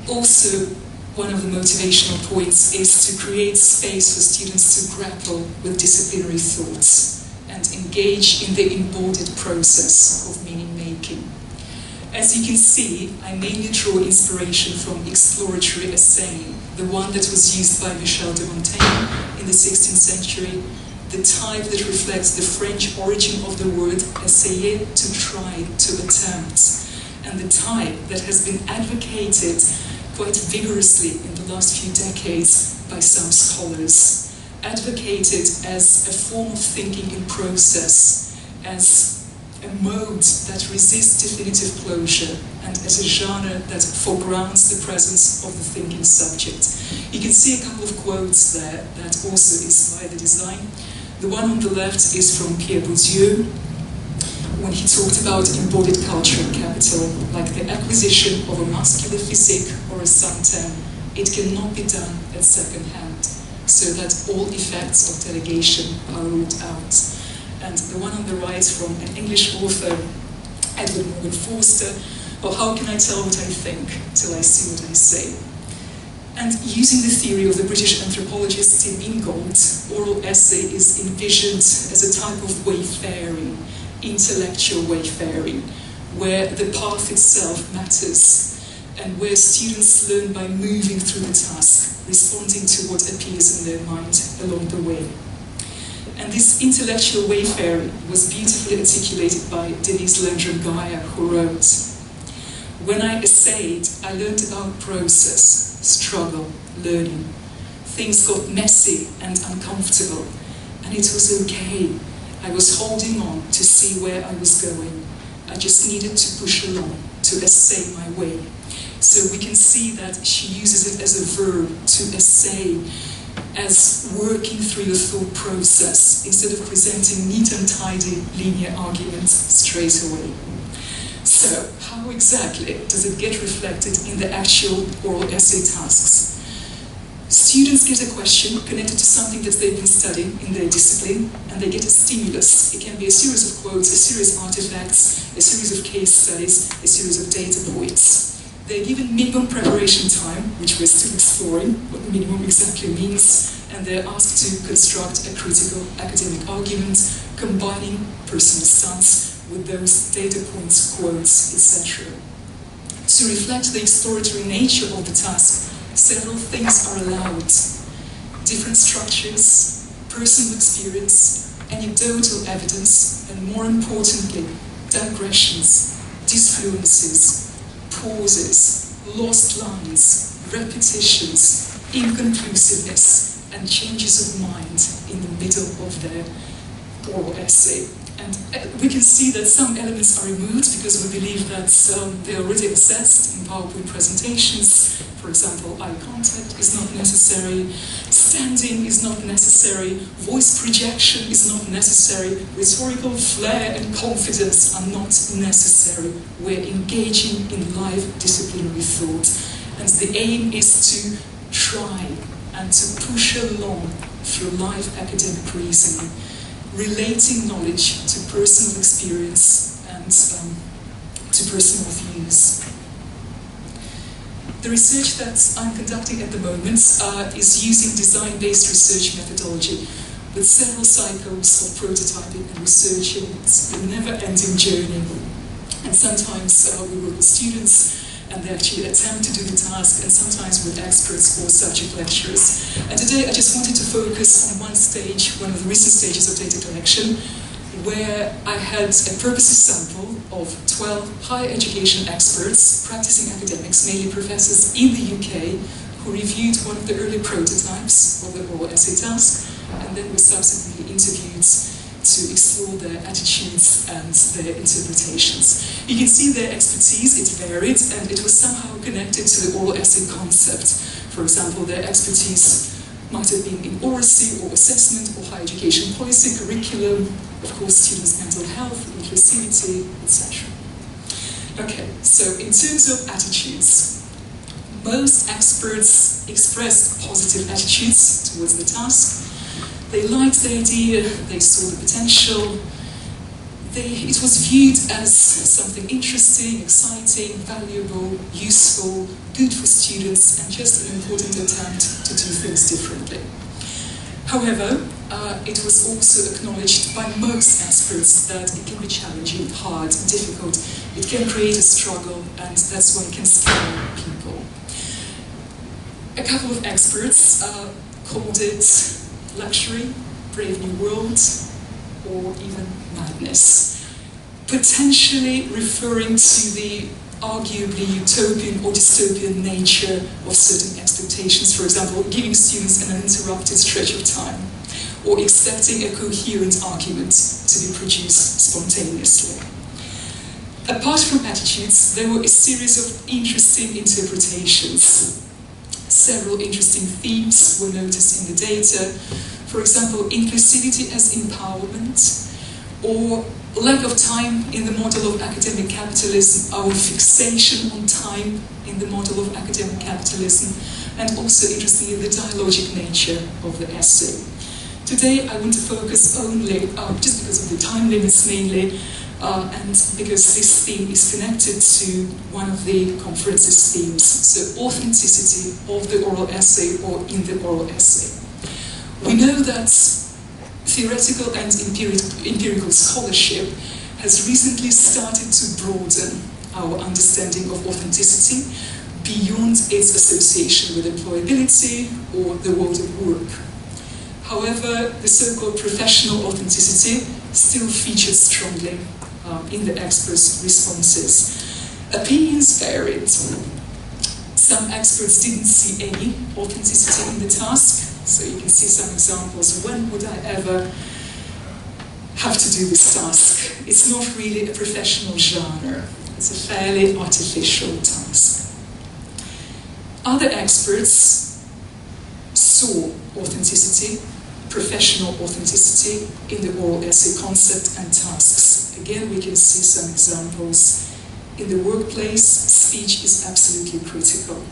Also, one of the motivational points is to create space for students to grapple with disciplinary thoughts and engage in the embodied process of meaning-making. As you can see, I mainly draw inspiration from exploratory essaying, the one that was used by Michel de Montaigne in the 16th century, the type that reflects the French origin of the word essayer, to try, to attempt, and the type that has been advocated quite vigorously in the last few decades by some scholars, advocated as a form of thinking in process, as a mode that resists definitive closure, and as a genre that foregrounds the presence of the thinking subject. You can see a couple of quotes there that also inspire the design. The one on the left is from Pierre Bourdieu, when he talked about embodied culture and capital, like the acquisition of a muscular physique or a suntan. It cannot be done at second hand, so that all effects of delegation are ruled out. And the one on the right from an English author, Edward Morgan Forster, or how can I tell what I think till I see what I say? And using the theory of the British anthropologist Tim Ingold, oral essay is envisioned as a type of wayfaring, intellectual wayfaring, where the path itself matters, and where students learn by moving through the task, responding to what appears in their mind along the way. And this intellectual wayfaring was beautifully articulated by Denise Landrum-Gaia, who wrote, "When I essayed, I learned about process, struggle, learning. Things got messy and uncomfortable, and it was okay. I was holding on to see where I was going. I just needed to push along, to essay my way." So we can see that she uses it as a verb, to essay, as working through the thought process, instead of presenting neat and tidy linear arguments straight away. So, how exactly does it get reflected in the actual oral essay tasks? Students get a question connected to something that they've been studying in their discipline, and they get a stimulus. It can be a series of quotes, a series of artifacts, a series of case studies, a series of data points. They're given minimum preparation time, which we're still exploring what minimum exactly means, and they're asked to construct a critical academic argument, combining personal stance with those data points, quotes, etc. To reflect the exploratory nature of the task, several things are allowed. Different structures, personal experience, anecdotal evidence, and more importantly, digressions, disfluences, pauses, lost lines, repetitions, inconclusiveness, and changes of mind in the middle of their oral essay. And we can see that some elements are removed because we believe that they are already assessed in PowerPoint presentations. For example, eye contact is not necessary, standing is not necessary, voice projection is not necessary, rhetorical flair and confidence are not necessary. We're engaging in live disciplinary thought. And the aim is to try and to push along through live academic reasoning, relating knowledge to personal experience and to personal views. The research that I'm conducting at the moment is using design-based research methodology with several cycles of prototyping and researching. It's a never-ending journey. And sometimes we work with students and they actually attempt to do the task, and sometimes with experts or subject lecturers. And today I just wanted to focus on one stage, one of the recent stages of data collection, where I had a purposive sample of 12 higher education experts, practicing academics, mainly professors in the UK, who reviewed one of the early prototypes of the oral essay task, and then were subsequently interviewed to explore their attitudes and their interpretations. You can see their expertise, it varied, and it was somehow connected to the oral essay concept. For example, their expertise might have been in oracy or assessment or higher education policy, curriculum, of course, students' mental health, inclusivity, etc. Okay, so in terms of attitudes, most experts expressed positive attitudes towards the task. They liked the idea, they saw the potential. It was viewed as something interesting, exciting, valuable, useful, good for students, and just an important attempt to do things differently. However, it was also acknowledged by most experts that it can be challenging, hard, difficult. It can create a struggle, and that's why it can scare people. A couple of experts called it luxury, brave new world, or even madness, potentially referring to the arguably utopian or dystopian nature of certain expectations, for example, giving students an uninterrupted stretch of time, or expecting a coherent argument to be produced spontaneously. Apart from attitudes, there were a series of interesting interpretations. Several interesting themes were noticed in the data. For example, inclusivity as empowerment, or lack of time in the model of academic capitalism, our fixation on time in the model of academic capitalism, and also interestingly the dialogic nature of the essay. Today I want to focus only, just because of the time limits mainly, and because this theme is connected to one of the conference's themes, so authenticity of the oral essay or in the oral essay. We know that theoretical and empirical scholarship has recently started to broaden our understanding of authenticity beyond its association with employability or the world of work. However, the so-called professional authenticity still features strongly in the experts' responses. Opinions varied. Some experts didn't see any authenticity in the task, so you can see some examples. When would I ever have to do this task? It's not really a professional genre. It's a fairly artificial task. Other experts saw authenticity, professional authenticity, in the oral essay concept and tasks. Again, we can see some examples. In the workplace, speech is absolutely critical.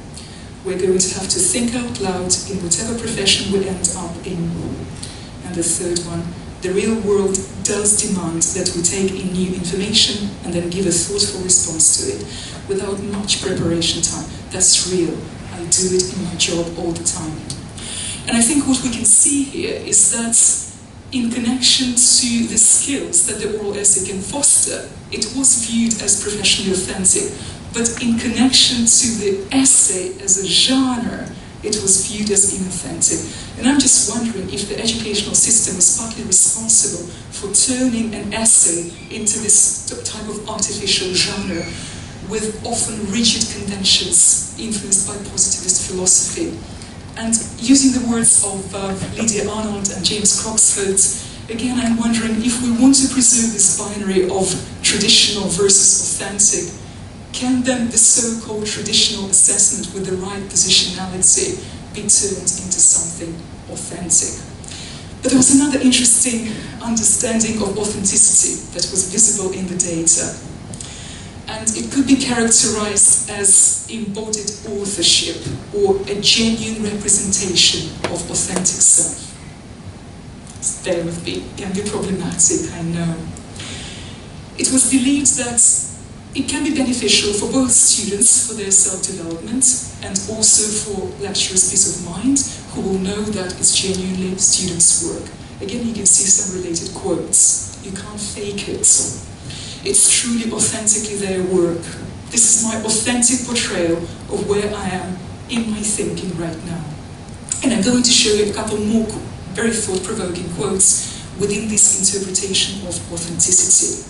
We're going to have to think out loud in whatever profession we end up in. And the third one, the real world does demand that we take in new information and then give a thoughtful response to it without much preparation time. That's real. I do it in my job all the time. And I think what we can see here is that in connection to the skills that the oral essay can foster, it was viewed as professionally authentic. But in connection to the essay as a genre, it was viewed as inauthentic. And I'm just wondering if the educational system is partly responsible for turning an essay into this type of artificial genre with often rigid conventions influenced by positivist philosophy. And using the words of Lydia Arnold and James Croxford, again I'm wondering if we want to preserve this binary of traditional versus authentic, can then the so-called traditional assessment with the right positionality be turned into something authentic? But there was another interesting understanding of authenticity that was visible in the data. And it could be characterized as embodied authorship or a genuine representation of authentic self. Bear with me, it can be problematic, I know. It was believed that it can be beneficial for both students, for their self-development, and also for lecturers' peace of mind, who will know that it's genuinely students' work. Again, you can see some related quotes. You can't fake it. It's truly authentically their work. This is my authentic portrayal of where I am in my thinking right now. And I'm going to show you a couple more very thought-provoking quotes within this interpretation of authenticity.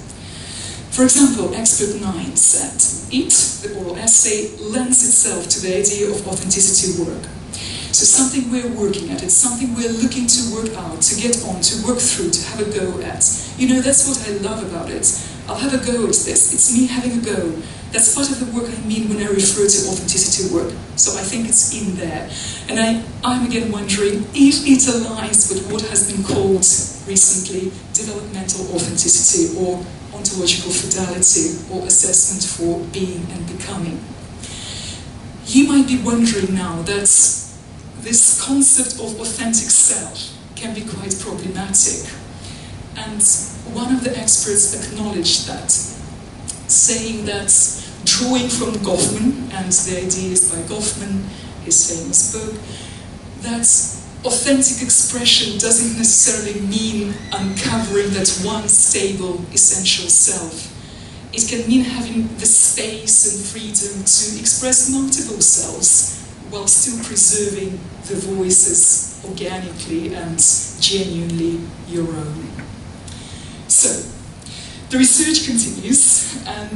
For example, expert 9 said, "It, the oral essay, lends itself to the idea of authenticity work." So something we're working at, it's something we're looking to work out, to get on, to work through, to have a go at. You know, that's what I love about it. I'll have a go at this. It's me having a go. That's part of the work I mean when I refer to authenticity work. So I think it's in there. And I'm again wondering if it aligns with what has been called recently developmental authenticity or ontological fidelity or assessment for being and becoming. You might be wondering now that this concept of authentic self can be quite problematic. And one of the experts acknowledged that, saying that drawing from Goffman and the ideas by Goffman, his famous book, that authentic expression doesn't necessarily mean uncovering that one stable, essential self. It can mean having the space and freedom to express multiple selves while still preserving the voices organically and genuinely your own. So, the research continues, and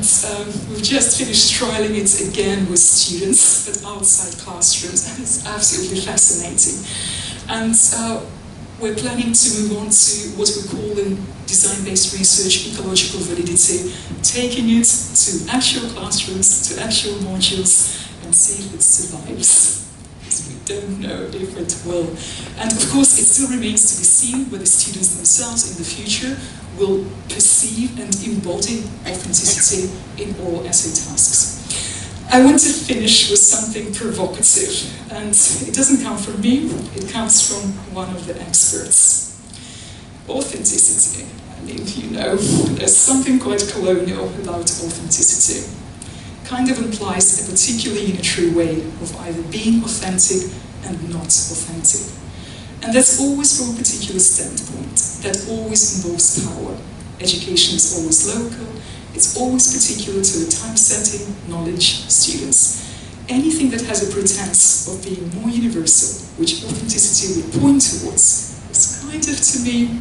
we've just finished trialing it again with students, but outside classrooms, and it's absolutely fascinating. And we're planning to move on to what we call in design-based research ecological validity, taking it to actual classrooms, to actual modules, and see if it survives. Because we don't know if it will. And of course, it still remains to be seen whether students themselves in the future will perceive and embody authenticity in oral essay tasks. I want to finish with something provocative, and it doesn't come from me, it comes from one of the experts. Authenticity, I mean, you know, there's something quite colonial about authenticity. Kind of implies a particularly unitary way of either being authentic and not authentic. And that's always from a particular standpoint. That always involves power. Education is always local. It's always particular to the time setting, knowledge, students. Anything that has a pretense of being more universal, which authenticity would point towards, is kind of, to me,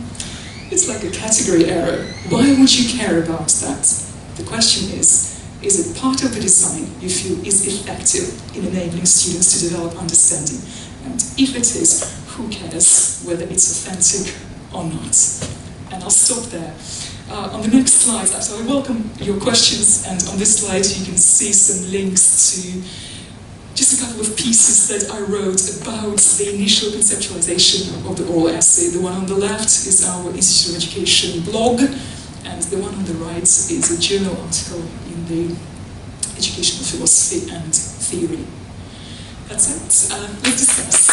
it's like a category error. Why would you care about that? The question is it part of the design you feel is effective in enabling students to develop understanding? And if it is, who cares whether it's authentic or not? And I'll stop there. On the next slide, so I welcome your questions, and on this slide you can see some links to just a couple of pieces that I wrote about the initial conceptualization of the oral essay. The one on the left is our Institute of Education blog, and the one on the right is a journal article in the Educational Philosophy and Theory. That's it. Let's discuss.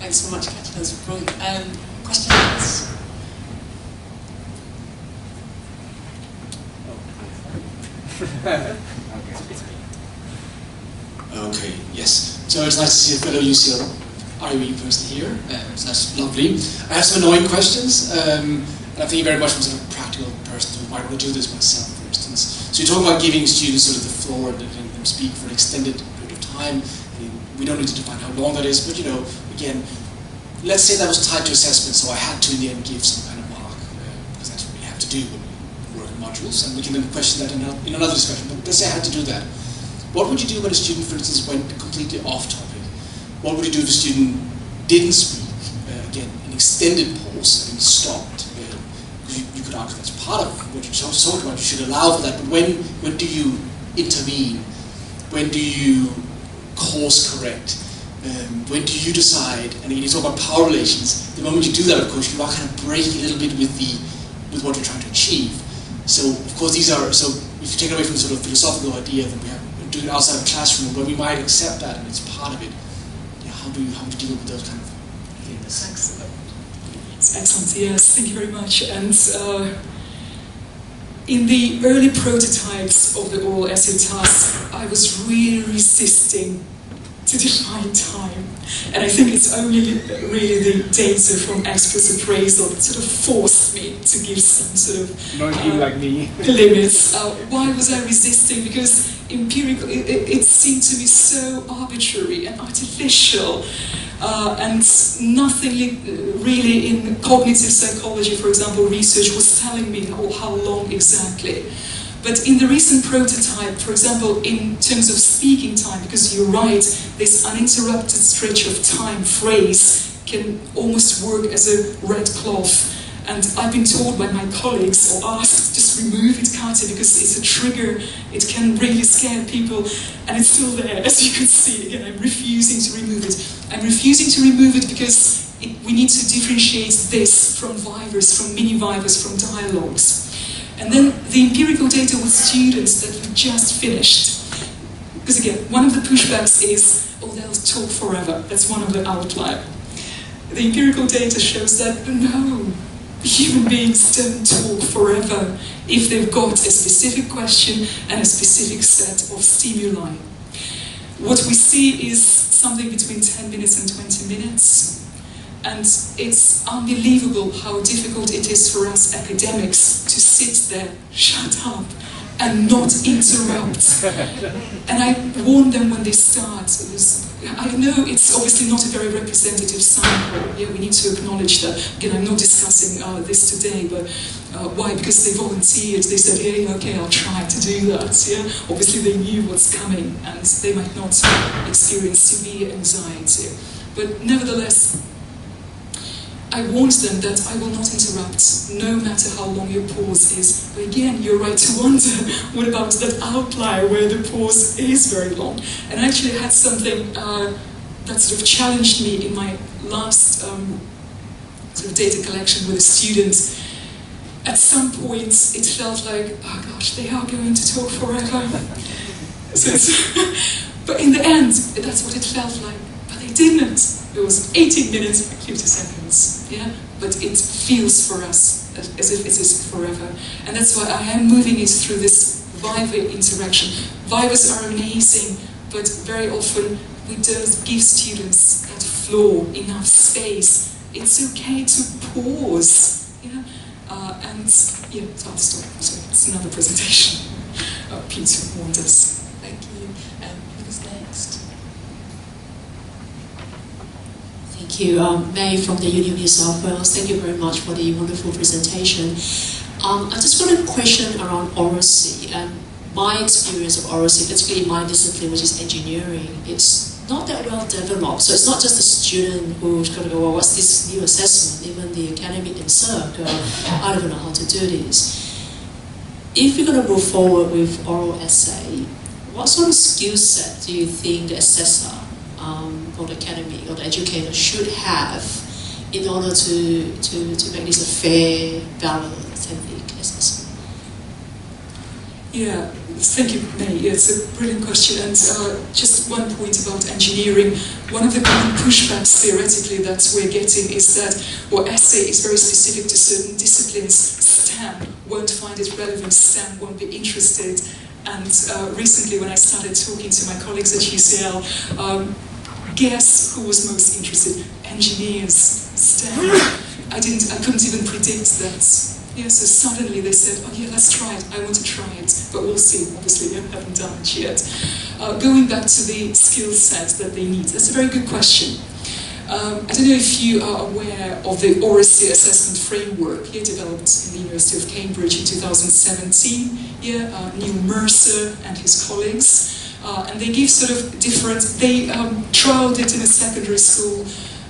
Thanks so much, Katia. That was brilliant. Questions? Okay, yes. So it's nice to see a fellow UCL IOE person here. So that's lovely. I have some annoying questions. And I think very much from sort of a practical person who might want to do this myself, for instance. So you're talking about giving students sort of the floor and letting them speak for an extended period of time. We don't need to define how long that is, but you know, again, let's say that was tied to assessment, so I had to in the end give some kind of mark, because that's what we have to do when we work in modules, and we can then question that in another discussion, but let's say I had to do that. What would you do when a student, for instance, went completely off topic? What would you do if a student didn't speak? Again, an extended pause, and stopped. Because you could argue that's part of what you're talking about, you should allow for that, but when do you intervene? When do you course correct? When do you decide? And you talk about power relations. The moment you do that, of course, you are kind of breaking a little bit with what you're trying to achieve. So, of course, these are, so if you take it away from the sort of philosophical idea that we have doing it outside of the classroom, where we might accept that and it's part of it, how do you deal with those kind of things? Thanks. Excellent, yes, thank you very much. And in the early prototypes of the oral essay task, I was really resisting to define time. And I think it's only really the data from express appraisal that sort of forced me to give some sort of like me. limits. Why was I resisting? Because empirical, it seemed to me so arbitrary and artificial. And nothing really in cognitive psychology, for example, research was telling me how long exactly. But in the recent prototype, for example, in terms of speaking time, because you're right, this uninterrupted stretch of time phrase can almost work as a red cloth. And I've been told by my colleagues or asked, just remove it, Katya, because it's a trigger, it can really scare people, and it's still there, as you can see. Again, I'm refusing to remove it. I'm refusing to remove it because we need to differentiate this from vivers, from mini-vivers, from dialogues. And then the empirical data with students that we just finished. Because again, one of the pushbacks is, oh, they'll talk forever. That's one of the outliers. The empirical data shows that, no, human beings don't talk forever if they've got a specific question and a specific set of stimuli. What we see is something between 10 minutes and 20 minutes. And it's unbelievable how difficult it is for us academics to sit there, shut up, and not interrupt. And I warn them when they start, because I know it's obviously not a very representative sample. Yeah, we need to acknowledge that. Again, I'm not discussing this today, but why? Because they volunteered. They said, hey, okay, I'll try to do that. Yeah, obviously they knew what's coming, and they might not experience severe anxiety. But nevertheless, I warned them that I will not interrupt, no matter how long your pause is. But again, you're right to wonder, what about that outlier where the pause is very long? And I actually had something that sort of challenged me in my last sort of data collection with a student. At some point, it felt like, oh gosh, they are going to talk forever. But in the end, that's what it felt like. But they didn't. It was 18 minutes, 50 seconds, yeah? But it feels for us as if it is forever. And that's why I am moving it through this viva interaction. Vivas are amazing, but very often we don't give students that floor, enough space. It's okay to pause, yeah? And yeah, I'll stop. So it's another presentation. Peter Wanders. Thank you. Who's next? Thank you. May from the Uni of New South Wales. Thank you very much for the wonderful presentation. I just got a question around oracy. My experience of oracy, particularly my discipline, which is engineering, it's not that well developed. So it's not just the student who's going to go, well, what's this new assessment? Even the academic themselves go, I don't know how to do this. If you're going to move forward with oral essay, what sort of skill set do you think the assessor or the academic or the educator should have in order to make this a fair, balanced, authentic assessment? Yeah, thank you, May. It's a brilliant question. And just one point about engineering. One of the common pushbacks theoretically that we're getting is that, well, essay is very specific to certain disciplines. STEM won't find it relevant. STEM won't be interested. And recently, when I started talking to my colleagues at UCL, guess who was most interested? Engineers, STEM. I couldn't even predict that. Yeah, so suddenly they said, oh yeah, let's try it. I want to try it, but we'll see. Obviously, I haven't done it yet. Going back to the skill set that they need, that's a very good question. I don't know if you are aware of the oracy assessment framework here developed in the University of Cambridge in 2017. Yeah, Neil Mercer and his colleagues. And they give sort of different, they trialed it in a secondary school,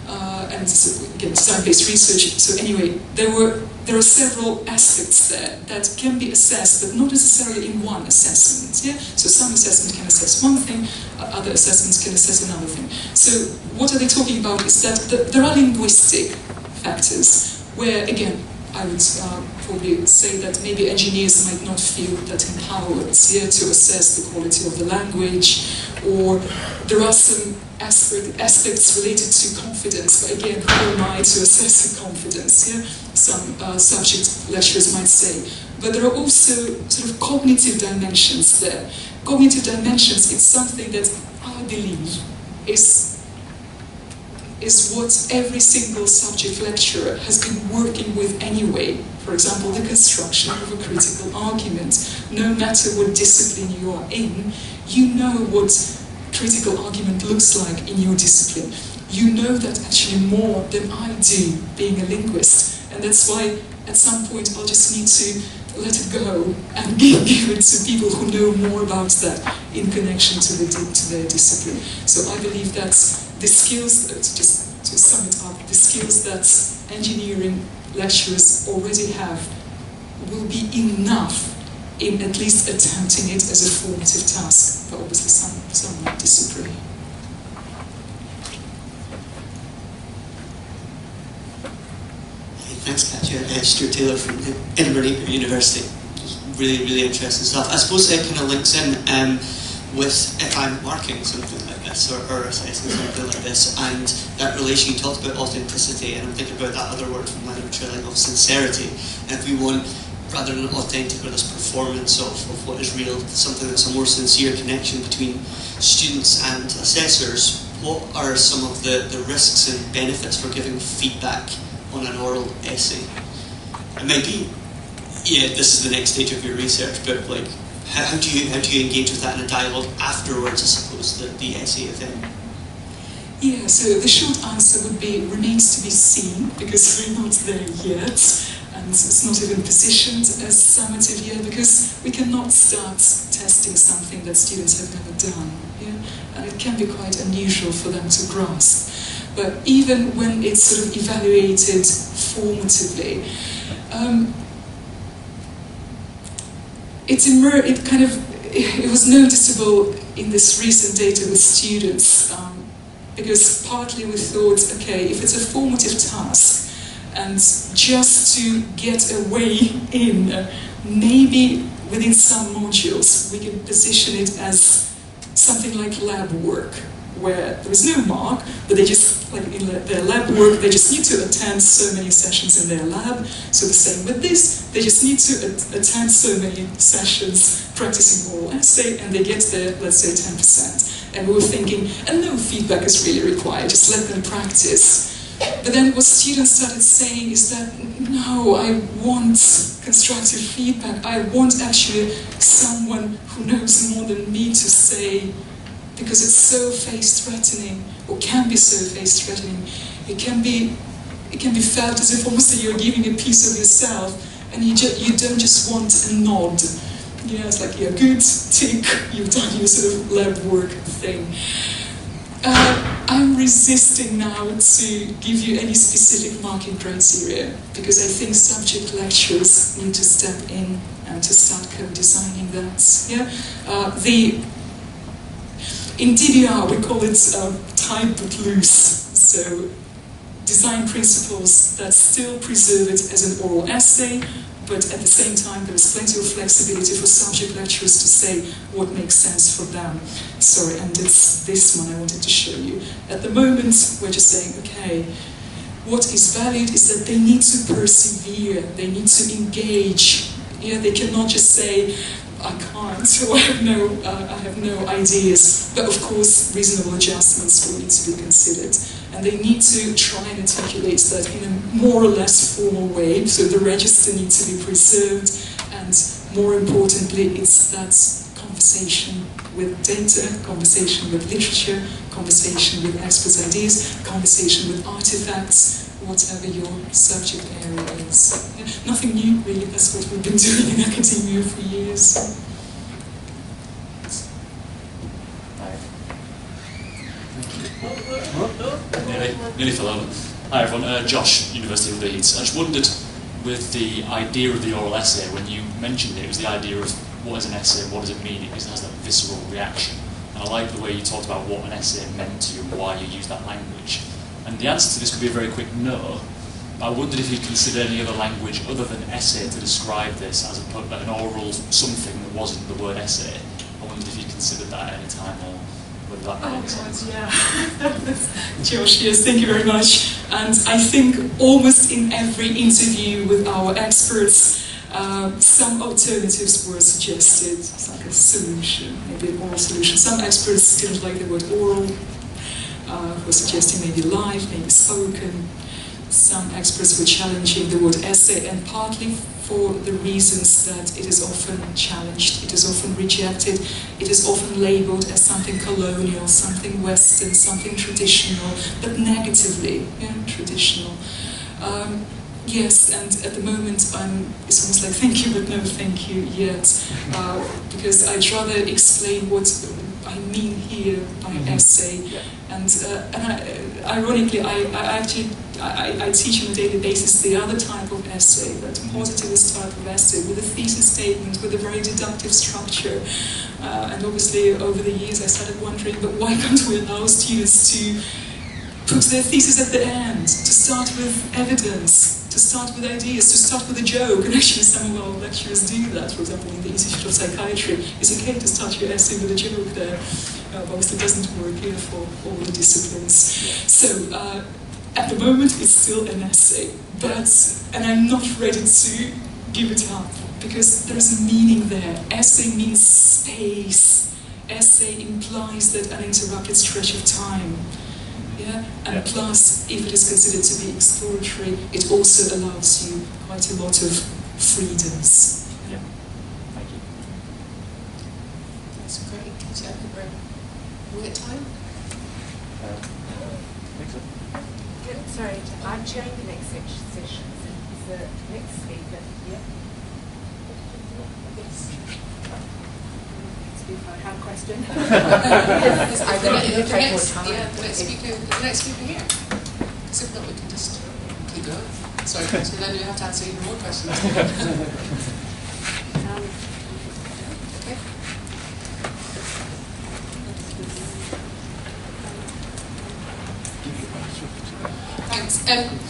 and it's, again, design-based research. So anyway, there are several aspects there that can be assessed, but not necessarily in one assessment. Yeah? So some assessment can assess one thing, other assessments can assess another thing. So what are they talking about is that there are linguistic factors where, again, I would probably say that maybe engineers might not feel that empowered, yeah, to assess the quality of the language, or there are some aspects related to confidence, but again, who am I to assess the confidence? Yeah? Some subject lecturers might say. But there are also sort of cognitive dimensions there. Cognitive dimensions, it's something that I believe is what every single subject lecturer has been working with anyway. For example, the construction of a critical argument. No matter what discipline you are in, you know what critical argument looks like in your discipline. You know that actually more than I do, being a linguist. And that's why at some point I'll just need to let it go and give it to people who know more about that in connection to their discipline. So I believe that the skills, just to sum it up, the skills that engineering lecturers already have will be enough in at least attempting it as a formative task. But obviously some might disagree. Thanks, Katja. Stuart Taylor from Edinburgh University. Really, really interesting stuff. I suppose it kind of links in with if I'm marking something like this or assessing something like this, and that relation you talked about authenticity, and I'm thinking about that other word from Leonard Trilling of sincerity. And if we want, rather than authentic or this performance of what is real, something that's a more sincere connection between students and assessors, what are some of the risks and benefits for giving feedback on an oral essay? It might be, yeah, this is the next stage of your research, but like, how do you engage with that in a dialogue afterwards, I suppose, the essay event? Yeah, so the short answer would be remains to be seen, because we're not there yet, and it's not even positioned as summative yet, because we cannot start testing something that students have never done, yeah? And it can be quite unusual for them to grasp. But even when it's sort of evaluated formatively, it was noticeable in this recent data with students, because partly we thought, okay, if it's a formative task, and just to get a way in, maybe within some modules we can position it as something like lab work, where there is no mark, but they just, like in their lab work, they just need to attend so many sessions in their lab. So the same with this, they just need to attend so many sessions practicing oral essay, and they get their, let's say, 10%. And we were thinking, and no feedback is really required, just let them practice. But then what students started saying is that, no, I want constructive feedback. I want actually someone who knows more than me to say, because it's so face-threatening, or can be so face-threatening. It can be felt as if almost you're giving a piece of yourself, and you don't just want a nod. You know, it's like, yeah, good, tick, you've done your sort of lab work thing. I'm resisting now to give you any specific marking criteria, because I think subject lecturers need to step in and to start co-designing that. Yeah? In DDR, we call it tight but loose. So design principles that still preserve it as an oral essay, but at the same time there is plenty of flexibility for subject lecturers to say what makes sense for them. Sorry, and it's this one I wanted to show you. At the moment, we're just saying, okay, what is valued is that they need to persevere, they need to engage. Yeah, they cannot just say, I can't, so I have no ideas. But of course, reasonable adjustments will need to be considered. And they need to try and articulate that in a more or less formal way, so the register needs to be preserved, and more importantly, it's that conversation with data, conversation with literature, conversation with experts' ideas, conversation with artifacts, whatever your subject area is. Yeah, nothing new, really. That's what we've been doing in academia for years. Nearly fell over. Hi everyone, Josh, University of Leeds. I just wondered, with the idea of the oral essay, when you mentioned it, it was the idea of what is an essay, what does it mean, it has that visceral reaction. And I like the way you talked about what an essay meant to you and why you used that language. And the answer to this could be a very quick no. I wondered if you'd consider any other language other than essay to describe this as an oral something that wasn't the word essay. I wondered if you'd considered that at any time, or with that Oh, makes sense. God, yeah. Josh, yes, thank you very much. And I think almost in every interview with our experts, some alternatives were suggested. It's like a solution, maybe an oral solution. Some experts didn't like the word oral, were suggesting maybe live, maybe spoken. Some experts were challenging the word essay, and partly for the reasons that it is often challenged, it is often rejected, it is often labelled as something colonial, something Western, something traditional, but negatively, traditional. Yes, and at the moment it's almost like thank you, but no thank you yet, because I'd rather explain what I mean here by essay, and ironically, I teach on a daily basis the other type of essay, that positivist type of essay, with a thesis statement, with a very deductive structure, and obviously over the years I started wondering, but why can't we allow students to put their thesis at the end, to start with evidence, to start with ideas, to start with a joke, and actually some of our lecturers do that. For example, in the Institute of Psychiatry, it's okay to start your essay with a joke there, but obviously it doesn't work here for all the disciplines. So, at the moment it's still an essay, and I'm not ready to give it up, because there's a meaning there. Essay means space. Essay implies that uninterrupted stretch of time. Yeah? And plus, if it is considered to be exploratory, it also allows you quite a lot of freedoms. Yeah, thank you. That's great. We got time? Good. Sorry, I'm chairing the next session. So is the next speaker here? Yes. If I have a question. I don't need to take more time. Yeah, the next speaker here. Because if not, we can just keep going. Sorry, so then we have to answer even more questions. Okay. Thanks.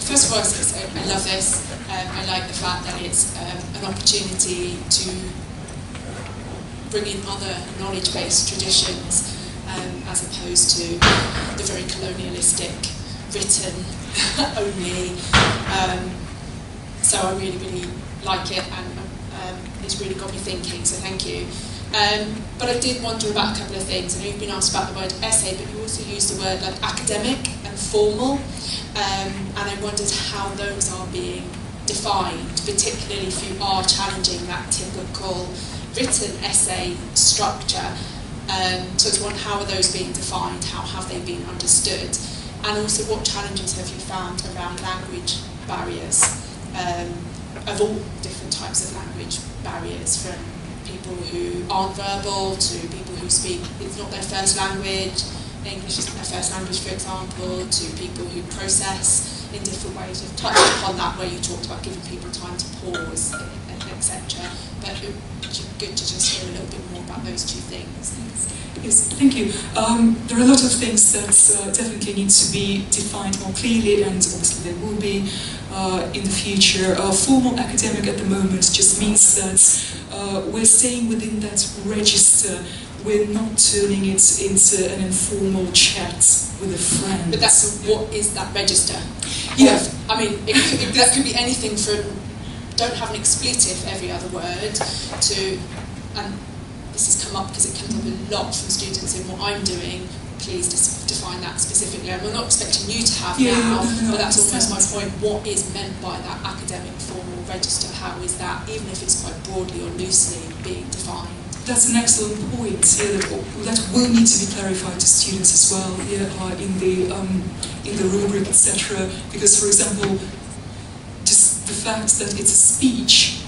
First of all, I love this. I like the fact that it's an opportunity to bring in other knowledge-based traditions as opposed to the very colonialistic, written only. So I really, really like it, and it's really got me thinking, so thank you. But I did wonder about a couple of things. I know you've been asked about the word essay, but you also used the word like academic and formal, and I wondered how those are being defined, particularly if you are challenging that typical written essay structure. So it's one, how are those being defined? How have they been understood? And also, what challenges have you found around language barriers, of all different types of language barriers, from people who aren't verbal to people who speak, it's not their first language, English isn't their first language, for example, to people who process in different ways. You've touched upon that, where you talked about giving people time to pause, etc. But it would be good to just hear a little bit more about those two things. Yes, thank you. There are a lot of things that definitely need to be defined more clearly, and obviously there will be in the future. Formal academic at the moment just means that we're staying within that register. We're not turning it into an informal chat with a friend. But that's what is that register? Yeah. I mean, that could be anything from don't have an expletive every other word to, and this has come up because it comes up a lot from students in what I'm doing, please just define that specifically. I'm not expecting you to have now, but that's almost my point. What is meant by that academic formal register? How is that, even if it's quite broadly or loosely, being defined? That's an excellent point. Yeah, that will need to be clarified to students as well. Yeah, in the rubric, etc. Because, for example, just the fact that it's a speech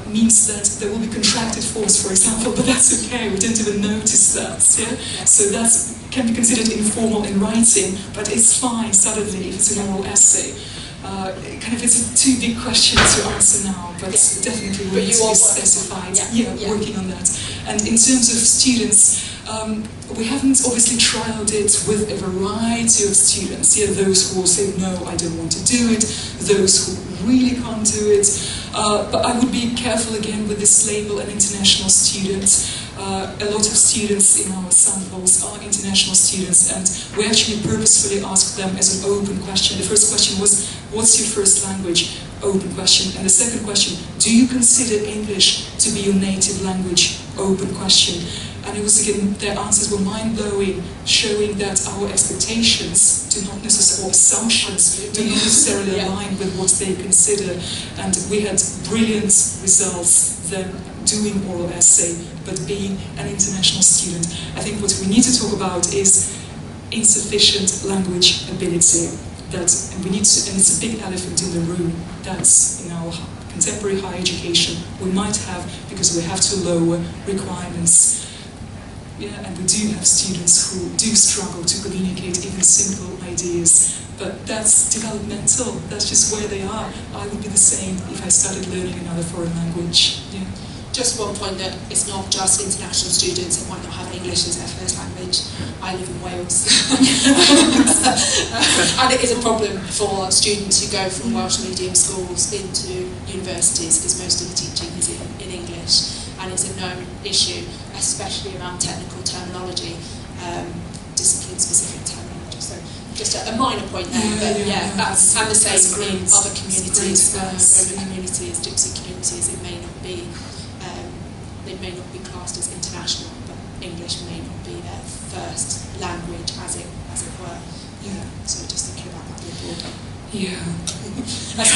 means that there will be contracted forms, for example, but that's okay. We didn't even notice that. Yeah, so that can be considered informal in writing, but it's fine suddenly if it's an oral essay. It's a too big question to answer now, but definitely will need to be specified. Working on that. And in terms of students, we haven't obviously trialed it with a variety of students. Yeah, those who will say, no, I don't want to do it, those who really can't do it. But I would be careful again with this label, an international student. a lot of students in our samples are international students, and we actually purposefully asked them as an open question. The first question was, what's your first language? Open question. And the second question, do you consider English to be your native language? Open question. And it was, again, their answers were mind-blowing, showing that our expectations do not necessarily, or assumptions do not necessarily align with what they consider. And we had brilliant results, them doing oral essay, but being an international student. I think what we need to talk about is insufficient language ability. And we need to, and it's a big elephant in the room, that's in our contemporary higher education we might have, because we have to lower requirements. Yeah, and we do have students who do struggle to communicate even simple ideas, but that's developmental, that's just where they are. I would be the same if I started learning another foreign language. Yeah. Just one point, that it's not just international students that might not have English as their first language. I live in Wales. And it is a problem for students who go from Welsh medium schools into universities, because most of the teaching is in English. And it's a known issue, especially around technical terminology, discipline-specific terminology. So just a minor point there, but that's, and the same in other communities, Roma communities, Gypsy communities. It may not be. They may not be classed as international, but English may not be their first language, as it were. Yeah. So just thinking about that a bit broader. Yeah. That's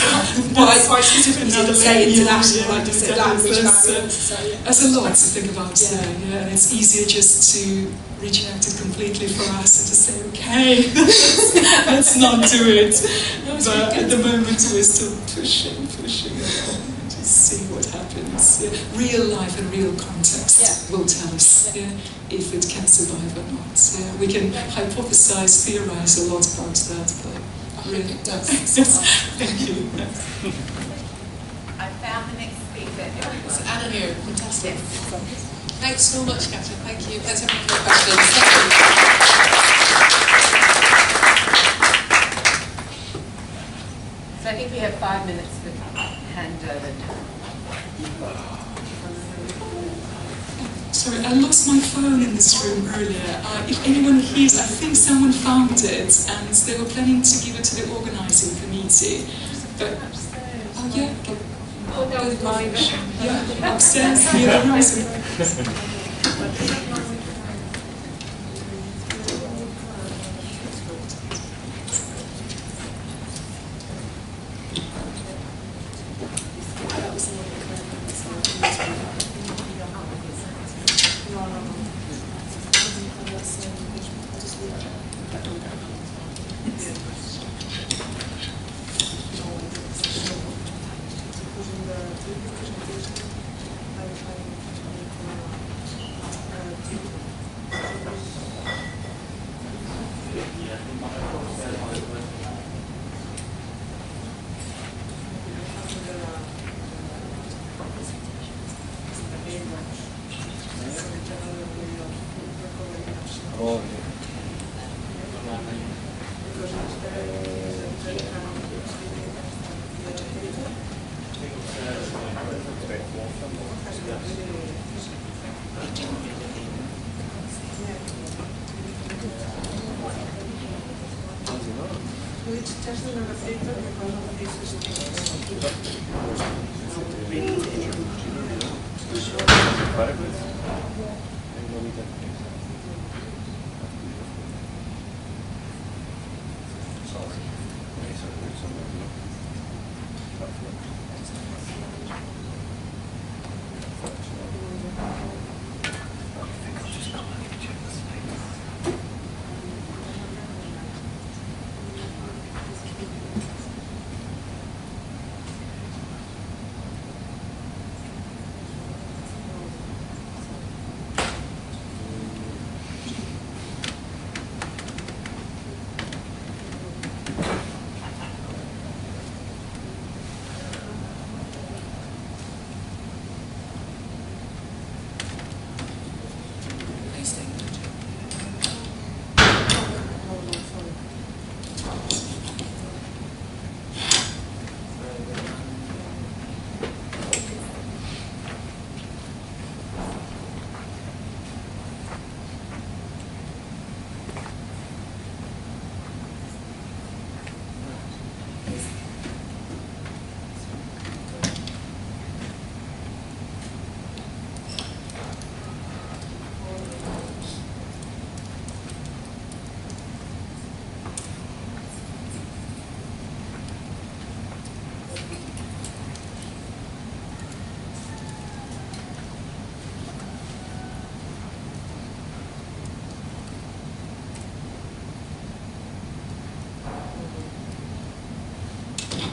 why quite specifically didn't say international, like you said, language barriers. There's a lot to think about there, and it's easier just to reject it completely for us and to say, okay, let's not do it. But at the moment we're still pushing along. See what happens. Yeah. Real life and real context will tell us if it can survive or not. Yeah. We can hypothesize, theorize a lot about that, but really it does. Thank you. I found the next speaker. It's Anna here. Fantastic. Thanks so much, Catherine. Thank you. Thanks everyone for your questions. So I think we have 5 minutes for handover now. Sorry, I lost my phone in this room earlier. If anyone hears, I think someone found it and they were planning to give it to the organising committee. But, oh yeah, yeah, upstairs, near the house.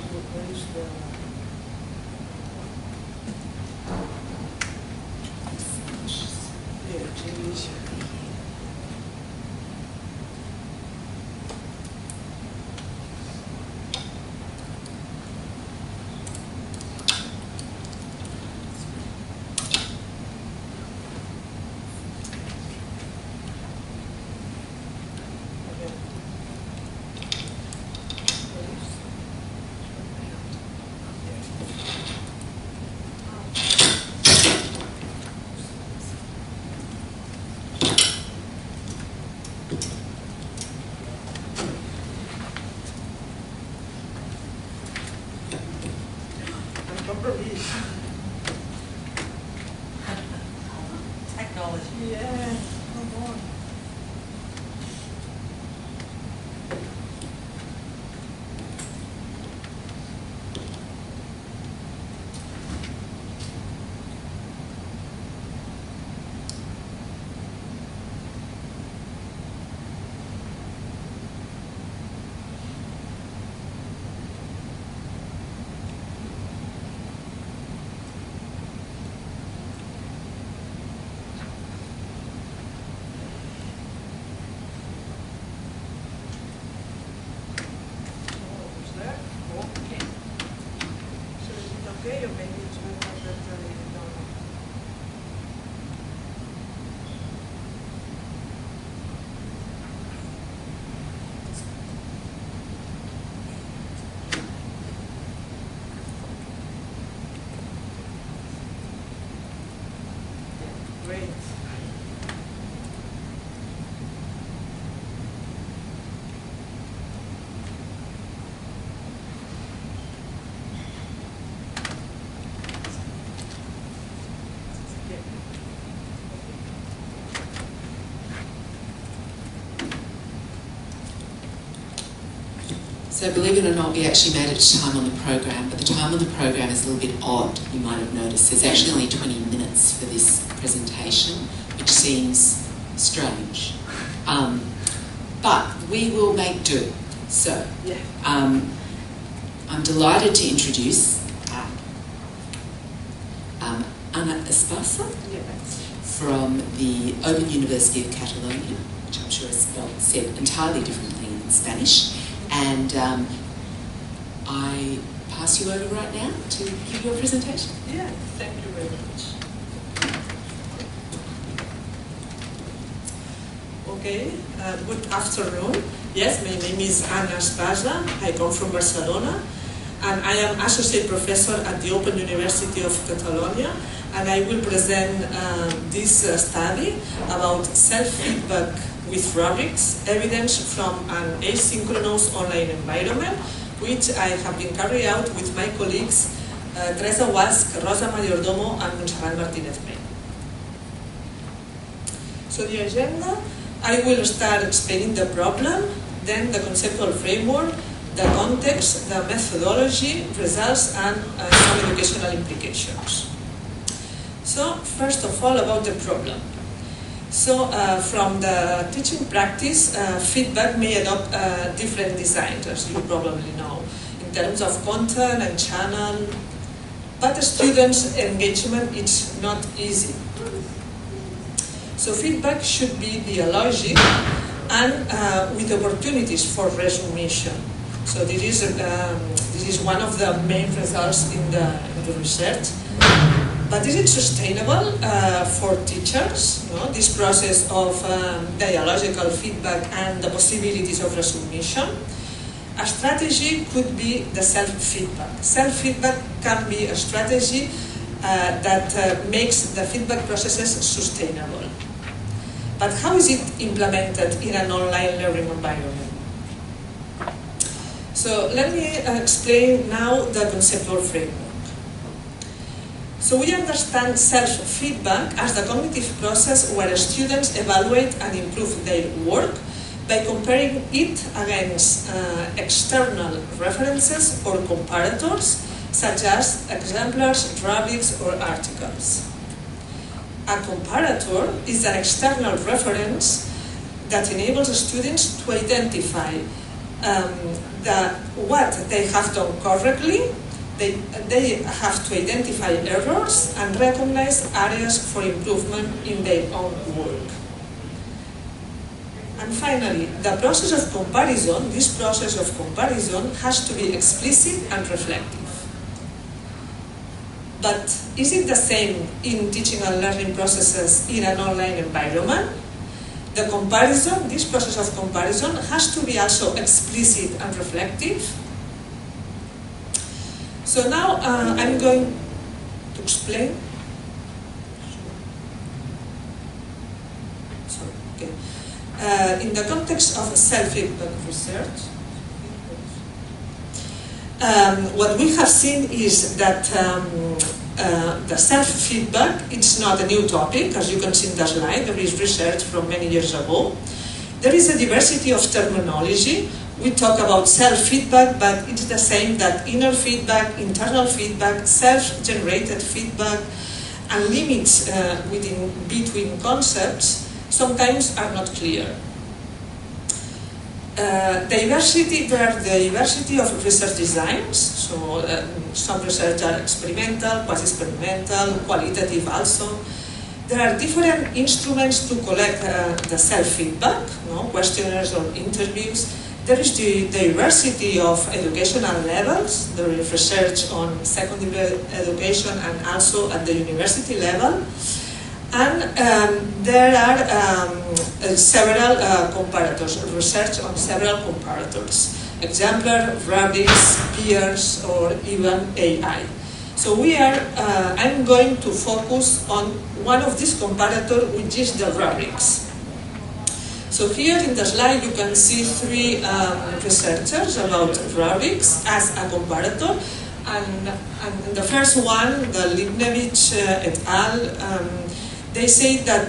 Where is the... Here, change. Technology. Yeah, come on. Okay, or maybe it's more better later down. Great. So believe it or not, we actually made it to time on the program, but the time on the program is a little bit odd, you might have noticed. There's actually only 20 minutes for this presentation, which seems strange. But we will make do. So, I'm delighted to introduce Ana Espasa from the Open University of Catalonia, which I'm sure is said entirely differently in Spanish. And I pass you over right now to give your presentation. Yeah, thank you very much. Okay, good afternoon. Yes, my name is Ana Espasa. I come from Barcelona, and I am associate professor at the Open University of Catalonia, and I will present this study about self-feedback with rubrics, evidence from an asynchronous online environment, which I have been carried out with my colleagues Teresa Wask, Rosa Mayordomo, and Montserrat Martínez-May. So the agenda, I will start explaining the problem, then the conceptual framework, the context, the methodology, results, and some educational implications. So first of all, about the problem. So from the teaching practice, feedback may adopt different designs, as you probably know, in terms of content and channel, but the students' engagement is not easy. So feedback should be dialogic and with opportunities for resolution. So this is one of the main results in the research. But is it sustainable for teachers, this process of dialogical feedback and the possibilities of resubmission? A strategy could be the self-feedback. Self-feedback can be a strategy that makes the feedback processes sustainable. But how is it implemented in an online learning environment? So let me explain now the conceptual framework. So we understand self-feedback as the cognitive process where students evaluate and improve their work by comparing it against external references or comparators, such as exemplars, rubrics, or articles. A comparator is an external reference that enables students to identify what they have done correctly. They have to identify errors and recognize areas for improvement in their own work. And finally, the process of comparison, this process of comparison has to be explicit and reflective. But is it the same in teaching and learning processes in an online environment? The comparison, this process of comparison has to be also explicit and reflective. So now I'm going to explain. Sorry, okay. In the context of self-feedback research, what we have seen is that the self-feedback, it's not a new topic, as you can see in the slide. There is research from many years ago. There is a diversity of terminology. We talk about self-feedback, but it's the same that inner feedback, internal feedback, self-generated feedback, and limits between concepts sometimes are not clear. Diversity, there are diversity of research designs, so some research are experimental, quasi-experimental, qualitative also. There are different instruments to collect the self-feedback, questionnaires or interviews. There is the diversity of educational levels. There is research on secondary education and also at the university level. And there are several comparators, research on several comparators. Exemplar, rubrics, peers, or even AI. So I'm going to focus on one of these comparators, which is the rubrics. So here in the slide you can see three researchers about rubrics as a comparator. And the first one, the Libnevich et al., they say that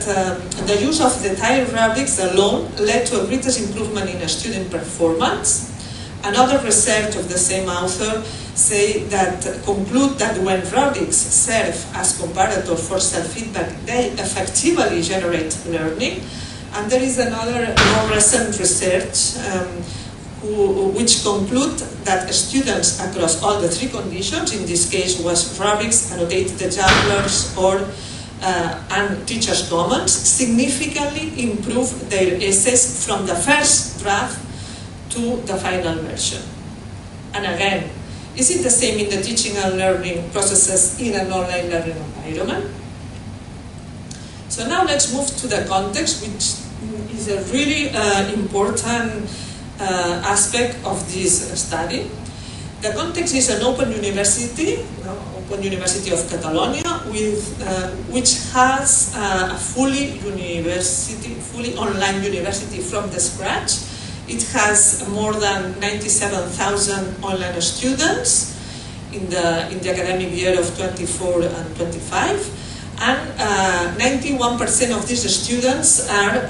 the use of the tile rubrics alone led to a greatest improvement in student performance. Another research of the same author conclude that when rubrics serve as comparator for self-feedback, they effectively generate learning. And there is another more recent research which conclude that students across all the three conditions, in this case was rubrics, annotated exemplars, and teachers' comments, significantly improve their essays from the first draft to the final version. And again, is it the same in the teaching and learning processes in an online learning environment? So now let's move to the context, which is a really important aspect of this study. The context is an open university, Open University of Catalonia, which has a fully online university from the scratch. It has more than 97,000 online students in the academic year of 24 and 25. And 91% of these students are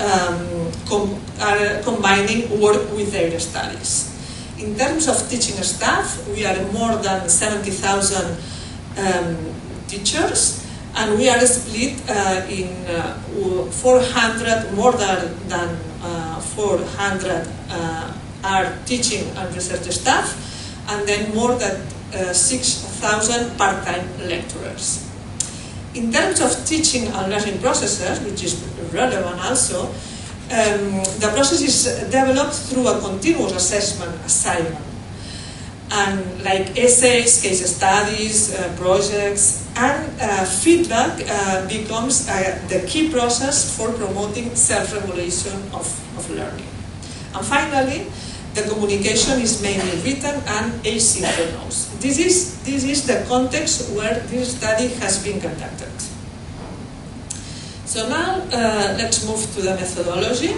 combining work with their studies. In terms of teaching staff, we are more than 70,000 teachers, and we are split in 400, more than 400 are teaching and research staff, and then more than 6,000 part-time lecturers. In terms of teaching and learning processes, which is relevant also, the process is developed through a continuous assessment assignment. And like essays, case studies, projects, and feedback becomes the key process for promoting self-regulation of learning. And finally, the communication is mainly written and asynchronous. This is the context where this study has been conducted. So now let's move to the methodology.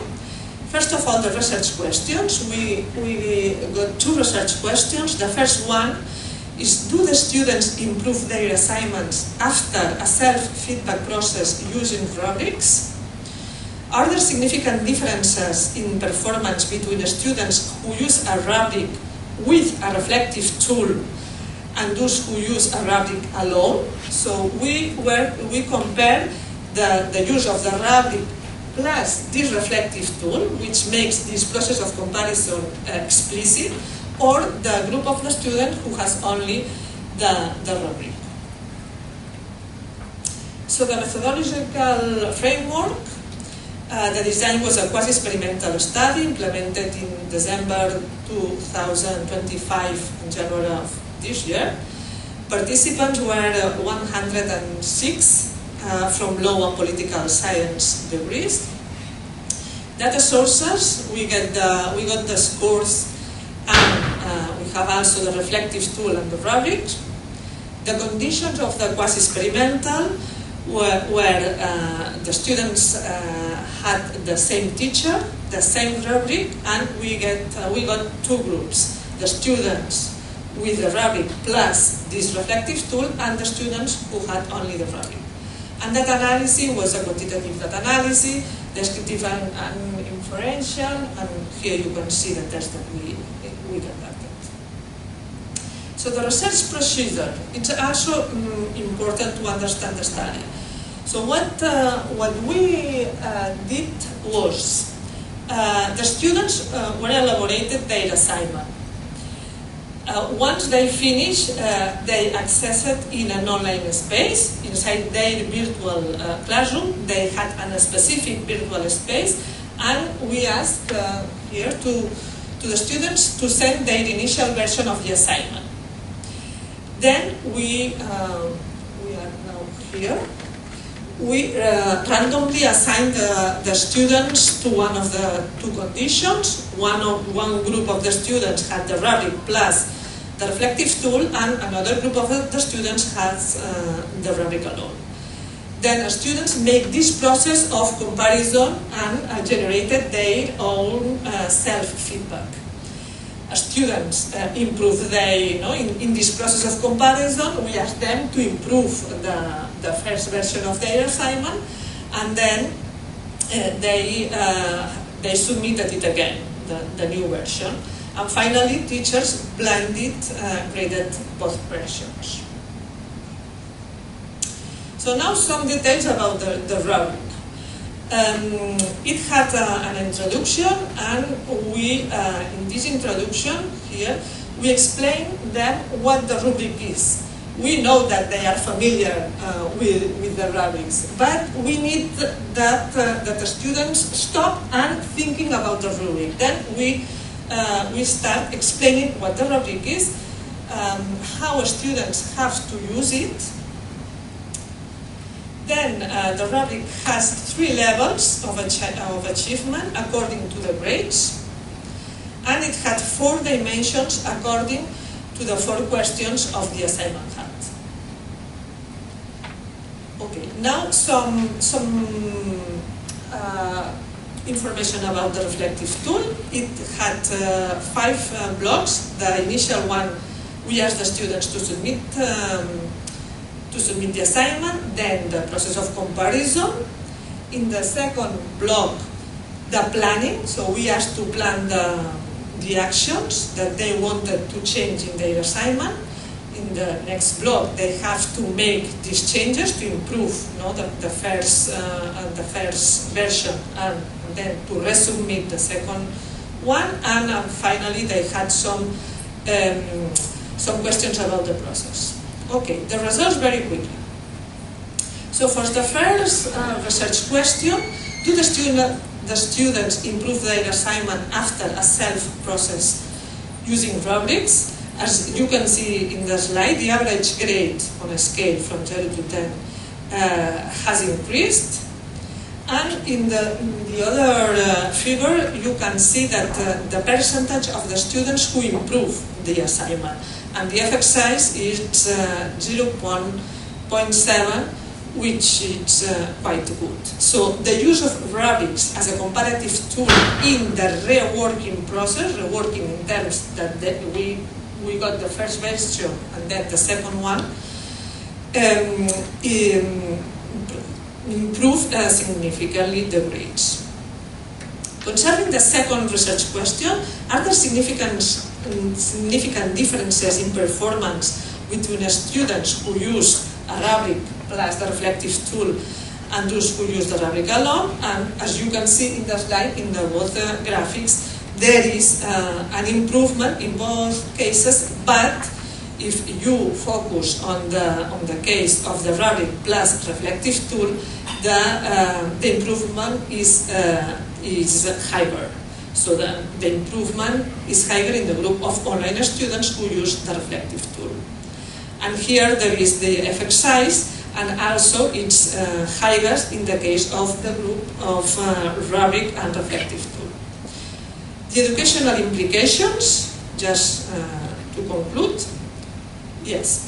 First of all, the research questions. We got two research questions. The first one is, do the students improve their assignments after a self-feedback process using rubrics? Are there significant differences in performance between students who use a rubric with a reflective tool and those who use a rubric alone? So we compare the use of the rubric plus this reflective tool, which makes this process of comparison explicit, or the group of the student who has only the rubric. So the methodological framework, the design was a quasi-experimental study implemented in December 2025 and January of this year. Participants were 106 from law and political science degrees. Data sources, we got the scores, and we have also the reflective tool and the rubric. The conditions of the quasi-experimental where the students had the same teacher, the same rubric, and we got two groups: the students with the rubric plus this reflective tool, and the students who had only the rubric. And that analysis was a quantitative data analysis, descriptive and inferential, and here you can see the test that we conducted. So the research procedure, it's also important to understand the study. So what we did was, the students were elaborated their assignment. Once they finished, they accessed it in an online space. Inside their virtual classroom, they had a specific virtual space, and we asked here to the students to send their initial version of the assignment. Then we are now here. We randomly assigned the students to one of the two conditions. One group of the students had the rubric plus the reflective tool, and another group of the students has the rubric alone. Then students make this process of comparison and generated their own self-feedback. Students improve in this process of comparison. We ask them to improve the first version of their assignment, and then they submitted it again, the new version. And finally, teachers blinded graded both versions. So now some details about the rubric. It had an introduction, and we, in this introduction here, we explain them what the rubric is. We know that they are familiar with the rubrics, but we need that the students stop and thinking about the rubric. Then we start explaining what the rubric is, how students have to use it. Then the rubric has 3 levels of achievement according to the grades, and it had 4 dimensions according to the 4 questions of the assignment had. Okay, now some information about the reflective tool. It had 5 blocks. The initial one, we asked the students to submit the assignment, then the process of comparison. In the second block, the planning, so we asked to plan the actions that they wanted to change in their assignment. In the next block, they have to make these changes to improve the first version, and then to resubmit the second one, and finally they had some questions about the process. Okay, the results very quickly. So for the first research question, do the students improve their assignment after a self-process using rubrics? As you can see in the slide, the average grade on a scale from 0 to 10 has increased. And in the other figure, you can see that the percentage of the students who improve the assignment. And the effect size is 0.7, which is quite good. So the use of rubrics as a comparative tool in the reworking process, reworking in terms that we got the first version and then the second one, improved significantly the grades. Concerning the second research question, are there significant differences in performance between students who use a rubric plus the reflective tool and those who use the rubric alone. And as you can see in the slide, in the both graphics, there is an improvement in both cases, but if you focus on the case of the rubric plus reflective tool, the improvement is higher. So the improvement is higher in the group of online students who use the reflective tool. And here there is the effect size, and also it's higher in the case of the group of rubric and reflective tool. The educational implications, just to conclude, yes.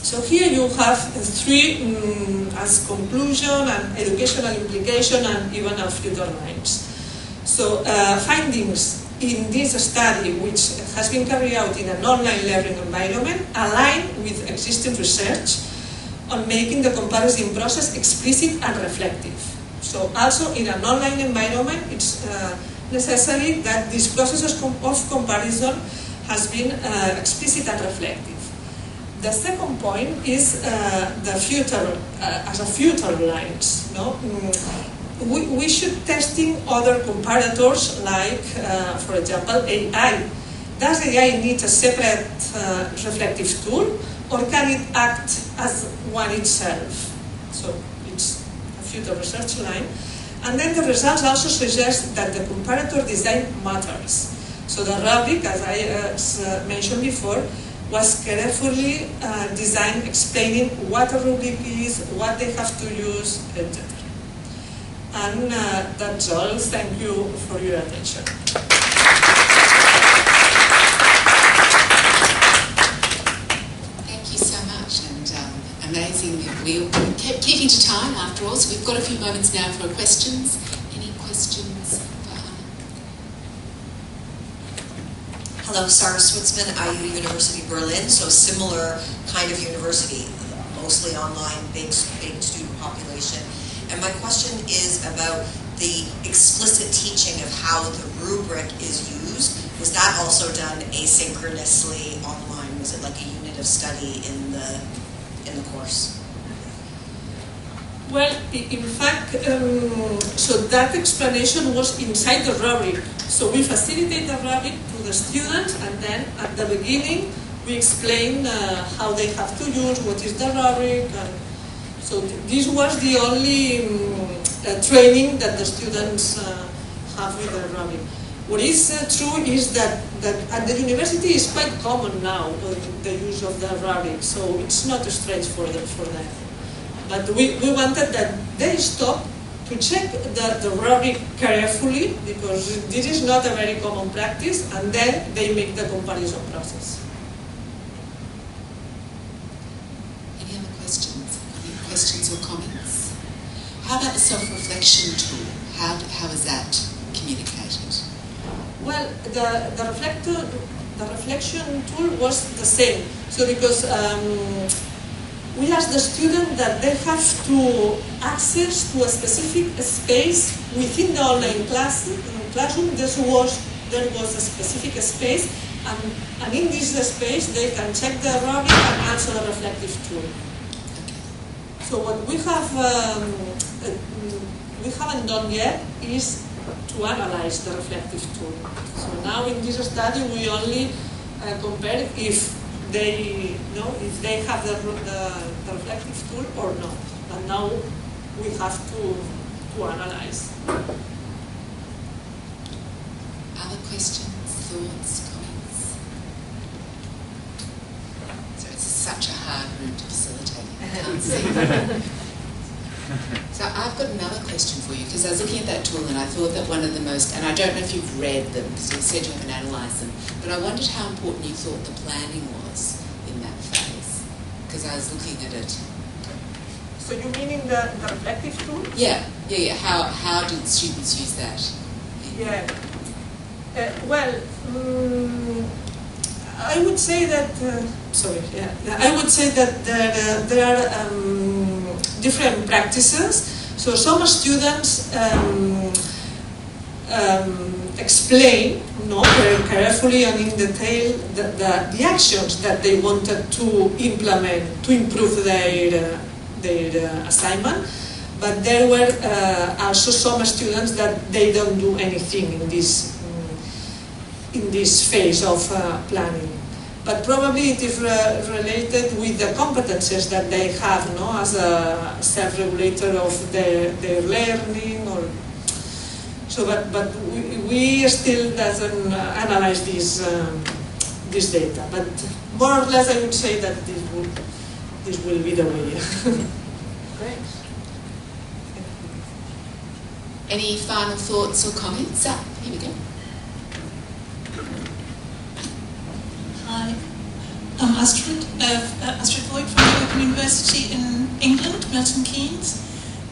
So here you have three as conclusion and educational implication and even a future lines. So findings in this study, which has been carried out in an online learning environment, align with existing research on making the comparison process explicit and reflective. So also in an online environment, it's necessary that this process of comparison has been explicit and reflective. The second point is the future, as a future lines. No? We should testing other comparators like, for example, AI. Does AI need a separate reflective tool, or can it act as one itself? So it's a future research line. And then the results also suggest that the comparator design matters. So the rubric, as I mentioned before, was carefully designed explaining what a rubric is, what they have to use, etc. And that's all. Thank you for your attention. Thank you so much, and amazing. We'll keep keeping to time after all, so we've got a few moments now for questions. Any questions? Hello, Sarah Switzman, IU University Berlin, so similar kind of university, mostly online, big student population. And my question is about the explicit teaching of how the rubric is used. Was that also done asynchronously online? Was it like a unit of study in the course? Well, in fact, so that explanation was inside the rubric. So we facilitate the rubric to the students, and then at the beginning we explain how they have to use, what is the rubric, and so this was the only training that the students have with the rubric. What is true is that at the university is quite common now, the use of the rubric, so it's not strange for them. But we wanted that they stop to check the rubric carefully, because this is not a very common practice, and then they make the comparison process. Any other questions? Any questions or comments? How about the self-reflection tool? How is that communicated? Well, the reflection tool was the same. So because we asked the student that they have to access to a specific space within the online classroom. There was a specific space, and in this space they can check the rubric and answer the reflective tool. So what we haven't done yet is to analyze the reflective tool. So now in this study we only compare if they have the reflective tool or not. And now we have to analyze. Other questions, thoughts, comments? So it's such a hard room to facilitate. I can't see. So I've got another question for you, because I was looking at that tool and I thought that one of the most, and I don't know if you've read them, because you said you haven't analysed them, but I wondered how important you thought the planning was in that phase, because I was looking at it. So you meaning the reflective tool? Yeah. How did students use that? Yeah. I would say that, I would say that there are different practices. So some students explain very carefully and in detail the actions that they wanted to implement to improve their assignment. but there were also some students that they don't do anything in this phase of planning. But probably it is related with the competences that they have, no, as a self-regulator of their learning, or so. But we still doesn't analyze this data. But more or less, I would say that this will be the way. Great. Any final thoughts or comments? Here we go. Hi, I'm Astrid Voigt from the Open University in England, Milton Keynes.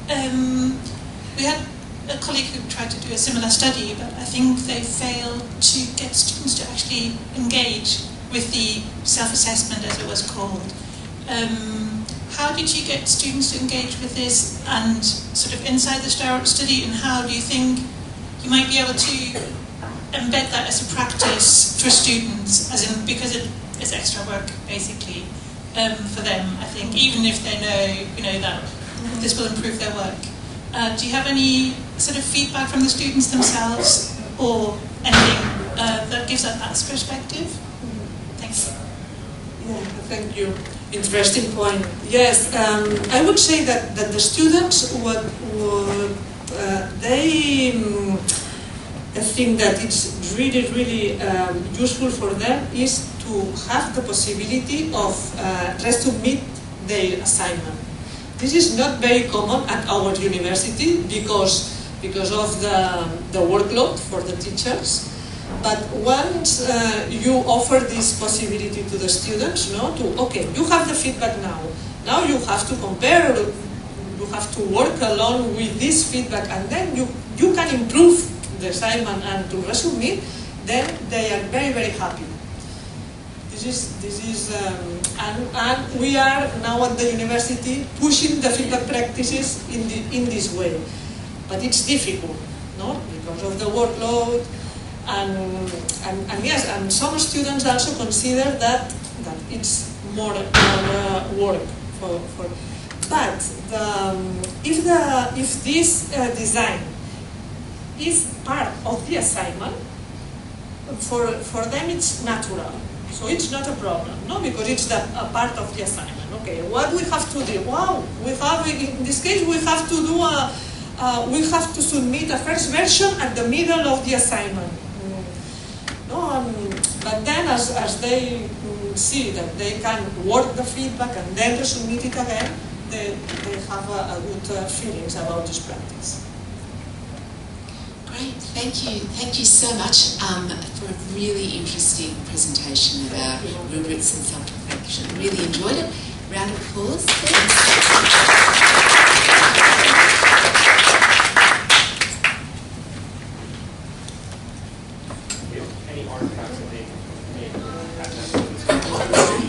We had a colleague who tried to do a similar study, but I think they failed to get students to actually engage with the self-assessment, as it was called. How did you get students to engage with this, and sort of inside the study, and how do you think you might be able to embed that as a practice for students, as in, because it's extra work basically for them, I think, even if they know that this will improve their work. Do you have any sort of feedback from the students themselves, or anything that gives that perspective? Thanks. Yeah, thank you. Interesting point. Yes, I would say that the students I think that it's really useful for them is to have the possibility of resubmit their assignment. This is not very common at our university because of the workload for the teachers. But once you offer this possibility to the students, okay, you have the feedback now. Now you have to compare, you have to work along with this feedback, and then you can improve the assignment and to resubmit, then they are very happy. This is and we are now at the university pushing the feedback practices in this way, but it's difficult, because of the workload, and yes, and some students also consider that it's more work for. But if this design is part of the assignment, for them it's natural. So it's not a problem, because it's a part of the assignment. Okay, what we have to do? Wow, in this case we have to do we have to submit a first version at the middle of the assignment. But then as they see that they can work the feedback and then resubmit it again, they have a good feelings about this practice. Great, thank you so much for a really interesting presentation about rubrics and self-reflection. Really enjoyed it. Round of applause, please.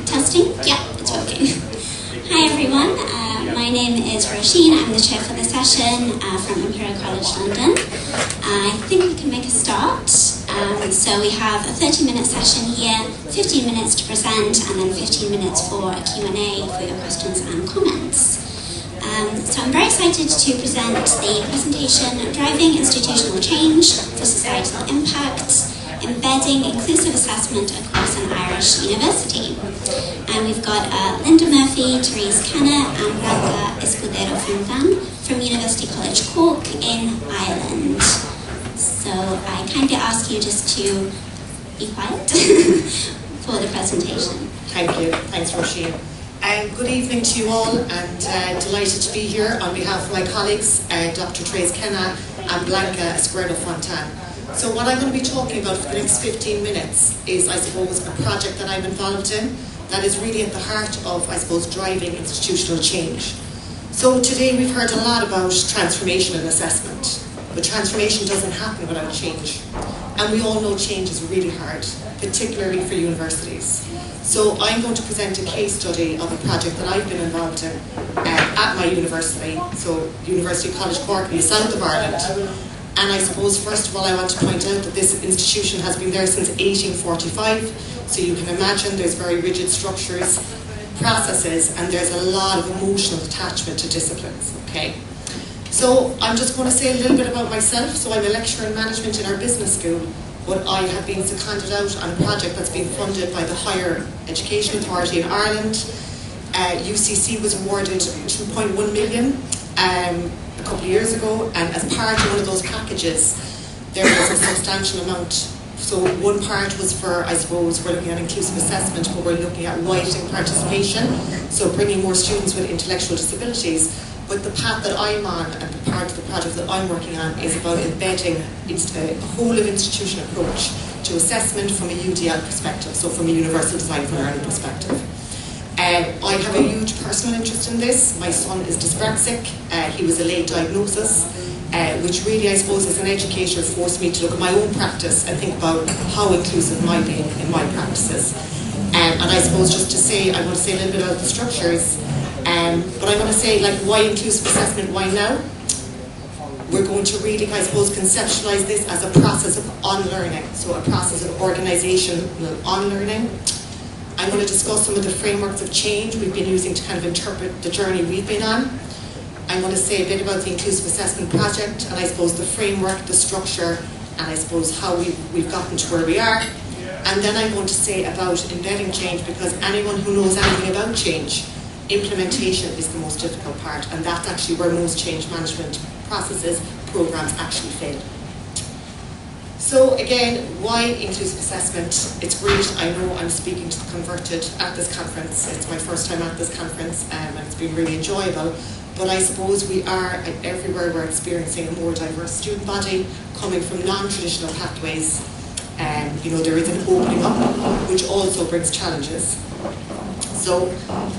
Testing? Yeah, it's working. Hi everyone, my name is Roisin. I'm the chair for the session from Imperial College London. I think we can make a start. So we have a 30-minute session here, 15 minutes to present, and then 15 minutes for a Q&A for your questions and comments. So I'm very excited to present the presentation, Driving Institutional Change for Societal Impact, Embedding Inclusive Assessment Across an Irish University. And we've got Linda Murphy, Therese Kenna, and Blanca Escudero Fontan from University College Cork in Ireland. So I kindly ask you just to be quiet for the presentation. Thank you. Thanks, Roisin. Good evening to you all, and delighted to be here on behalf of my colleagues, Dr. Therese Kenna and Blanca Escudero Fontan. So what I'm going to be talking about for the next 15 minutes is, I suppose, a project that I'm involved in that is really at the heart of, I suppose, driving institutional change. So today we've heard a lot about transformation and assessment, but transformation doesn't happen without change. And we all know change is really hard, particularly for universities. So I'm going to present a case study of a project that I've been involved in at my university, so University College Cork in the south of Ireland. And I suppose, first of all, I want to point out that this institution has been there since 1845, so you can imagine there's very rigid structures, processes, and there's a lot of emotional attachment to disciplines, okay? So I'm just going to say a little bit about myself. So I'm a lecturer in management in our business school, but I have been seconded out on a project that's been funded by the Higher Education Authority in Ireland. UCC was awarded 2.1 million a couple of years ago, and as part of one of those packages, there was a substantial amount. So one part was for, I suppose, we're looking at inclusive assessment, but we're looking at widening participation, so bringing more students with intellectual disabilities. But the path that I'm on, and the part of the project that I'm working on, is about embedding a whole of institution approach to assessment from a UDL perspective, so from a universal design for learning perspective. I have a huge personal interest in this. My son is dyspraxic. He was a late diagnosis, which really, I suppose, as an educator, forced me to look at my own practice and think about how inclusive am I being in my practices. And I suppose just to say, I want to say a little bit about the structures, but I want to say, like, why inclusive assessment, why now? We're going to really, I suppose, conceptualise this as a process of unlearning, so a process of organisational unlearning. I'm going to discuss some of the frameworks of change we've been using to kind of interpret the journey we've been on. I'm going to say a bit about the Inclusive Assessment Project, and I suppose the framework, the structure, and I suppose how we've gotten to where we are. And then I'm going to say about embedding change, because anyone who knows anything about change, implementation is the most difficult part, and that's actually where most change management processes, programs actually fail. So again, why inclusive assessment? It's great, I know I'm speaking to the converted at this conference. It's my first time at this conference, and it's been really enjoyable. But I suppose we are, everywhere we're experiencing a more diverse student body coming from non-traditional pathways. There is an opening up, which also brings challenges. So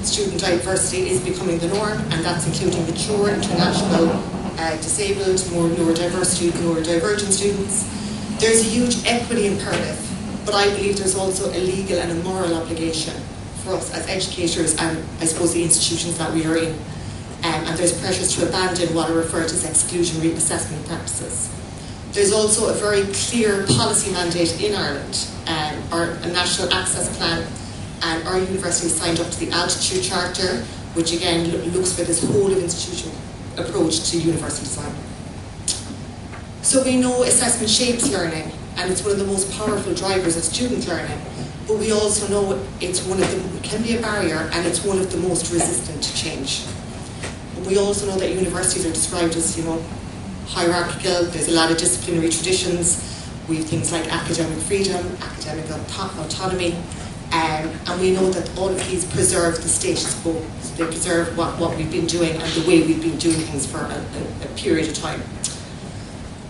student diversity is becoming the norm, and that's including mature, international, disabled, more neurodiverse students, neurodivergent students. There's a huge equity imperative, but I believe there's also a legal and a moral obligation for us as educators and I suppose the institutions that we are in. And there's pressures to abandon what are referred to as exclusionary assessment practices. There's also a very clear policy mandate in Ireland, a national access plan, and our university signed up to the Altitude Charter, which again looks for this whole of institution approach to universal design. So we know assessment shapes learning, and it's one of the most powerful drivers of student learning, but we also know it can be a barrier, and it's one of the most resistant to change. And we also know that universities are described as, hierarchical. There's a lot of disciplinary traditions. We have things like academic freedom, academic autonomy, and we know that all of these preserve the status quo. So they preserve what we've been doing and the way we've been doing things for a period of time.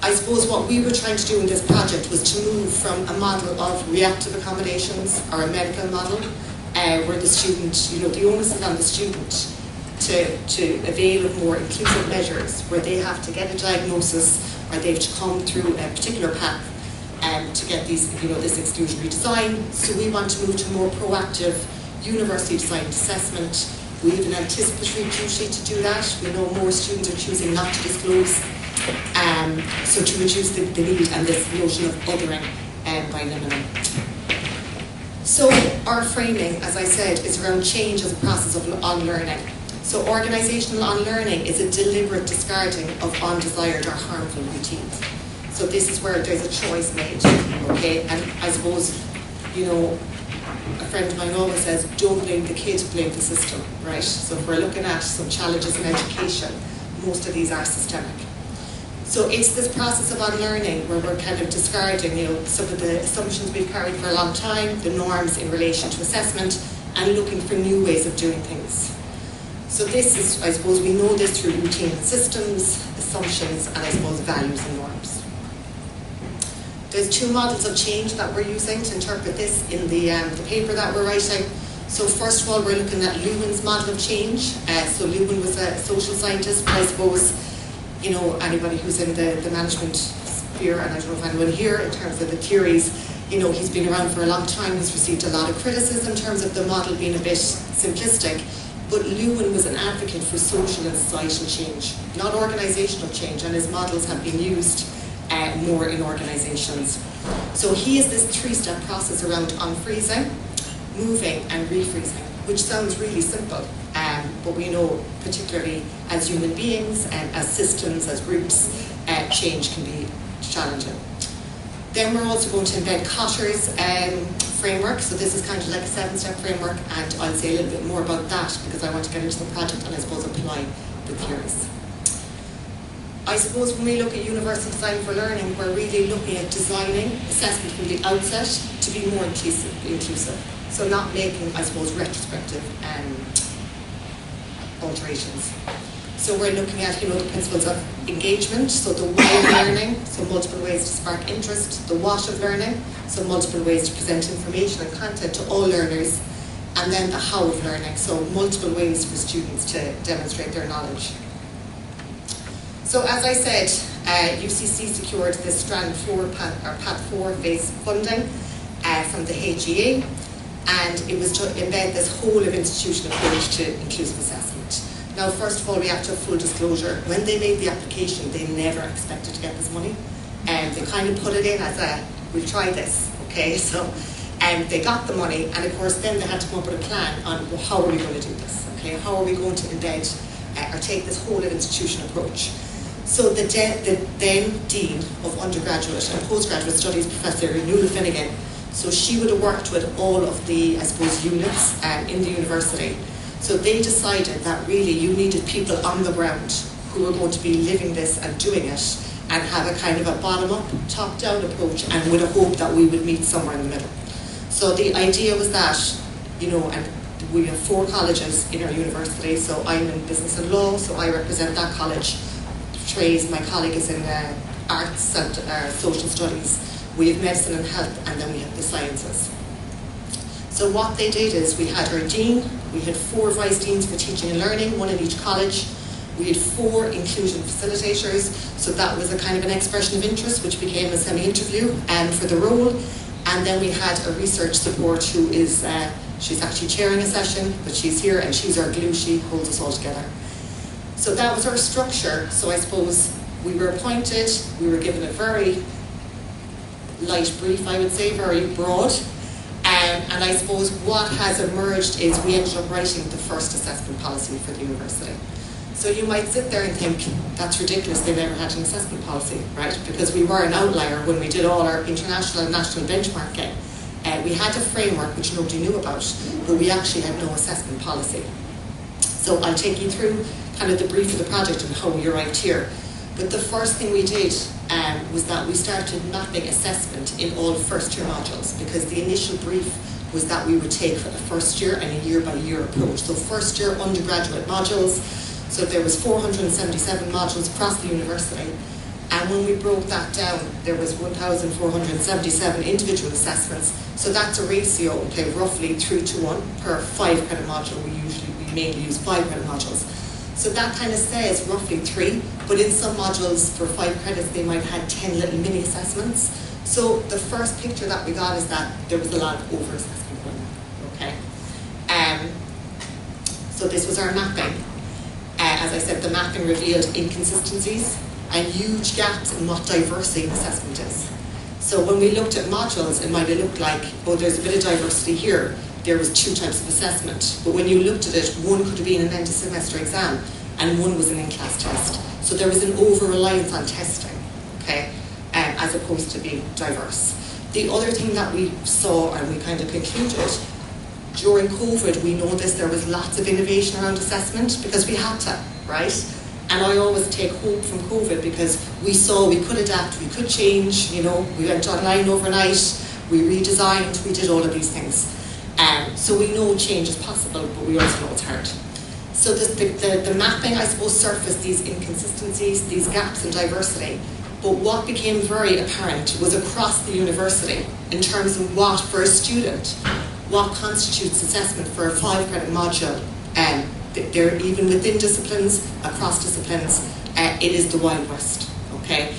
I suppose what we were trying to do in this project was to move from a model of reactive accommodations, or a medical model, where the student, the onus is on the student to avail of more inclusive measures, where they have to get a diagnosis or they have to come through a particular path to get these, this exclusionary design. So we want to move to more proactive university designed assessment. We have an anticipatory duty to do that. We know more students are choosing not to disclose. So to reduce the need and this notion of othering by limiting. So our framing, as I said, is around change as a process of unlearning. So organisational unlearning is a deliberate discarding of undesired or harmful routines. So this is where there's a choice made, okay? And I suppose, a friend of mine always says, don't blame the kid, blame the system, right? So if we're looking at some challenges in education, most of these are systemic. So it's this process of unlearning where we're kind of discarding, some of the assumptions we've carried for a long time, the norms in relation to assessment, and looking for new ways of doing things. So this is, I suppose, we know this through routine and systems, assumptions, and I suppose values and norms. There's two models of change that we're using to interpret this in the paper that we're writing. So first of all, we're looking at Lewin's model of change. So Lewin was a social scientist, but I suppose, anybody who's in the management sphere, and I don't know if anyone here in terms of the theories, he's been around for a long time, he's received a lot of criticism in terms of the model being a bit simplistic, but Lewin was an advocate for social and societal change, not organisational change, and his models have been used more in organisations. So he is this three-step process around unfreezing, moving and refreezing, which sounds really simple. but we know, particularly as human beings and as systems, as groups, change can be challenging. Then we're also going to embed Cotter's framework. So this is kind of like a 7-step framework, and I'll say a little bit more about that because I want to get into the project and I suppose apply the theories. I suppose when we look at universal design for learning, we're really looking at designing assessment from the outset to be more inclusive. So not making, I suppose, retrospective alterations. So we're looking at, the principles of engagement, so the why of learning, so multiple ways to spark interest, the what of learning, so multiple ways to present information and content to all learners, and then the how of learning, so multiple ways for students to demonstrate their knowledge. So as I said, UCC secured this Strand 4, Path 4 phase funding from the AHE, and it was to embed this whole of institution approach to inclusive assessment. Now, first of all, we have to have full disclosure. When they made the application, they never expected to get this money. And they kind of put it in as we'll try this, okay? So they got the money, and of course, then they had to come up with a plan on how are we going to do this, okay? How are we going to embed or take this whole of institution approach? So the then Dean of Undergraduate and Postgraduate Studies, Professor Nuala Finnegan, so she would have worked with all of the, I suppose, units in the university. So they decided that really you needed people on the ground who were going to be living this and doing it and have a kind of a bottom-up, top-down approach, and with a hope that we would meet somewhere in the middle. So the idea was that, and we have 4 colleges in our university, so I'm in business and law, so I represent that college. Trace, my colleague, is in arts and social studies. We have medicine and health, and then we have the sciences. So what they did is we had our dean, we had 4 vice deans for teaching and learning, 1 in each college. We had 4 inclusion facilitators, so that was a kind of an expression of interest, which became a semi-interview for the role. And then we had a research support who is, she's actually chairing a session, but she's here and she's our glue, she holds us all together. So that was our structure. So I suppose we were appointed, we were given a very light brief, I would say, very broad. And I suppose what has emerged is we ended up writing the first assessment policy for the university. So you might sit there and think, that's ridiculous, they never had an assessment policy, right? Because we were an outlier when we did all our international and national benchmarking. We had a framework which nobody knew about, but we actually had no assessment policy. So I'll take you through kind of the brief of the project and how we arrived here. But the first thing we did was that we started mapping assessment in all first-year modules, because the initial brief was that we would take a first year and a year-by-year approach. So first-year undergraduate modules, so there was 477 modules across the university, and when we broke that down, there was 1,477 individual assessments. So that's a ratio, okay, roughly 3:1 per 5-credit module. We mainly use 5-credit modules. So that kind of says roughly 3, but in some modules for 5 credits they might have had 10 little mini assessments. So the first picture that we got is that there was a lot of over-assessment going on, okay? So this was our mapping. As I said, the mapping revealed inconsistencies and huge gaps in what diversity in assessment is. So when we looked at modules, it might have looked like, oh, there's a bit of diversity here. There was 2 types of assessment. But when you looked at it, one could have been an end-of-semester exam, and one was an in-class test. So there was an over-reliance on testing, okay, as opposed to being diverse. The other thing that we saw, and we kind of concluded, during COVID, we noticed there was lots of innovation around assessment because we had to, right? And I always take hope from COVID because we saw we could adapt, we could change, we went online overnight, we redesigned, we did all of these things. So we know change is possible, but we also know it's hard. So the mapping, I suppose, surfaced these inconsistencies, these gaps in diversity. But what became very apparent was across the university, in terms of what, for a student, what constitutes assessment for a 5-credit module. They're even within disciplines, across disciplines, it is the Wild West, okay?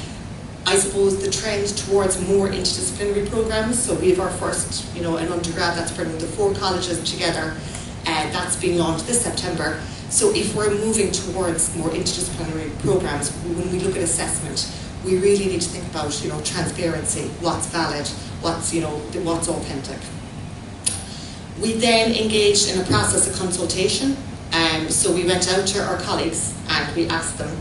I suppose the trend towards more interdisciplinary programs, so we have our first, an undergrad that's bringing the 4 colleges together, that's being launched this September. So if we're moving towards more interdisciplinary programs, when we look at assessment, we really need to think about, transparency, what's valid, what's authentic. We then engaged in a process of consultation So we went out to our colleagues and we asked them.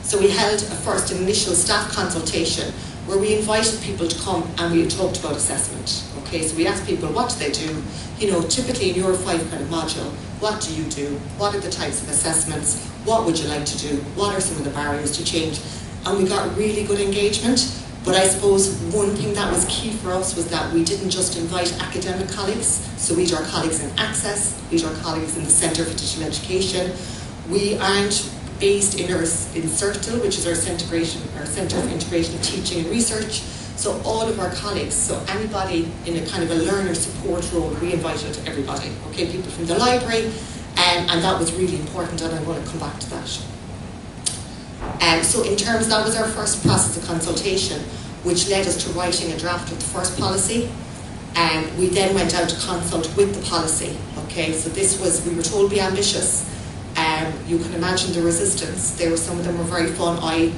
So we held a first initial staff consultation where we invited people to come and we talked about assessment. Okay, so we asked people, what do they do? You know, typically in your 5 credit module, what do you do? What are the types of assessments? What would you like to do? What are some of the barriers to change? And we got really good engagement. But I suppose one thing that was key for us was that we didn't just invite academic colleagues. So we had our colleagues in Access, we had our colleagues in the Centre for Digital Education. We aren't based in CERTL, which is our Centre for Integration of Teaching and Research. So all of our colleagues, so anybody in a kind of a learner support role, we invited everybody, okay, people from the library, and that was really important, and I want to come back to that. So in terms, that was our first process of consultation, which led us to writing a draft of the first policy, and we then went out to consult with the policy, okay, so this was, we were told to be ambitious. You can imagine the resistance. Some of them were very fun. I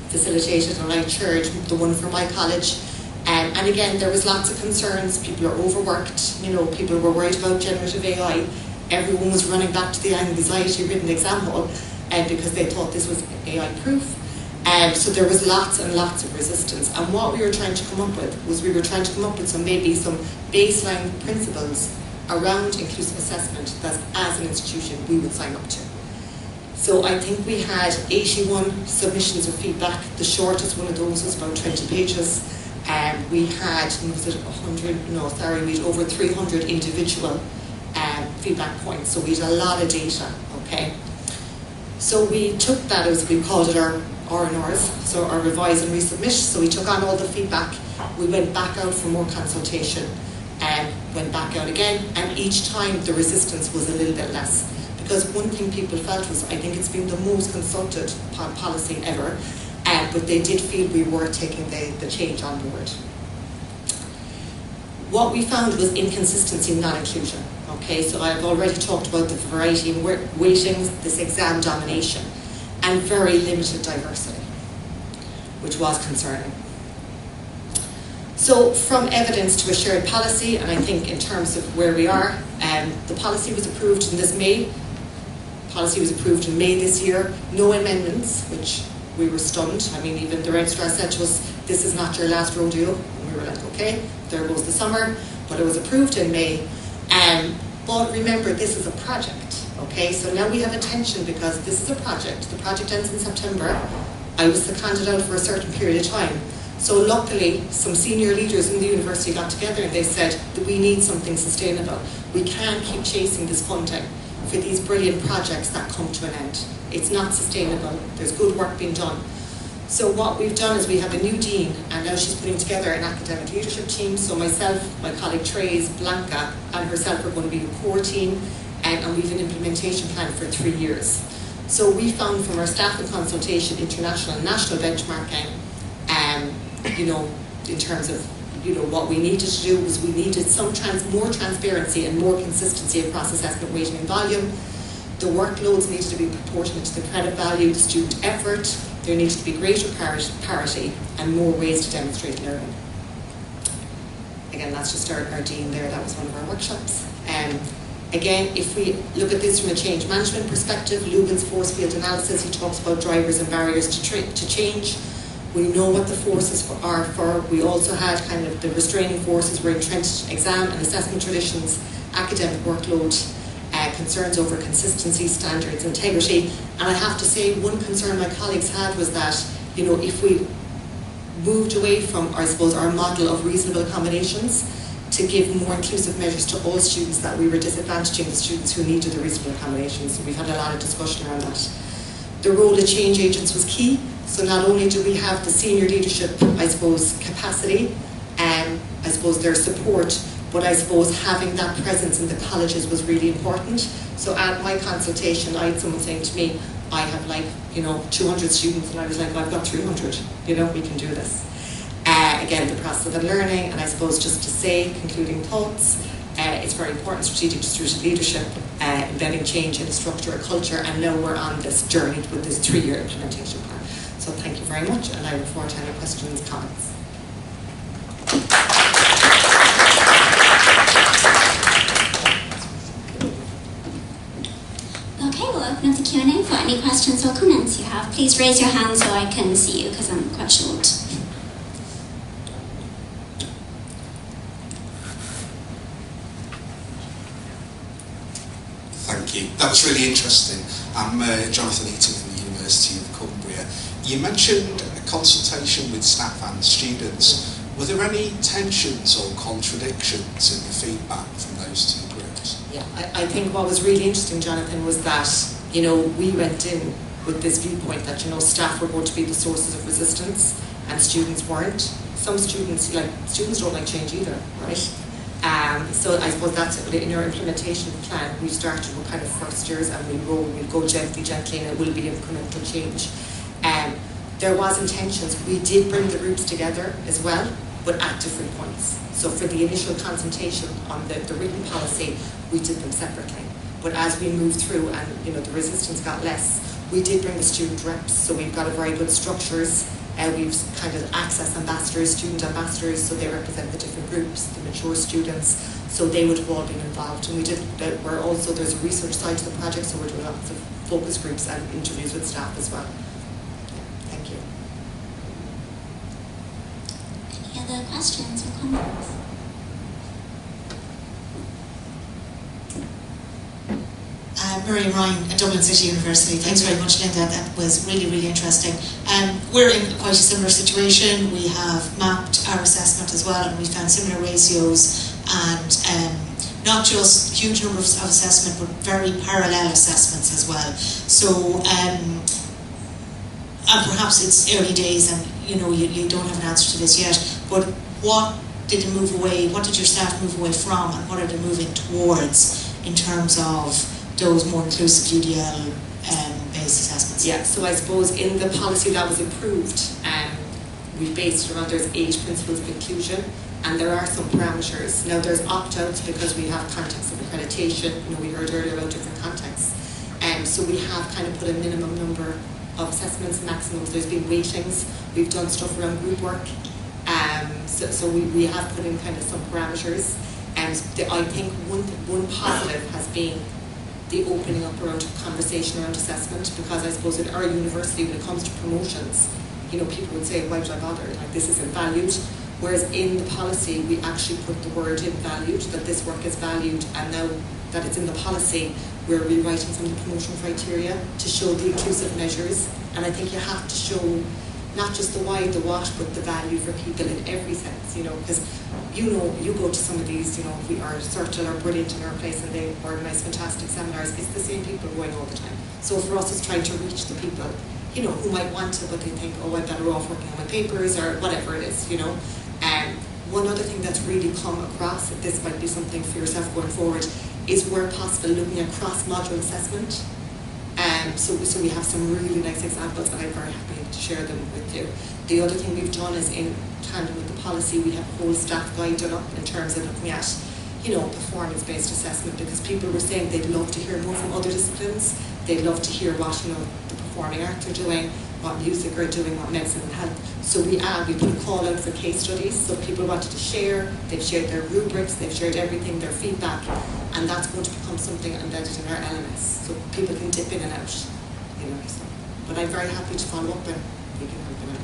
facilitated and I chaired the one for my college. And again, there was lots of concerns. People are overworked. You know, people were worried about generative AI. Everyone was running back to the anxiety-ridden example because they thought this was AI-proof. So there was lots and lots of resistance. And what we were trying to come up with was some baseline principles around inclusive assessment that as an institution we would sign up to. So I think we had 81 submissions of feedback. The shortest one of those was about 20 pages. We had, we had over 300 individual feedback points. So we had a lot of data, okay? So we took that, as we called it, our R&Rs, so our revise and resubmit. So we took on all the feedback. We went back out for more consultation and went back out again, and each time the resistance was a little bit less. Because one thing people felt was, I think it's been the most consulted policy ever, but they did feel we were taking the change on board. What we found was inconsistency, not inclusion. Okay, so I've already talked about the variety in weightings, this exam domination, and very limited diversity, which was concerning. So from evidence to a shared policy, and I think in terms of where we are, the policy was approved in May this year. No amendments, which we were stunned. I mean, even the registrar said to us, this is not your last rodeo. And we were like, okay, there goes the summer, but it was approved in May. But remember, this is a project, okay? So now we have a tension because this is a project. The project ends in September. I was seconded out for a certain period of time. So luckily, some senior leaders in the university got together and they said that we need something sustainable. We can't keep chasing this funding for these brilliant projects that come to an end. It's not sustainable. There's good work being done. So what we've done is we have a new dean, and now she's putting together an academic leadership team. So myself, my colleague Trace, Blanca, and herself are going to be a core team, and we have an implementation plan for 3 years. So we found from our staff and consultation, international and national benchmarking, in terms of what we needed to do was we needed some more transparency and more consistency across assessment weighting and volume. The workloads needed to be proportionate to the credit value, the student effort. There needs to be greater parity and more ways to demonstrate learning. Again, that's just our dean there. That was one of our workshops. Again, if we look at this from a change management perspective, Lubin's force field analysis, he talks about drivers and barriers to change. We know what the forces are for. We also had kind of the restraining forces were entrenched exam and assessment traditions, academic workload, concerns over consistency, standards, integrity. And I have to say, one concern my colleagues had was that, if we moved away from, I suppose, our model of reasonable accommodations to give more inclusive measures to all students, that we were disadvantaging the students who needed the reasonable accommodations. We've had a lot of discussion around that. The role of change agents was key. So not only do we have the senior leadership, I suppose, capacity, and I suppose their support, but I suppose having that presence in the colleges was really important. So at my consultation, I had someone saying to me, I have 200 students, and I was like, I've got 300, we can do this. Again, the process of learning, and I suppose just to say, concluding thoughts, it's very important, strategic distributed leadership, embedding change in structure and culture, and now we're on this journey with this 3-year implementation plan. So thank you very much, and I look forward to any questions, comments. Okay, we'll open up the Q&A for any questions or comments you have. Please raise your hand so I can see you because I'm quite short. Thank you. That was really interesting. I'm Jonathan Eaton from the University of Cumbria. You mentioned a consultation with staff and students. Were there any tensions or contradictions in the feedback from those two groups? Yeah, I think what was really interesting, Jonathan, was that, you know, we went in with this viewpoint that, you know, staff were going to be the sources of resistance and students weren't. Some students don't like change either, right? So I suppose that's in our implementation plan. We started with kind of first years and we'll go gently, and it will be incremental change. There was intentions. We did bring the groups together as well, but at different points. So for the initial consultation on the written policy, we did them separately. But as we moved through and, you know, the resistance got less, we did bring the student reps. So we've got a very good structures. We've kind of access ambassadors, student ambassadors, so they represent the different groups, the mature students, so they would have all been involved. And we're also, there's a research side to the project, so we're doing lots of focus groups and interviews with staff as well. Thank you. Any other questions or comments? Miriam Ryan at Dublin City University. Thanks very much, Linda. That was really, really interesting. We're in quite a similar situation. We have mapped our assessment as well, and we found similar ratios and not just huge numbers of assessment, but very parallel assessments as well. So, and perhaps it's early days, and you know you don't have an answer to this yet. But what did you move away? What did your staff move away from, and what are they moving towards in terms of those more inclusive UDL-based assessments? Yeah, so I suppose in the policy that was approved, we based it around there's 8 principles of inclusion, and there are some parameters. Now there's opt-outs because we have context of accreditation. You know, we heard earlier about different contexts. So we have kind of put a minimum number of assessments, maximums. There's been weightings. We've done stuff around group work. So we have put in kind of some parameters. And I think one positive has been the opening up around conversation around assessment, because I suppose at our university, when it comes to promotions, you know, people would say, why would I bother? Like, this isn't valued. Whereas in the policy, we actually put the word in valued, that this work is valued, and now that it's in the policy, we're rewriting some of the promotion criteria to show the inclusive measures. And I think you have to show not just the why, the what, but the value for people in every sense, you know, because you know, you go to some of these, you know, we are Circle are brilliant in our place and they organise fantastic seminars. It's the same people going all the time. So for us, it's trying to reach the people, you know, who might want to, but they think, oh, I'm better off working on my papers or whatever it is, you know. One other thing that's really come across, that this might be something for yourself going forward, is where possible looking at cross-module assessment. So we have some really nice examples, and I'm very happy to share them with you. The other thing we've done is in tandem with the policy, we have a whole staff guide done up in terms of looking at, you know, performance-based assessment, because people were saying they'd love to hear more from other disciplines. They'd love to hear what, you know, the performing arts are doing, what music are doing, what medicine and health. So we put a call out for case studies, so people wanted to share, they've shared their rubrics, they've shared everything, their feedback, and that's going to become something embedded in our LMS, so people can dip in and out, you know. So. But I'm very happy to follow up and we can help them out.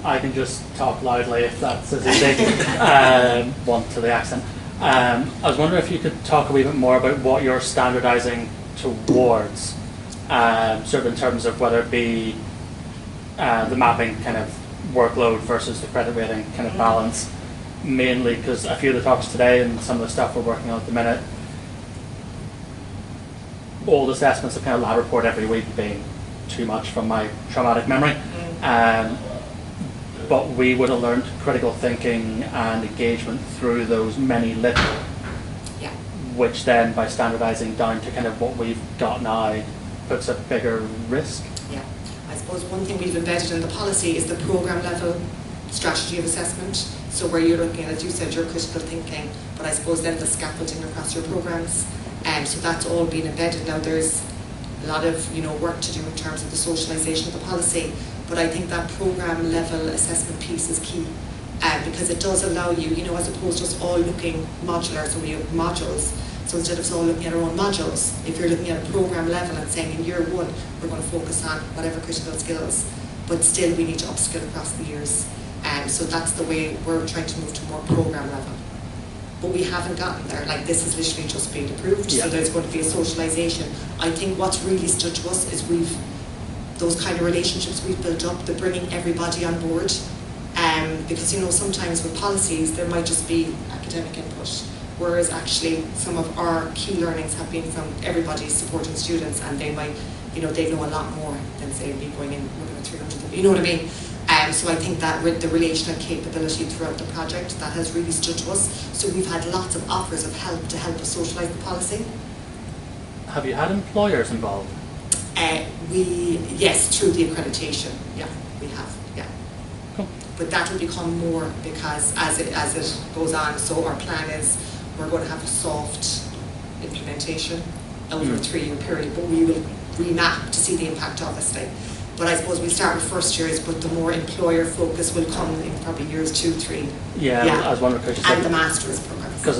I can just talk loudly if that's as easy. One to the accent. I was wondering if you could talk a wee bit more about what you're standardising towards, sort of in terms of whether it be the mapping kind of workload versus the credit rating kind of balance, mainly because a few of the talks today and some of the stuff we're working on at the minute, old assessments of kind of lab report every week being too much from my traumatic memory. But we would have learned critical thinking and engagement through those many little, which then by standardising down to kind of what we've got now puts a bigger risk. Yeah, I suppose one thing we've embedded in the policy is the programme level strategy of assessment. So where you're looking at, as you said, your critical thinking, but I suppose then the scaffolding across your programmes. So that's all been embedded. Now there's a lot of, you know, work to do in terms of the socialisation of the policy, but I think that programme level assessment piece is key, because it does allow you, as opposed to us all looking modular, so we have modules. So instead of us all looking at our own modules, if you're looking at a program level and saying in year 1 we're going to focus on whatever critical skills, but still we need to upskill across the years. So that's the way we're trying to move to more program level. But we haven't gotten there. Like, this is literally just being approved, so there's going to be a socialisation. I think what's really stood to us is those kind of relationships we've built up, the bringing everybody on board. Because sometimes with policies there might just be academic input, whereas actually some of our key learnings have been from everybody supporting students, and they might, they know a lot more than say me going in looking at 300. You know what I mean? So I think that with the relational capability throughout the project, that has really stood to us. So we've had lots of offers of help to help us socialise the policy. Have you had employers involved? Yes, through the accreditation. Yeah, we have. Yeah. Cool. But that will become more because as it goes on. So our plan is we're going to have a soft implementation over a 3-year period, but we will remap to see the impact, obviously. But I suppose we'll start with first years, but the more employer focus will come in probably years 2, 3. Yeah. I was wondering because you and said the master's programs. Because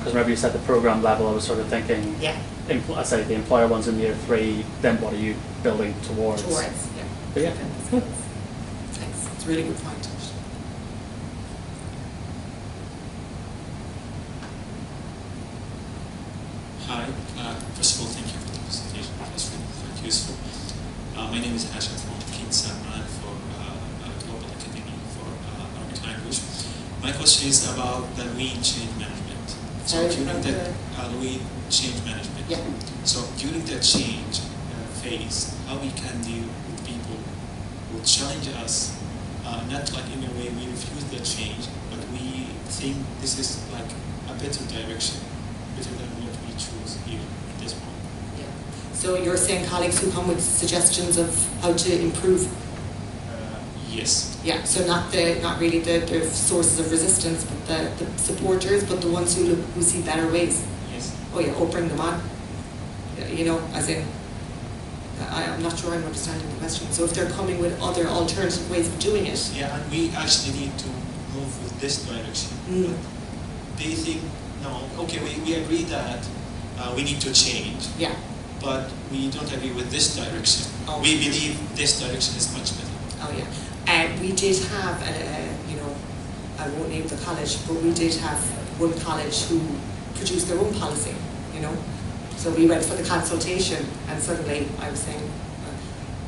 whenever you said the program level, I was sort of thinking. Yeah. I say the employer one's in year 3. Then what are you building towards? Towards, yeah. But yeah. Cool. Thanks. It's a really good point. Hi. First of all, thank you for the presentation. It was really quite useful. My name is Asha from Kids and I'm for Global Academy for Arabic language. My question is about the lean change management. So during that lean change management, so during that change phase, how we can deal with people who challenge us, not like in a way we refuse the change, but we think this is like a better direction, better than what we choose here at this point. So you're saying colleagues who come with suggestions of how to improve? Yes. Yeah, so not really the sources of resistance, but the supporters, but the ones who see better ways. Yes. Oh yeah, or bring them on. As in, I'm not sure I'm understanding the question. So if they're coming with other alternative ways of doing it. Yeah, and we actually need to move with this direction. But they think, no, okay, we agree that we need to change. Yeah. But we don't agree with this direction. Oh. We believe this direction is much better. Oh yeah. We did have, I won't name the college, but we did have one college who produced their own policy, So we went for the consultation and suddenly I was saying,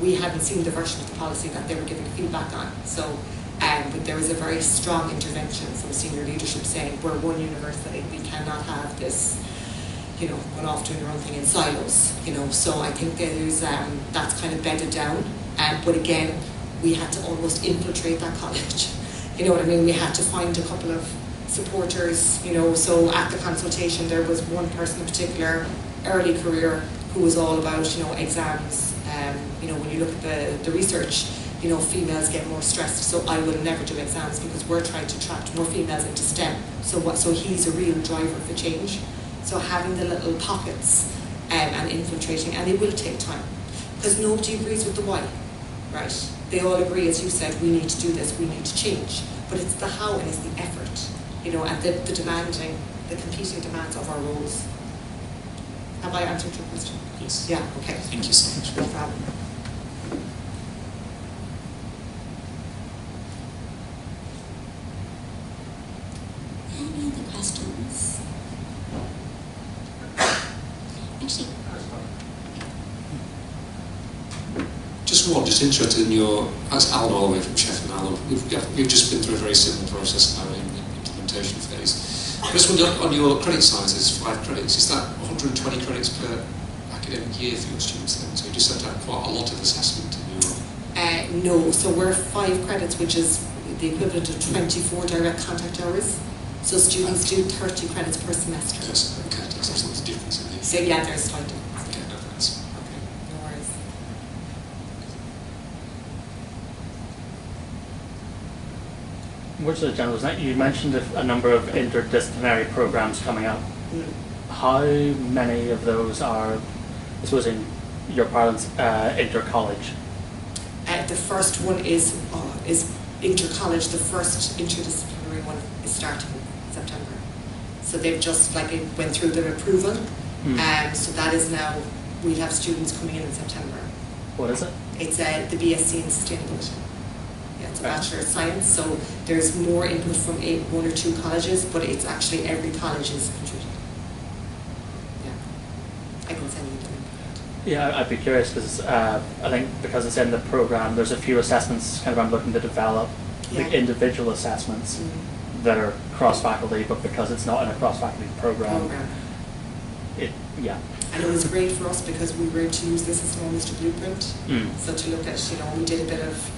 we hadn't seen the version of the policy that they were giving feedback on. So, but there was a very strong intervention from senior leadership saying, we're one university, we cannot have this, going off doing their own thing in silos, So I think there's, that's kind of bedded down. But again, we had to almost infiltrate that college. You know what I mean? We had to find a couple of supporters, So at the consultation, there was one person in particular, early career, who was all about, exams. When you look at the research, females get more stressed. So I will never do exams because we're trying to attract more females into STEM. So he's a real driver for change. So having the little pockets and infiltrating, and it will take time because nobody agrees with the why, right? They all agree, as you said, we need to do this, we need to change. But it's the how and it's the effort, and the competing demands of our roles. Have I answered your question? Yes. Yeah, okay. Thank you so much. No problem. Any other questions? Actually, just interested in your, as Alan all the way from Sheffield and Alan, we've just been through a very similar process now in the implementation phase. Just wonder, on your credit sizes, 5 credits, is that 120 credits per academic year for your students then? So you just have to have quite a lot of assessment in your... No, so we're 5 credits, which is the equivalent of 24 direct contact hours. So students do 30 credits per semester. Yes, okay, that's not the difference in the... So yeah, there's slight difference. Okay, no, thanks. Okay, no worries. Words of the general, you mentioned a number of interdisciplinary programs coming up. How many of those are, I suppose in your parlance, inter-college? The first one is inter-college, the first interdisciplinary one is starting in September. So they've just like it went through their approval, so that is now, we'll have students coming in September. What is it? It's the BSc in Sustainability. Yeah, it's a Bachelor of Science, so there's more input from one or two colleges, but it's actually every college is contributing. Yeah, I can send you them. Yeah, I'd be curious because I think because it's in the program, there's a few assessments kind of I'm looking to develop, like individual assessments that are cross-faculty, but because it's not in a cross-faculty program, And it was great for us because we were able to use this as known as the blueprint. So to look at, we did a bit of,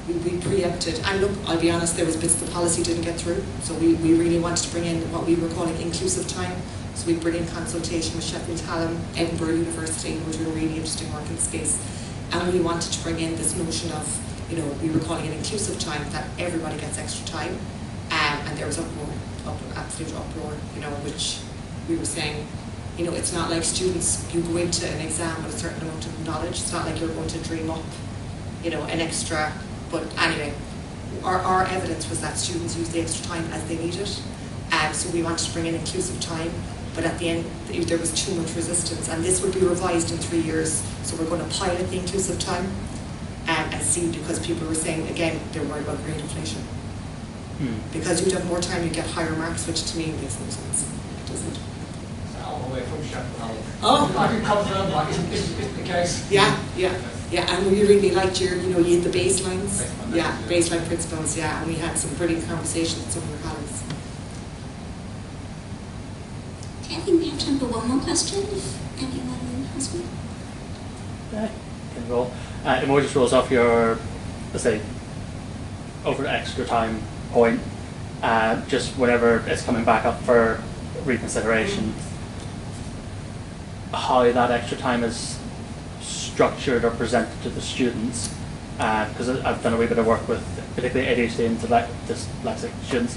we preempted, and look, I'll be honest, there was bits the policy didn't get through, so we really wanted to bring in what we were calling inclusive time. So we bring in consultation with Sheffield Hallam, Edinburgh University, who were doing really interesting work in space. And we wanted to bring in this notion of, we were calling it inclusive time, that everybody gets extra time. And there was absolute uproar, which we were saying, it's not like students, you go into an exam with a certain amount of knowledge. It's not like you're going to dream up, an extra. But anyway, our evidence was that students use the extra time as they need it. So we wanted to bring in inclusive time. But at the end, there was too much resistance. And this would be revised in 3 years. So we're going to pilot the inclusive time and see, because people were saying, again, they're worried about grade inflation. Because you'd have more time, you'd get higher marks, which to me makes no sense. It doesn't. All the way from Sheffield. Oh, I can confirm that is the case. Yeah, and we really liked you had the baselines. Baseline principles, and we had some brilliant conversations with some of your colleagues. Okay, I think we have time for one more question, if anyone has one. Yeah, can roll. It more just rolls off your, let's say, over extra time point, just whenever it's coming back up for reconsideration, how that extra time is structured or presented to the students, because I've done a wee bit of work with particularly ADHD and dyslexic students,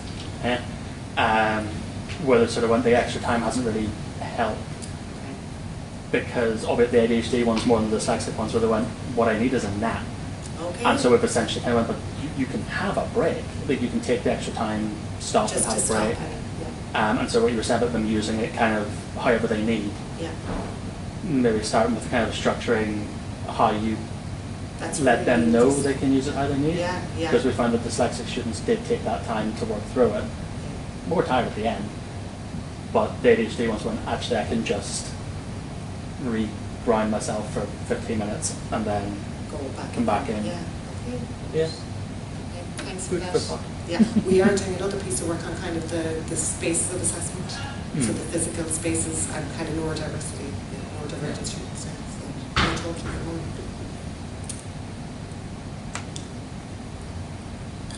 where the sort of when the extra time hasn't really helped, because obviously the ADHD one's more than the dyslexic ones, where they went, what I need is a nap. And so we've essentially kind of went, but you can have a break. Like you can take the extra time, stop and have a break. And so what you were saying about them using it kind of however they need. Maybe starting with kind of structuring how you let them know they can use it how they need. Because we found that dyslexic students did take that time to work through it. More tired at the end. But the ADHD ones went, actually I can just re-grind myself for 15 minutes and then come back in. Thanks for that. We are doing another piece of work on kind of the spaces of assessment. So the physical spaces and kind of neurodiversity, neurodivergent students. So we're talking at the moment.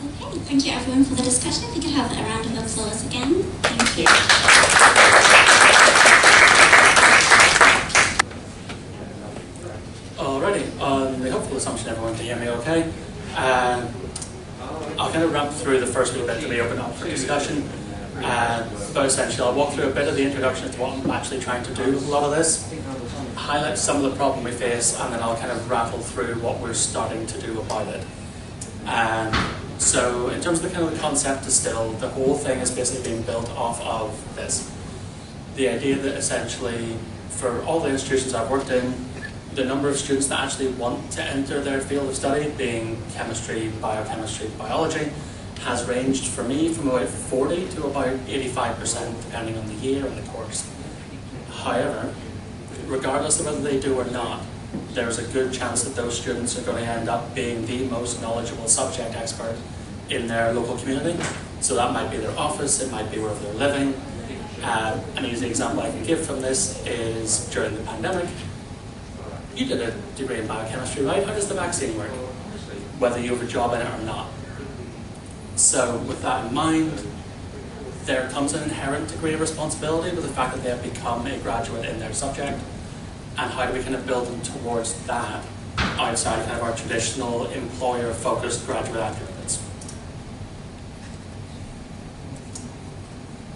Okay, thank you everyone for the discussion. If we could have a round of applause again. Thank you. Alrighty, on the hopeful assumption everyone can hear me okay. I'll kind of ramp through the first little bit to be open up for discussion. But essentially I'll walk through a bit of the introduction to what I'm actually trying to do with a lot of this, highlight some of the problem we face, and then I'll kind of rattle through what we're starting to do about it. So in terms of the kind of the concept still, the whole thing is basically being built off of this. The idea that essentially for all the institutions I've worked in, the number of students that actually want to enter their field of study, being chemistry, biochemistry, biology, has ranged for me from about 40 to about 85% depending on the year and the course. However, regardless of whether they do or not, there's a good chance that those students are going to end up being the most knowledgeable subject expert in their local community. So that might be their office, it might be wherever they're living. An easy example I can give from this is during the pandemic. You did a degree in biochemistry, right? How does the vaccine work? Whether you have a job in it or not. So with that in mind, there comes an inherent degree of responsibility with the fact that they have become a graduate in their subject. And how do we kind of build them towards that outside kind of our traditional employer-focused graduate attributes?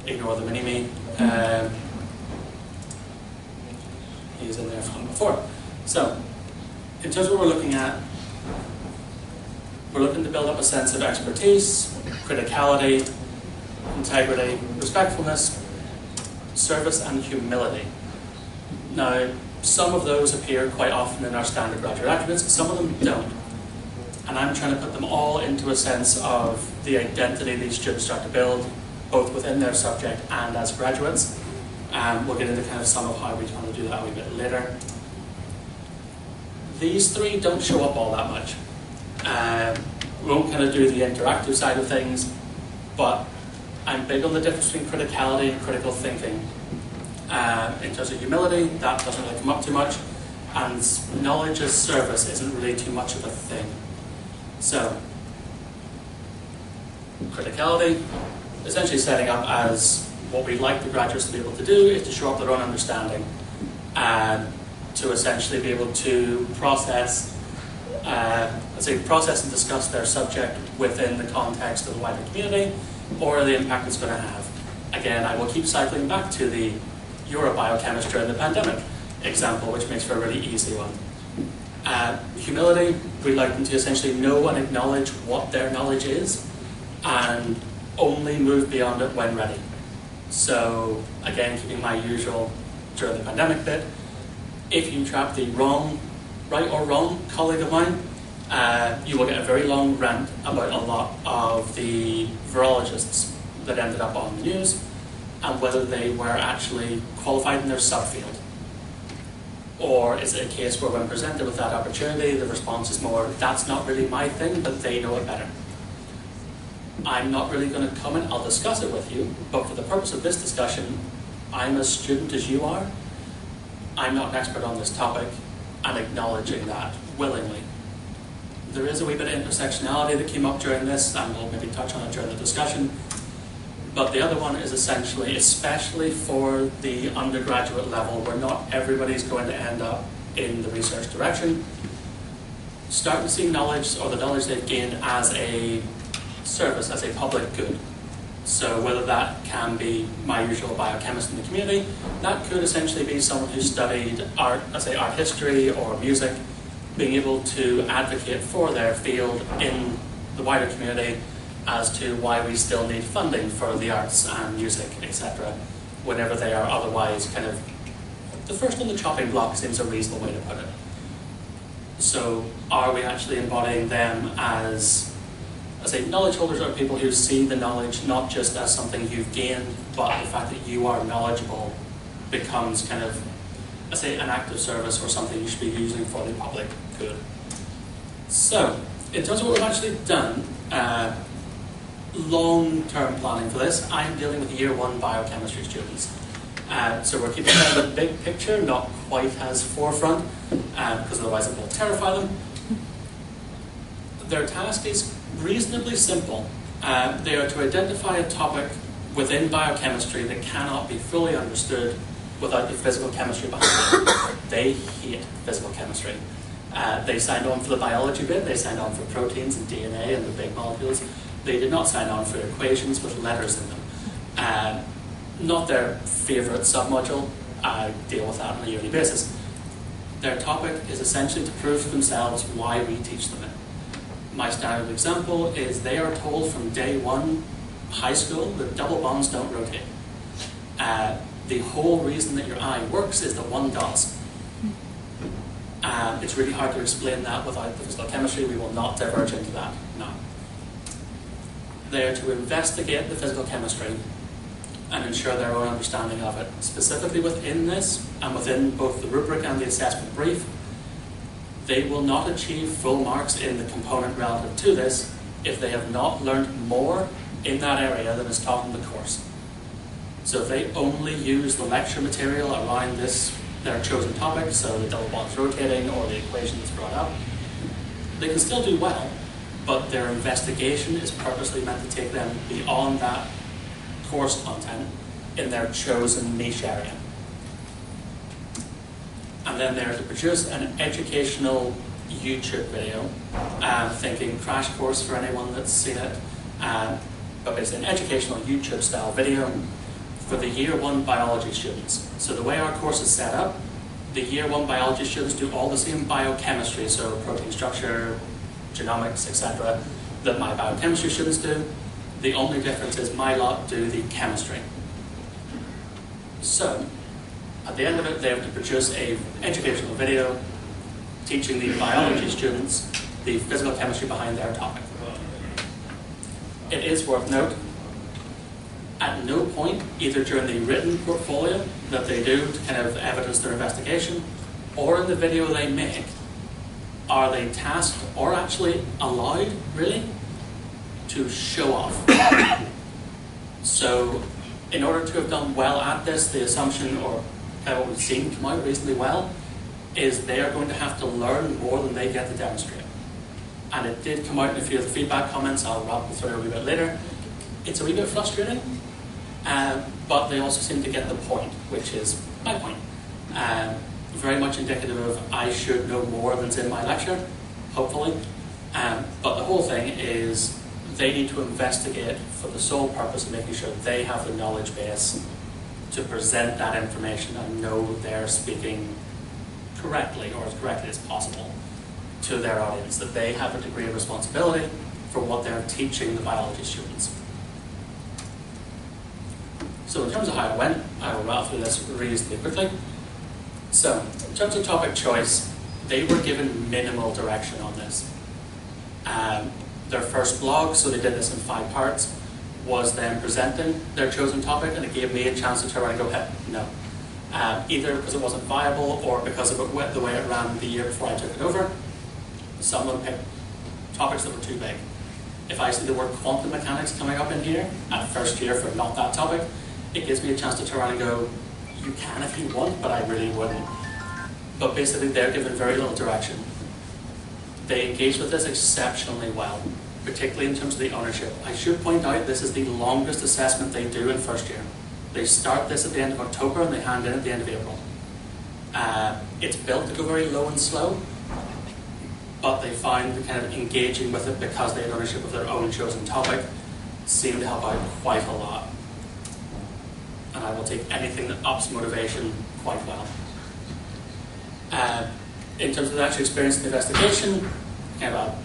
Ignore the mini-me. He's in there from before. So, in terms of what we're looking at, We're looking to build up a sense of expertise, criticality, integrity, respectfulness, service and humility. Now, some of those appear quite often in our standard graduate attributes, some of them don't. And I'm trying to put them all into a sense of the identity these students start to build, both within their subject and as graduates. We'll get into kind of some of how we want to do that a wee bit later. These three don't show up all that much. We won't kind of do the interactive side of things, but I'm big on the difference between criticality and critical thinking. In terms of humility, that doesn't really come up too much, and knowledge as service isn't really too much of a thing. So, criticality, essentially setting up as what we'd like the graduates to be able to do is to show up their own understanding and to essentially be able to process, process and discuss their subject within the context of the wider community or the impact it's going to have. Again, I will keep cycling back to the Eurobiochemistry during the pandemic example, which makes for a really easy one. Humility, we'd like them to essentially know and acknowledge what their knowledge is and only move beyond it when ready. So, again, keeping my usual during the pandemic bit, if you trap the right or wrong colleague of mine, you will get a very long rant about a lot of the virologists that ended up on the news and whether they were actually qualified in their subfield. Or is it a case where when presented with that opportunity, the response is more, that's not really my thing, but they know it better. I'm not really going to comment, I'll discuss it with you, but for the purpose of this discussion, I'm as student as you are. I'm not an expert on this topic, and acknowledging that willingly. There is a wee bit of intersectionality that came up during this, and we'll maybe touch on it during the discussion. But the other one is essentially, especially for the undergraduate level, where not everybody's going to end up in the research direction, start to see knowledge, or the knowledge they've gained, as a service, as a public good. So whether that can be my usual biochemist in the community, that could essentially be someone who studied art, let's say art history or music, being able to advocate for their field in the wider community as to why we still need funding for the arts and music, etc., whenever they are otherwise kind of, the first on the chopping block seems a reasonable way to put it. So are we actually embodying them as, I say, knowledge holders are people who see the knowledge not just as something you've gained, but the fact that you are knowledgeable becomes kind of, I say, an act of service or something you should be using for the public good. So, in terms of what we've actually done, long-term planning for this, I'm dealing with year one biochemistry students. So we're keeping kind of the big picture, not quite as forefront, because otherwise it will terrify them. Their task is reasonably simple. They are to identify a topic within biochemistry that cannot be fully understood without the physical chemistry behind it. They hate physical chemistry. They signed on for the biology bit, they signed on for proteins and DNA and the big molecules. They did not sign on for equations with letters in them. Not their favourite submodule. I deal with that on a yearly basis. Their topic is essentially to prove to themselves why we teach them it. My standard example is they are told from day one, high school, that double bonds don't rotate. The whole reason that your eye works is that one does. It's really hard to explain that without the physical chemistry. We will not diverge into that now. They are to investigate the physical chemistry and ensure their own understanding of it. Specifically within this, and within both the rubric and the assessment brief, they will not achieve full marks in the component relative to this if they have not learned more in that area than is taught in the course. So if they only use the lecture material around this, their chosen topic, so the double bonds rotating or the equation that's brought up, they can still do well, but their investigation is purposely meant to take them beyond that course content in their chosen niche area. And then they're to produce an educational YouTube video, thinking crash course for anyone that's seen it, but basically an educational YouTube style video for the year one biology students. So the way our course is set up, the year one biology students do all the same biochemistry, so protein structure, genomics, etc., that my biochemistry students do. The only difference is my lot do the chemistry. So, at the end of it, they have to produce an educational video teaching the biology students the physical chemistry behind their topic. It is worth note, at no point, either during the written portfolio that they do to kind of evidence their investigation, or in the video they make, are they tasked or actually allowed, really, to show off. So, in order to have done well at this, the assumption, or kind of what we've seen come out reasonably well, is they are going to have to learn more than they get to demonstrate. And it did come out in a few of the feedback comments, I'll rattle through a wee bit later. It's a wee bit frustrating, but they also seem to get the point, which is my point. Very much indicative of I should know more than's in my lecture, hopefully. But the whole thing is they need to investigate for the sole purpose of making sure they have the knowledge base to present that information and know they're speaking correctly, or as correctly as possible, to their audience, that they have a degree of responsibility for what they're teaching the biology students. So in terms of how it went, I will rattle through this reasonably quickly. So, in terms of topic choice, they were given minimal direction on this. Their first blog, so they did this in 5 parts, was them presenting their chosen topic, and it gave me a chance to turn around and go, hey, no. Either because it wasn't viable, or because of the way it ran the year before I took it over. Some of them picked topics that were too big. If I see the word quantum mechanics coming up in here at first year for not that topic, it gives me a chance to turn around and go, you can if you want, but I really wouldn't. But basically they're given very little direction. They engage with this exceptionally well, particularly in terms of the ownership. I should point out this is the longest assessment they do in first year. They start this at the end of October and they hand in at the end of April. It's built to go very low and slow, but they found the kind of engaging with it because they had ownership of their own chosen topic seemed to help out quite a lot. And I will take anything that ups motivation quite well. In terms of the actual experience in the investigation, kind of I'll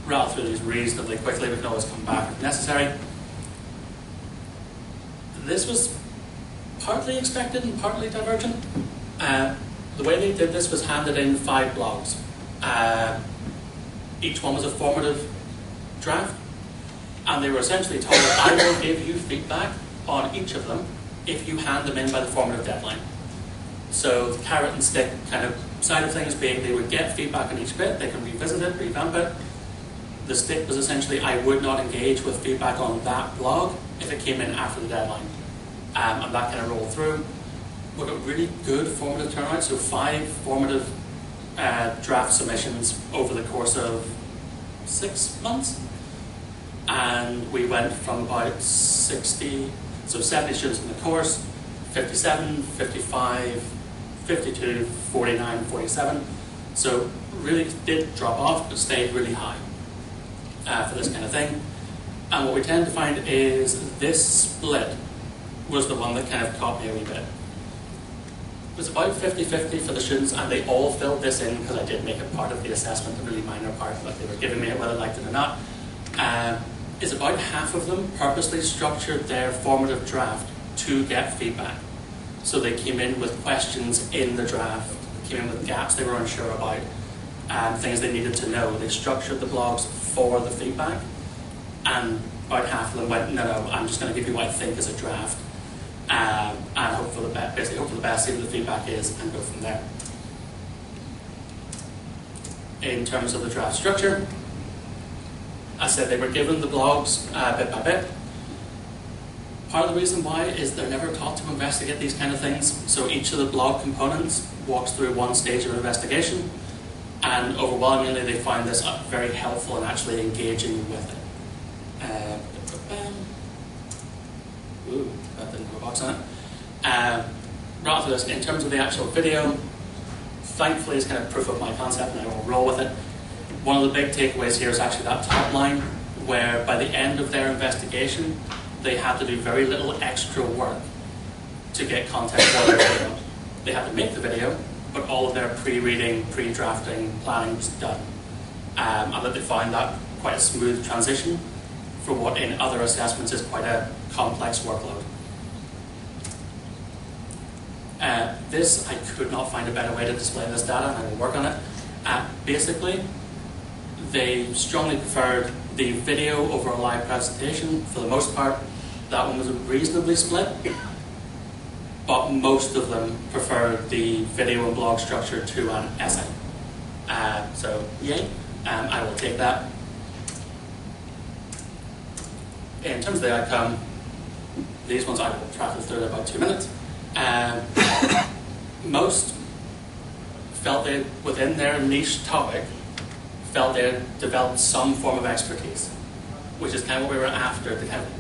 rattle through these reasonably quickly. We can always come back if necessary. This was partly expected and partly divergent. The way they did this was handed in 5 blogs. Each one was a formative draft, and they were essentially told, I will give you feedback on each of them if you hand them in by the formative deadline. So the carrot and stick kind of side of things being they would get feedback on each bit, they can revisit it, revamp it. The stick was essentially I would not engage with feedback on that blog if it came in after the deadline. And that kind of rolled through. We got really good formative turnout, so 5 formative draft submissions over the course of 6 months. And we went from about 70 students in the course, 57, 55, 52, 49, 47. So really did drop off, but stayed really high for this kind of thing. And what we tend to find is this split was the one that kind of caught me a wee bit. It was about 50-50 for the students, and they all filled this in because I did make it part of the assessment, a really minor part, but they were giving me it whether I liked it or not. Is about half of them purposely structured their formative draft to get feedback. So they came in with questions in the draft, came in with gaps they were unsure about, and things they needed to know. They structured the blogs for the feedback, and about half of them went, no, I'm just going to give you what I think is a draft, and hope for the best, basically hope for the best, see what the feedback is, and go from there. In terms of the draft structure, I said they were given the blogs bit by bit. Part of the reason why is they're never taught to investigate these kind of things. So each of the blog components walks through one stage of investigation, and overwhelmingly they find this very helpful and actually engaging with it. Ooh, that didn't have a box on it. Rather than this, in terms of the actual video, thankfully it's kind of proof of my concept and I will roll with it. One of the big takeaways here is actually that top line, where by the end of their investigation, they had to do very little extra work to get content for their video. They had to make the video, but all of their pre-reading, pre-drafting, planning was done. and that they find that quite a smooth transition for what in other assessments is quite a complex workload. This, I could not find a better way to display this data, and I will work on it. Basically, they strongly preferred the video over a live presentation for the most part. That one was reasonably split, but most of them preferred the video and blog structure to an essay. So, yay, I will take that. In terms of the outcome, these ones I will travel through in about 2 minutes. Most felt they, within their niche topic, felt they had developed some form of expertise, which is kind of what we were after,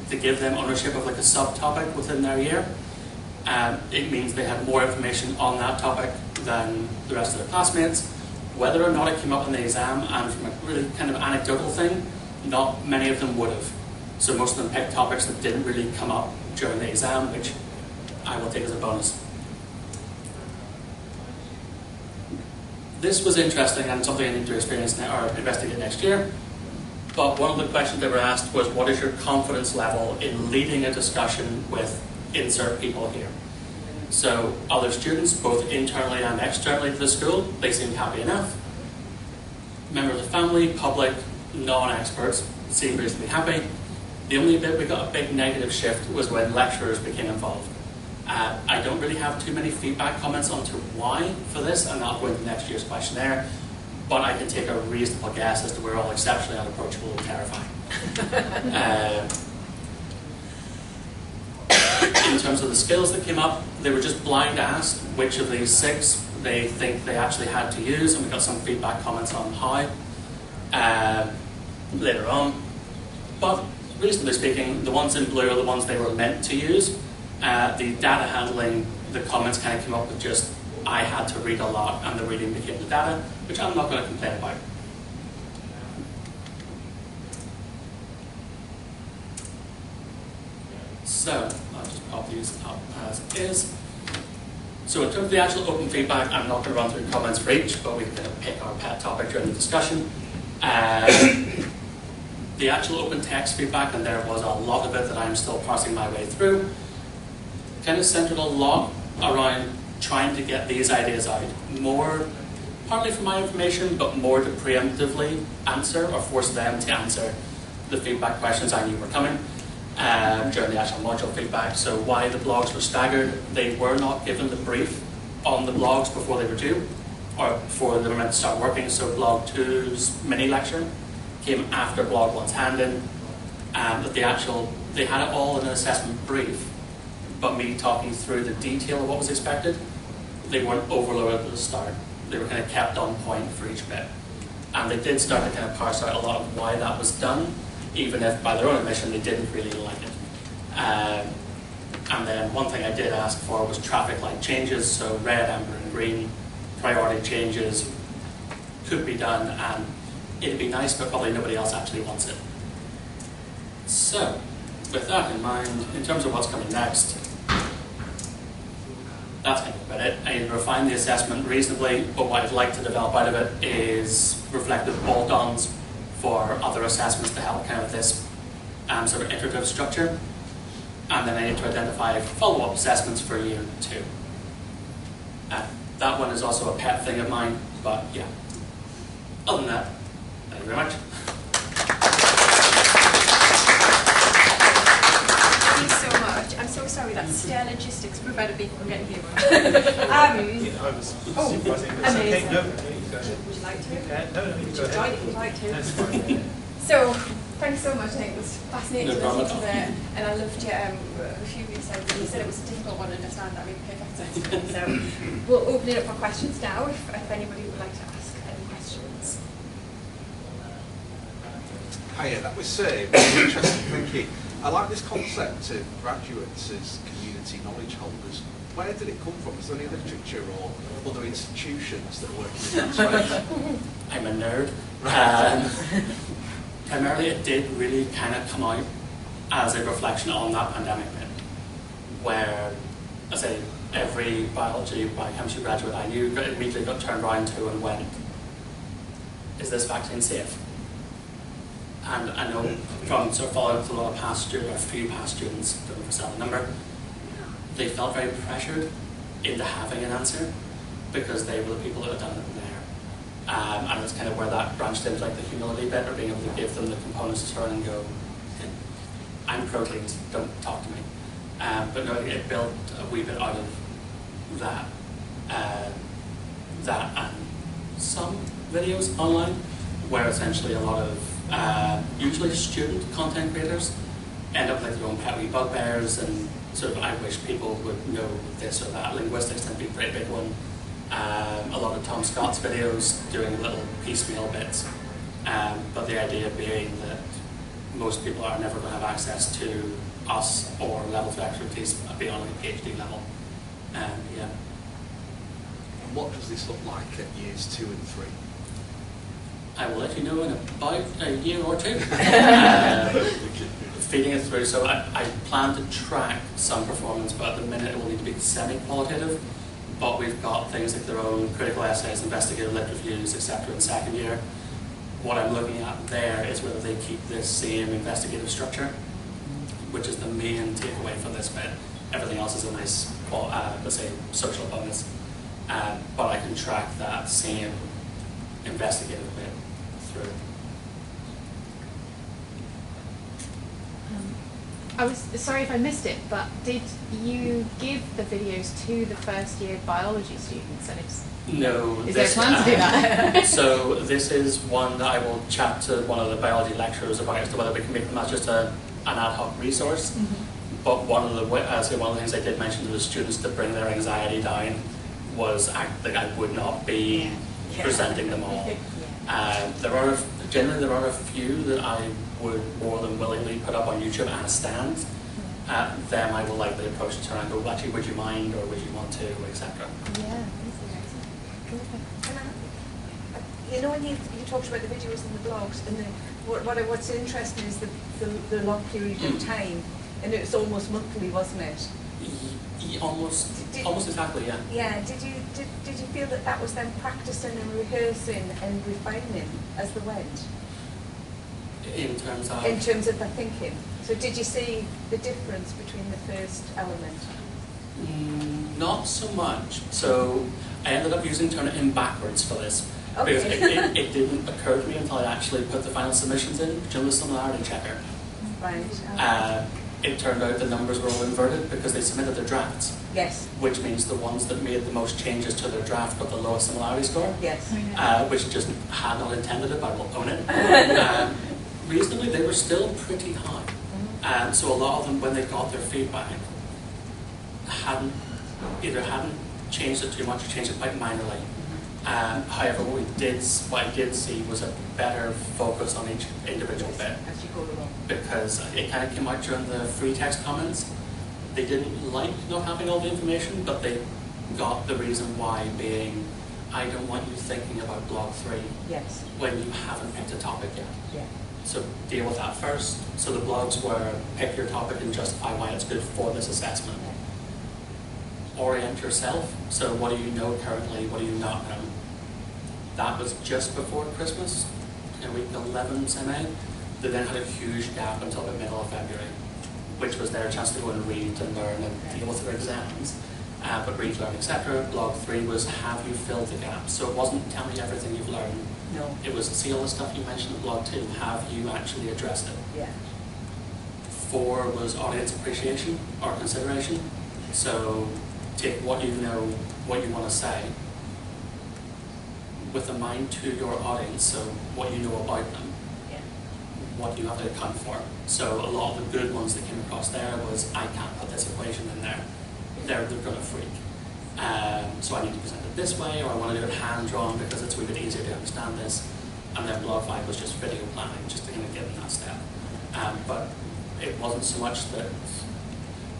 to give them ownership of like a subtopic within their year. It means they had more information on that topic than the rest of their classmates. Whether or not it came up in the exam, and from a really kind of anecdotal thing, not many of them would have. So most of them picked topics that didn't really come up during the exam, which I will take as a bonus. This was interesting and something I need to experience or investigate next year. But one of the questions they were asked was, what is your confidence level in leading a discussion with insert people here? So other students, both internally and externally to the school, they seemed happy enough. Members of the family, public, non-experts seemed reasonably happy. The only bit we got a big negative shift was when lecturers became involved. I don't really have too many feedback comments onto why for this, and I'll go into next year's questionnaire, but I can take a reasonable guess as to we're all exceptionally unapproachable and terrifying. In terms of the skills that came up, they were just blind asked which of these 6 they think they actually had to use, and we got some feedback comments on how later on. But reasonably speaking, the ones in blue are the ones they were meant to use. The data handling, the comments kind of came up with just, I had to read a lot and the reading became the data, which I'm not going to complain about. So, I'll just pop these up as is. So in terms of the actual open feedback, I'm not going to run through comments for each, but we can pick our pet topic during the discussion. The actual open text feedback, and there was a lot of it that I'm still parsing my way through, kind of centered a lot around trying to get these ideas out. More, partly for my information, but more to preemptively answer or force them to answer the feedback questions I knew were coming during the actual module feedback. So why the blogs were staggered, they were not given the brief on the blogs before they were due, or before they were meant to start working. So blog 2's mini lecture came after blog 1's hand-in, but they had it all in an assessment brief, but me talking through the detail of what was expected, they weren't overloaded at the start. They were kind of kept on point for each bit. And they did start to kind of parse out a lot of why that was done, even if by their own admission they didn't really like it. And then one thing I did ask for was traffic light changes, so red, amber and green priority changes could be done, and it'd be nice, but probably nobody else actually wants it. So, with that in mind, in terms of what's coming next, that's kind of about it. I can refine the assessment reasonably, but what I'd like to develop out of it is reflective bolt-ons for other assessments to help kind of this sort of iterative structure. And then I need to identify follow-up assessments for year 2. That one is also a pet thing of mine, but yeah. Other than that, thank you very much. Thank you so much. I'm so sorry that stair logistics prevented me from getting here. Amazing. Would you like to? Would you join if you'd like to? So, thanks so much. I think it was fascinating to listen to that, and I loved your a few of you said it was a difficult one to understand. That made perfect sense. So, we'll open it up for questions now if anybody would like to ask any questions. Hiya, that was very interesting, thank you. I like this concept of graduates as community knowledge holders. Where did it come from? Is there any literature or other institutions that work in that space? I'm a nerd. Primarily it did really kind of come out as a reflection on that pandemic bit, where, I say, every biology, biochemistry graduate I knew immediately got turned around to and went, is this vaccine safe? And I know from sort of following with a lot of past students, or a few past students, don't understand the number, they felt very pressured into having an answer because they were the people that had done it there. And it's kind of where that branched into like the humility bit, or being able to give them the components to turn and go, I'm proteins, don't talk to me. But no, it built a wee bit out of that. That and some videos online where essentially a lot of usually student content creators end up like their own pet wee bugbears, and sort of I wish people would know this or that. Linguistics tend to be a very big one. A lot of Tom Scott's videos doing little piecemeal bits, but the idea being that most people are never going to have access to us or levels of expertise beyond a PhD level. Yeah. And what does this look like at years 2 and 3? I will let you know in about a year or two. Feeding it through, so I plan to track some performance, but at the minute it will need to be semi-qualitative. But we've got things like their own critical essays, investigative lit reviews, etc. in second year. What I'm looking at there is whether they keep this same investigative structure, which is the main takeaway from this bit. Everything else is a nice, let's say, social bonus. But I can track that same investigative bit through. I was sorry if I missed it, but did you give the videos to the first year biology students? And No. Is there a plan to do that? So this is one that I will chat to one of the biology lecturers about as to whether we can make them not just an ad hoc resource, but one of the things I did mention to the students to bring their anxiety down was I would not be presenting them all. There are a few that I would more than willingly put up on YouTube as stands. Them I will likely approach to her and go, actually, would you mind, or would you want to, etc. Yeah. You know, when you talked about the videos and the blogs, and what's interesting is the long period of time, and it was almost monthly, wasn't it? Almost exactly, yeah. Yeah. Did you feel that was them practicing and rehearsing and refining as they went? In terms of the thinking. So did you see the difference between the first element? Not so much. So I ended up using Turnitin backwards for this. Okay. Because it didn't occur to me until I actually put the final submissions in, during the similarity checker. Right. It turned out the numbers were all inverted because they submitted their drafts. Yes. Which means the ones that made the most changes to their draft got the lowest similarity score. Yes. Which just had not intended it, but I will own it. Reasonably, they were still pretty high. So a lot of them, when they got their feedback, hadn't changed it too much or changed it quite minorly. However, what I did see was a better focus on each individual bit. As you go along. Because it kind of came out during the free text comments. They didn't like not having all the information, but they got the reason why being, I don't want you thinking about blog 3 when you haven't picked a topic yet. Yeah. So deal with that first. So the blogs were pick your topic and justify why it's good for this assessment. Orient yourself. So what do you know currently? What do you not know? That was just before Christmas, in week 11 semi. They then had a huge gap until the middle of February, which was their chance to go and read and learn and deal with their exams. But read, learn, etc. Blog 3 was have you filled the gaps. So it wasn't tell me everything you've learned. No. It was see all the stuff you mentioned in blog 2, have you actually addressed it? Yeah. 4 was audience appreciation or consideration. So take what you know, what you want to say, with a mind to your audience, so what you know about them, what you have to account for. So a lot of the good ones that came across there was, I can't put this equation in there. They're going to freak. So I need to present it this way, or I want to do it hand-drawn because it's a wee bit easier to understand this. And then blog 5 was just video planning, just to kind of get in that step. But it wasn't so much that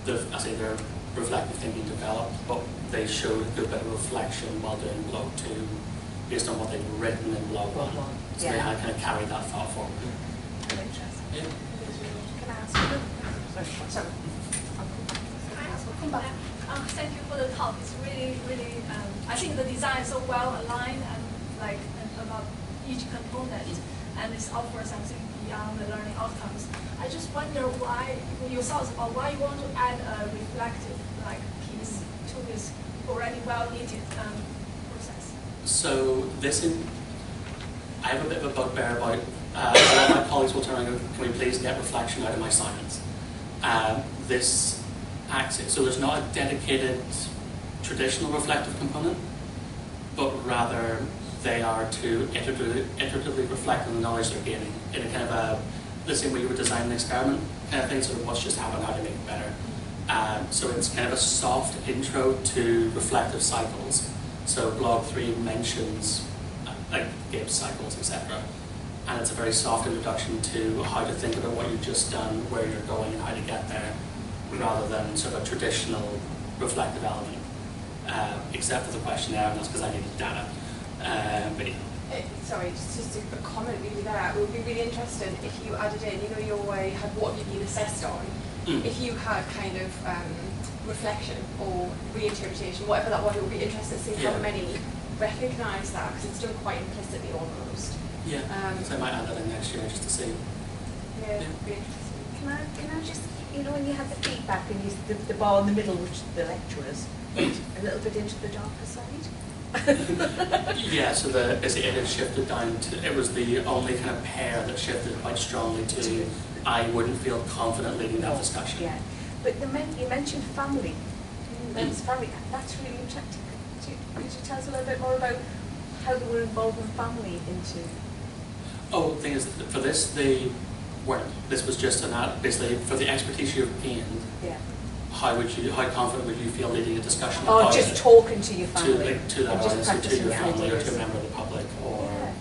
their reflective thinking developed, but they showed a good bit of reflection while doing blog 2 based on what they'd written in blog 1. So they had kind of carried that thought forward. Interesting. Yeah. Can I ask you? Sorry. Come back. Thank you for the talk. It's really, really. I think the design is so well aligned and about each component, and it offers something beyond the learning outcomes. I just wonder why, your thoughts about why you want to add a reflective piece to this already well-needed process. So I have a bit of a bugbear about a lot of my colleagues will turn around and go, can we please get reflection out of my science? This acts, so there's not a dedicated traditional reflective component, but rather they are to iteratively reflect on the knowledge they're gaining in a kind of the same way you would design an experiment kind of thing, sort of what's just happened, how to make it better. So it's kind of a soft intro to reflective cycles. So blog 3 mentions Gibbs cycles, etc. And it's a very soft introduction to how to think about what you've just done, where you're going and how to get there, rather than sort of a traditional reflective element. Except for the questionnaire, and that's because I needed data. But yeah. Sorry, just a comment really there. It would be really interesting if you added in, your way, had what have you been assessed on, if you had kind of reflection or reinterpretation, whatever that was, it would be interesting to see how many recognise that, because it's done quite implicitly almost. Yeah, so I might add that in next year just to see. Yeah, it'd be interesting. Can I just, when you have the feedback and the bar in the middle, which the lecturers, a little bit into the darker side? Yeah, so it had shifted down to, it was the only kind of pair that shifted quite strongly to, I wouldn't feel confident leading that discussion. Yeah, but you mentioned family, men's family, that's really interesting. Could you tell us a little bit more about how they were involving family into? Oh, the thing is, for this, they weren't. This was just basically, for the expertise you've gained, how confident would you feel leading a discussion about just talking to your family. To that audience, or to your family, or to a member of the public, or...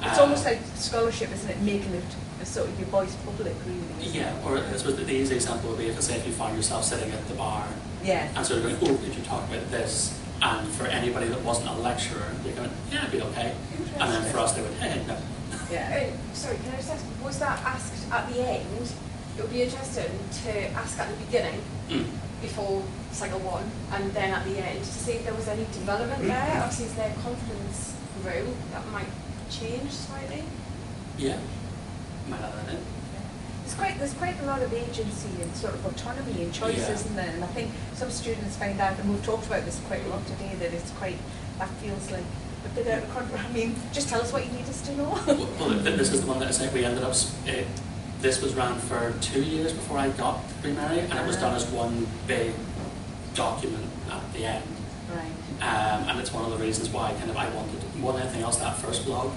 It's almost like scholarship, isn't it? Making it sort of your voice public, really. Yeah, or I suppose the easy example would be if you find yourself sitting at the bar, and sort of going, oh, could you talk about this? And for anybody that wasn't a lecturer, they're going, yeah, it'd be okay. And then for us, they would, hey, no. Yeah. Sorry, can I just ask, was that asked at the end? It would be interesting to ask at the beginning, before cycle 1, and then at the end, to see if there was any development there. Obviously, as their confidence grew, that might change slightly. Yeah, might add that in. There's quite a lot of agency and sort of autonomy and choice, isn't there? And I think some students find out, and we've talked about this quite a lot today, that that feels like a bit out of control. I mean, just tell us what you need us to know. Well, this is the one that I said we ended up, this was ran for 2 years before I got pre-Mary, and it was done as one big document at the end. Right. And it's one of the reasons why I wanted, more than anything else, that first blog,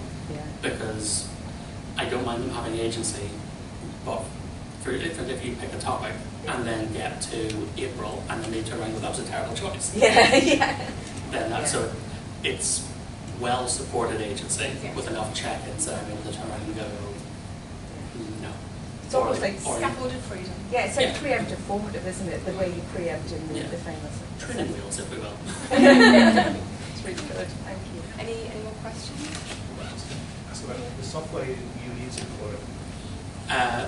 because I don't mind them having agency, but if you pick a topic and then get to April and then they turn around and go, that was a terrible choice. Then that's so it's well supported agency with enough check-ins that I'm able to turn around and go, no. It's almost like scaffolded freedom. Yeah, it's like preemptive formative, isn't it? The way you preempt in the famous. Training wheels, if we will. It's really good. Thank you. Any more questions? So the software you use for it.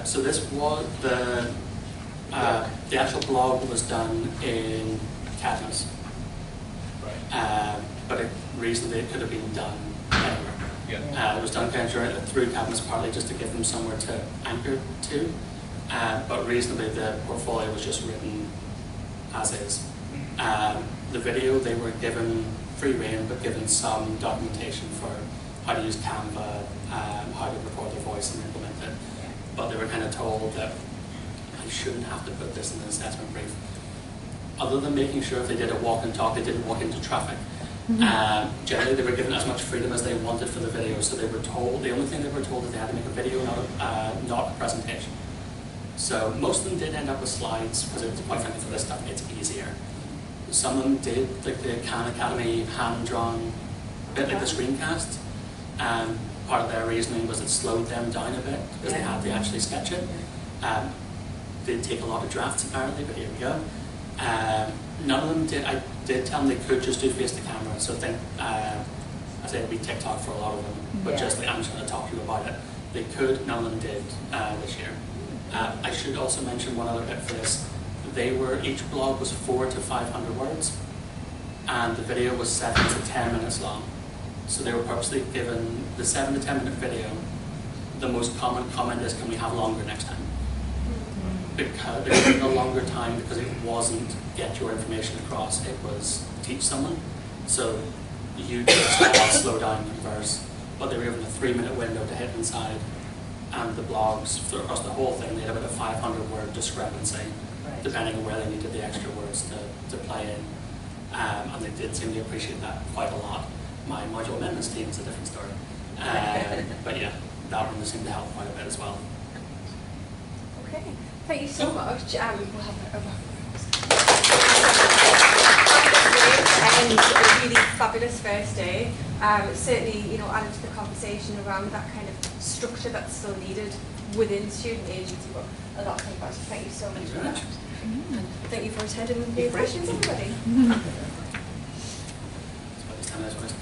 So this was the actual blog was done in Cadmus, but it could have been done anywhere. It was done kind of through Cadmus partly just to give them somewhere to anchor to, but reasonably the portfolio was just written as is. The video, they were given free rein, but given some documentation for how to use Canva, how to record their voice and implement it. But they were kind of told that I shouldn't have to put this in the assessment brief. Other than making sure if they did a walk and talk, they didn't walk into traffic. Generally, they were given as much freedom as they wanted for the video, so they were told, the only thing they were told is they had to make a video, not a presentation. So most of them did end up with slides, because it's quite frankly for this stuff, it's easier. Some of them did, like the Khan Academy hand-drawn bit, like the screencast. Part of their reasoning was it slowed them down a bit because they had to actually sketch it. They take a lot of drafts apparently, but here we go. None of them did. I did tell them they could just do face to camera, so I think I say it'd be TikTok for a lot of them, but just like I'm just going to talk to you about it. They could. None of them did this year. I should also mention one other bit for this. Each blog was 400 to 500 words, and the video was set to 10 minutes long. So they were purposely given the 7 to 10 minute video. The most common comment is, can we have longer next time? Because they took a longer time because it wasn't get your information across, it was teach someone. So you just slow down and converse, but they were given a 3-minute window to hit inside, and the blogs across the whole thing, they had about a 500-word discrepancy, depending on where they needed the extra words to play in. And they did seem to appreciate that quite a lot. My module amendments team is a different story. But yeah, that one seemed to help quite a bit as well. Okay, thank you so much. We'll have a and a really fabulous first day. Certainly, you know, added to the conversation around that kind of structure that's still needed within student agency, but a lot to think about. So thank you so much for that. And thank you for attending the questions, everybody. So this time I was going to